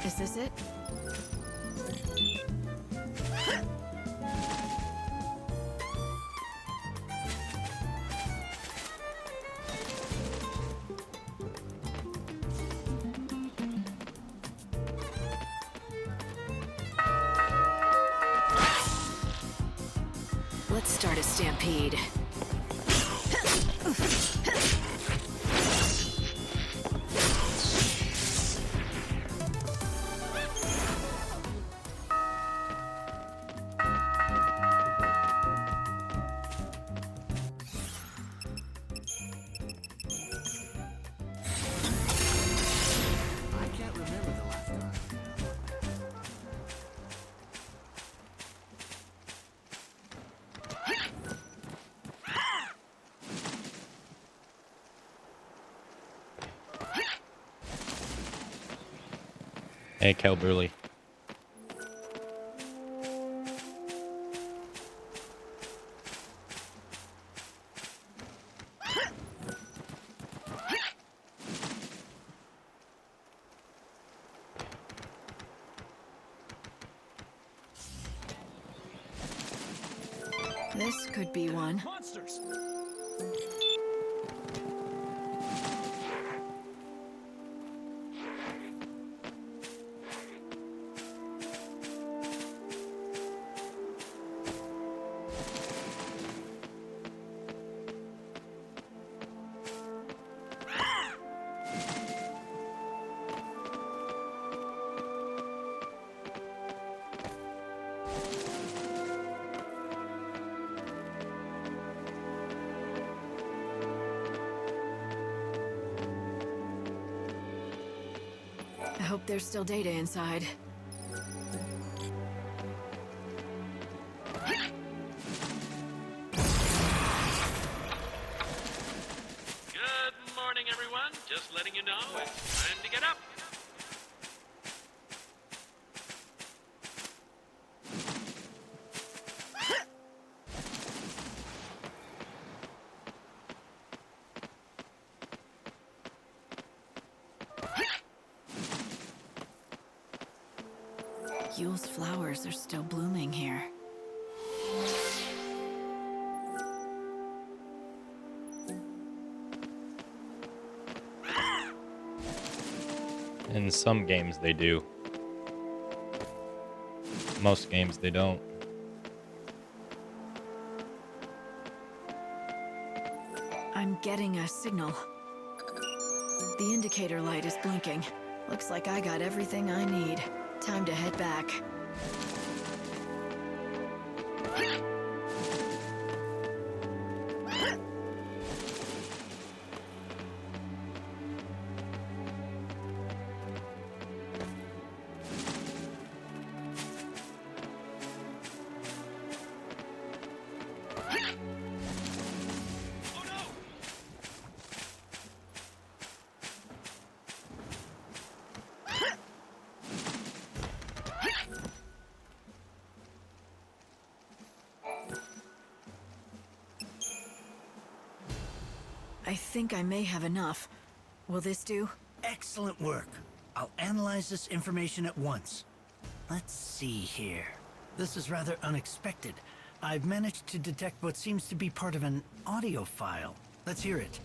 Is this it? Let's start a stampede. Hey, Kelburley. This could be one. Monsters! I hope there's still data inside. Good morning, everyone. Just letting you know it's time to get up. Yule's flowers are still blooming here. In some games they do. Most games they don't. I'm getting a signal. The indicator light is blinking. Looks like I got everything I need. Time to head back. I think I may have enough. Will this do? Excellent work. I'll analyze this information at once. Let's see here. This is rather unexpected. I've managed to detect what seems to be part of an audio file. Let's hear it.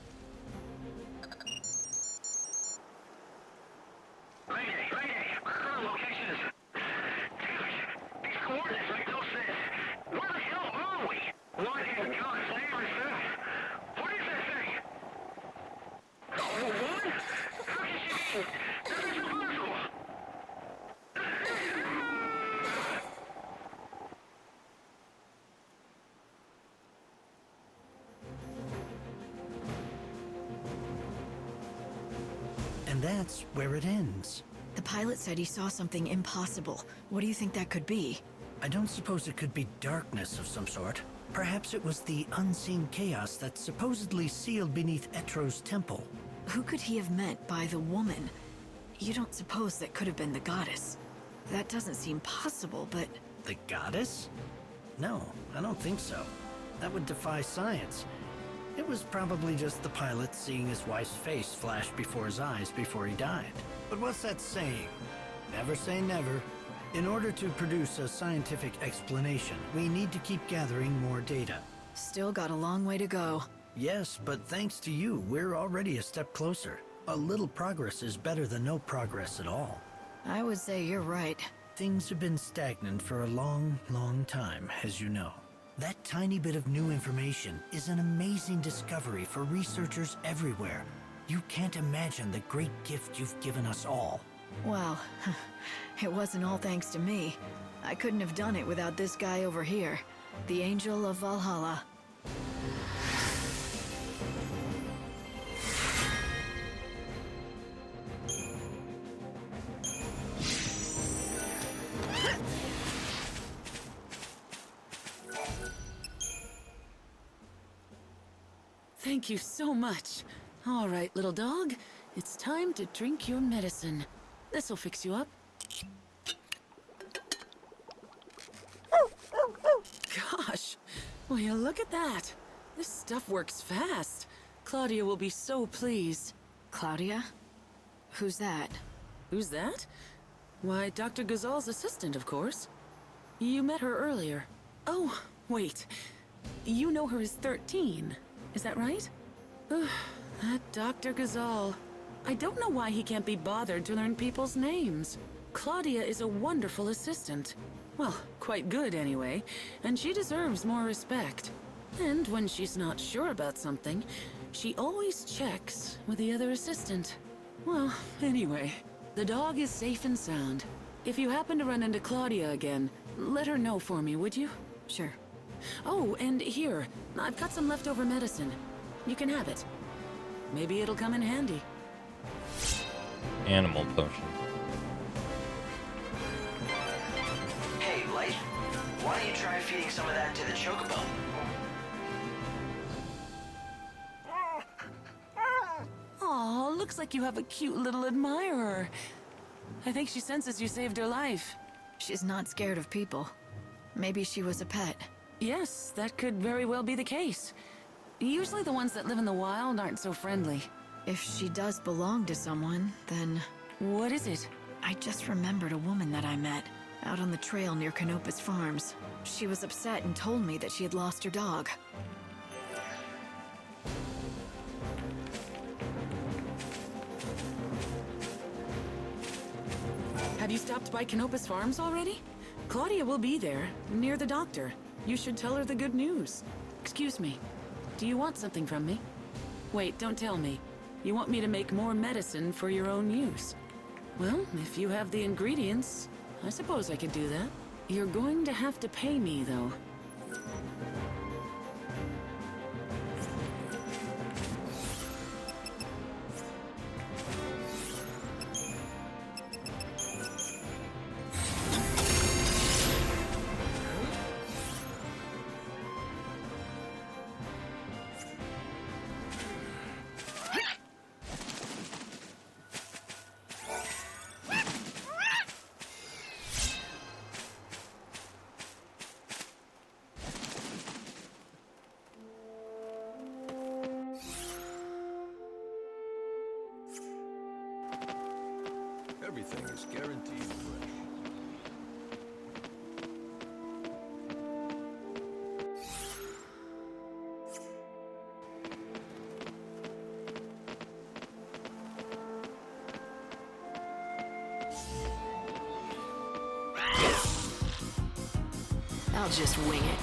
And that's where it ends. The pilot said he saw something impossible. What do you think that could be? I don't suppose it could be darkness of some sort. Perhaps it was the unseen chaos that supposedly sealed beneath Etro's temple. Who could he have meant by the woman? You don't suppose that could have been the goddess? That doesn't seem possible, but... The goddess? No, I don't think so. That would defy science. It was probably just the pilot seeing his wife's face flash before his eyes before he died. But what's that saying? Never say never. In order to produce a scientific explanation, we need to keep gathering more data. Still got a long way to go. Yes, but thanks to you, we're already a step closer. A little progress is better than no progress at all. I would say you're right. Things have been stagnant for a long, long time, as you know. That tiny bit of new information is an amazing discovery for researchers everywhere. You can't imagine the great gift you've given us all. Well, it wasn't all thanks to me. I couldn't have done it without this guy over here, the Angel of Valhalla. Thank you so much. All right, little dog. It's time to drink your medicine. This'll fix you up. Gosh, will you look at that? This stuff works fast. Claudia will be so pleased. Claudia? Who's that? Who's that? Why, Dr. Gazal's assistant, of course. You met her earlier. Oh, wait. You know her as 13. Is that right? That Dr. Gazal. I don't know why he can't be bothered to learn people's names. Claudia is a wonderful assistant. Well, quite good anyway, and she deserves more respect. And when she's not sure about something, she always checks with the other assistant. Well, anyway, the dog is safe and sound. If you happen to run into Claudia again, let her know for me, would you? Sure. Oh, and here, I've got some leftover medicine. You can have it. Maybe it'll come in handy. Animal potion. Hey, Light, why don't you try feeding some of that to the chocobo? Aw, looks like you have a cute little admirer. I think she senses you saved her life. She's not scared of people. Maybe she was a pet. Yes, that could very well be the case. Usually the ones that live in the wild aren't so friendly. If she does belong to someone, then... What is it? I just remembered a woman that I met, out on the trail near Canopus Farms. She was upset and told me that she had lost her dog. Have you stopped by Canopus Farms already? Claudia will be there, near the doctor. You should tell her the good news. Excuse me. Do you want something from me? Wait, don't tell me. You want me to make more medicine for your own use? Well, if you have the ingredients, I suppose I could do that. You're going to have to pay me, though. Everything is guaranteed fresh. I'll just wing it.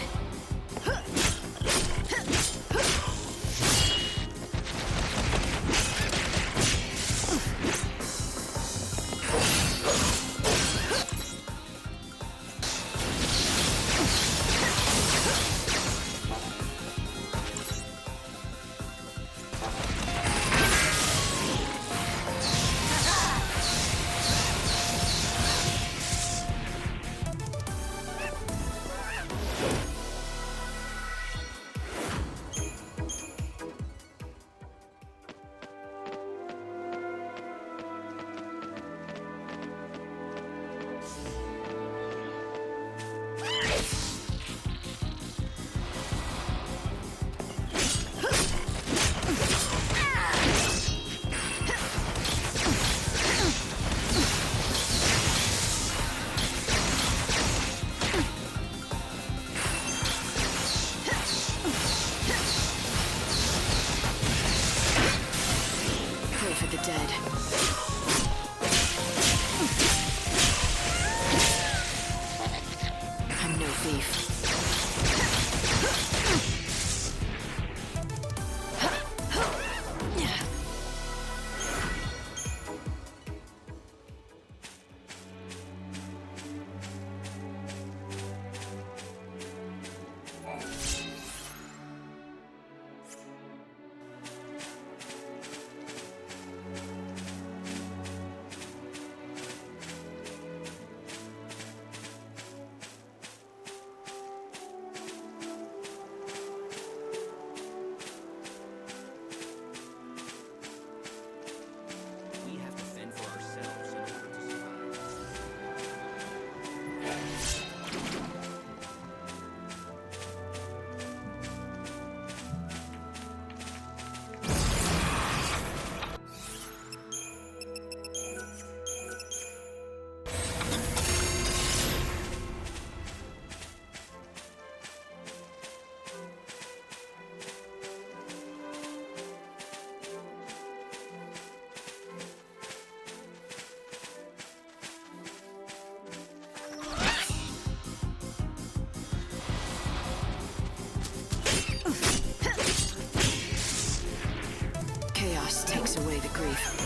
Takes away the grief.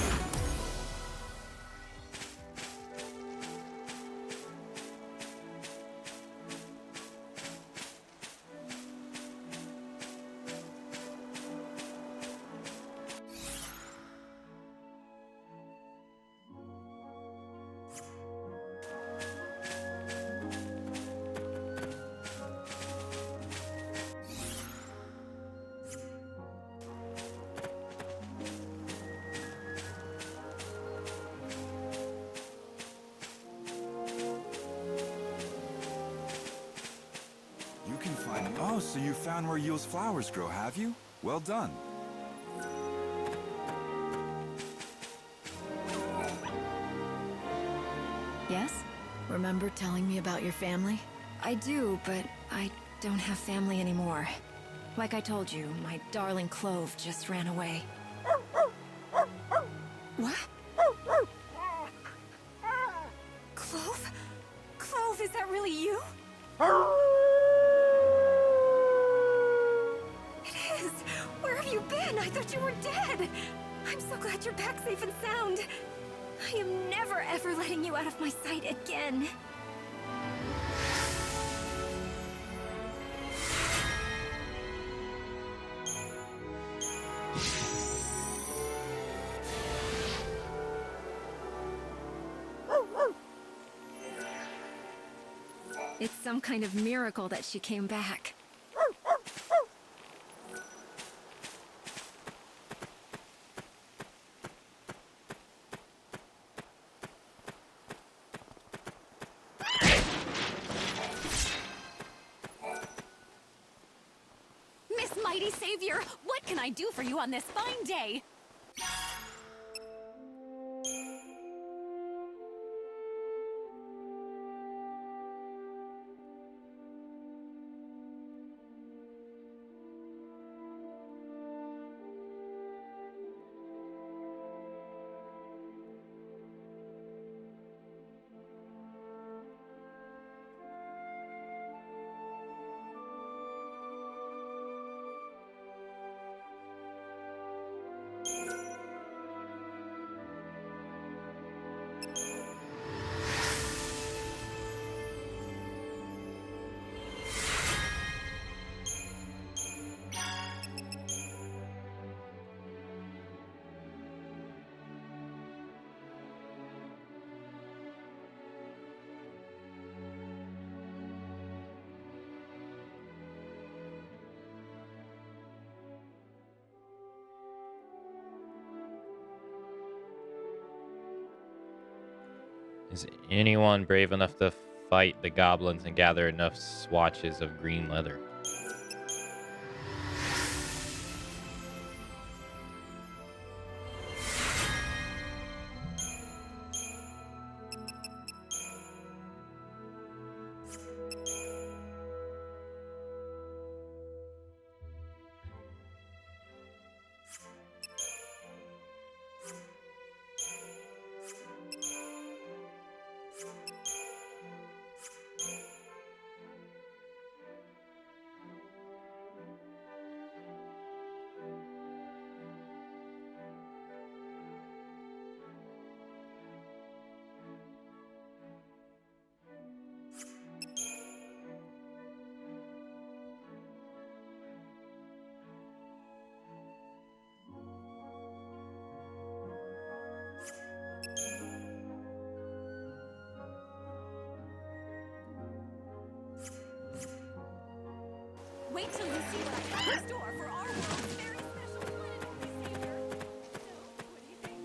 Oh, so you found where Yule's flowers grow, have you? Well done. Yes? Remember telling me about your family? I do, but I don't have family anymore. Like I told you, my darling Clove just ran away. What? really you? It is! Where have you been? I thought you were dead! I'm so glad you're back safe and sound. I am never ever letting you out of my sight again. It's some kind of miracle that she came back. Miss Mighty Savior, what can I do for you on this fine day? Is anyone brave enough to fight the goblins and gather enough swatches of green leather? Wait till you see what I have in store for our world's very special unedited savior. So, what do you think?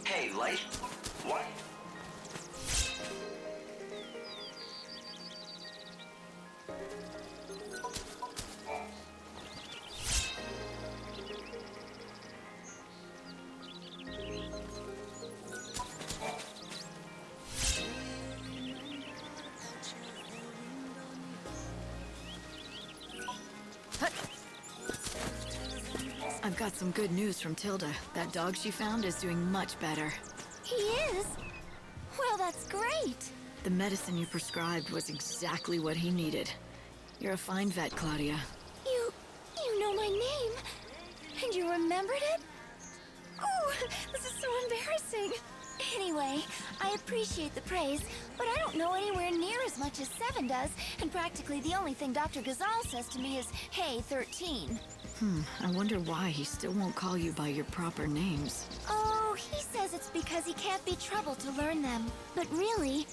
Hey, Light. What? I've got some good news from Tilda. That dog she found is doing much better. He is? Well, that's great. The medicine you prescribed was exactly what he needed. You're a fine vet, Claudia. You know my name? And you remembered it? Oh, this is so embarrassing. Anyway, I appreciate the praise, but I don't know anywhere near as much as Seven does, and practically the only thing Dr. Ghazal says to me is, hey, 13. I wonder why he still won't call you by your proper names. Oh, he says it's because he can't be troubled to learn them. But really,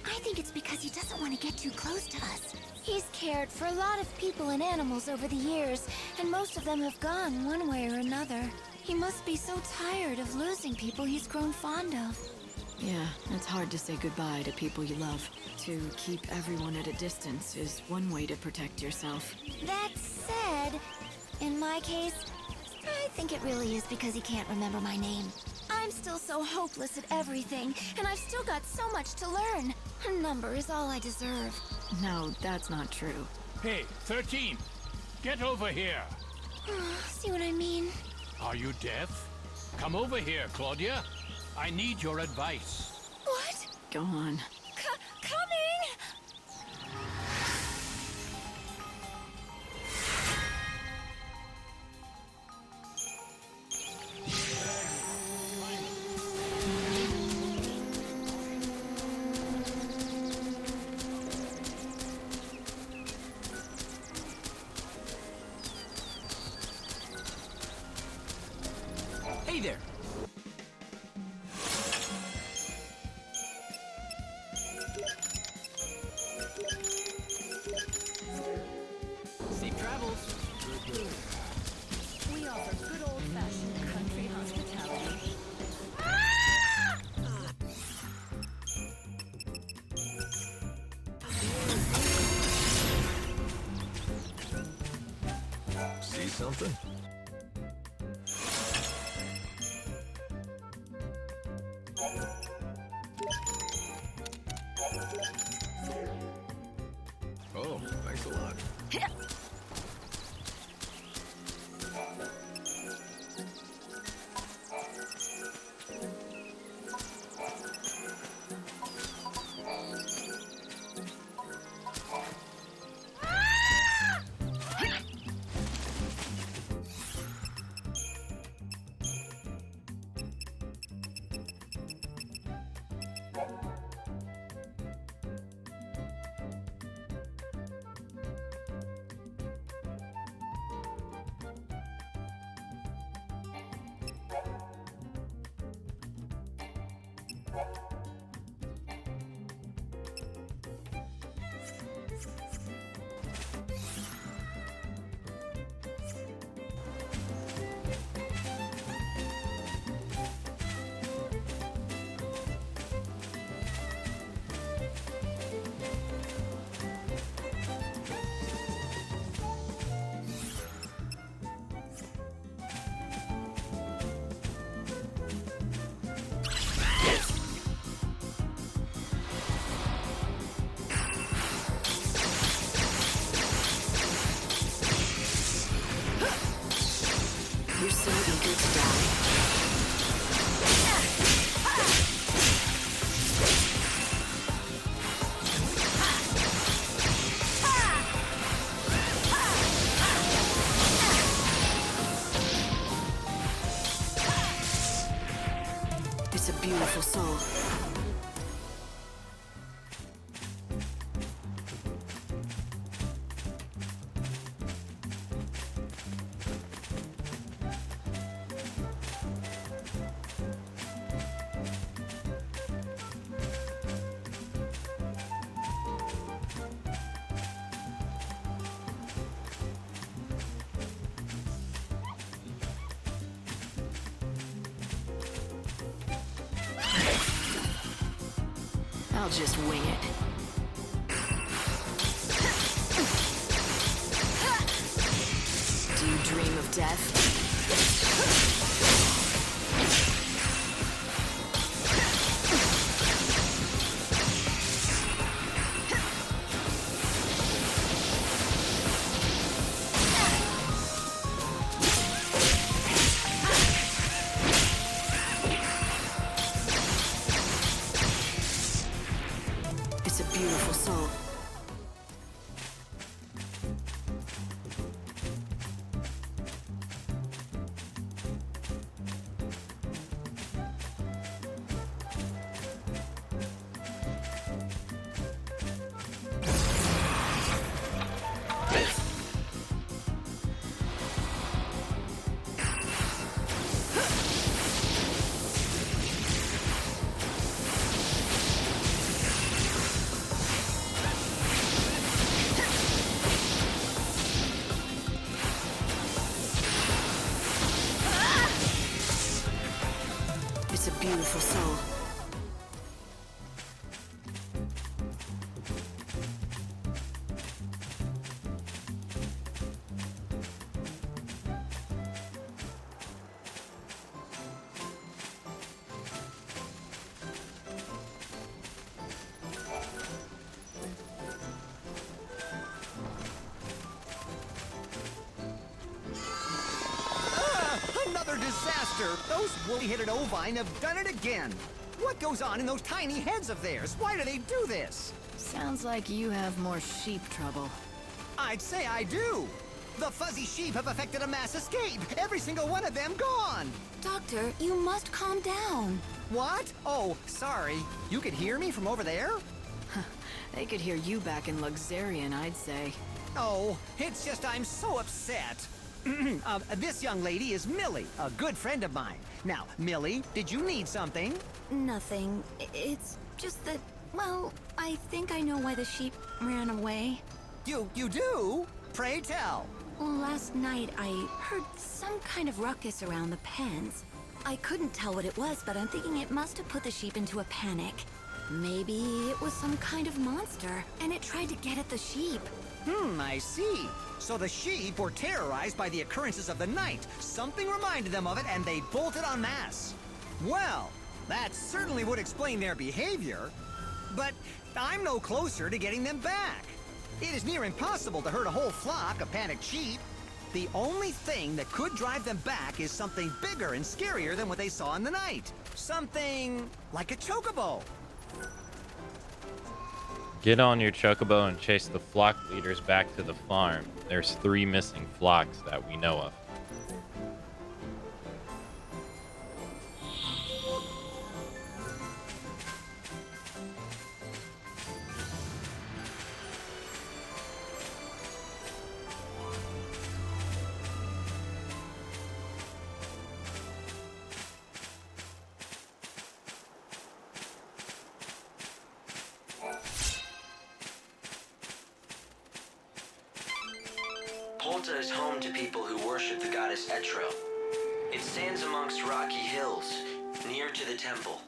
I think it's because he doesn't want to get too close to us. He's cared for a lot of people and animals over the years, and most of them have gone one way or another. He must be so tired of losing people he's grown fond of. Yeah, it's hard to say goodbye to people you love. To keep everyone at a distance is one way to protect yourself. That said, in my case, I think it really is because he can't remember my name. I'm still so hopeless at everything, and I've still got so much to learn. A number is all I deserve. No, that's not true. Hey, 13! Get over here! See what I mean? Are you deaf? Come over here, Claudia. I need your advice. What? Go on. Coming! Hey there! Safe travels. We offer good old-fashioned country hospitality. See something? Oh, thanks a lot. You're so eager to die. It's a beautiful soul. I'll just wing it. Do you dream of death? It's a beautiful soul. beautiful soul. Another disaster! Those woolly-headed ovine have done it again! What goes on in those tiny heads of theirs? Why do they do this? Sounds like you have more sheep trouble. I'd say I do! The fuzzy sheep have effected a mass escape! Every single one of them gone! Doctor, you must calm down. What? Oh, sorry. You could hear me from over there? They could hear you back in Luxarian, I'd say. Oh, it's just I'm so upset. This young lady is Millie, a good friend of mine. Now, Millie, did you need something? Nothing. It's just that, well, I think I know why the sheep ran away. You do? Pray tell. Last night, I heard some kind of ruckus around the pens. I couldn't tell what it was, but I'm thinking it must have put the sheep into a panic. Maybe it was some kind of monster, and it tried to get at the sheep. I see. So the sheep were terrorized by the occurrences of the night. Something reminded them of it, and they bolted en masse. Well, that certainly would explain their behavior. But I'm no closer to getting them back. It is near impossible to herd a whole flock of panicked sheep. The only thing that could drive them back is something bigger and scarier than what they saw in the night. Something like a chocobo. Get on your chocobo and chase the flock leaders back to the farm. There's 3 missing flocks that we know of. Polta is home to people who worship the goddess Etro. It stands amongst rocky hills, near to the temple.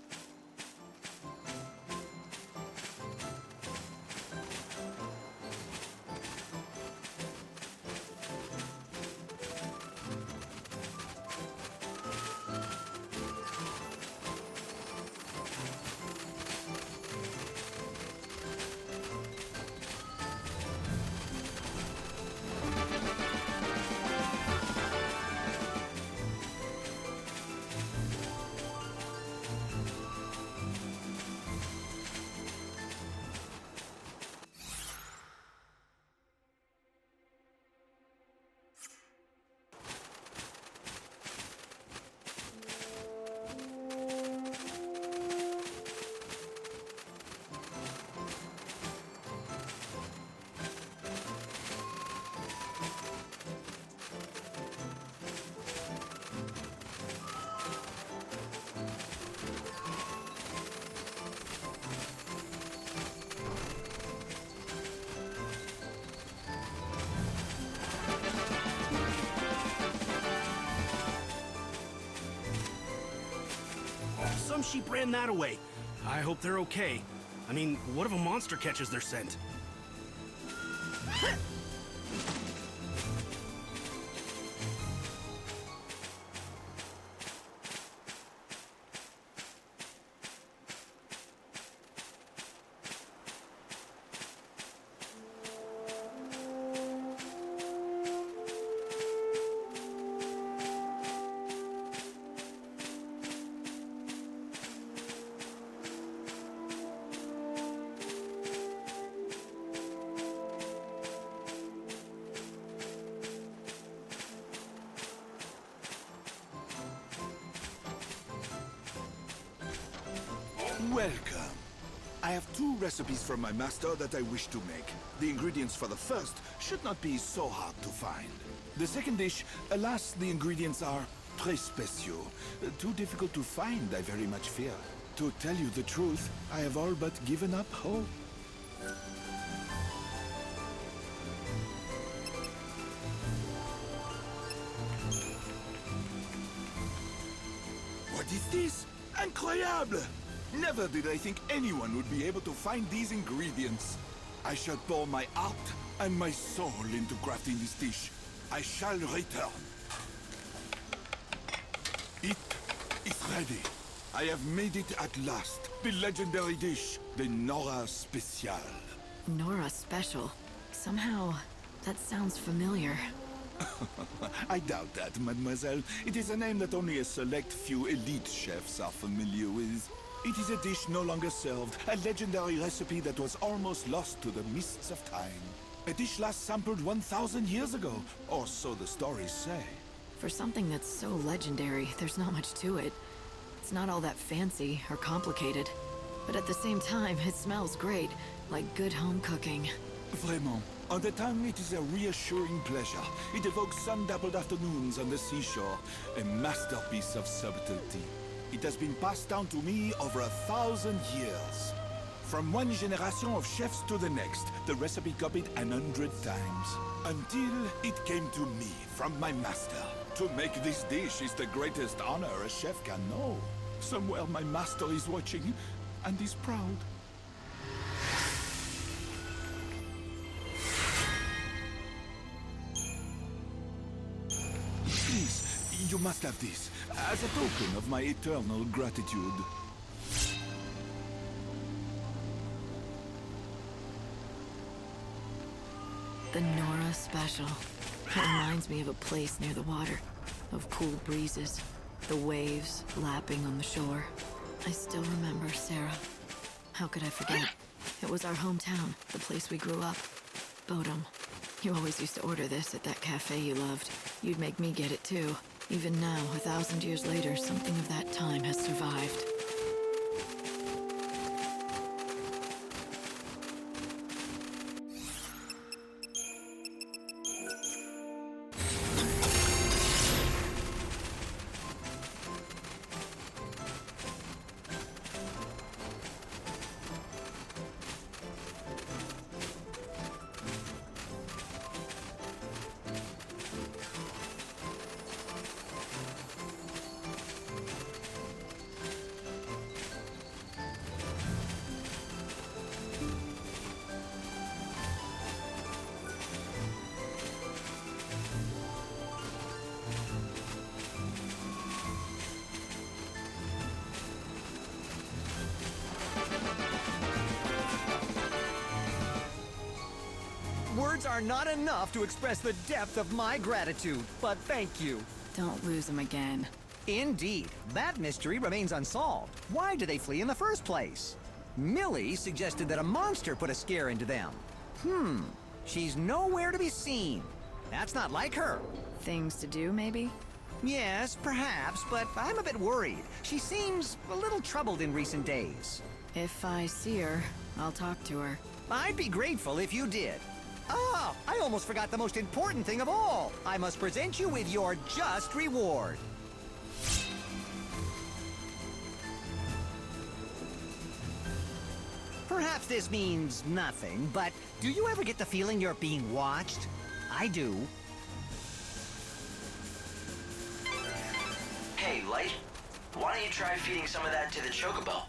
Some sheep ran that away. I hope they're okay. I mean, what if a monster catches their scent? Welcome. I have 2 recipes from my master that I wish to make. The ingredients for the first should not be so hard to find. The second dish, alas, the ingredients are très spéciaux. Too difficult to find, I very much fear. To tell you the truth, I have all but given up hope. What is this? Incroyable! Never did I think anyone would be able to find these ingredients. I shall pour my heart and my soul into crafting this dish. I shall return. It is ready. I have made it at last. The legendary dish, the Nora Special. Nora Special? Somehow, that sounds familiar. I doubt that, mademoiselle. It is a name that only a select few elite chefs are familiar with. It is a dish no longer served, a legendary recipe that was almost lost to the mists of time. A dish last sampled 1,000 years ago, or so the stories say. For something that's so legendary, there's not much to it. It's not all that fancy or complicated. But at the same time, it smells great, like good home cooking. Vraiment. On the tongue, it is a reassuring pleasure. It evokes sun-dappled afternoons on the seashore, a masterpiece of subtlety. It has been passed down to me over 1,000 years. From one generation of chefs to the next, the recipe copied 100 times. Until it came to me from my master. To make this dish is the greatest honor a chef can know. Somewhere my master is watching, and is proud. Please, you must have this, as a token of my eternal gratitude. The Nora Special. It reminds me of a place near the water, of cool breezes, the waves lapping on the shore. I still remember Sarah. How could I forget? It was our hometown, the place we grew up. Bodum. You always used to order this at that cafe you loved. You'd make me get it too. Even now, 1,000 years later, something of that time has survived. Words are not enough to express the depth of my gratitude, but thank you. Don't lose them again. Indeed. That mystery remains unsolved. Why did they flee in the first place? Millie suggested that a monster put a scare into them. She's nowhere to be seen. That's not like her. Things to do, maybe? Yes, perhaps, but I'm a bit worried. She seems a little troubled in recent days. If I see her, I'll talk to her. I'd be grateful if you did. Ah, I almost forgot the most important thing of all. I must present you with your just reward. Perhaps this means nothing, but do you ever get the feeling you're being watched? I do. Hey, Light. Why don't you try feeding some of that to the chocobo?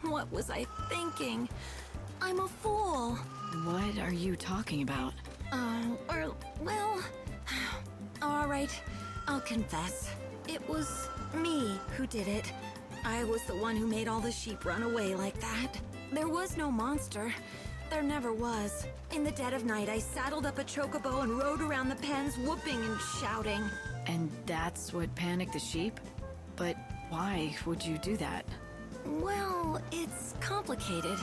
What was I thinking? I'm a fool. What are you talking about? Well... All right, I'll confess. It was me who did it. I was the one who made all the sheep run away like that. There was no monster. There never was. In the dead of night, I saddled up a chocobo and rode around the pens, whooping and shouting. And that's what panicked the sheep? But why would you do that? Well, it's complicated.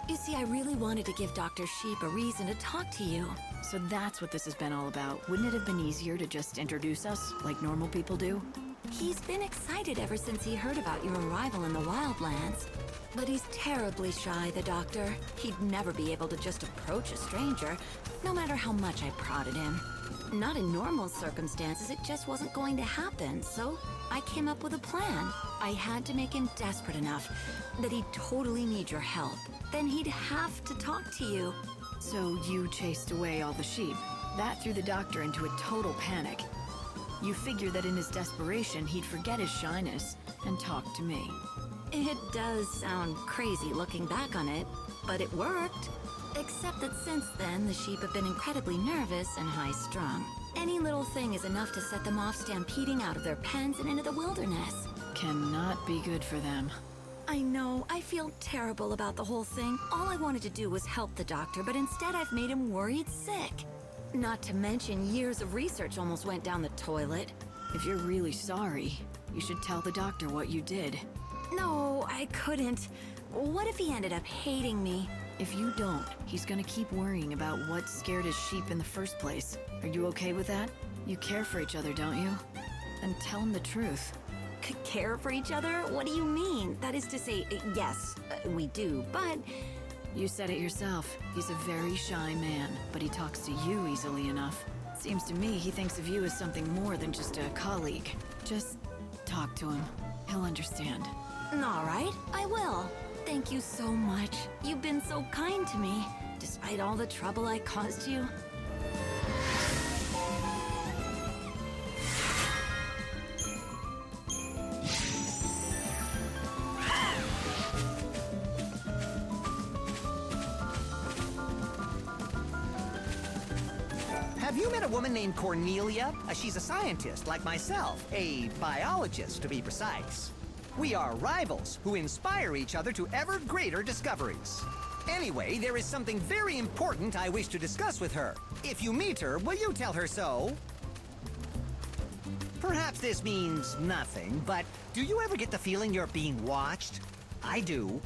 You see, I really wanted to give Dr. Sheep a reason to talk to you. So that's what this has been all about. Wouldn't it have been easier to just introduce us, like normal people do? He's been excited ever since he heard about your arrival in the Wildlands. But he's terribly shy, the doctor. He'd never be able to just approach a stranger, no matter how much I prodded him. Not in normal circumstances, it just wasn't going to happen, so I came up with a plan. I had to make him desperate enough that he'd totally need your help. Then he'd have to talk to you. So you chased away all the sheep. That threw the doctor into a total panic. You figured that in his desperation, he'd forget his shyness and talk to me. It does sound crazy looking back on it, but it worked. Except that since then, the sheep have been incredibly nervous and high-strung. Any little thing is enough to set them off stampeding out of their pens and into the wilderness. Cannot be good for them. I know, I feel terrible about the whole thing. All I wanted to do was help the doctor, but instead I've made him worried sick. Not to mention, years of research almost went down the toilet. If you're really sorry, you should tell the doctor what you did. No, I couldn't. What if he ended up hating me? If you don't, he's gonna keep worrying about what scared his sheep in the first place. Are you okay with that? You care for each other, don't you? Then tell him the truth. Care for each other? What do you mean? That is to say, yes, we do, but... You said it yourself. He's a very shy man, but he talks to you easily enough. Seems to me he thinks of you as something more than just a colleague. Just talk to him. He'll understand. All right, I will. Thank you so much. You've been so kind to me, despite all the trouble I caused you. Have you met a woman named Cornelia? She's a scientist, like myself. A biologist, to be precise. We are rivals who inspire each other to ever greater discoveries. Anyway, there is something very important I wish to discuss with her. If you meet her, will you tell her so? Perhaps this means nothing, but do you ever get the feeling you're being watched? I do.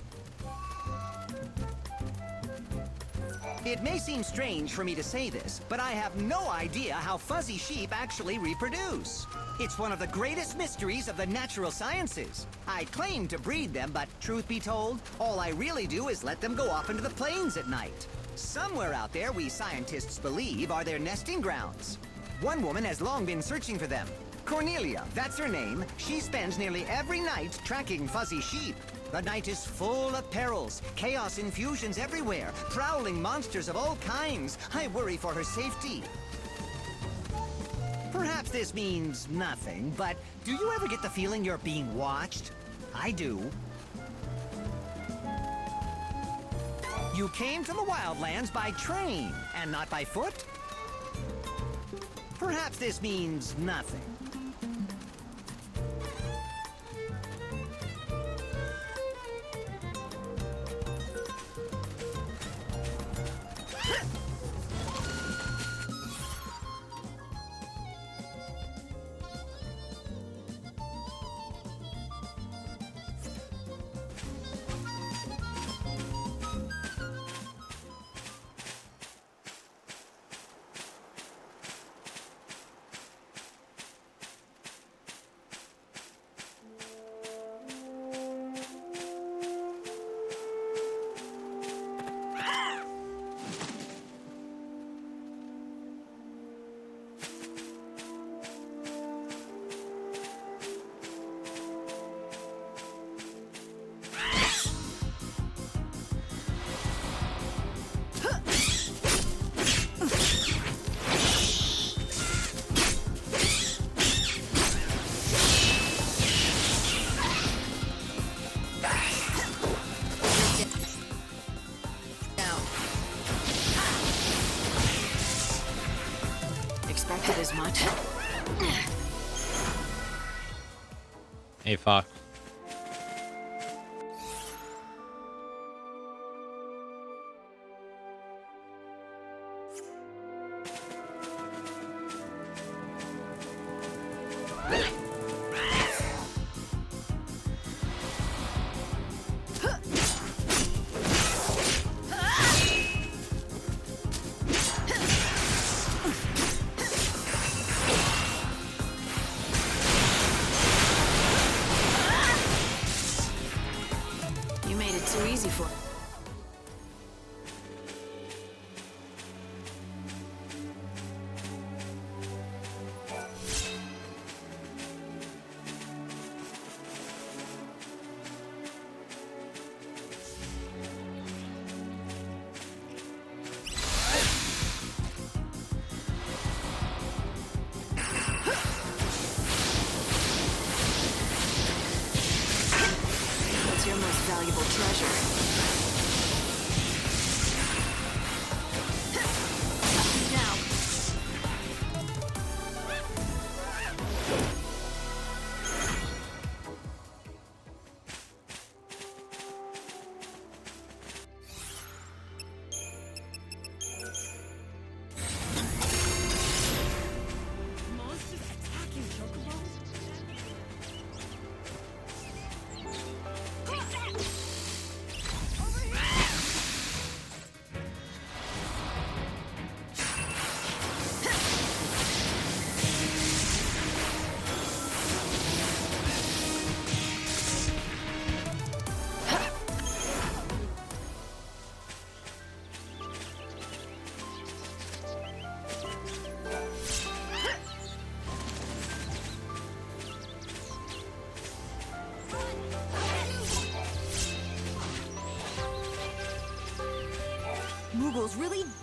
It may seem strange for me to say this, but I have no idea how fuzzy sheep actually reproduce. It's one of the greatest mysteries of the natural sciences. I claim to breed them, but truth be told, all I really do is let them go off into the plains at night. Somewhere out there, we scientists believe, are their nesting grounds. One woman has long been searching for them. Cornelia, that's her name. She spends nearly every night tracking fuzzy sheep. The night is full of perils, chaos infusions everywhere, prowling monsters of all kinds. I worry for her safety. Perhaps this means nothing, but do you ever get the feeling you're being watched? I do. You came to the Wildlands by train, and not by foot? Perhaps this means nothing. Expected as much. Hey, fuck.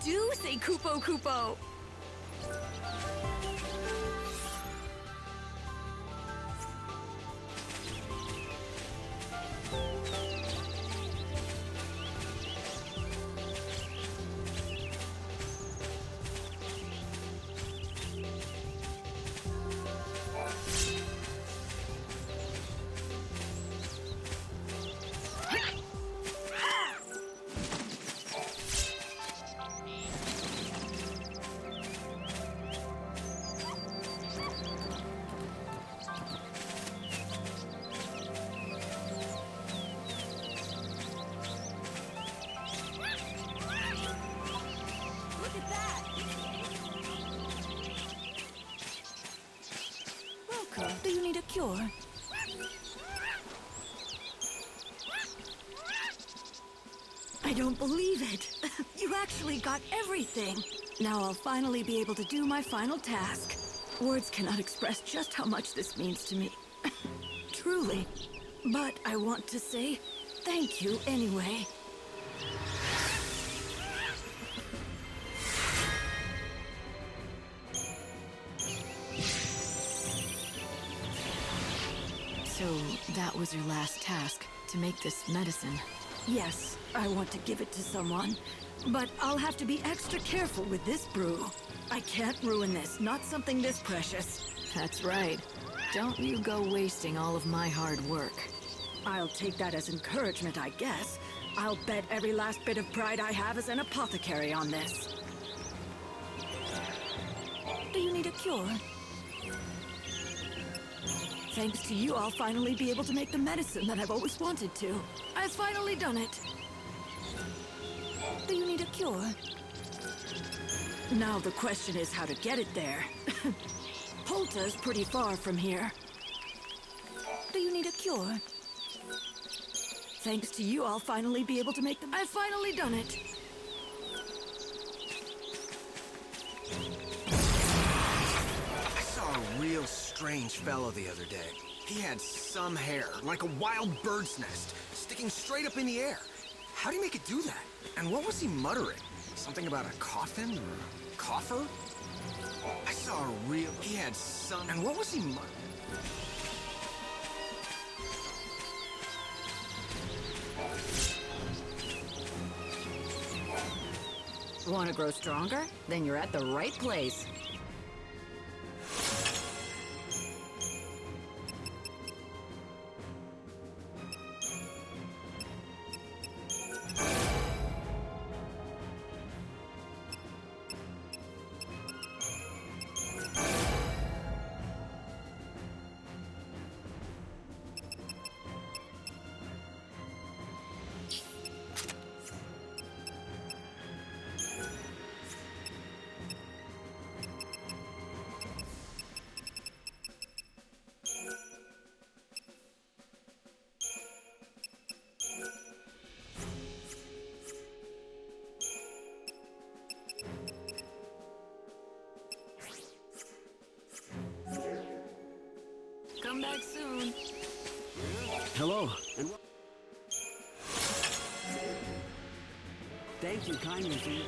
do say Kupo Kupo! Do you need a cure? I don't believe it. You actually got everything. Now I'll finally be able to do my final task. Words cannot express just how much this means to me. Truly. But I want to say thank you anyway. So that was your last task, to make this medicine. Yes, I want to give it to someone. But I'll have to be extra careful with this brew. I can't ruin this, not something this precious. That's right. Don't you go wasting all of my hard work. I'll take that as encouragement, I guess. I'll bet every last bit of pride I have as an apothecary on this. Do you need a cure? Thanks to you, I'll finally be able to make the medicine that I've always wanted to. I've finally done it. Do you need a cure? Now the question is how to get it there. Polta's pretty far from here. Do you need a cure? Thanks to you, I'll finally be able to make them. I've finally done it. I saw a real strange fellow the other day. He had some hair, like a wild bird's nest, sticking straight up in the air. How'd he make it do that? And what was he muttering? Something about a coffin or a coffer? I saw a real... He had some... And what was he muttering? Want to grow stronger? Then you're at the right place. Come back soon. Hello, and thank you kindly for your...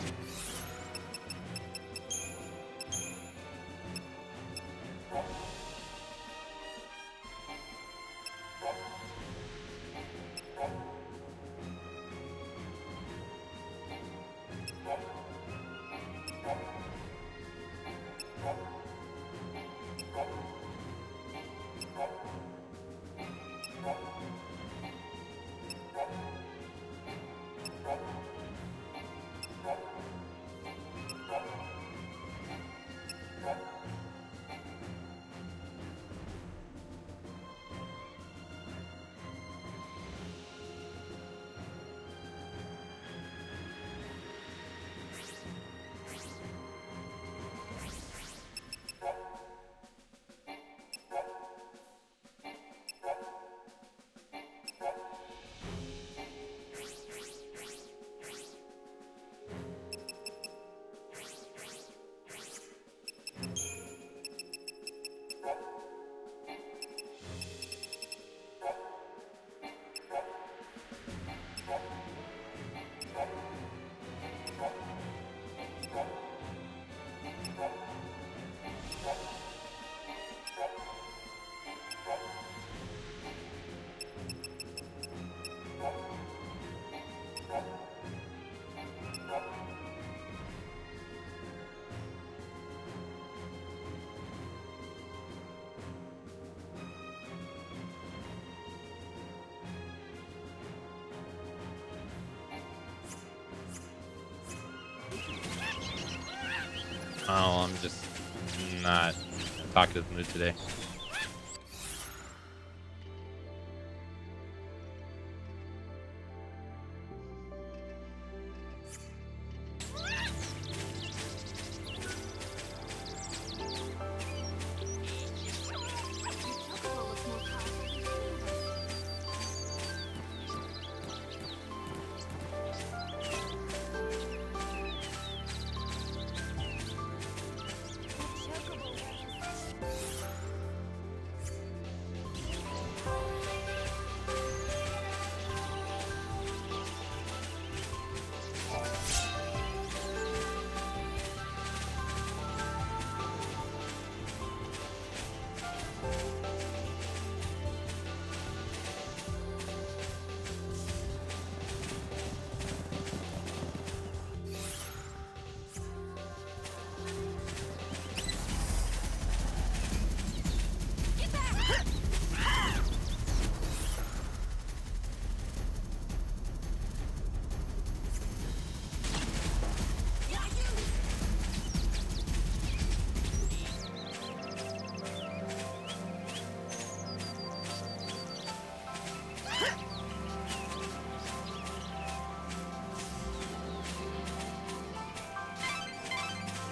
Oh, I'm just not in a talkative mood today.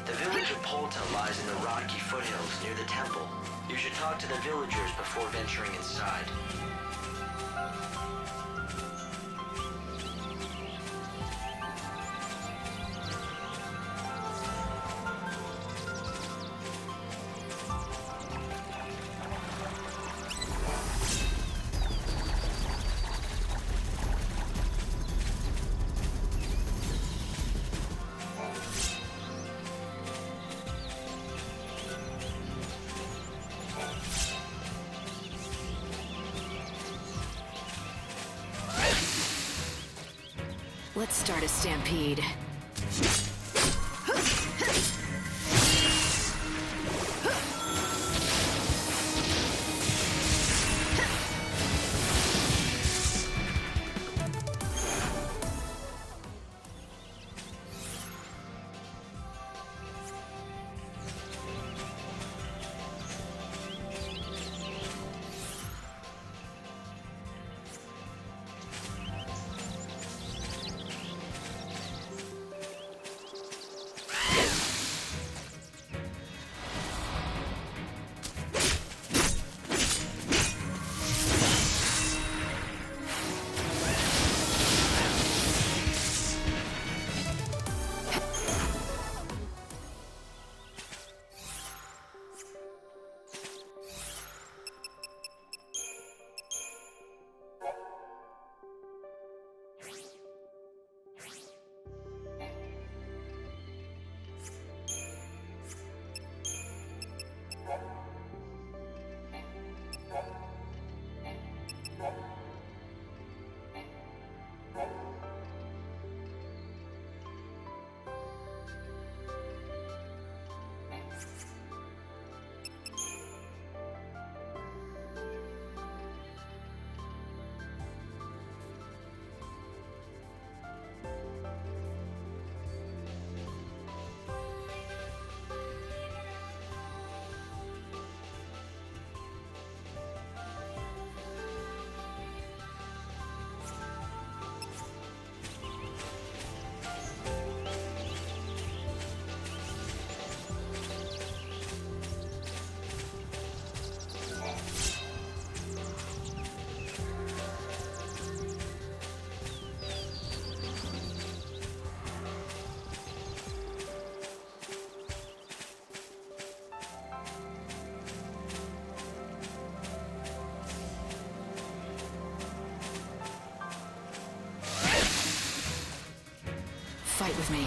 The village of Polta lies in the rocky foothills near the temple. You should talk to the villagers before venturing inside. Let's start a stampede. Fight with me.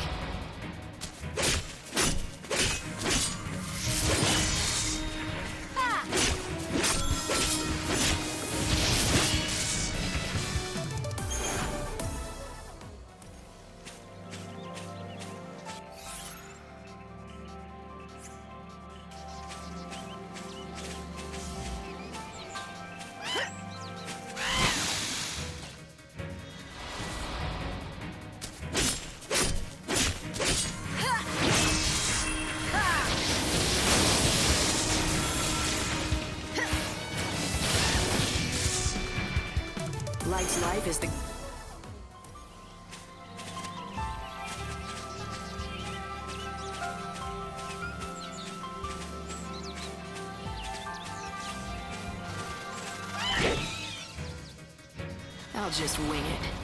White's life is the... I'll just wing it.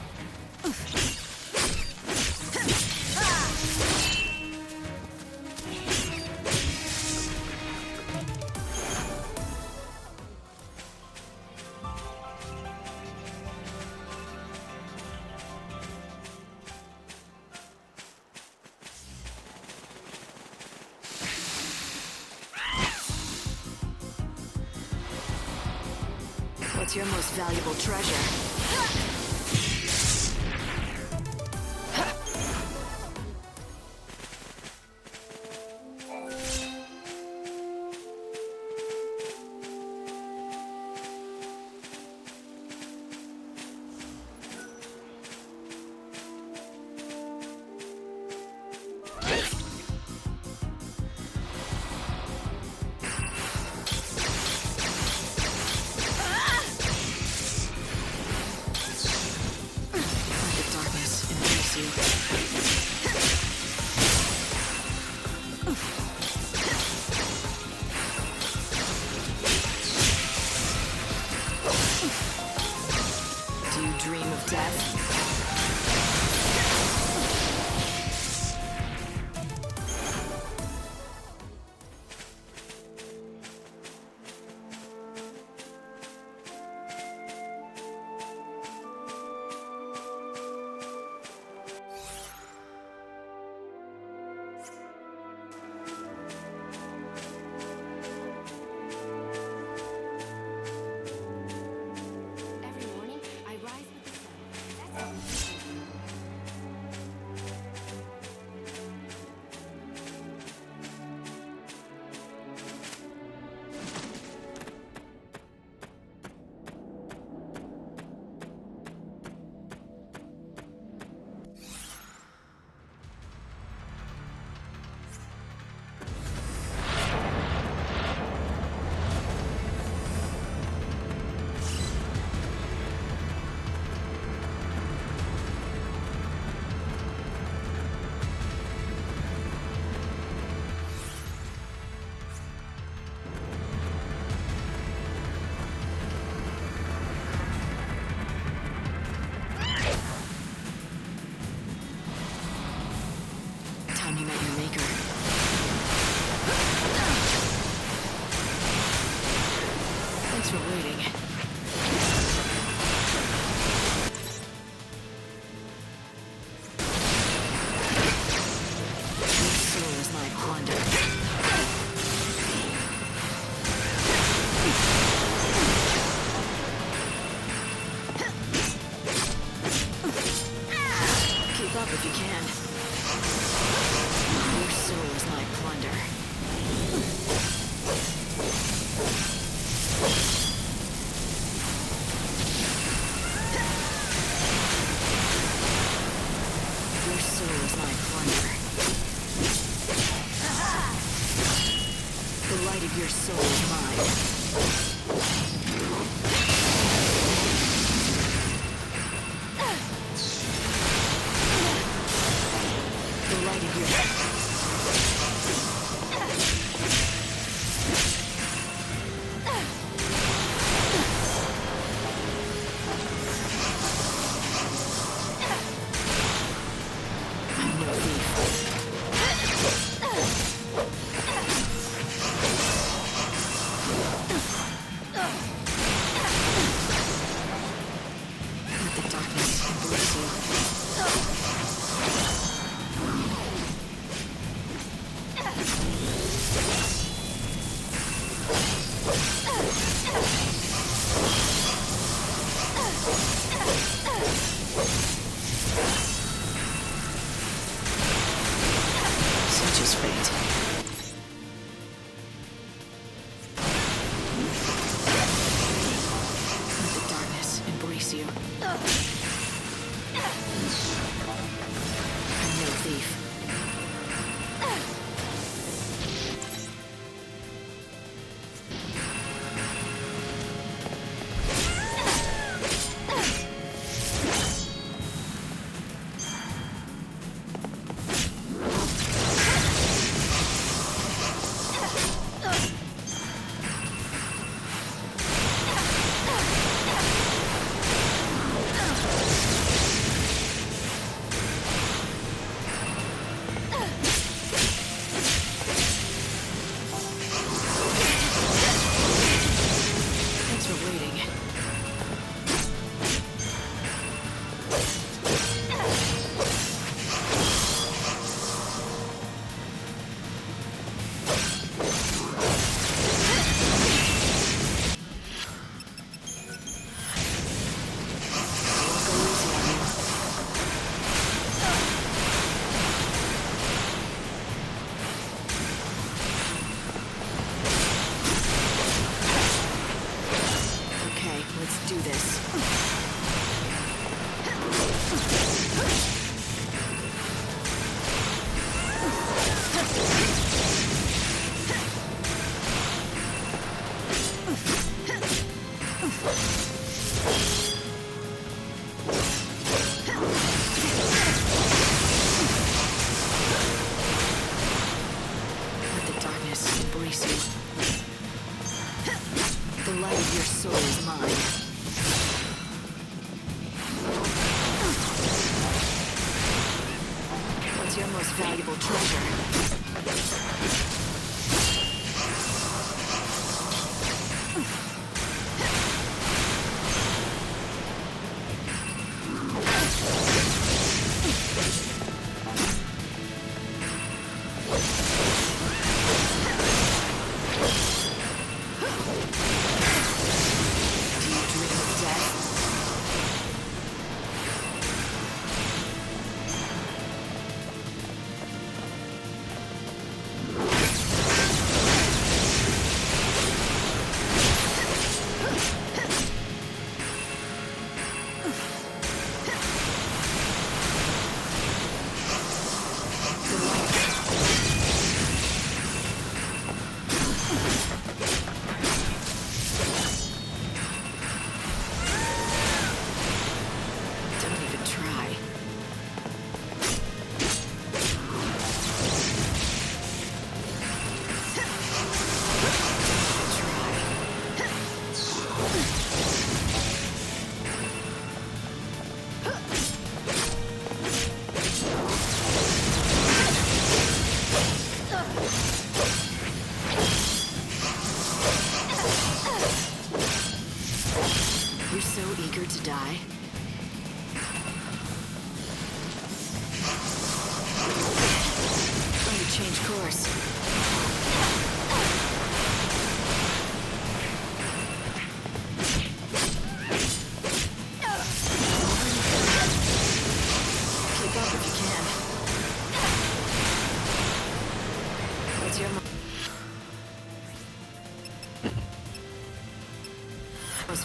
What's your most valuable treasure? embrace you. The light of your soul is mine. What's your most valuable treasure?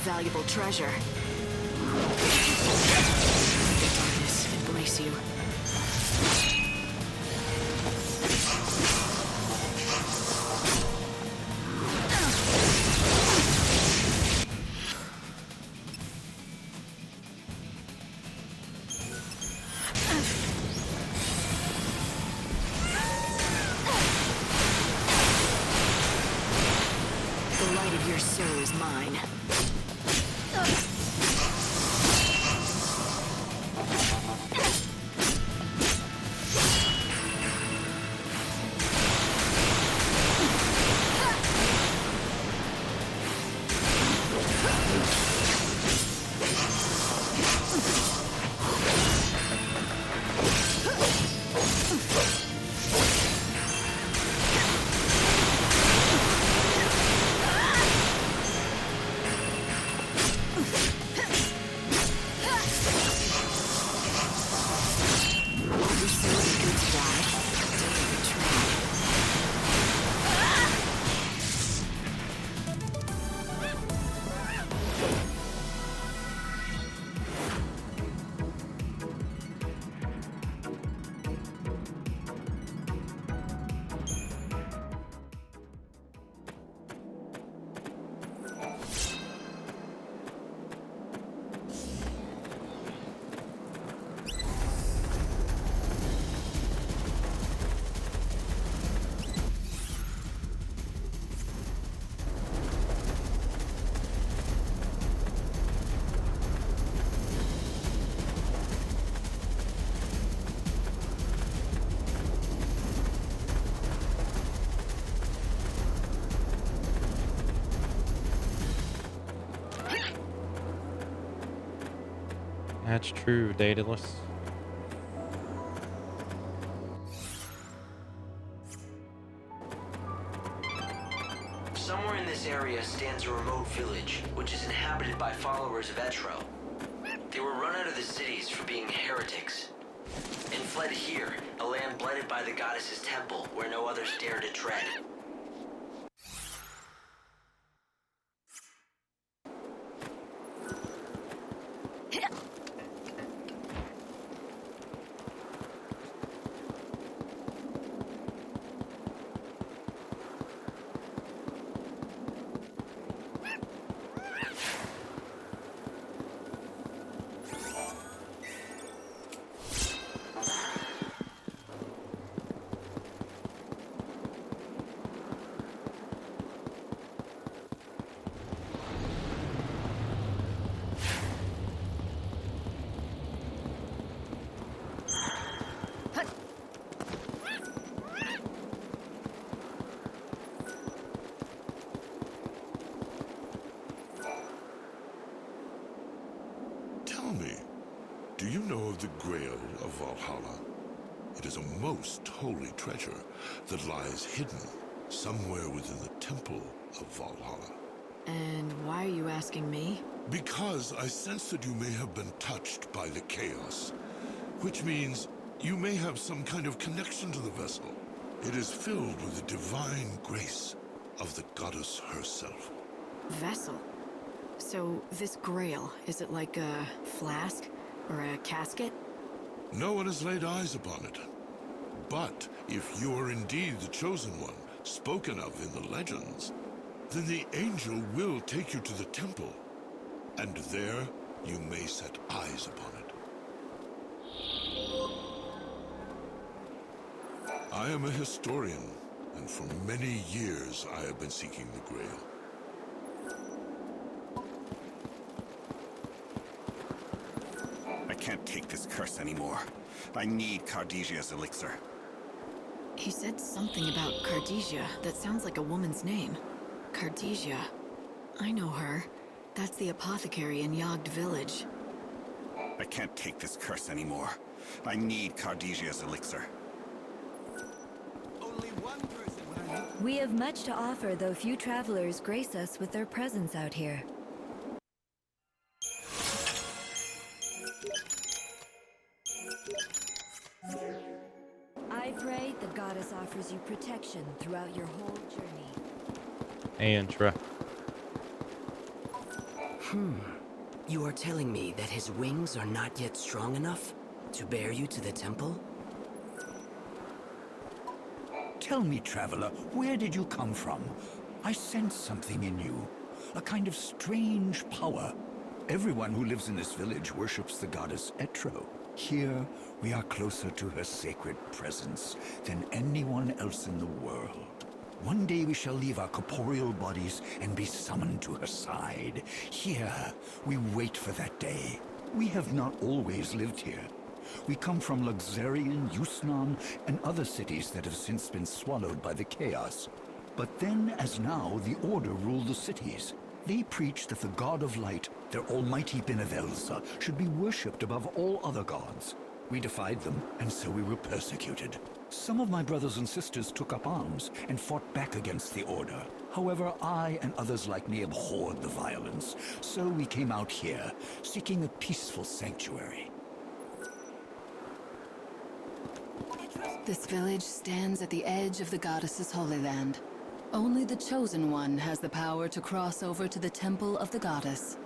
Valuable treasure. The darkness embrace you. The light of your soul is mine. That's true, Daedalus. Somewhere in this area stands a remote village, which is inhabited by followers of Etro. They were run out of the cities for being heretics, and fled here, a land blighted by the goddess's temple, where no others dare to tread. you know of the Grail of Valhalla? It is a most holy treasure that lies hidden somewhere within the temple of Valhalla. And why are you asking me? Because I sense that you may have been touched by the chaos, which means you may have some kind of connection to the vessel. It is filled with the divine grace of the goddess herself. Vessel? So this grail, is it like a flask or a casket? No one has laid eyes upon it. But if you are indeed the chosen one, spoken of in the legends, then the angel will take you to the temple, and there you may set eyes upon it. I am a historian, and for many years I have been seeking the Grail. I can't take this curse anymore. I need Cardesia's elixir. He said something about Cardesia that sounds like a woman's name. Cardesia. I know her. That's the apothecary in Yogd village. I can't take this curse anymore. I need Cardesia's elixir. Only one person. We have much to offer, though few travelers grace us with their presence out here. I pray the goddess offers you protection throughout your whole journey. Hey, Intra. You are telling me that his wings are not yet strong enough to bear you to the temple? Tell me, traveler, where did you come from? I sense something in you. A kind of strange power. Everyone who lives in this village worships the goddess Etro. Here, we are closer to her sacred presence than anyone else in the world. One day we shall leave our corporeal bodies and be summoned to her side. Here, we wait for that day. We have not always lived here. We come from Luxarian, Yusnan, and other cities that have since been swallowed by the chaos. But then, as now, the Order rule the cities. They preach that the God of Light, their almighty Benevelsa, should be worshipped above all other gods. We defied them, and so we were persecuted. Some of my brothers and sisters took up arms and fought back against the Order. However, I and others like me abhorred the violence, so we came out here, seeking a peaceful sanctuary. This village stands at the edge of the goddess's holy land. Only the Chosen One has the power to cross over to the temple of the goddess.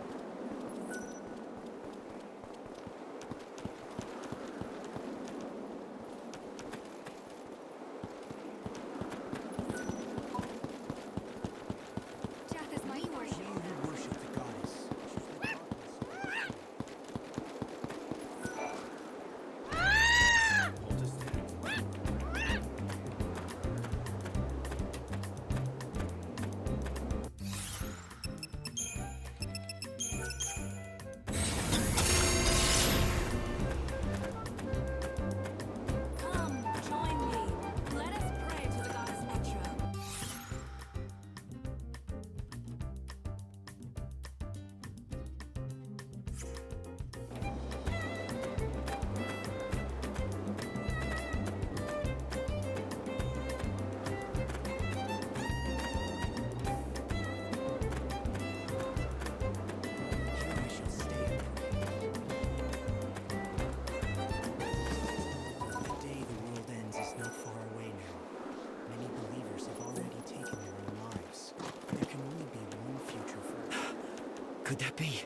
Could that be?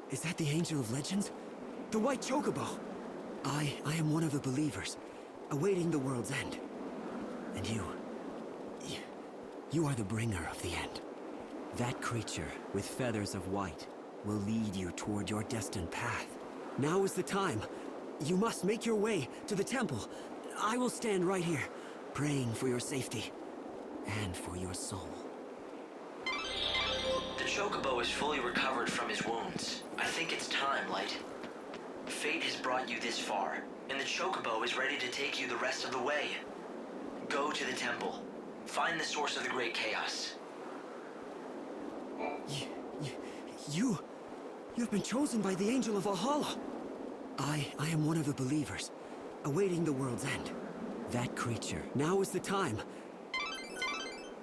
Is that the Angel of Legends? The White Chocobo! I am one of the believers, awaiting the world's end. And you are the bringer of the end. That creature with feathers of white will lead you toward your destined path. Now is the time. You must make your way to the temple. I will stand right here, praying for your safety and for your soul. The Chocobo is fully recovered from his wounds. I think it's time, Light. Fate has brought you this far, and the Chocobo is ready to take you the rest of the way. Go to the temple. Find the source of the great chaos. You've been chosen by the Angel of Valhalla. I am one of the believers, awaiting the world's end. That creature. Now is the time.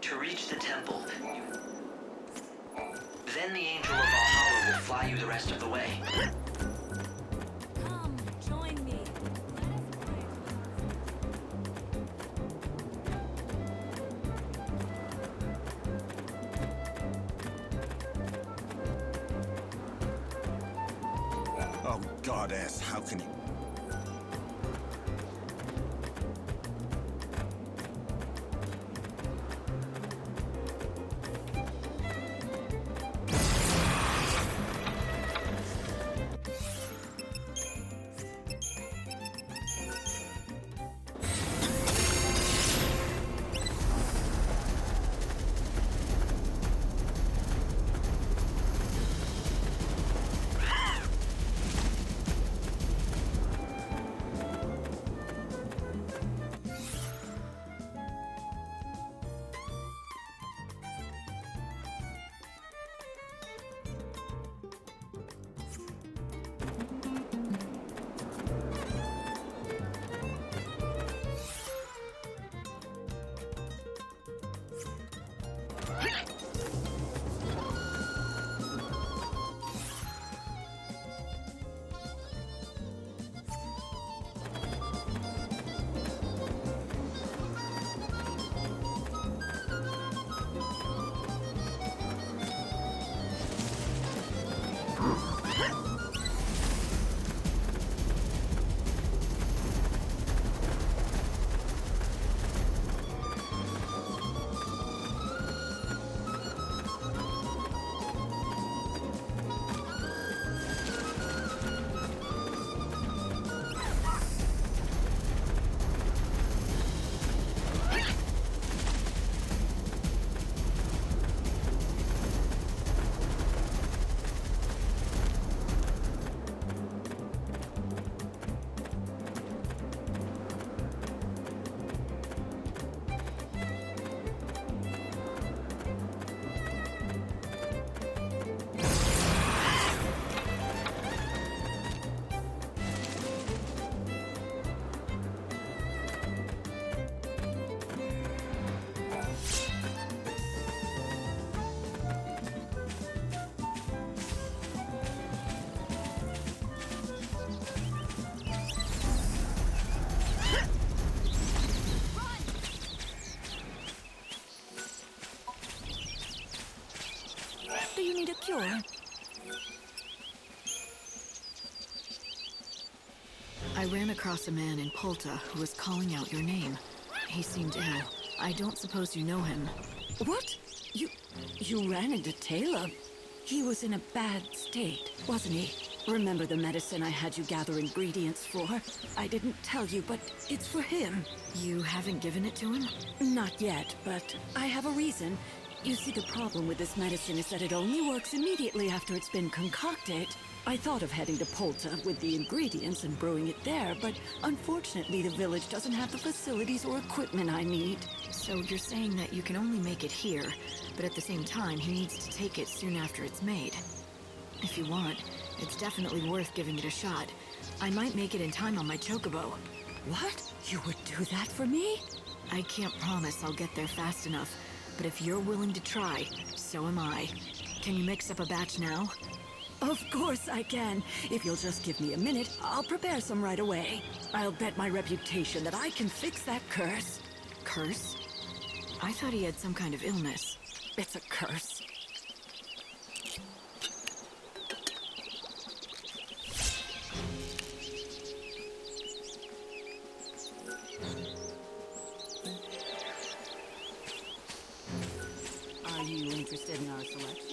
To reach the temple, then the Angel of Valhalla will fly you the rest of the way. Come, join me. Oh, goddess, how can you... Do you need a cure? I ran across a man in Polta who was calling out your name. He seemed ill. I don't suppose you know him. What? You ran into Taylor? He was in a bad state, wasn't he? Remember the medicine I had you gather ingredients for? I didn't tell you, but it's for him. You haven't given it to him? Not yet, but I have a reason. You see, the problem with this medicine is that it only works immediately after it's been concocted. I thought of heading to Polta with the ingredients and brewing it there, but unfortunately the village doesn't have the facilities or equipment I need. So you're saying that you can only make it here, but at the same time he needs to take it soon after it's made. If you want, it's definitely worth giving it a shot. I might make it in time on my chocobo. What? You would do that for me? I can't promise I'll get there fast enough, but if you're willing to try, so am I. Can you mix up a batch now? Of course I can. If you'll just give me a minute, I'll prepare some right away. I'll bet my reputation that I can fix that curse. Curse? I thought he had some kind of illness. It's a curse. Are you interested in our selection?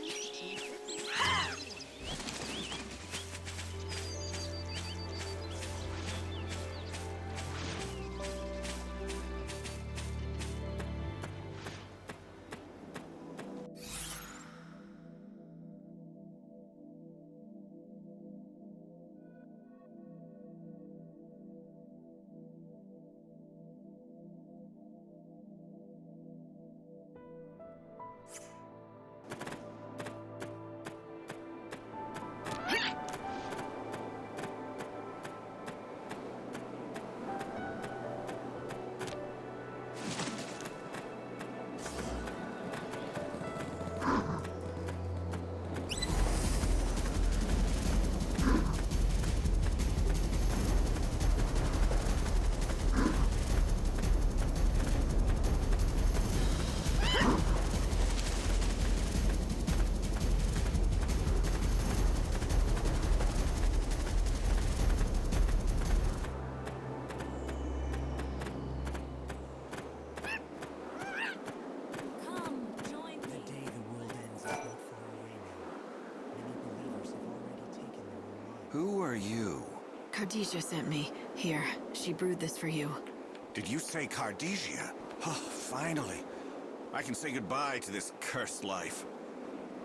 are you? Khadijah sent me. Here, she brewed this for you. Did you say Khadijah? Oh, finally. I can say goodbye to this cursed life.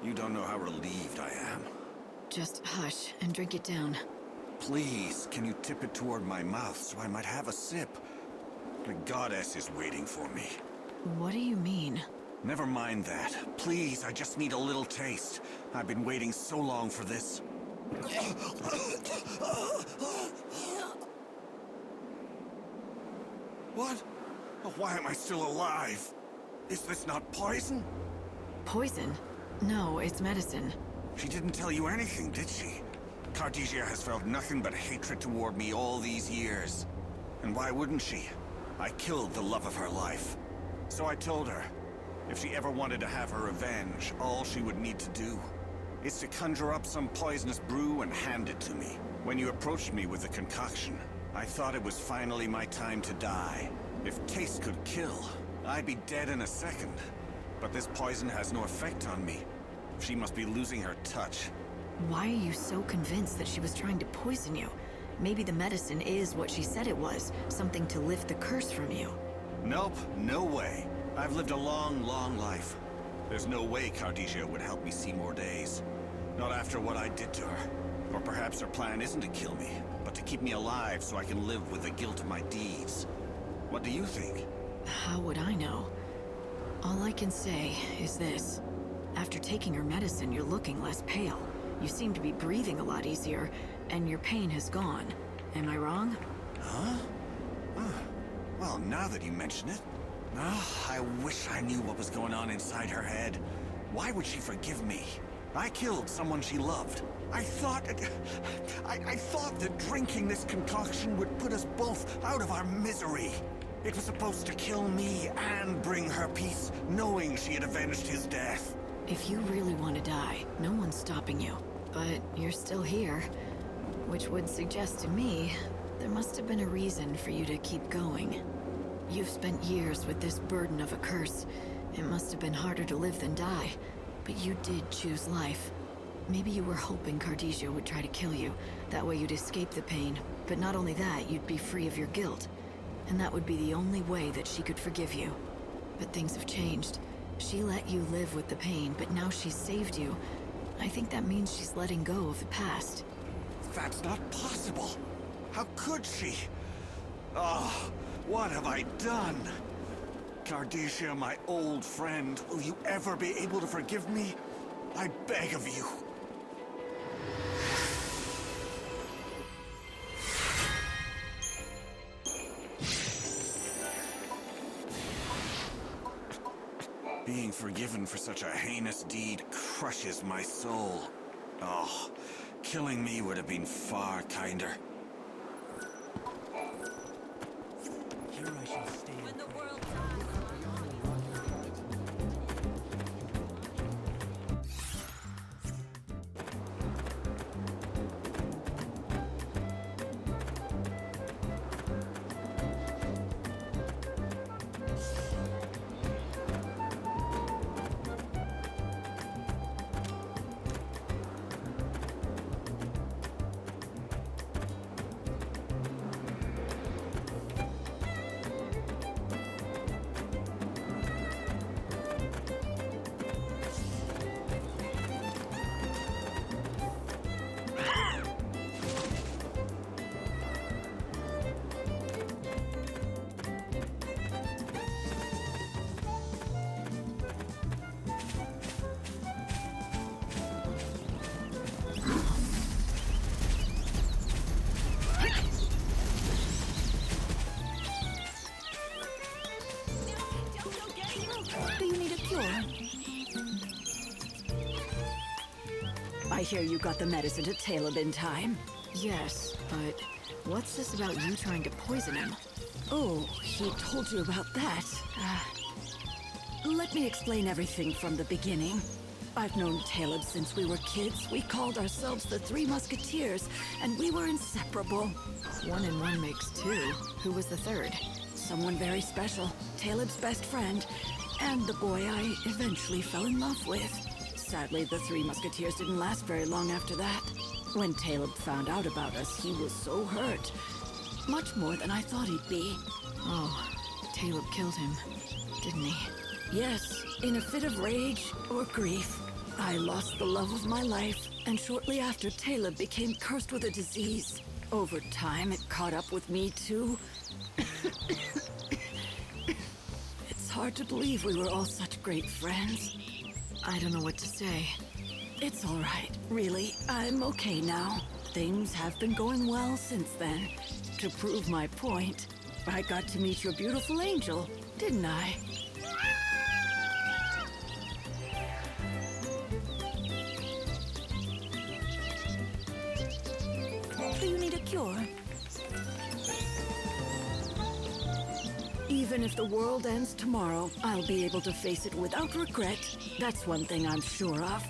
You don't know how relieved I am. Just hush and drink it down. Please, can you tip it toward my mouth so I might have a sip? The goddess is waiting for me. What do you mean? Never mind that. Please, I just need a little taste. I've been waiting so long for this. What? Why am I still alive? Is this not poison? Poison? No, it's medicine. She didn't tell you anything, did she? Khadijah has felt nothing but hatred toward me all these years. And why wouldn't she? I killed the love of her life. So I told her, if she ever wanted to have her revenge, all she would need to do is to conjure up some poisonous brew and hand it to me. When you approached me with the concoction, I thought it was finally my time to die. If taste could kill, I'd be dead in a second. But this poison has no effect on me. She must be losing her touch. Why are you so convinced that she was trying to poison you? Maybe the medicine is what she said it was, something to lift the curse from you. Nope, no way. I've lived a long, long life. There's no way Khadijah would help me see more days. Not after what I did to her. Or perhaps her plan isn't to kill me, but to keep me alive so I can live with the guilt of my deeds. What do you think? How would I know? All I can say is this. After taking her medicine, you're looking less pale. You seem to be breathing a lot easier, and your pain has gone. Am I wrong? Huh? Well, now that you mention it, I wish I knew what was going on inside her head. Why would she forgive me? I killed someone she loved. I thought that drinking this concoction would put us both out of our misery. It was supposed to kill me and bring her peace, knowing she had avenged his death. If you really want to die, no one's stopping you. But you're still here, which would suggest to me there must have been a reason for you to keep going. You've spent years with this burden of a curse. It must have been harder to live than die, but you did choose life. Maybe you were hoping Khadijah would try to kill you. That way you'd escape the pain. But not only that, you'd be free of your guilt. And that would be the only way that she could forgive you. But things have changed. She let you live with the pain, but now she's saved you. I think that means she's letting go of the past. That's not possible. How could she? Oh, what have I done? Khadijah, my old friend, will you ever be able to forgive me? I beg of you. Being forgiven for such a heinous deed crushes my soul. Oh, killing me would have been far kinder. Here I shall stay. When the world Do you need a cure? I hear you got the medicine to Caleb in time. Yes, but what's this about you trying to poison him? Oh, he told you about that. Let me explain everything from the beginning. I've known Caleb since we were kids. We called ourselves the Three Musketeers, and we were inseparable. 1 and 1 makes 2. Who was the third? Someone very special. Caleb's best friend, and the boy I eventually fell in love with. Sadly, the Three Musketeers didn't last very long after that. When Caleb found out about us, he was so hurt. Much more than I thought he'd be. Oh, Caleb killed him, didn't he? Yes, in a fit of rage or grief. I lost the love of my life, and shortly after, Caleb became cursed with a disease. Over time, it caught up with me, too. It's hard to believe we were all such great friends. I don't know what to say. It's all right, really. I'm okay now. Things have been going well since then. To prove my point, I got to meet your beautiful angel, didn't I? Do you need a cure? Even if the world ends tomorrow, I'll be able to face it without regret. That's one thing I'm sure of.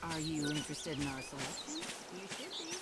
Are you interested in our selection? You should be.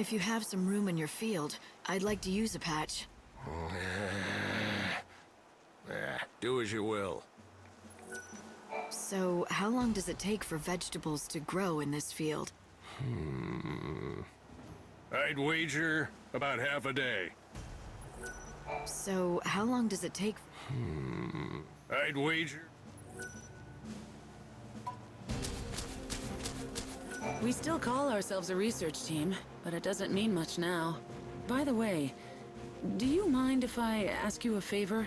If you have some room in your field, I'd like to use a patch. Do as you will. So, how long does it take for vegetables to grow in this field? I'd wager about half a day. So, how long does it take? I'd wager. We still call ourselves a research team, but it doesn't mean much now. By the way, do you mind if I ask you a favor?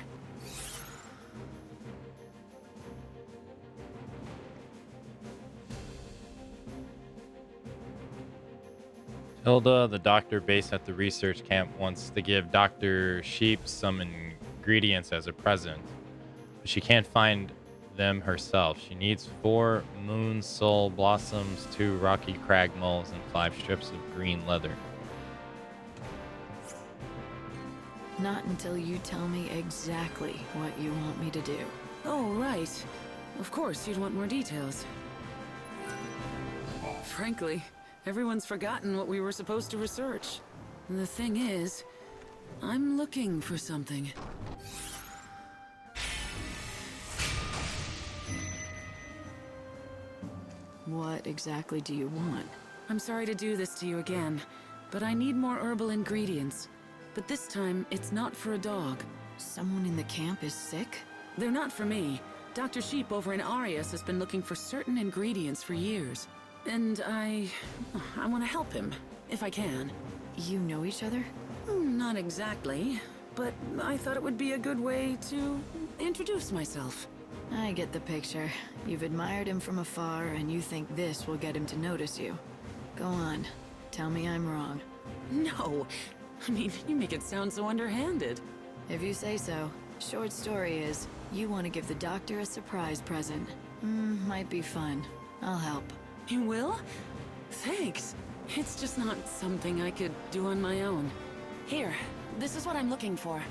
Hilda, the doctor based at the research camp, wants to give Dr. Sheep some ingredients as a present, but she can't find them herself. She needs 4 moon soul blossoms, 2 rocky crag moles, and 5 strips of green leather. Not until you tell me exactly what you want me to do. Oh, right. Of course, you'd want more details. Frankly, everyone's forgotten what we were supposed to research. The thing is, I'm looking for something. What exactly do you want? I'm sorry to do this to you again, but I need more herbal ingredients. But this time, it's not for a dog. Someone in the camp is sick? They're not for me. Dr. Sheep over in Arius has been looking for certain ingredients for years. And I want to help him, if I can. You know each other? Not exactly, but I thought it would be a good way to introduce myself. I get the picture. You've admired him from afar, and you think this will get him to notice you. Go on. Tell me I'm wrong. No. I mean, you make it sound so underhanded. If you say so. Short story is, you want to give the doctor a surprise present. Might be fun. I'll help. You will? Thanks. It's just not something I could do on my own. Here, this is what I'm looking for.